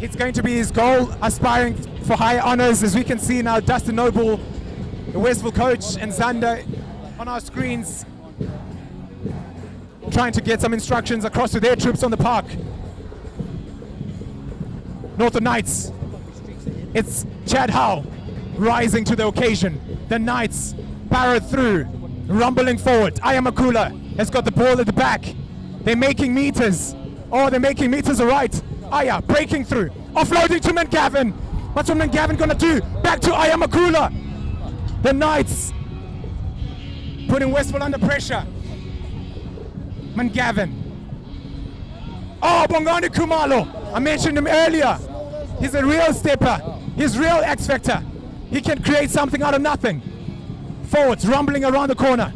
It's going to be his goal, aspiring for higher honors. As we can see now, Dustin Noble, the Westville coach, and Zander on our screens, trying to get some instructions across to their troops on the park. Northwood Knights, it's Chad Howe rising to the occasion. The Knights barrowed through, rumbling forward. Ayamakula has got the ball at the back. They're making meters. Oh, they're making meters all right. Aya breaking through, offloading to Mangavin. What's what Mangavin gonna do? Back to Ayamakula. The Knights putting Westville under pressure. Mangavin. Oh, Bongani Khumalo. I mentioned him earlier. He's a real stepper. He's real X Factor. He can create something out of nothing. Forwards rumbling around the corner.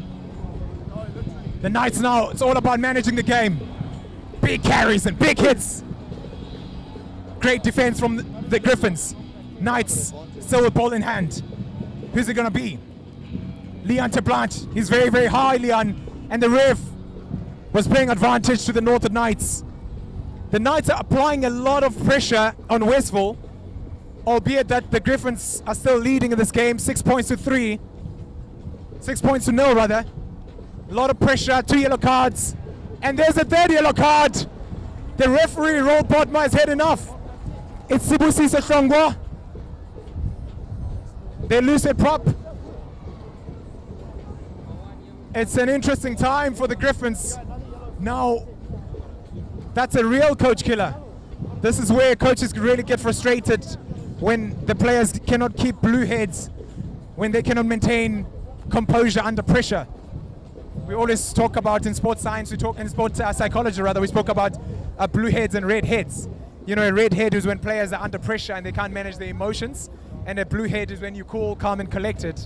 The Knights now, it's all about managing the game. Big carries and big hits. Great defense from the Griffins. Knights still with ball in hand. Who's it gonna be? Leon Terblanche. He's very, very high, Leon. And the ref was playing advantage to the Northwood Knights. The Knights are applying a lot of pressure on Westville, albeit that the Griffins are still leading in this game, 6 points to 3. 6 points to 0 rather. A lot of pressure, 2 yellow cards. And there's a 3rd yellow card. The referee, Rob Bodmer, has had enough. It's Sibusi Sehlongwa. They lose a prop. It's an interesting time for the Griffins. Now, that's a real coach killer. This is where coaches really get frustrated when the players cannot keep blue heads, when they cannot maintain composure under pressure. We always talk about in sports science, we talk in sports psychology rather, we spoke about blue heads and red heads. You know, a red head is when players are under pressure and they can't manage their emotions, and a blue head is when you cool, calm and collected.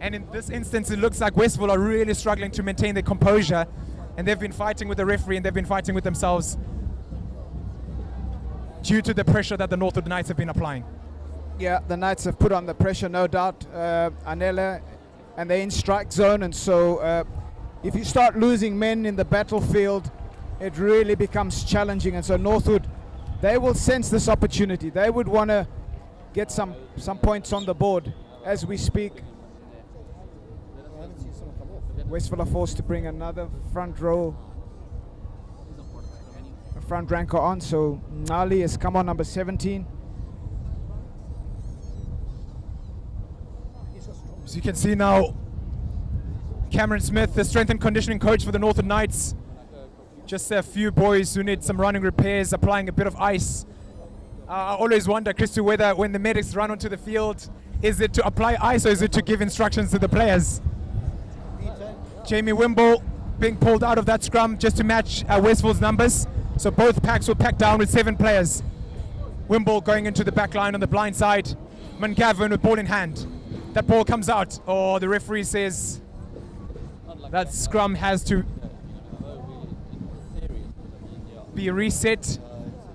And in this instance, it looks like Westville are really struggling to maintain their composure, and they've been fighting with the referee and they've been fighting with themselves due to the pressure that the Northwood Knights have been applying. Yeah, the Knights have put on the pressure, no doubt, Anela, and they're in strike zone, and so if you start losing men in the battlefield, it really becomes challenging. And so Northwood, they will sense this opportunity. They would want to get some points on the board as we speak. Westville are forced to bring another front row front ranker on. So Nali has come on, number 17. As you can see now, Cameron Smith, the strength and conditioning coach for the Northwood Knights. Just a few boys who need some running repairs, applying a bit of ice. I always wonder, Christy, whether when the medics run onto the field, is it to apply ice or is it to give instructions to the players? Jamie Wimble being pulled out of that scrum just to match Westville's numbers. So both packs were packed down with 7 players. Wimble going into the back line on the blind side. Mungavin with ball in hand. That ball comes out. Oh, the referee says that scrum has to be reset.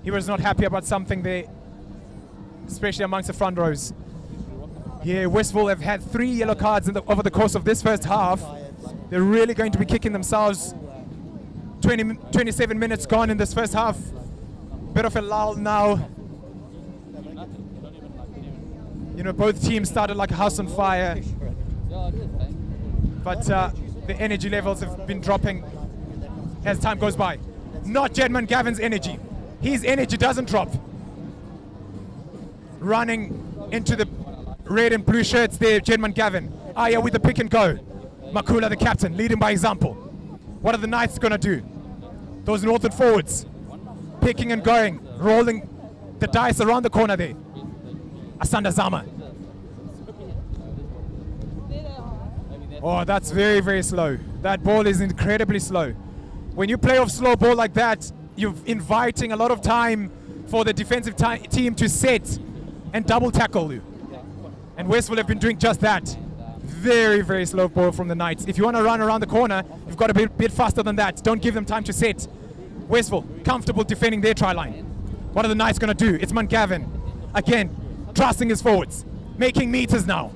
He was not happy about something there, especially amongst the front rows. Yeah, Westville have had 3 yellow cards over the course of this first half. They're really going to be kicking themselves. 27 minutes gone in this first half. Bit of a lull now. You know, both teams started like a house on fire. But the energy levels have been dropping as time goes by. Not Jedman Gavin's energy. His energy doesn't drop. Running into the red and blue shirts there, Jedman Gavin. Aya with the pick and go. Makula, the captain, leading by example. What are the Knights going to do? Those Northwood forwards, picking and going, rolling the dice around the corner there. Asanda Zama. Oh, that's very, very slow. That ball is incredibly slow. When you play off slow ball like that, you're inviting a lot of time for the defensive team to set and double tackle you. And Westville have been doing just that. Very, very slow ball from the Knights. If you want to run around the corner, you've got to be a bit faster than that. Don't give them time to set. Westville, comfortable defending their try line. What are the Knights going to do? It's Mungavin. Again, trusting his forwards. Making meters now.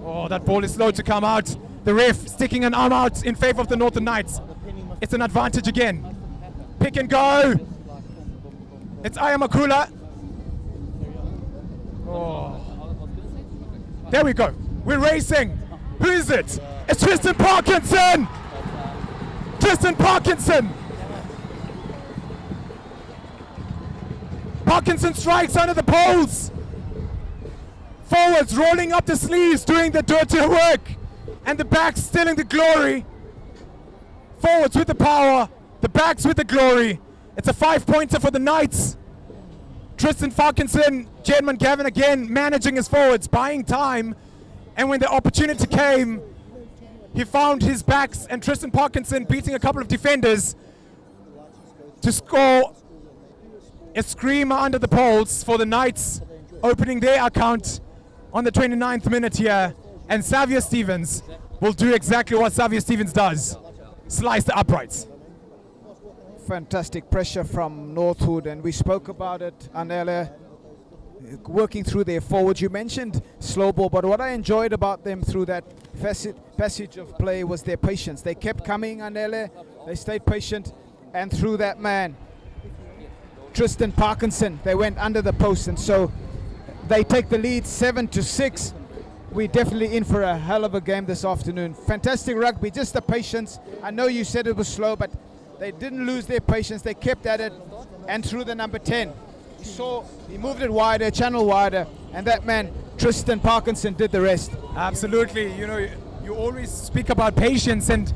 Oh, that ball is slow to come out. The ref sticking an arm out in favor of the Northern Knights. It's an advantage again. Pick and go. It's Ayamakula. Oh. There we go. We're racing. Who is it? It's Tristan Parkinson. Tristan Parkinson. Parkinson strikes under the poles. Forwards rolling up the sleeves, doing the dirty work. And the backs stealing the glory. Forwards with the power, the backs with the glory. It's a 5-pointer for the Knights. Tristan Parkinson, Jedman Gavin again managing his forwards, buying time. And when the opportunity came, he found his backs and Tristan Parkinson beating a couple of defenders to score a screamer under the poles for the Knights, opening their account on the 29th minute here. And Xavier Stevens will do exactly what Xavier Stevens does. Slice the uprights. Fantastic pressure from Northwood, and we spoke about it, Anele, working through their forwards. You mentioned slow ball, but what I enjoyed about them through that passage of play was their patience. They kept coming, Anele, they stayed patient, and through that man, Tristan Parkinson, they went under the post, and so they take the lead 7-6. We're definitely in for a hell of a game this afternoon. Fantastic rugby, just the patience. I know you said it was slow, but they didn't lose their patience. They kept at it, and through the number 10. He moved it wider, channel wider, and that man, Tristan Parkinson, did the rest. Absolutely. You know, you always speak about patience, and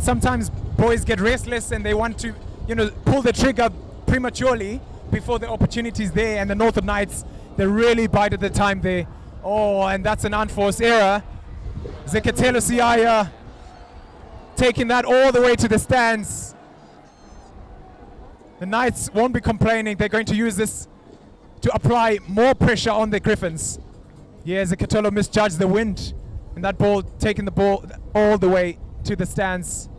sometimes boys get restless and they want to, you know, pull the trigger prematurely before the opportunity is there, and the Northern Knights, they really bided the time there. Oh, and that's an unforced error. Zekatelo Siaya taking that all the way to the stands. The Knights won't be complaining. They're going to use this to apply more pressure on the Griffins. Yeah, Zekatelo misjudged the wind, and that ball, taking the ball all the way to the stands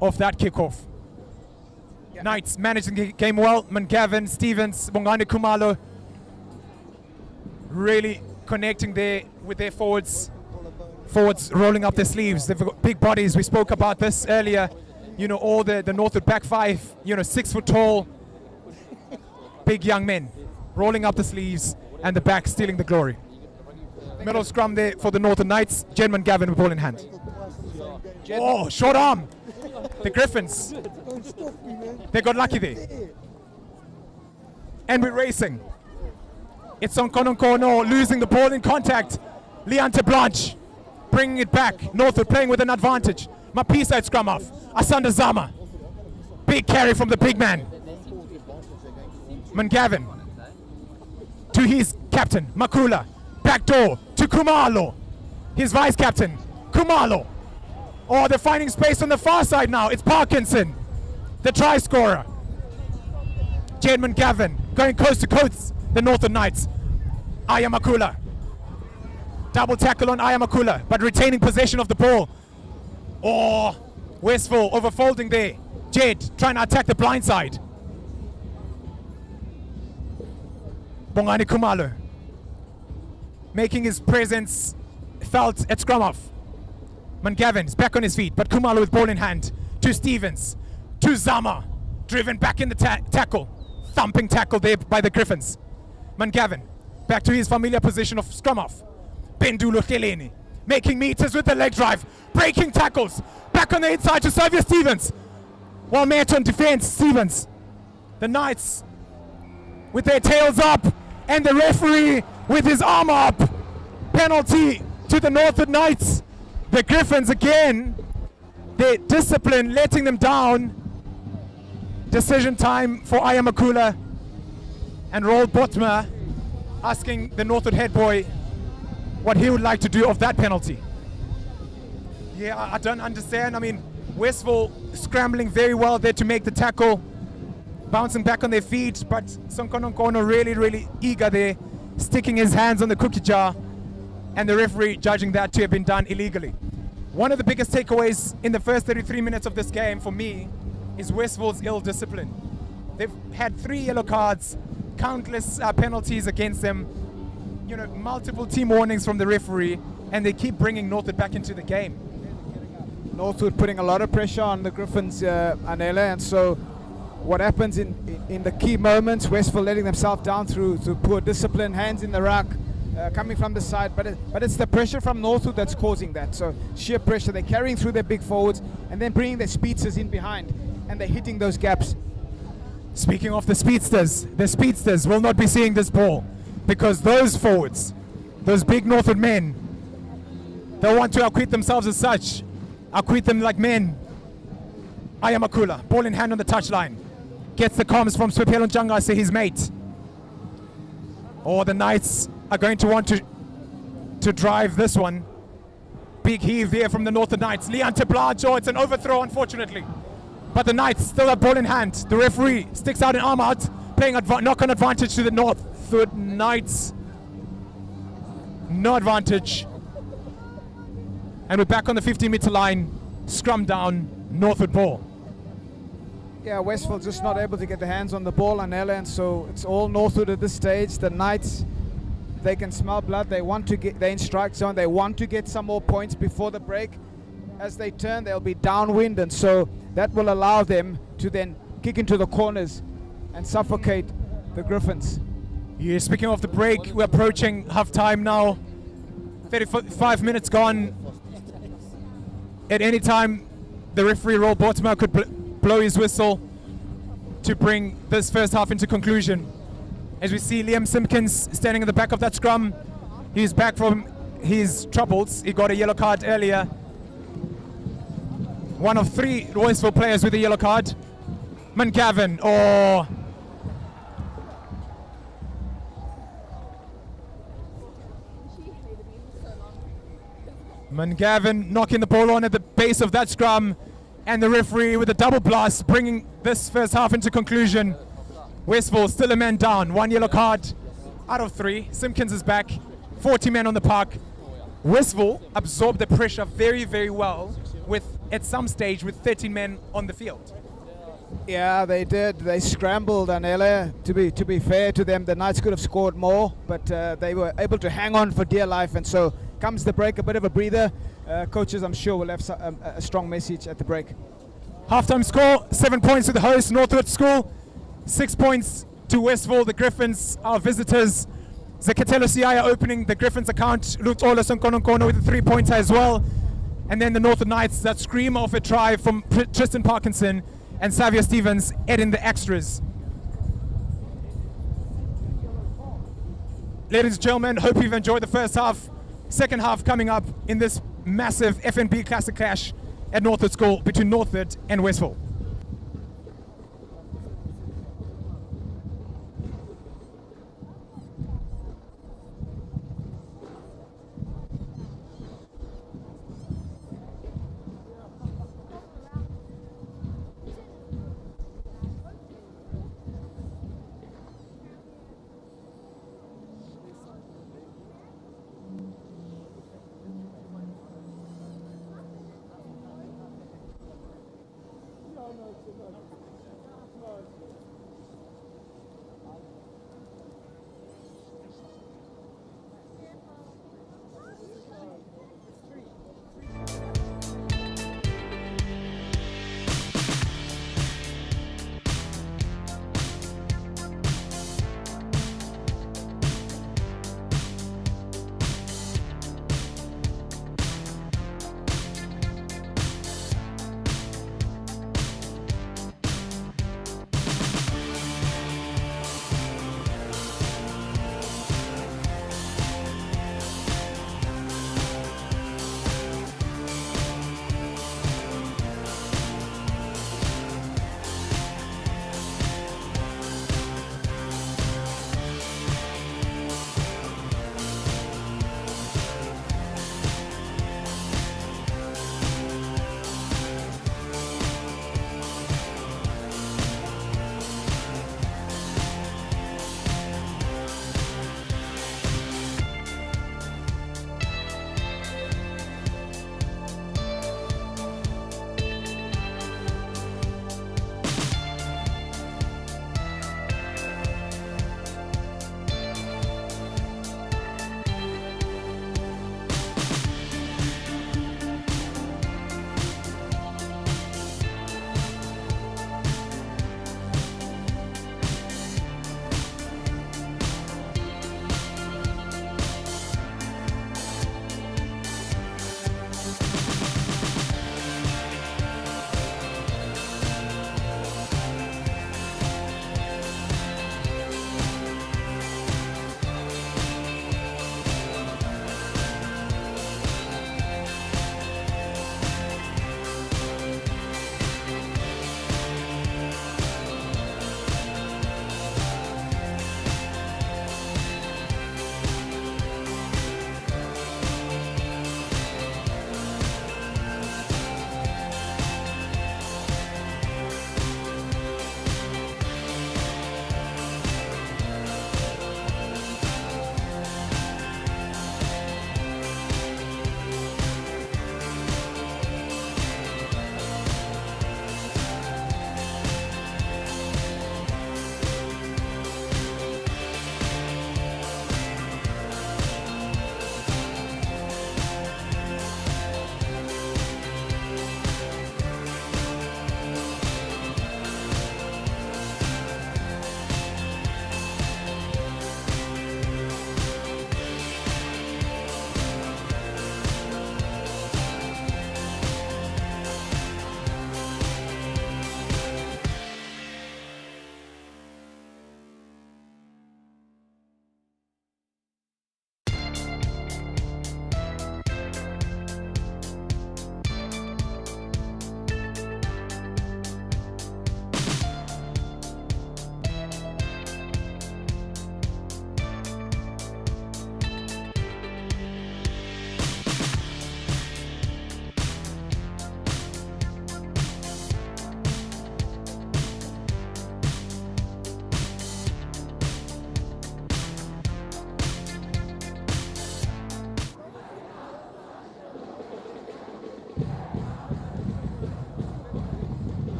of that kickoff. Yeah. Knights managing the game well. Mungavin, Stevens, Bongani Kumalo really connecting there with their forwards. Forwards rolling up their sleeves. They've got big bodies. We spoke about this earlier. You know, all the Northwood back five, you know, 6 foot tall, big young men rolling up the sleeves, and the back stealing the glory. Middle scrum there for the Northern Knights. Jedman Gavin with ball in hand. Oh, short arm. The Griffins. They got lucky there. And we're racing. It's on Kononkono losing the ball in contact. Leante Blanche bringing it back. Northwood playing with an advantage. Mapisa at scrum off. Asanda Zama. Big carry from the big man. Mangavin to his captain, Makula. Back door to Kumalo. His vice captain, Kumalo. Oh, they're finding space on the far side now. It's Parkinson, the try scorer. Jade Mangavin going coast to coast. The Northern Knights. Ayamakula. Double tackle on Ayamakula, but retaining possession of the ball. Oh, Westville overfolding there. Jade trying to attack the blind side. Bongani Kumalo making his presence felt at scrum off. Mangavin's back on his feet, but Kumalo with ball in hand. To Stevens. To Zama. Driven back in the tackle. Thumping tackle there by the Griffins. Mangavin back to his familiar position of scrum off. Bendulo Teleni making meters with the leg drive. Breaking tackles. Back on the inside to Xavier Stevens. While Merton defends Stevens. The Knights with their tails up. And the referee with his arm up. Penalty to the Northwood Knights. The Griffins again. Their discipline letting them down. Decision time for Ayamakula. And Roll Botma asking the Northwood head boy what he would like to do of that penalty. Yeah, I don't understand. I mean, Westville scrambling very well there to make the tackle. Bouncing back on their feet, but Sonkononkono really eager there, sticking his hands on the cookie jar, and the referee judging that to have been done illegally. One of the biggest takeaways in the first 33 minutes of this game for me is Westville's ill discipline. They've had 3 yellow cards, countless penalties against them, you know, multiple team warnings from the referee, and they keep bringing Northwood back into the game. Northwood putting a lot of pressure on the Griffins, Anela, and so what happens in the key moments, Westville letting themselves down through poor discipline, hands in the ruck, coming from the side, but it's the pressure from Northwood that's causing that. So sheer pressure, they're carrying through their big forwards and then bringing their speedsters in behind, and they're hitting those gaps. Speaking of the speedsters will not be seeing this ball, because those forwards, those big Northwood men, they want to acquit themselves as such, acquit them like men. Ayamakula, ball in hand on the touchline. Gets the comms from Swepelo Njangase, his mate. The Knights are going to want to drive this one. Big heave there from the Northern Knights. Leante Blanche, it's an overthrow, unfortunately. But the Knights still have ball in hand. The referee sticks out an arm out, playing knock-on advantage to the Northwood Knights. No advantage. And we're back on the 15-meter line. Scrum down, Northwood ball. Yeah, Westville just not able to get their hands on the ball, Anela, and so it's all Northwood at this stage. The Knights, they can smell blood. They want to get, they're in strike zone. They want to get some more points before the break. As they turn, they'll be downwind, and so that will allow them to then kick into the corners and suffocate the Griffins. Yeah, speaking of the break, we're approaching half-time now. 35 minutes gone. At any time, the referee, Roll Botma, could blow his whistle to bring this first half into conclusion. As we see Liam Simpkins standing in the back of that scrum. He's back from his troubles. He got a yellow card earlier. One of 3 Westville players with a yellow card. Mangavin, Mangavin knocking the ball on at the base of that scrum, and the referee with a double blast bringing this first half into conclusion. Westville still a man down, 1 yellow card out of 3. Simpkins is back, 40 men on the park. Westville absorbed the pressure very well at some stage with 13 men on the field. Yeah, they did. They scrambled, Anela. To be fair to them, the Knights could have scored more, but they were able to hang on for dear life, and so comes the break, a bit of a breather. Coaches, I'm sure, will have a strong message at the break. Halftime score, 7 points to the host, Northwood School. 6 points to Westville, the Griffins, our visitors. Zekatelo Siaya opening the Griffins account. Lutola Sonkononkono with a 3-pointer as well. And then the Northwood Knights, that scream of a try from Tristan Parkinson. and Xavier Stevens adding the extras. Ladies and gentlemen, hope you've enjoyed the first half. Second half coming up in this massive FNB Classic clash at Northwood School between Northwood and Westville.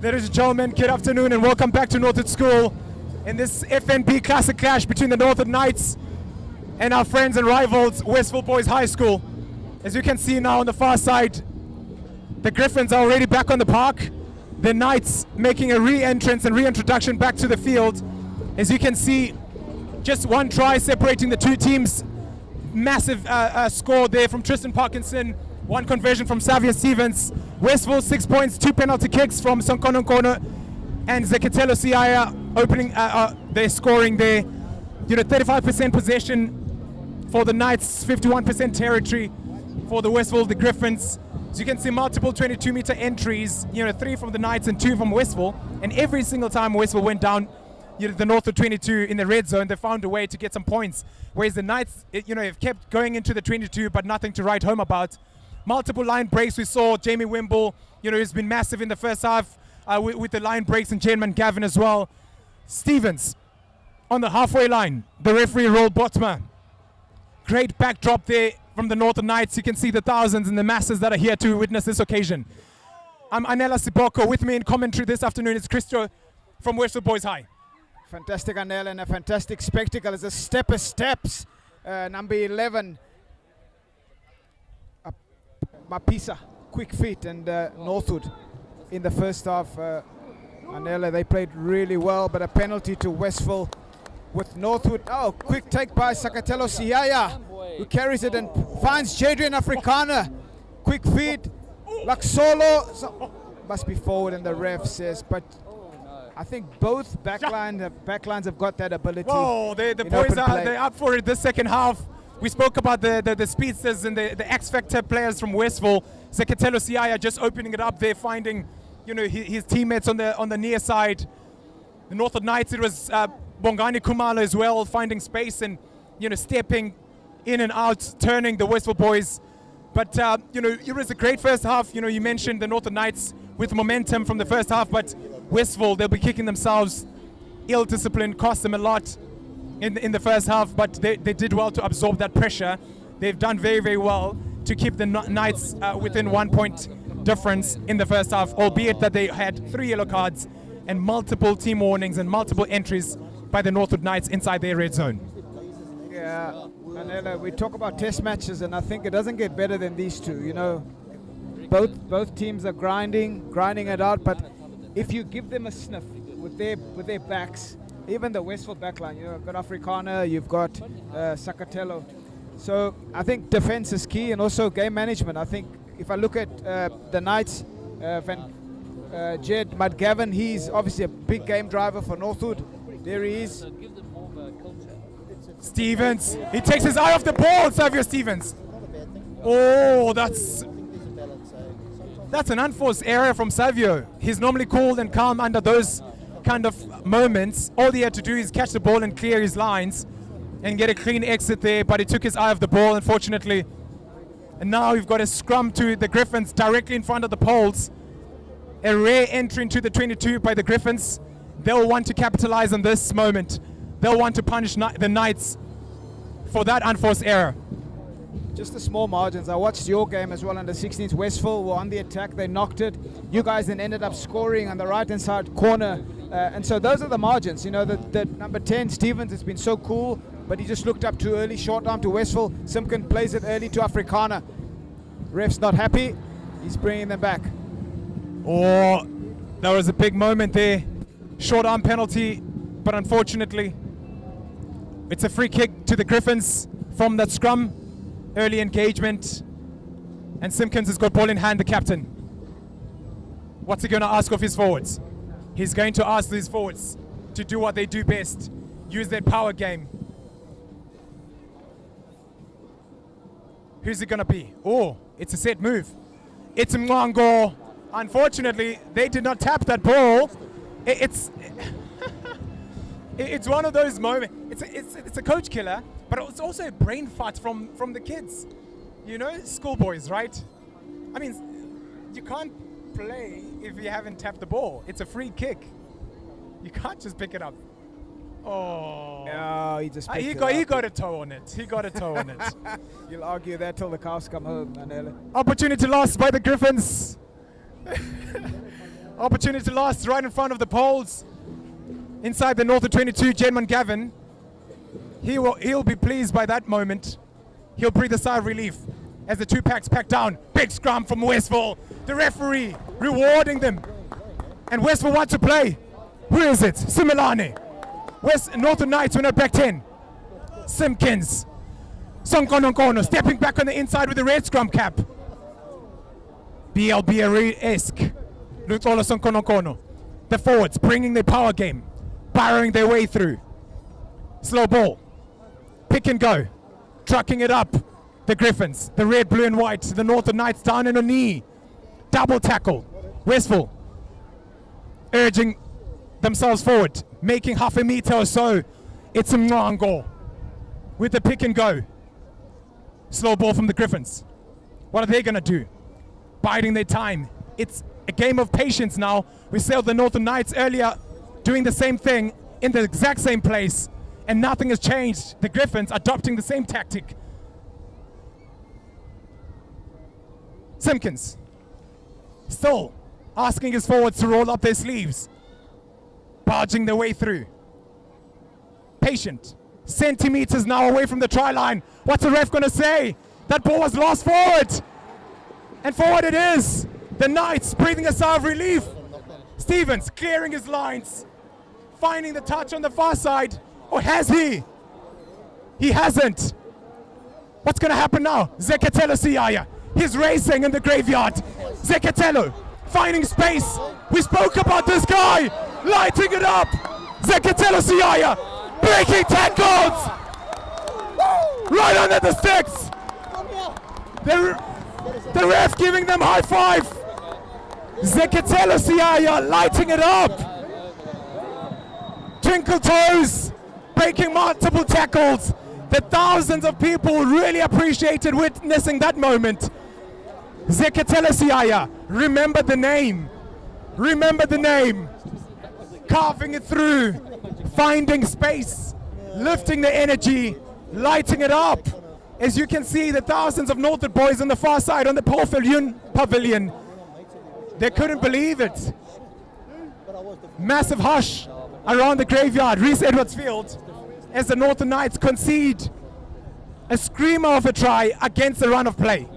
Ladies and gentlemen, good afternoon and welcome back to Northwood School in this FNB Classic Clash between the Northwood Knights and our friends and rivals, Westville Boys High School. As you can see now on the far side, the Griffins are already back on the park. The Knights making a re-entrance and reintroduction back to the field. As you can see, just one try separating the two teams. Massive score there from Tristan Parkinson, one conversion from Xavier Stevens. Westville 6 points, 2 penalty kicks from Sankono Nkono and Zekatelo Siaya opening their scoring there. 35% possession for the Knights, 51% territory for the Westville, the Griffins. As you can see, multiple 22-meter entries, 3 from the Knights and 2 from Westville. And every single time Westville went down, the Northwood 22 in the red zone, they found a way to get some points. Whereas the Knights, have kept going into the 22, but nothing to write home about. Multiple line breaks. We saw Jamie Wimble, who's been massive in the first half with the line breaks, and Janeman Gavin as well. Stevens on the halfway line. The referee rolled Botma. Great backdrop there from the Northern Knights. You can see the thousands and the masses that are here to witness this occasion. I'm Anela Siboko. With me in commentary this afternoon is Christo from Westville Boys High. Fantastic, Anela, and a fantastic spectacle as a step of steps. Number 11. Mapisa, quick feet, and Northwood in the first half. Anela, they played really well, but a penalty to Westville with Northwood. Oh, quick take by Sakatelo Siaya, who carries it and finds Jadrian Afrikaner. Quick feet, Laxolo, must be forward, and the ref says, but I think both backlines have got that ability. Whoa, the boys they're up for it this second half. We spoke about the speedsters and the X-Factor players from Westville. Zekatelo Siaya just opening it up there, finding his teammates on the near side. The Northwood Knights, it was Bongani Kumalo as well, finding space and stepping in and out, turning the Westville boys. But it was a great first half. You mentioned the Northwood Knights with momentum from the first half, but Westville, they'll be kicking themselves. Ill discipline cost them a lot in the first half, but they did well to absorb that pressure. They've done very, very well to keep the Knights within 1 point difference in the first half, albeit that they had 3 yellow cards and multiple team warnings and multiple entries by the Northwood Knights inside their red zone. Yeah, Anela, we talk about test matches, and I think it doesn't get better than these two. Both teams are grinding it out, but if you give them a sniff with their backs, even the Westville backline, you've got Afrikaner, you've got Sakatelo. So I think defense is key, and also game management. I think if I look at the Knights, Jed Mudgavin, he's obviously a big game driver for Northwood. There he is. Stevens, he takes his eye off the ball, Xavier Stevens. Oh, that's an unforced error from Xavier. He's normally cool and calm under those kind of moments. All he had to do is catch the ball and clear his lines and get a clean exit there, but he took his eye off the ball, unfortunately. And now we've got a scrum to the Griffins directly in front of the poles. A rare entry into the 22 by the Griffins. They'll want to capitalize on this moment. They'll want to punish the Knights for that unforced error. Just the small margins. I watched your game as well under 16s. Westville were on the attack. They knocked it. You guys then ended up scoring on the right-hand side corner. And so those are the margins. The number 10, Stevens, has been so cool, but he just looked up too early. Short arm to Westville. Simpkin plays it early to Afrikaner. Ref's not happy. He's bringing them back. Oh, that was a big moment there. Short arm penalty, but unfortunately, it's a free kick to the Griffins from that scrum. Early engagement, and Simpkins has got ball in hand, the captain. What's he going to ask of his forwards? He's going to ask these forwards to do what they do best, use their power game. Who's it going to be? Oh, it's a set move. It's Mwango. Unfortunately, they did not tap that ball. It's one of those moments. It's a coach killer, but it's also a brain fart from the kids. Schoolboys, right? I mean, you can't play if you haven't tapped the ball. It's a free kick. You can't just pick it up. Oh. No, he just He picked it got up. a toe on it. He got a toe on it. You'll argue that till the cows come home, Manele. Opportunity lost by the Griffins. Opportunity lost right in front of the poles. Inside the Northwood 22, Jenman Gavin. He'll be pleased by that moment. He'll breathe a sigh of relief as the two packs pack down. Big scrum from Westville. The referee rewarding them. And Westville want to play. Who is it? Similane. Northwood Knights win at back 10. Simpkins. Sonkonokono stepping back on the inside with the red scrum cap. BLB-esque. Lutola Sonkonokono. The forwards bringing their power game. Burrowing their way through. Slow ball. Pick and go. Trucking it up. The Griffins. The red, blue and white. The Northwood Knights down in a knee. Double tackle. Westville. Urging themselves forward. Making half a meter or so. It's a Mwango. With the pick and go. Slow ball from the Griffins. What are they going to do? Biding their time. It's a game of patience now. We saw the Northwood Knights earlier doing the same thing in the exact same place, and nothing has changed. The Griffins adopting the same tactic. Simpkins still asking his forwards to roll up their sleeves, barging their way through. Patient. Centimeters now away from the try line. What's the ref going to say? That ball was lost forward. And forward it is. The Knights breathing a sigh of relief. Stevens clearing his lines. Finding the touch on the far side. Or has he? He hasn't. What's going to happen now? Zekatelo Siaya. He's racing in the graveyard. Zekatelo finding space. We spoke about this guy. Lighting it up. Zekatelo Siaya. Breaking tackles. Right under the sticks. The ref giving them high five. Zekatelo Siaya lighting it up. Twinkle toes. Breaking multiple tackles. The thousands of people really appreciated witnessing that moment. Zekatelo Siaya. Remember the name. Remember the name. Carving it through. Finding space. Lifting the energy. Lighting it up. As you can see, the thousands of Northwood boys on the far side on the pavilion. They couldn't believe it. Massive hush around the graveyard, Reese Edwards Field, as the Northwood Knights concede a screamer of a try against the run of play.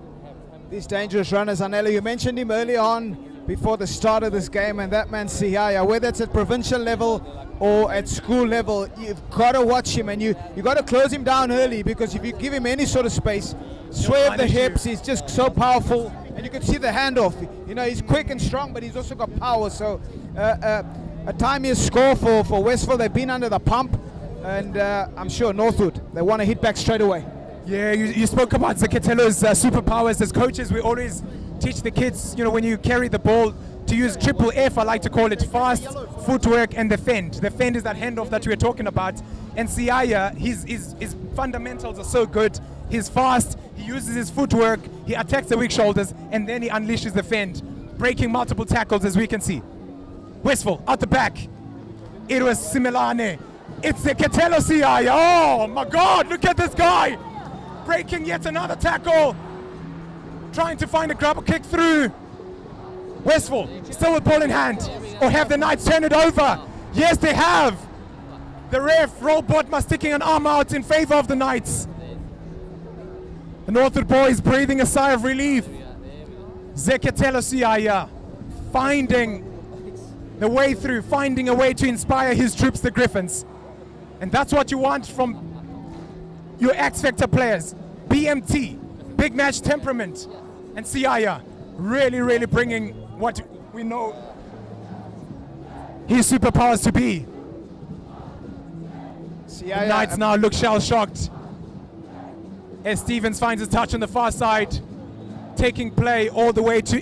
These dangerous runners, Anela, you mentioned him early on before the start of this game, and that man Siaya, whether it's at provincial level or at school level, you've got to watch him, and you got to close him down early, because if you give him any sort of space, sway of the hips, he's just so powerful, and you can see the handoff. You know, he's quick and strong, but he's also got power. So a timely score for Westville. They've been under the pump, and I'm sure Northwood, they want to hit back straight away. Yeah, you spoke about Zekatelo's superpowers. As coaches, we always teach the kids, you know, when you carry the ball, to use triple F, I like to call it: fast, footwork, and defend. Defend is that handoff that we were talking about. And Siaya, his fundamentals are so good. He's fast, he uses his footwork, he attacks the weak shoulders, and then he unleashes the fend, breaking multiple tackles, as we can see. Westville, out the back. It was Similane. It's Zekatelo Siaya. Oh my God, look at this guy. Breaking yet another tackle. Trying to find a grab or kick through. Westville, still with ball in hand. Or have the Knights turn it over? Yes, they have. The ref, Roll Botma, sticking an arm out in favor of the Knights. The Northwood boys breathing a sigh of relief. Zekatelo Siaya finding the way through, finding a way to inspire his troops, the Griffins. And that's what you want from your X-Factor players. BMT, big match temperament. And Siaya really bringing what we know his superpowers to be. The Knights now look shell-shocked as Stevens finds his touch on the far side, taking play all the way to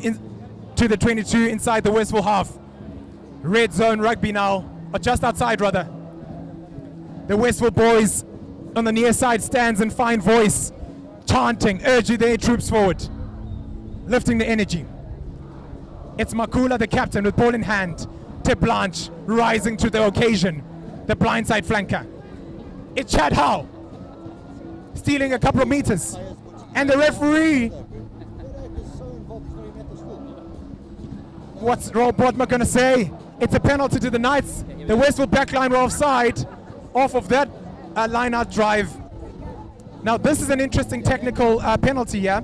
the 22 inside the Westville half. Red zone rugby now, or just outside rather. The Westville boys on the near side stands and find voice, chanting, urging their troops forward, lifting the energy. It's Makula, the captain, with ball in hand. Tip Blanche rising to the occasion. the blindside flanker. It's Chad Howe stealing a couple of meters. And the referee, what's Rob Bodmer going to say? It's a penalty to the Knights. The Westville backline were offside off of that line-out drive. Now this is an interesting technical penalty here.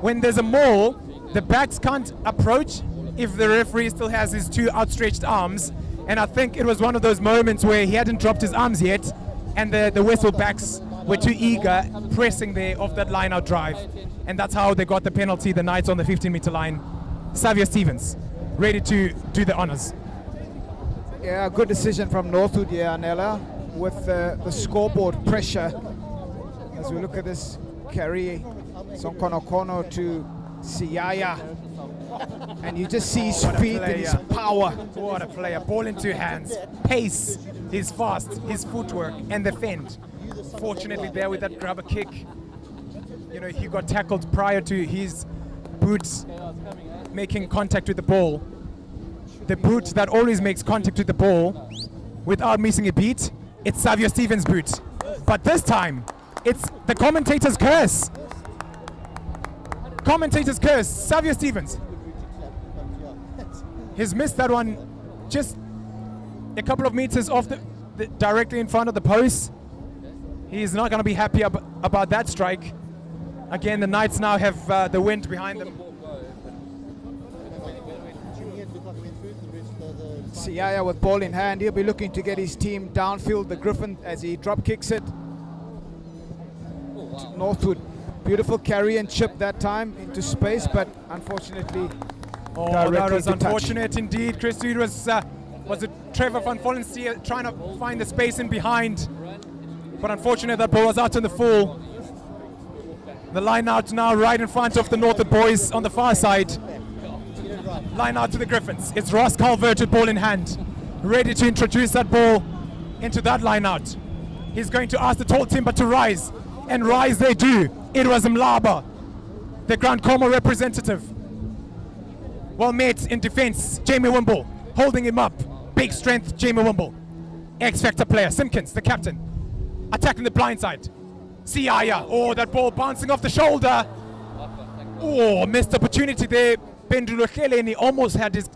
When there's a maul, the backs can't approach if the referee still has his two outstretched arms. And I think it was one of those moments where he hadn't dropped his arms yet, and the Westville backs were too eager pressing there off that line-out drive. And that's how they got the penalty, the Knights on the 15-meter line. Xavier Stevens, ready to do the honors. Yeah, good decision from Northwood here, Anela, with the scoreboard pressure. As we look at this carry, Sonkonokono to Siaya. And you just see his speed and his power. What a player. Ball in two hands. Pace, he's fast, his footwork, and the fend. Fortunately there with that grabber kick. You know, he got tackled prior to his boots making contact with the ball. The boot that always makes contact with the ball without missing a beat, it's Xavier Stevens' boot. But this time, it's the commentator's curse. Commentator's curse, Xavier Stevens. He's missed that one just a couple of meters off the directly in front of the post. He's not going to be happy about that strike. Again, the Knights now have the wind behind them. Siaya with ball in hand, he'll be looking to get his team downfield, the Griffin, as he drop kicks it. Northwood, beautiful carry and chip that time into space, but unfortunately, that was unfortunate indeed. Chris Reed was it Trevor van Vollensteer trying to find the space in behind, but unfortunately that ball was out in the full. The line out now right in front of the Northwood boys on the far side. Line out to the Griffins. It's Ross Calvert with ball in hand, ready to introduce that ball into that line out. He's going to ask the tall timber to rise, and rise they do. It was Mlaba, the Grand Como representative. Well met in defense, Jamie Wimble, holding him up. Big strength, Jamie Wimble. X-Factor player, Simpkins, the captain, attacking the blind side. Siaya, oh, that ball bouncing off the shoulder. Oh, missed opportunity there. Pendulo and he almost had his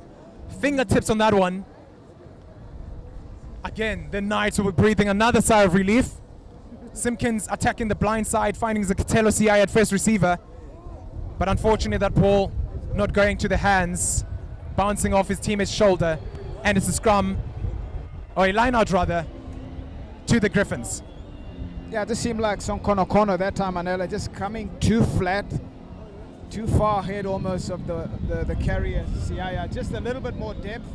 fingertips on that one. Again, the Knights will be breathing another sigh of relief. Simpkins attacking the blind side, finding Zakatelo Siaya at first receiver. But unfortunately that ball not going to the hands, bouncing off his teammate's shoulder. And it's a scrum, or a line out rather, to the Griffins. Yeah, it just seemed like Sonkonokono that time, Anela, just coming too flat, too far ahead almost of the carrier, Siaya. Just a little bit more depth,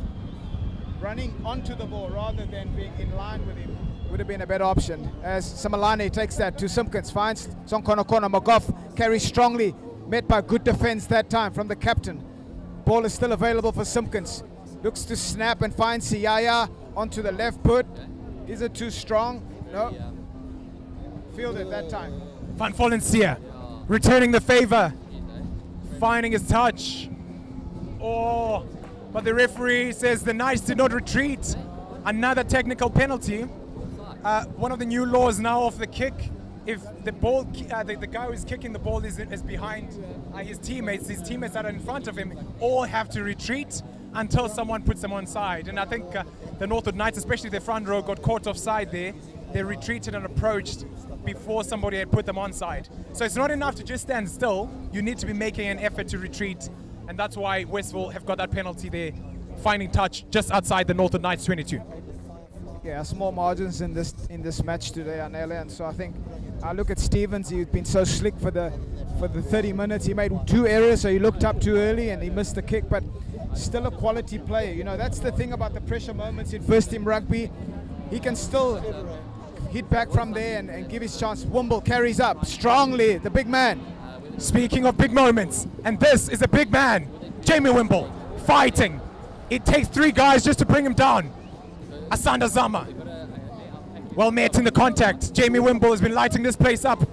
running onto the ball rather than being in line with him would have been a better option. As Samalane takes that to Simpkins, finds Sonkonokono. McGough carries strongly, met by good defense that time from the captain. Ball is still available for Simpkins. Looks to snap and find Siaya onto the left foot. Is it too strong? No. Fielded that time. Van Vollensteer returning the favor, finding his touch. Oh, but the referee says the Knights did not retreat. Another technical penalty. One of the new laws now of the kick, if the ball, the guy who's kicking the ball is behind his teammates that are in front of him all have to retreat until someone puts them on side. And I think the Northwood Knights, especially their front row, got caught offside there. They retreated and approached before somebody had put them on side. So it's not enough to just stand still. You need to be making an effort to retreat. And that's why Westville have got that penalty there, finding touch just outside the Northwood Knights 22. Yeah, small margins in this match today, Anela. And so I think I look at Stevens. He's been so slick for the 30 minutes. He made 2 errors, so he looked up too early and he missed the kick. But still a quality player. You know, that's the thing about the pressure moments in first team rugby. He can still hit back from there and give his chance. Wimble carries up strongly, the big man. Speaking of big moments, and this is a big man, Jamie Wimble, fighting. It takes 3 guys just to bring him down. Asanda Zama, well met in the contact. Jamie Wimble has been lighting this place up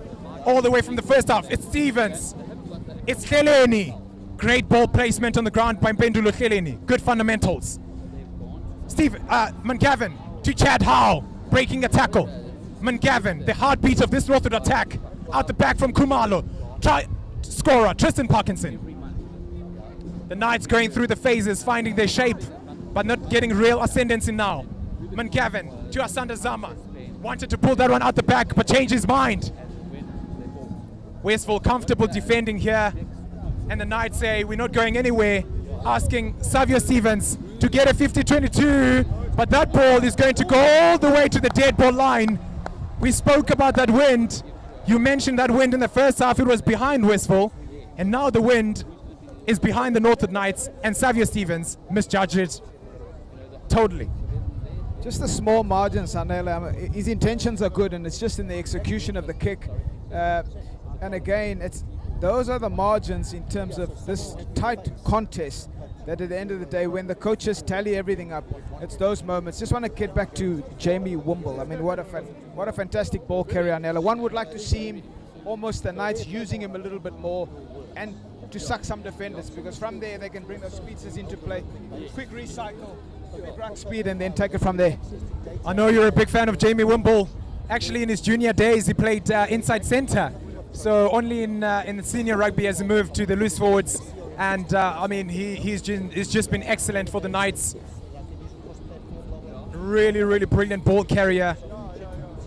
all the way from the first half. It's Stevens, it's Kheleni. Great ball placement on the ground by Mpendulo Kheleni. Good fundamentals. Mangavan to Chad Howe, breaking a tackle. Mungavin, the heartbeat of this Northwood attack, out the back from Kumalo. Scorer, Tristan Parkinson. The Knights going through the phases, finding their shape, but not getting real ascendancy now. Mungavin to Asanda Zama. Wanted to pull that one out the back, but changed his mind. Westville comfortable defending here, and the Knights say we're not going anywhere, asking Savio Stevens to get a 50-22, but that ball is going to go all the way to the dead ball line. We spoke about that wind. You mentioned that wind in the first half, it was behind Westville, and now the wind is behind the Northwood Knights, and Savio Stevens misjudged it totally. Just the small margins, Anela. His intentions are good, and it's just in the execution of the kick. And again, those are the margins in terms of this tight contest, that at the end of the day, when the coaches tally everything up, it's those moments. Just want to get back to Jamie Wimble. I mean, what a fantastic ball carrier, Anela. One would like to see him, almost the Knights using him a little bit more, and to suck some defenders, because from there they can bring those speedsters into play. Quick recycle, quick ruck speed, and then take it from there. I know you're a big fan of Jamie Wimble. Actually, in his junior days, he played inside centre. So only in the senior rugby has he moved to the loose forwards. And I mean, he's just been excellent for the Knights. Really, really brilliant ball carrier.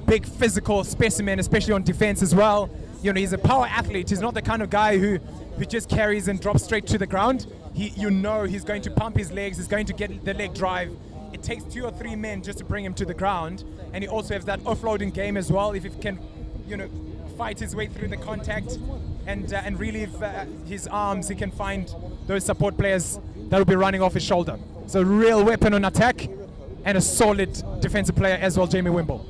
Big physical specimen, especially on defense as well. You know, he's a power athlete. He's not the kind of guy who just carries and drops straight to the ground. You know he's going to pump his legs. He's going to get the leg drive. It takes 2 or 3 men just to bring him to the ground. And he also has that offloading game as well. If he can, you know, fight his way through the contact and relieve his arms, he can find those support players that will be running off his shoulder. So real weapon on attack, and a solid defensive player as well, Jamie Wimble.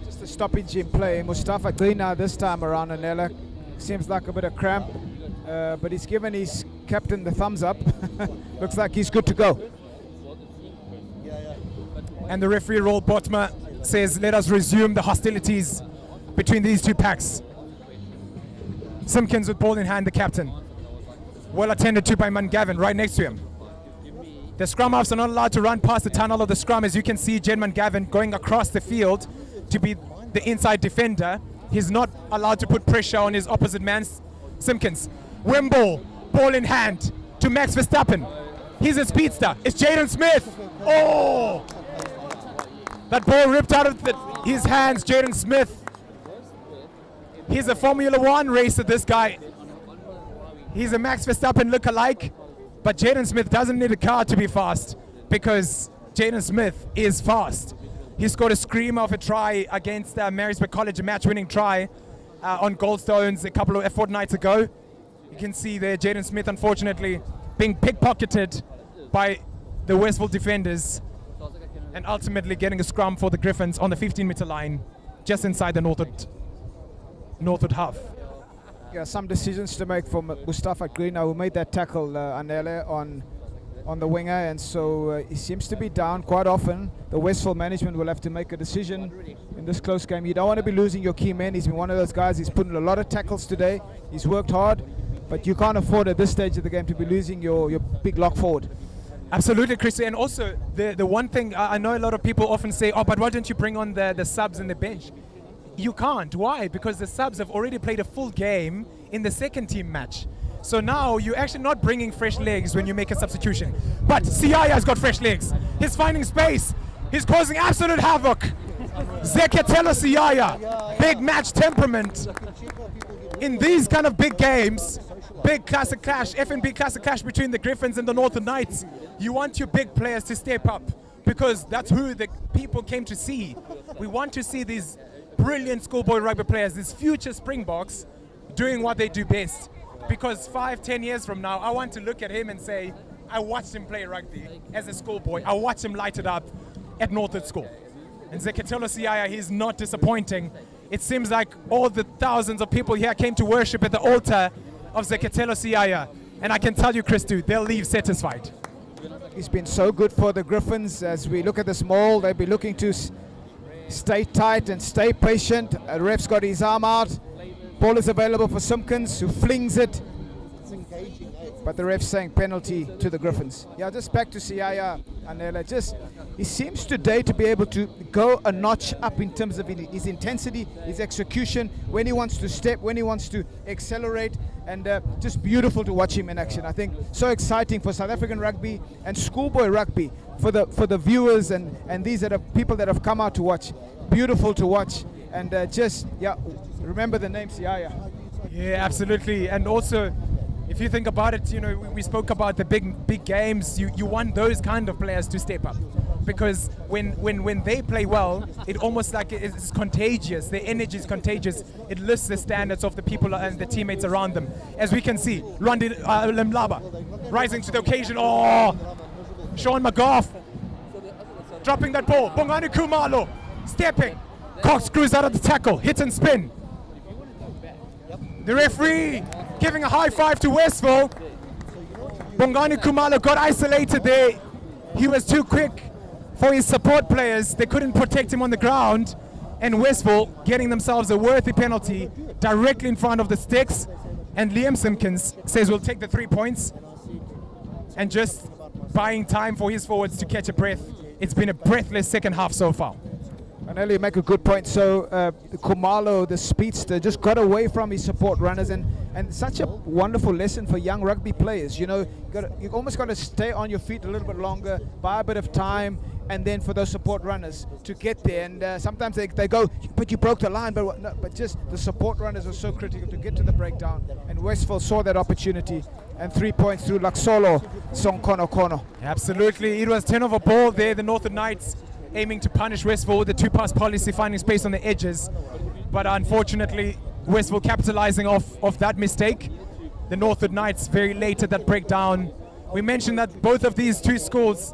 Just a stoppage in play. Mustafa Grina this time around, Anela. Seems like a bit of cramp, but he's given his captain the thumbs up. Looks like he's good to go. And the referee, Roel Botma, says let us resume the hostilities between these two packs. Simpkins with ball in hand, the captain. Well attended to by Mungavin, right next to him. The scrum halves are not allowed to run past the tunnel of the scrum. As you can see, Jen Mungavin going across the field to be the inside defender. He's not allowed to put pressure on his opposite man, Simpkins. Wimble, ball in hand to Max Verstappen. He's a speedster. It's Jaden Smith. Oh! That ball ripped out of his hands, Jaden Smith. He's a Formula One racer, this guy. He's a Max Verstappen look-alike, but Jaden Smith doesn't need a car to be fast, because Jaden Smith is fast. He scored a screamer of a try against Marysburg College, a match-winning try on Goldstones a fortnights ago. You can see there Jaden Smith, unfortunately, being pickpocketed by the Westville defenders, and ultimately getting a scrum for the Griffins on the 15-meter line, just inside the Northwood half. Yeah, some decisions to make for Mustafa Grina, who made that tackle, Anele, on the winger, and so he seems to be down quite often. The Westville management will have to make a decision in this close game. You don't want to be losing your key men. He's been one of those guys. He's put in a lot of tackles today. He's worked hard, but you can't afford at this stage of the game to be losing your big lock forward. Absolutely, Chris. And also, the one thing, I know a lot of people often say, oh, but why don't you bring on the subs and the bench? You can't. Why? Because the subs have already played a full game in the second team match. So now you're actually not bringing fresh legs when you make a substitution. But Siaya has got fresh legs. He's finding space. He's causing absolute havoc. Zeketelo Siaya, big match temperament. In these kind of big games, big classic clash, FNB classic clash between the Griffins and the Northern Knights, you want your big players to step up, because that's who the people came to see. We want to see these brilliant schoolboy rugby players, these future Springboks, doing what they do best. Because 5-10 years from now, I want to look at him and say, I watched him play rugby as a schoolboy. I watched him light it up at Northwood School. And Zeketelo Siaya, he's not disappointing. It seems like all the thousands of people here came to worship at the altar of Zeketelo Siaya. And I can tell you, Christu, they'll leave satisfied. He's been so good for the Griffins. As we look at this maul, they'll be looking to stay tight and stay patient. Ref's got his arm out. Ball is available for Simpkins, who flings it But the ref's saying penalty to the Griffins. Yeah, just back to Siaya Anela. Just, he seems today to be able to go a notch up in terms of his intensity, his execution, when he wants to step, when he wants to accelerate, and just beautiful to watch him in action. I think so exciting for South African rugby and schoolboy rugby, for the viewers and these are the people that have come out to watch. Beautiful to watch, and just, yeah, remember the name Siaya. Yeah, absolutely. And also, if you think about it, you know, we spoke about the big games. You want those kind of players to step up, because when they play well, it almost like it's contagious. Their energy is contagious. It lifts the standards of the people and the teammates around them. As we can see, Lwandi Lemlaba rising to the occasion. Oh, Sean McGough dropping that ball. Bongani Khumalo stepping. Cox screws out of the tackle. Hit and spin. The referee giving a high five to Westville. Bongani Khumalo got isolated there. He was too quick for his support players. They couldn't protect him on the ground. And Westville getting themselves a worthy penalty directly in front of the sticks. And Liam Simpkins says we'll take the 3 points. And just buying time for his forwards to catch a breath. It's been a breathless second half so far. And you make a good point. So Khumalo, the speedster, just got away from his support runners, and such a wonderful lesson for young rugby players. You know, you almost got to stay on your feet a little bit longer, buy a bit of time, and then for those support runners to get there. And sometimes they go, but you broke the line, but just the support runners are so critical to get to the breakdown. And Westville saw that opportunity, and 3 points through Laksolo Sonkono. Absolutely, it was 10 over ball there. The Northwood Knights aiming to punish Westville with the two-pass policy, finding space on the edges. But unfortunately, Westville capitalizing off that mistake. The Northwood Knights very late at that breakdown. We mentioned that both of these two schools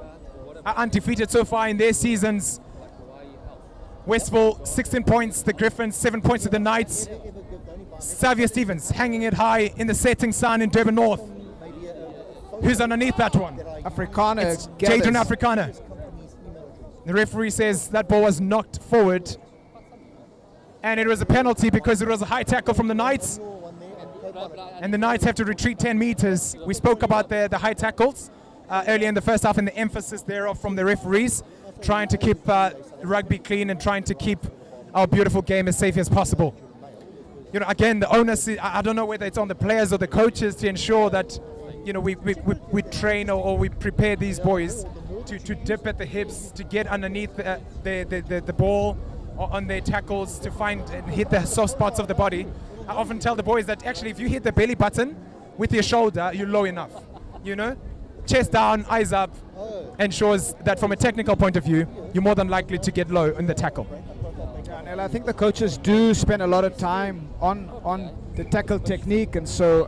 are undefeated so far in their seasons. Westville 16 points, the Griffins 7 points to the Knights. Xavier Stevens hanging it high in the setting sun in Durban North. Who's underneath that one? Afrikaner. It's Jadon Afrikaner. The referee says that ball was knocked forward, and it was a penalty because it was a high tackle from the Knights, and the Knights have to retreat 10 meters. We spoke about the high tackles earlier in the first half and the emphasis thereof from the referees, trying to keep rugby clean and trying to keep our beautiful game as safe as possible. You know, again, the onus, I don't know whether it's on the players or the coaches to ensure that, you know, we train or we prepare these boys to dip at the hips, to get underneath the ball or on their tackles, to find and hit the soft spots of the body. I often tell the boys that actually if you hit the belly button with your shoulder, you're low enough. You know, chest down, eyes up, ensures that from a technical point of view, you're more than likely to get low in the tackle. And I think the coaches do spend a lot of time on the tackle technique, and so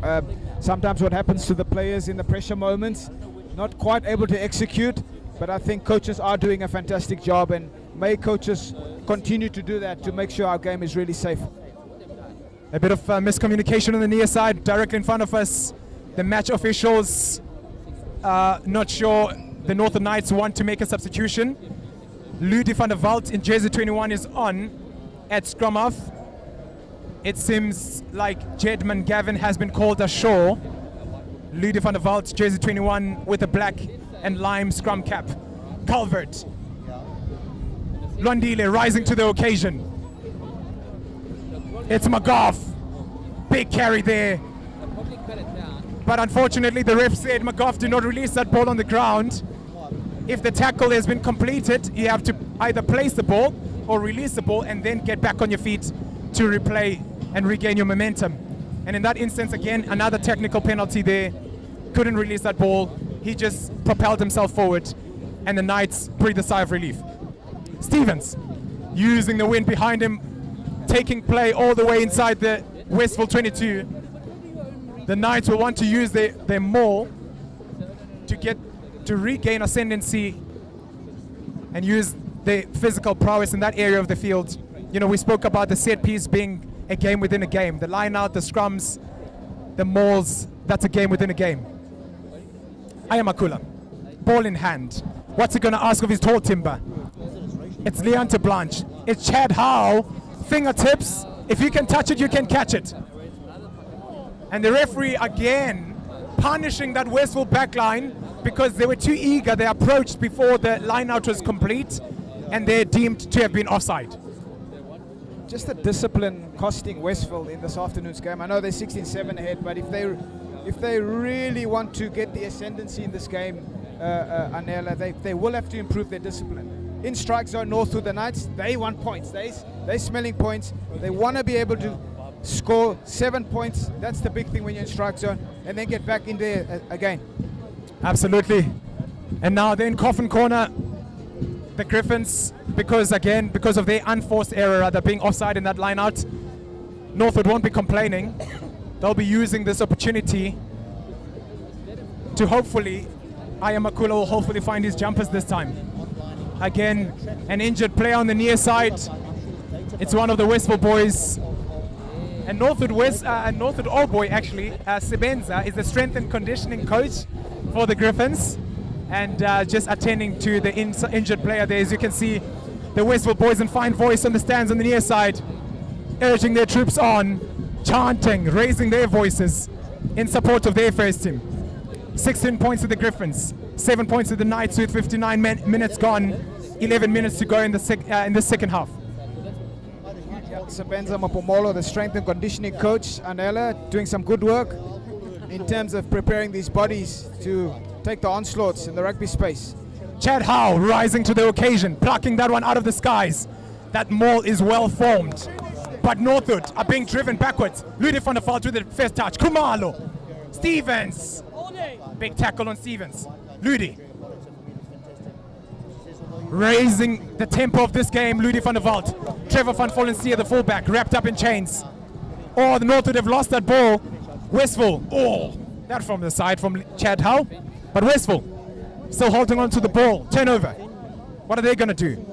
sometimes what happens to the players in the pressure moments, not quite able to execute. But I think coaches are doing a fantastic job, and may coaches continue to do that to make sure our game is really safe. A bit of miscommunication on the near side, directly in front of us. The match officials not sure the Northern Knights want to make a substitution. Ludi van der Walt in jersey 21 is on at scrum half. It seems like Jedman Gavin has been called ashore. Ludi van der Walt, jersey 21 with a black and lime scrum cap. Calvert. Lwandile rising to the occasion. It's McGough. Big carry there. But unfortunately the ref said McGough do not release that ball on the ground. If the tackle has been completed, you have to either place the ball or release the ball and then get back on your feet to replay and regain your momentum. And in that instance, again, another technical penalty there. Couldn't release that ball. He just propelled himself forward, and the Knights breathed a sigh of relief. Stevens, using the wind behind him, taking play all the way inside the Westville 22. The Knights will want to use their maul to regain ascendancy and use their physical prowess in that area of the field. You know, we spoke about the set piece being a game within a game. The line out, the scrums, the mauls, that's a game within a game. Ayamakula, ball in hand. What's he going to ask of his tall timber? It's Leonte Blanche. It's Chad Howe. Fingertips. If you can touch it, you can catch it. And the referee again punishing that Westville back line because they were too eager. They approached before the line out was complete, and they're deemed to have been offside. Just the discipline costing Westville in this afternoon's game. I know they're 16-7 ahead, but if they really want to get the ascendancy in this game, Anela, they will have to improve their discipline. In strike zone, Northwood, the Knights, they want points. They're smelling points. They want to be able to score 7 points. That's the big thing when you're in strike zone, and then get back in there again. Absolutely. And now they're in coffin corner. The Griffins, because of their unforced error, they're being offside in that line out. Northwood won't be complaining. They'll be using this opportunity to hopefully, Ayamakula will hopefully find his jumpers this time. Again, an injured player on the near side. It's one of the Westville boys. And Northwood Old Boy, actually, Sebenza, is the strength and conditioning coach for the Griffins. And just attending to the injured player there. As you can see, the Westville boys in fine voice on the stands on the near side, urging their troops on, chanting, raising their voices in support of their first team. 16 points to the Griffins, 7 points to the Knights with 59 minutes gone, 11 minutes to go in the second half. Sebenza Mapomolo, the strength and conditioning coach, Anela, doing some good work in terms of preparing these bodies to take the onslaughts in the rugby space. Chad Howe rising to the occasion, plucking that one out of the skies. That maul is well formed. But Northwood are being driven backwards. Ludi van der Vaart with the first touch. Kumalo. Stevens. Big tackle on Stevens. Ludi. Raising the tempo of this game, Ludi van der Vaart. Trevor van Vollenstier, the fullback, wrapped up in chains. Oh, the Northwood have lost that ball. Westville. Oh, that from the side from Chad Howe. But Westville still holding on to the ball. Turnover. What are they going to do?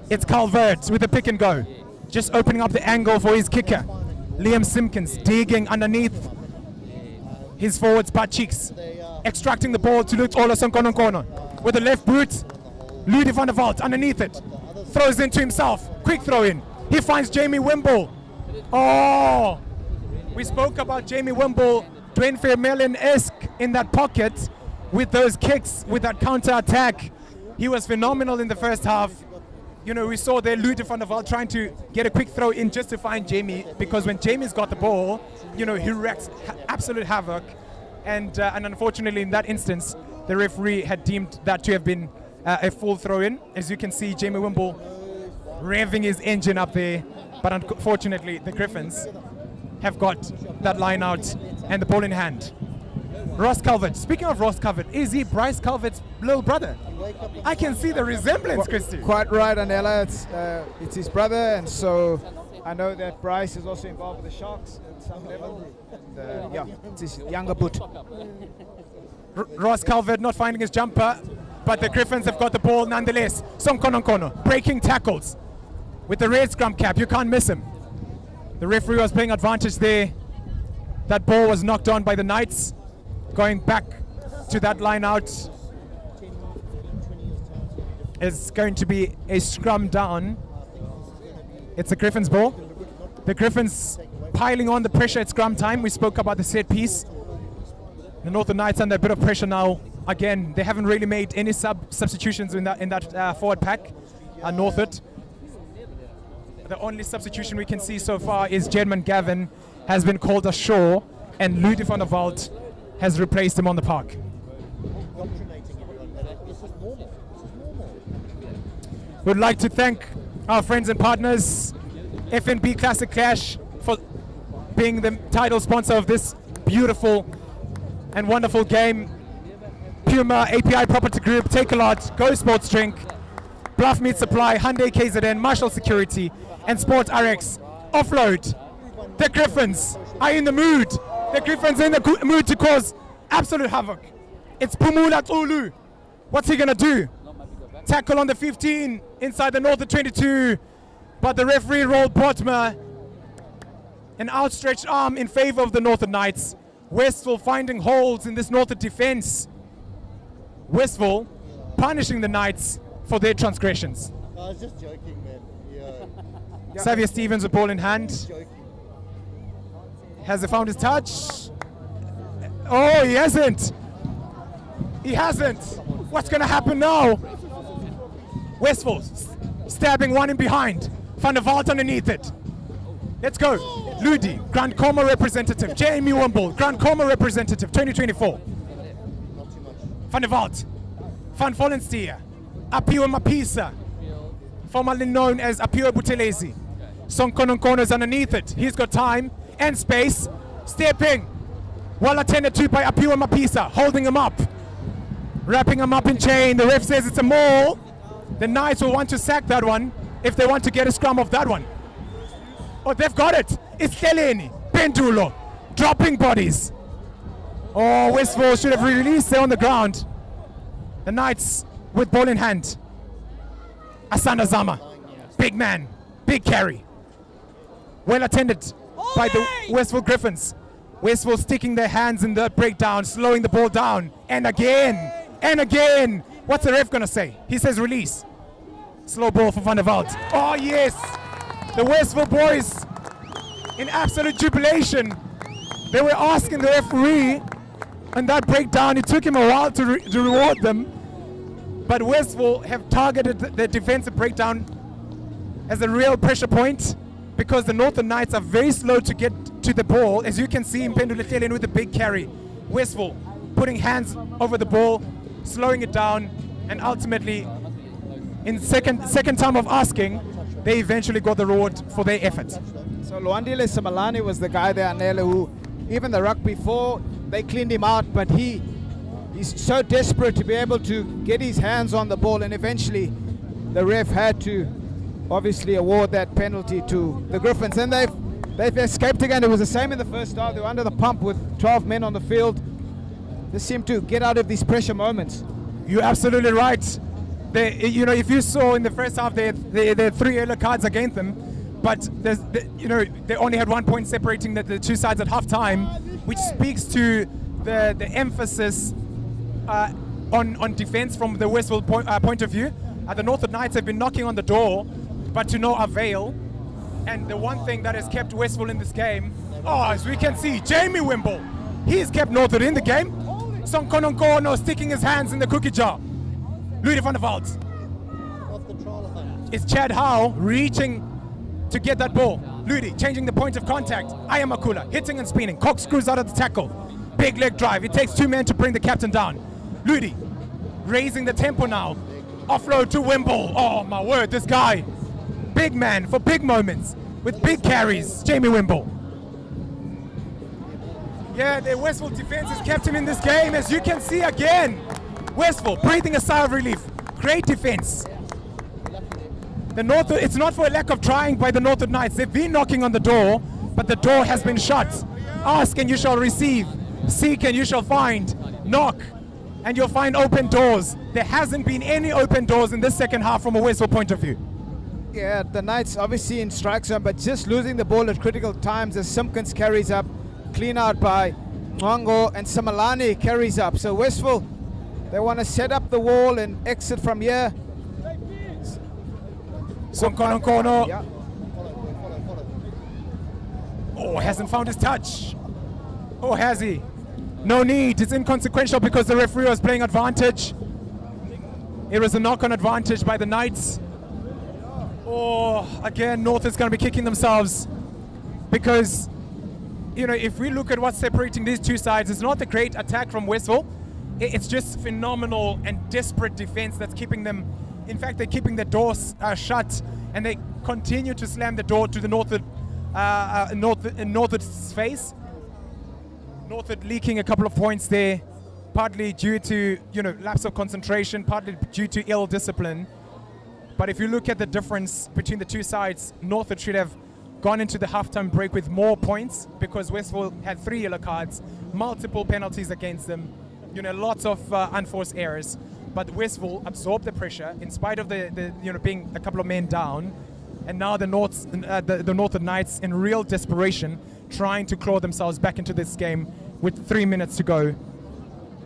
It's Calvert with the pick and go. Just opening up the angle for his kicker. Liam Simpkins digging underneath his forward's butt cheeks. Extracting the ball to Lutola Sonkonokono. With the left boot, Ludi van der Vaart underneath it. Throws into himself. Quick throw in. He finds Jamie Wimble. Oh! We spoke about Jamie Wimble, Dwayne Vermeulen-esque in that pocket with those kicks, with that counter-attack. He was phenomenal in the first half. You know, we saw there Ludi van der Vaart trying to get a quick throw in just to find Jamie, because when Jamie's got the ball, you know, he wreaks absolute havoc. And unfortunately, in that instance, the referee had deemed that to have been a full throw-in. As you can see, Jamie Wimble revving his engine up there. But unfortunately, the Griffins have got that line out and the ball in hand. Ross Calvert. Speaking of Ross Calvert, is he Bryce Calvert's little brother? I can see the resemblance, Christy. Quite right, Anela. It's his brother, and so I know that Bryce is also involved with the Sharks at some level. And, yeah, it's his younger boot. Ross Calvert not finding his jumper, but the Griffins have got the ball nonetheless. Sonkonokono breaking tackles with the red scrum cap. You can't miss him. The referee was playing advantage there. That ball was knocked on by the Knights. Going back to that line out. Is going to be a scrum down. It's the Griffins' ball. The Griffins piling on the pressure at scrum time. We spoke about the set piece. The Northern Knights under a bit of pressure now. Again, they haven't really made any substitutions in that forward pack. Northwood. The only substitution we can see so far is Jedman Gavin has been called ashore, and Ludi van der Vaart has replaced him on the park. We'd like to thank our friends and partners, FNB Classic Clash, for being the title sponsor of this beautiful and wonderful game. Puma, API Property Group, Take a Lot, Go Sports Drink, Bluff Meat Supply, Hyundai KZN, Marshall Security, and Sport RX. Offload. The Griffins are in the mood. The Griffins are in the mood to cause absolute havoc. It's Pumula Tulu. What's he gonna do? Tackle on the 15 inside the Northwood 22, but the referee rolled Botma. An outstretched arm in favor of the Northwood Knights. Westville finding holes in this Northwood defense. Westville punishing the Knights for their transgressions. I was just joking, man. Yeah. Xavier Stevens with ball in hand. Has he found his touch? Oh, he hasn't. He hasn't. What's going to happen now? Westville stabbing one in behind. Van der Vaart underneath it. Let's go. Ludi, Grand Coma representative. Jamie Wimble, Grand Coma representative, 2024. Van der Vaart. Van Vollenstier. Apio Mapisa, formerly known as Apio Buthelezi. Sonkononkona is underneath it. He's got time and space. Stepping. Well attended to by Apio Mapisa, holding him up. Wrapping him up in chain. The ref says it's a maul. The Knights will want to sack that one if they want to get a scrum off that one. Oh, they've got it. It's Teleni, Pendulo, dropping bodies. Oh, Westville should have released there on the ground. The Knights with ball in hand. Asanda Zama, big man, big carry. Well attended by the Westville Griffins. Westville sticking their hands in the breakdown, slowing the ball down. And again, and again. What's the ref gonna say? He says release. Slow ball for Van der Vaart. Oh yes, the Westville boys in absolute jubilation. They were asking the referee on that breakdown. It took him a while to reward them. But Westville have targeted the defensive breakdown as a real pressure point because the Northern Knights are very slow to get to the ball. As you can see in Pendulethelian with the big carry. Westville putting hands over the ball, slowing it down, and ultimately, in second time of asking, they eventually got the reward for their effort. So Luandile Simalani was the guy there, Anele, who even the ruck before, they cleaned him out, but he's so desperate to be able to get his hands on the ball, and eventually the ref had to obviously award that penalty to the Griffins. And they've escaped again. It was the same in the first half. They were under the pump with 12 men on the field. They seem to get out of these pressure moments. You're absolutely right. If you saw in the first half, there are 3 yellow cards against them, but they only had 1 point separating the two sides at halftime, which speaks to the emphasis on defense from the Westville point of view. The Northwood Knights have been knocking on the door, but to no avail. And the one thing that has kept Westville in this game, as we can see, Jamie Wimble, he's kept Northwood in the game. Sonkononkono sticking his hands in the cookie jar. Louis van der Vaart. It's Chad Howe reaching to get that ball. Ludi changing the point of contact. Ayamakula hitting and spinning. Corkscrews out of the tackle. Big leg drive. It takes 2 men to bring the captain down. Ludi raising the tempo now. Offload to Wimble. Oh my word, this guy. Big man for big moments with big carries. Jamie Wimble. Yeah, the Westville defense has kept him in this game, as you can see again. Westville breathing a sigh of relief. Great defense. It's not for a lack of trying by the Northwood Knights. They've been knocking on the door, but the door has been shut. Ask and you shall receive. Seek and you shall find. Knock and you'll find open doors. There hasn't been any open doors in this second half from a Westville point of view. Yeah, the Knights obviously in strike zone, but just losing the ball at critical times as Simpkins carries up. Clean out by Nwango, and Simalani carries up. So Westville, they want to set up the wall and exit from here. Sonkono. Yeah. Oh, hasn't found his touch. Oh, has he? No need. It's inconsequential because the referee was playing advantage. It was a knock-on advantage by the Knights. Oh, again, North is going to be kicking themselves because, if we look at what's separating these two sides, it's not the great attack from Westville. It's just phenomenal and desperate defense that's keeping them. In fact, they're keeping the doors shut, and they continue to slam the door to the Northwood's face. Northwood leaking a couple of points there, partly due to lapse of concentration, partly due to ill discipline. But if you look at the difference between the two sides, Northwood should have gone into the halftime break with more points because Westville had 3 yellow cards, multiple penalties against them, lots of unforced errors. But Westville absorbed the pressure in spite of the being a couple of men down, and now the Northwood Knights in real desperation trying to claw themselves back into this game with 3 minutes to go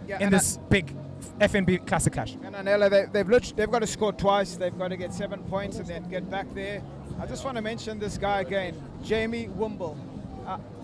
in this big FNB Classic Clash. And Anela, they've got to score twice. They've got to get 7 points and then get back there. I just want to mention this guy again, Jamie Wimble.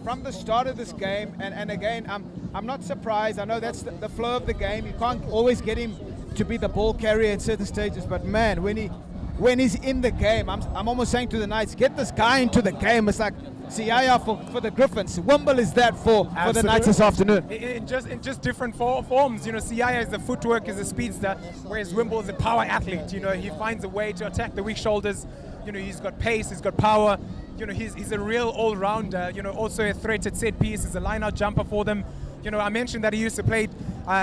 from the start of this game, and again, I'm not surprised. I know that's the flow of the game. You can't always get him to be the ball carrier at certain stages, but man, when he's in the game, I'm almost saying to the Knights, get this guy into the game. It's like Siaya for the Griffins. Wimble is that for the Knights this afternoon. In just different forms. You know, Siaya is the footwork, is a speedster, whereas Wimble is a power athlete. You know, he finds a way to attack the weak shoulders. You know, he's got pace, he's got power. You know, he's a real all-rounder. You know, also a threat at set piece. He's a line-out jumper for them. You know, I mentioned that he used to play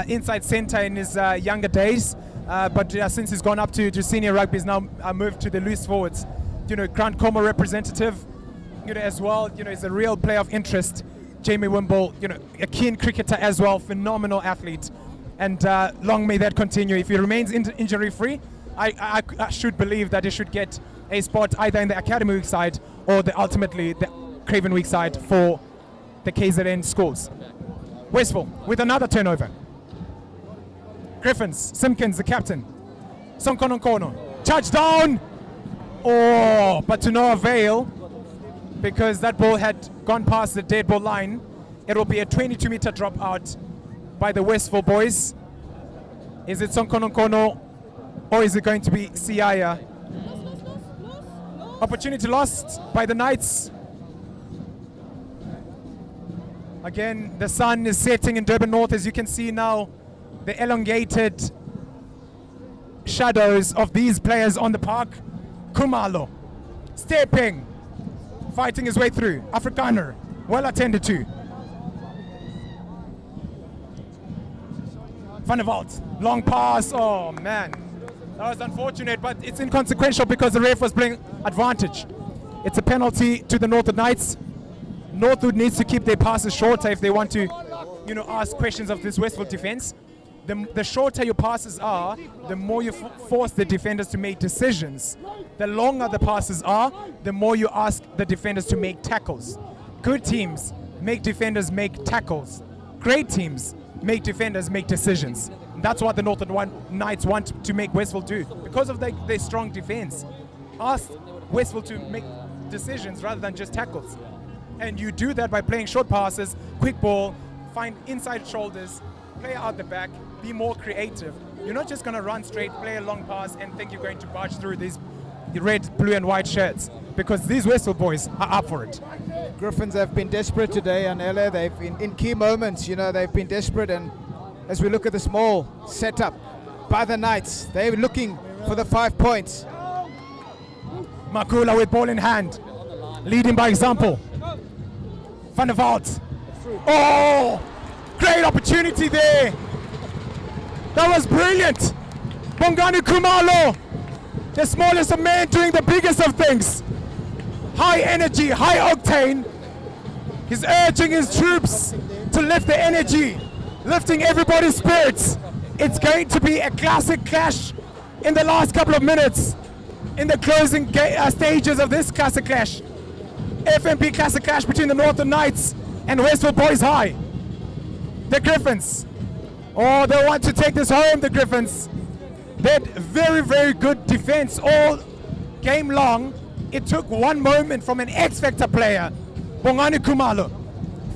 inside centre in his younger days, but since he's gone up to senior rugby, he's now moved to the loose forwards. You know, Grant Como representative. You know, as well, you know, he's a real player of interest. Jamie Wimble, you know, a keen cricketer as well, phenomenal athlete, and long may that continue. If he remains injury-free, I should believe that he should get a spot either in the academy week side or ultimately the Craven week side for the KZN schools. Westville with another turnover. Griffins, Simpkins, the captain. Sonkononkono, touchdown! Oh, but to no avail, because that ball had gone past the dead ball line. It will be a 22-meter drop out by the Westville boys. Is it Sonkononkono or is it going to be Siaya? Opportunity lost by the Knights. Again, the sun is setting in Durban North, as you can see now. The elongated shadows of these players on the park. Kumalo, stepping, fighting his way through. Afrikaner, well attended to. Van der Walt, long pass. Oh man, that was unfortunate, but it's inconsequential because the ref was playing advantage. It's a penalty to the Northwood Knights. Northwood needs to keep their passes shorter if they want to, you know, ask questions of this Westville defense. The shorter your passes are, the more you force the defenders to make decisions. The longer the passes are, the more you ask the defenders to make tackles. Good teams make defenders make tackles. Great teams make defenders make decisions. And that's what the Northwood Knights want to make Westville do. Because of their strong defense, ask Westville to make decisions rather than just tackles. And you do that by playing short passes, quick ball, find inside shoulders, play out the back, be more creative. You're not just going to run straight, play a long pass, and think you're going to barge through these red, blue, and white shirts, because these Westville boys are up for it. Griffins have been desperate today, and Ella, they've been in key moments, you know, they've been desperate. And as we look at the small setup by the Knights, they're looking for the 5 points. Makula with ball in hand, leading by example. Van der Walt. Oh, great opportunity there. That was brilliant. Bongani Kumalo, the smallest of men doing the biggest of things. High energy, high octane. He's urging his troops to lift the energy, lifting everybody's spirits. It's going to be a classic clash in the last couple of minutes, in the closing stages of this classic clash. FNB classic clash between the Northern Knights and Westville Boys High. The Griffins. Oh, they want to take this home, the Griffins. They had very, very good defense all game long. It took one moment from an X-Factor player, Bongani Kumalo,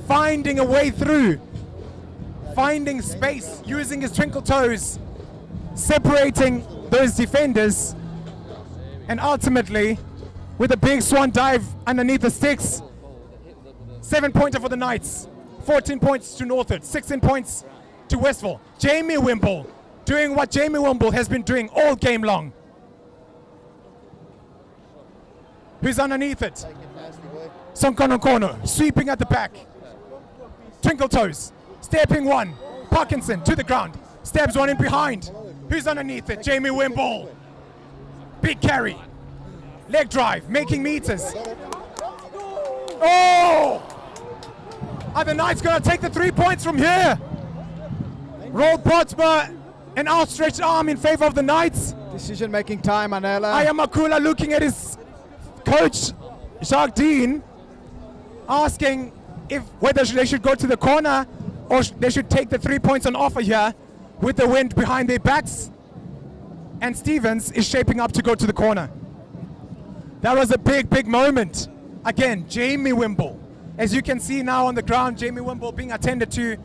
finding a way through, finding space, using his twinkle toes, separating those defenders, and ultimately, with a big swan dive underneath the sticks, 7-pointer for the Knights, 14 points to Northwood, 16 points to Westville. Jamie Wimble doing what Jamie Wimble has been doing all game long. Who's underneath it? Sonkononkono, sweeping at the back. Twinkle toes, stepping one. Parkinson to the ground, stabs one in behind. Who's underneath it? Jamie Wimble. Big carry. Leg drive, making meters. Oh! Are the Knights going to take the 3 points from here? Roll Pottsma, an outstretched arm in favor of the Knights. Decision-making time, Anela. Ayamakula looking at his coach, Jacques Dean, asking whether they should go to the corner or they should take the 3 points on offer here with the wind behind their backs. And Stevens is shaping up to go to the corner. That was a big, big moment. Again, Jamie Wimble, As you can see now on the ground, Jamie Wimble being attended to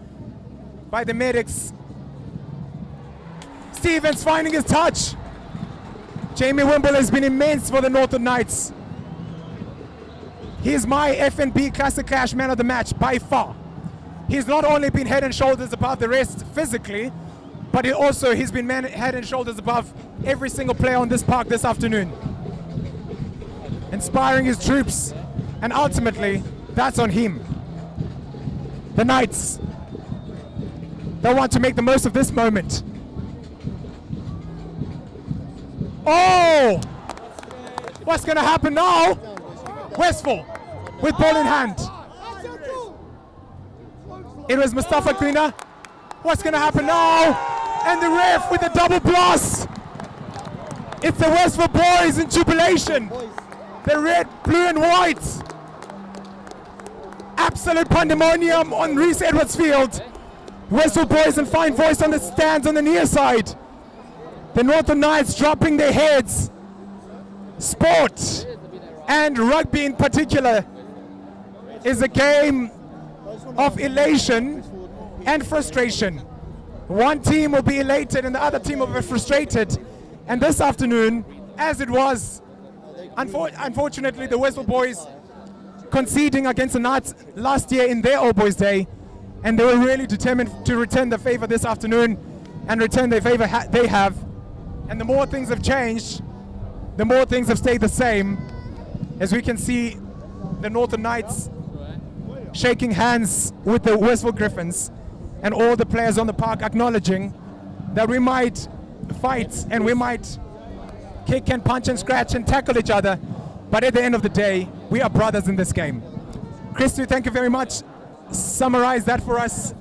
by the medics. Stevens finding his touch. Jamie Wimble has been immense for the Northwood Knights. He's my FNB Classic Clash man of the match by far. He's not only been head and shoulders above the rest physically, but he's been head and shoulders above every single player on this park this afternoon. Inspiring his troops, and ultimately, that's on him. The Knights, they want to make the most of this moment. Oh! What's going to happen now? Westville with ball in hand. It was Mustafa Quina. What's going to happen now? And the ref with a double blast. It's the Westville boys in jubilation. The red, blue and white. Absolute pandemonium on Reese Edwards Field. Westville boys in fine voice on the stands on the near side. The Northern Knights dropping their heads. Sport, and rugby in particular, is a game of elation and frustration. One team will be elated and the other team will be frustrated. And this afternoon, as it was, unfortunately, the Westville boys conceding against the Knights last year in their All Boys Day, and they were really determined to return the favor this afternoon and return the favor they have. And the more things have changed, the more things have stayed the same. As we can see, the Northern Knights shaking hands with the Westville Griffins, and all the players on the park acknowledging that we might fight and we might kick and punch and scratch and tackle each other, but at the end of the day, we are brothers in this game. Christy, thank you very much. Summarize that for us.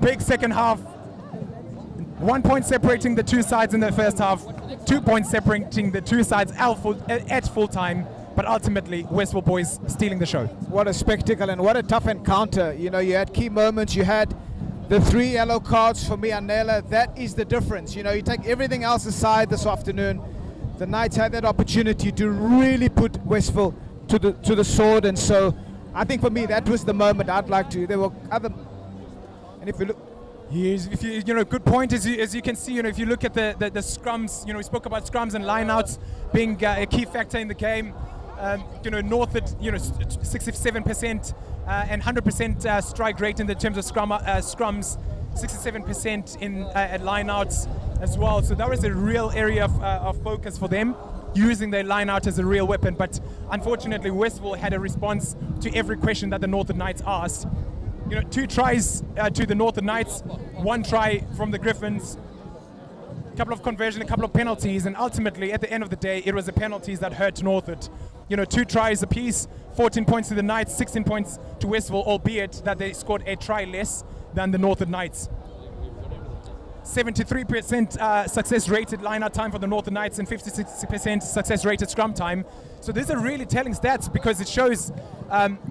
Big second half. 1 point separating the two sides in the first half. 2 points separating the two sides at full time. But ultimately, Westville boys stealing the show. What a spectacle and what a tough encounter. You know, you had key moments. You had the 3 yellow cards for Mianela. That is the difference. You know, you take everything else aside this afternoon. The Knights had that opportunity to really put Westville to the sword. And so I think for me, that was the moment I'd like to. There were other... And if you look... Yes, if you know, good point. As you can see, you know, if you look at the scrums, you know, we spoke about scrums and lineouts being a key factor in the game. You know, Northwood, you know, 67% and 100% strike rate in the terms of scrums, 67% in at lineouts as well. So that was a real area of focus for them, using their lineout as a real weapon. But unfortunately, Westville had a response to every question that the Northern Knights asked. You know, 2 tries to the Northern Knights, 1 try from the Griffins, a couple of conversion, a couple of penalties, and ultimately, at the end of the day, it was the penalties that hurt Northwood. You know, 2 tries apiece, 14 points to the Knights, 16 points to Westville, albeit that they scored a try less than the Northwood Knights. 73% success rated line-out time for the Northern Knights and 56% success rated scrum time. So these are really telling stats because it shows,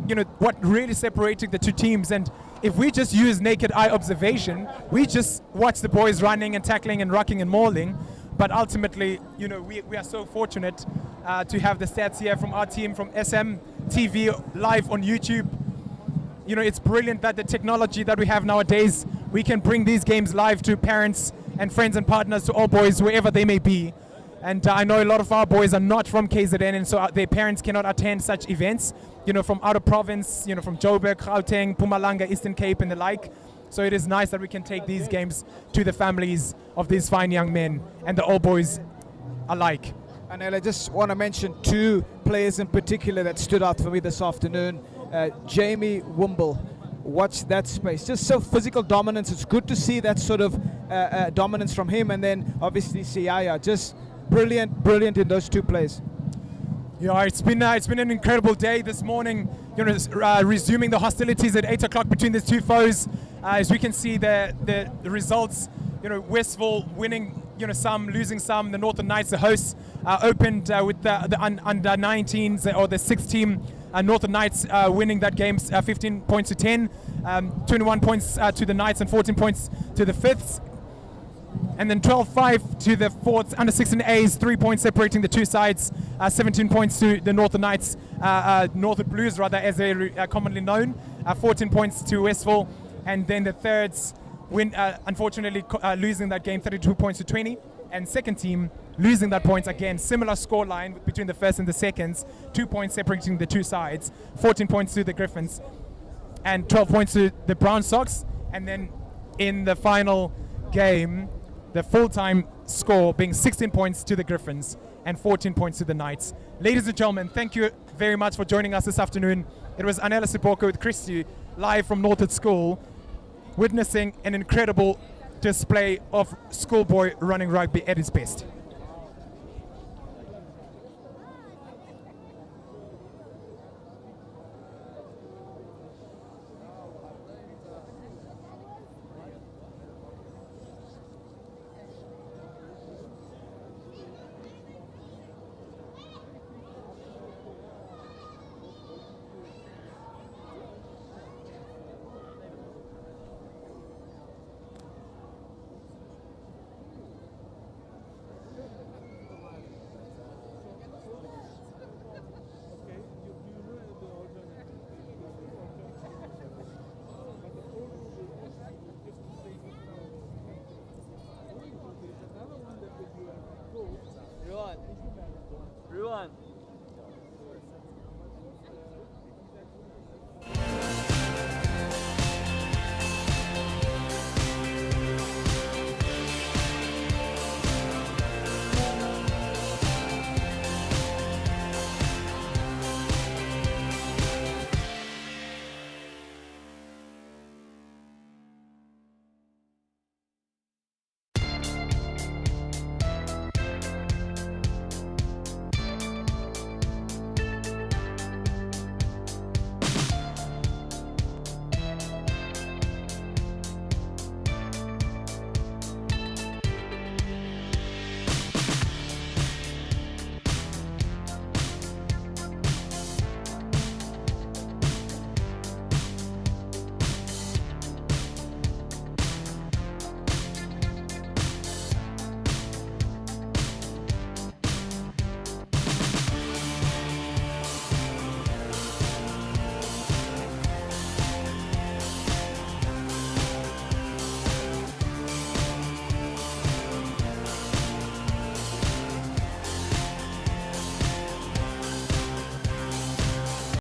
you know, what really separated the two teams. And if we just use naked eye observation, we just watch the boys running and tackling and rucking and mauling. But ultimately, you know, we are so fortunate to have the stats here from our team, from SM TV live on YouTube. You know, it's brilliant that the technology that we have nowadays, we can bring these games live to parents and friends and partners, to all boys, wherever they may be. And I know a lot of our boys are not from KZN, and so their parents cannot attend such events, you know, from out of province, you know, from Joburg, Gauteng, Mpumalanga, Eastern Cape, and the like. So it is nice that we can take these games to the families of these fine young men and the all boys alike. And I just want to mention 2 players in particular that stood out for me this afternoon. Jamie Wimble, watch that space. Just so physical dominance. It's good to see that sort of dominance from him. And then obviously Siaya, just brilliant in those 2 plays. Yeah, it's been an incredible day this morning. You know, resuming the hostilities at 8 o'clock between these 2 foes. As we can see the results, you know, Westville winning, you know, some, losing some. The Northern Knights, the hosts, opened with the under 19s or the 6th team. Northern Knights winning that game 15 points to 10, 21 points to the Knights and 14 points to the 5ths. And then 12-5 to the Forts under 16A's, 3 points separating the two sides. 17 points to the Northwood Knights, Northwood Blues rather, as they're commonly known. 14 points to Westville. And then the thirds win, unfortunately losing that game, 32 points to 20. And second team losing that point again, similar score line between the first and the seconds. 2 points separating the two sides. 14 points to the Griffins and 12 points to the Brown Sox. And then in the final game, the full-time score being 16 points to the Griffins and 14 points to the Knights. Ladies and gentlemen, thank you very much for joining us this afternoon. It was Anela Siboko with Christy live from Northwood School, witnessing an incredible display of schoolboy running rugby at its best.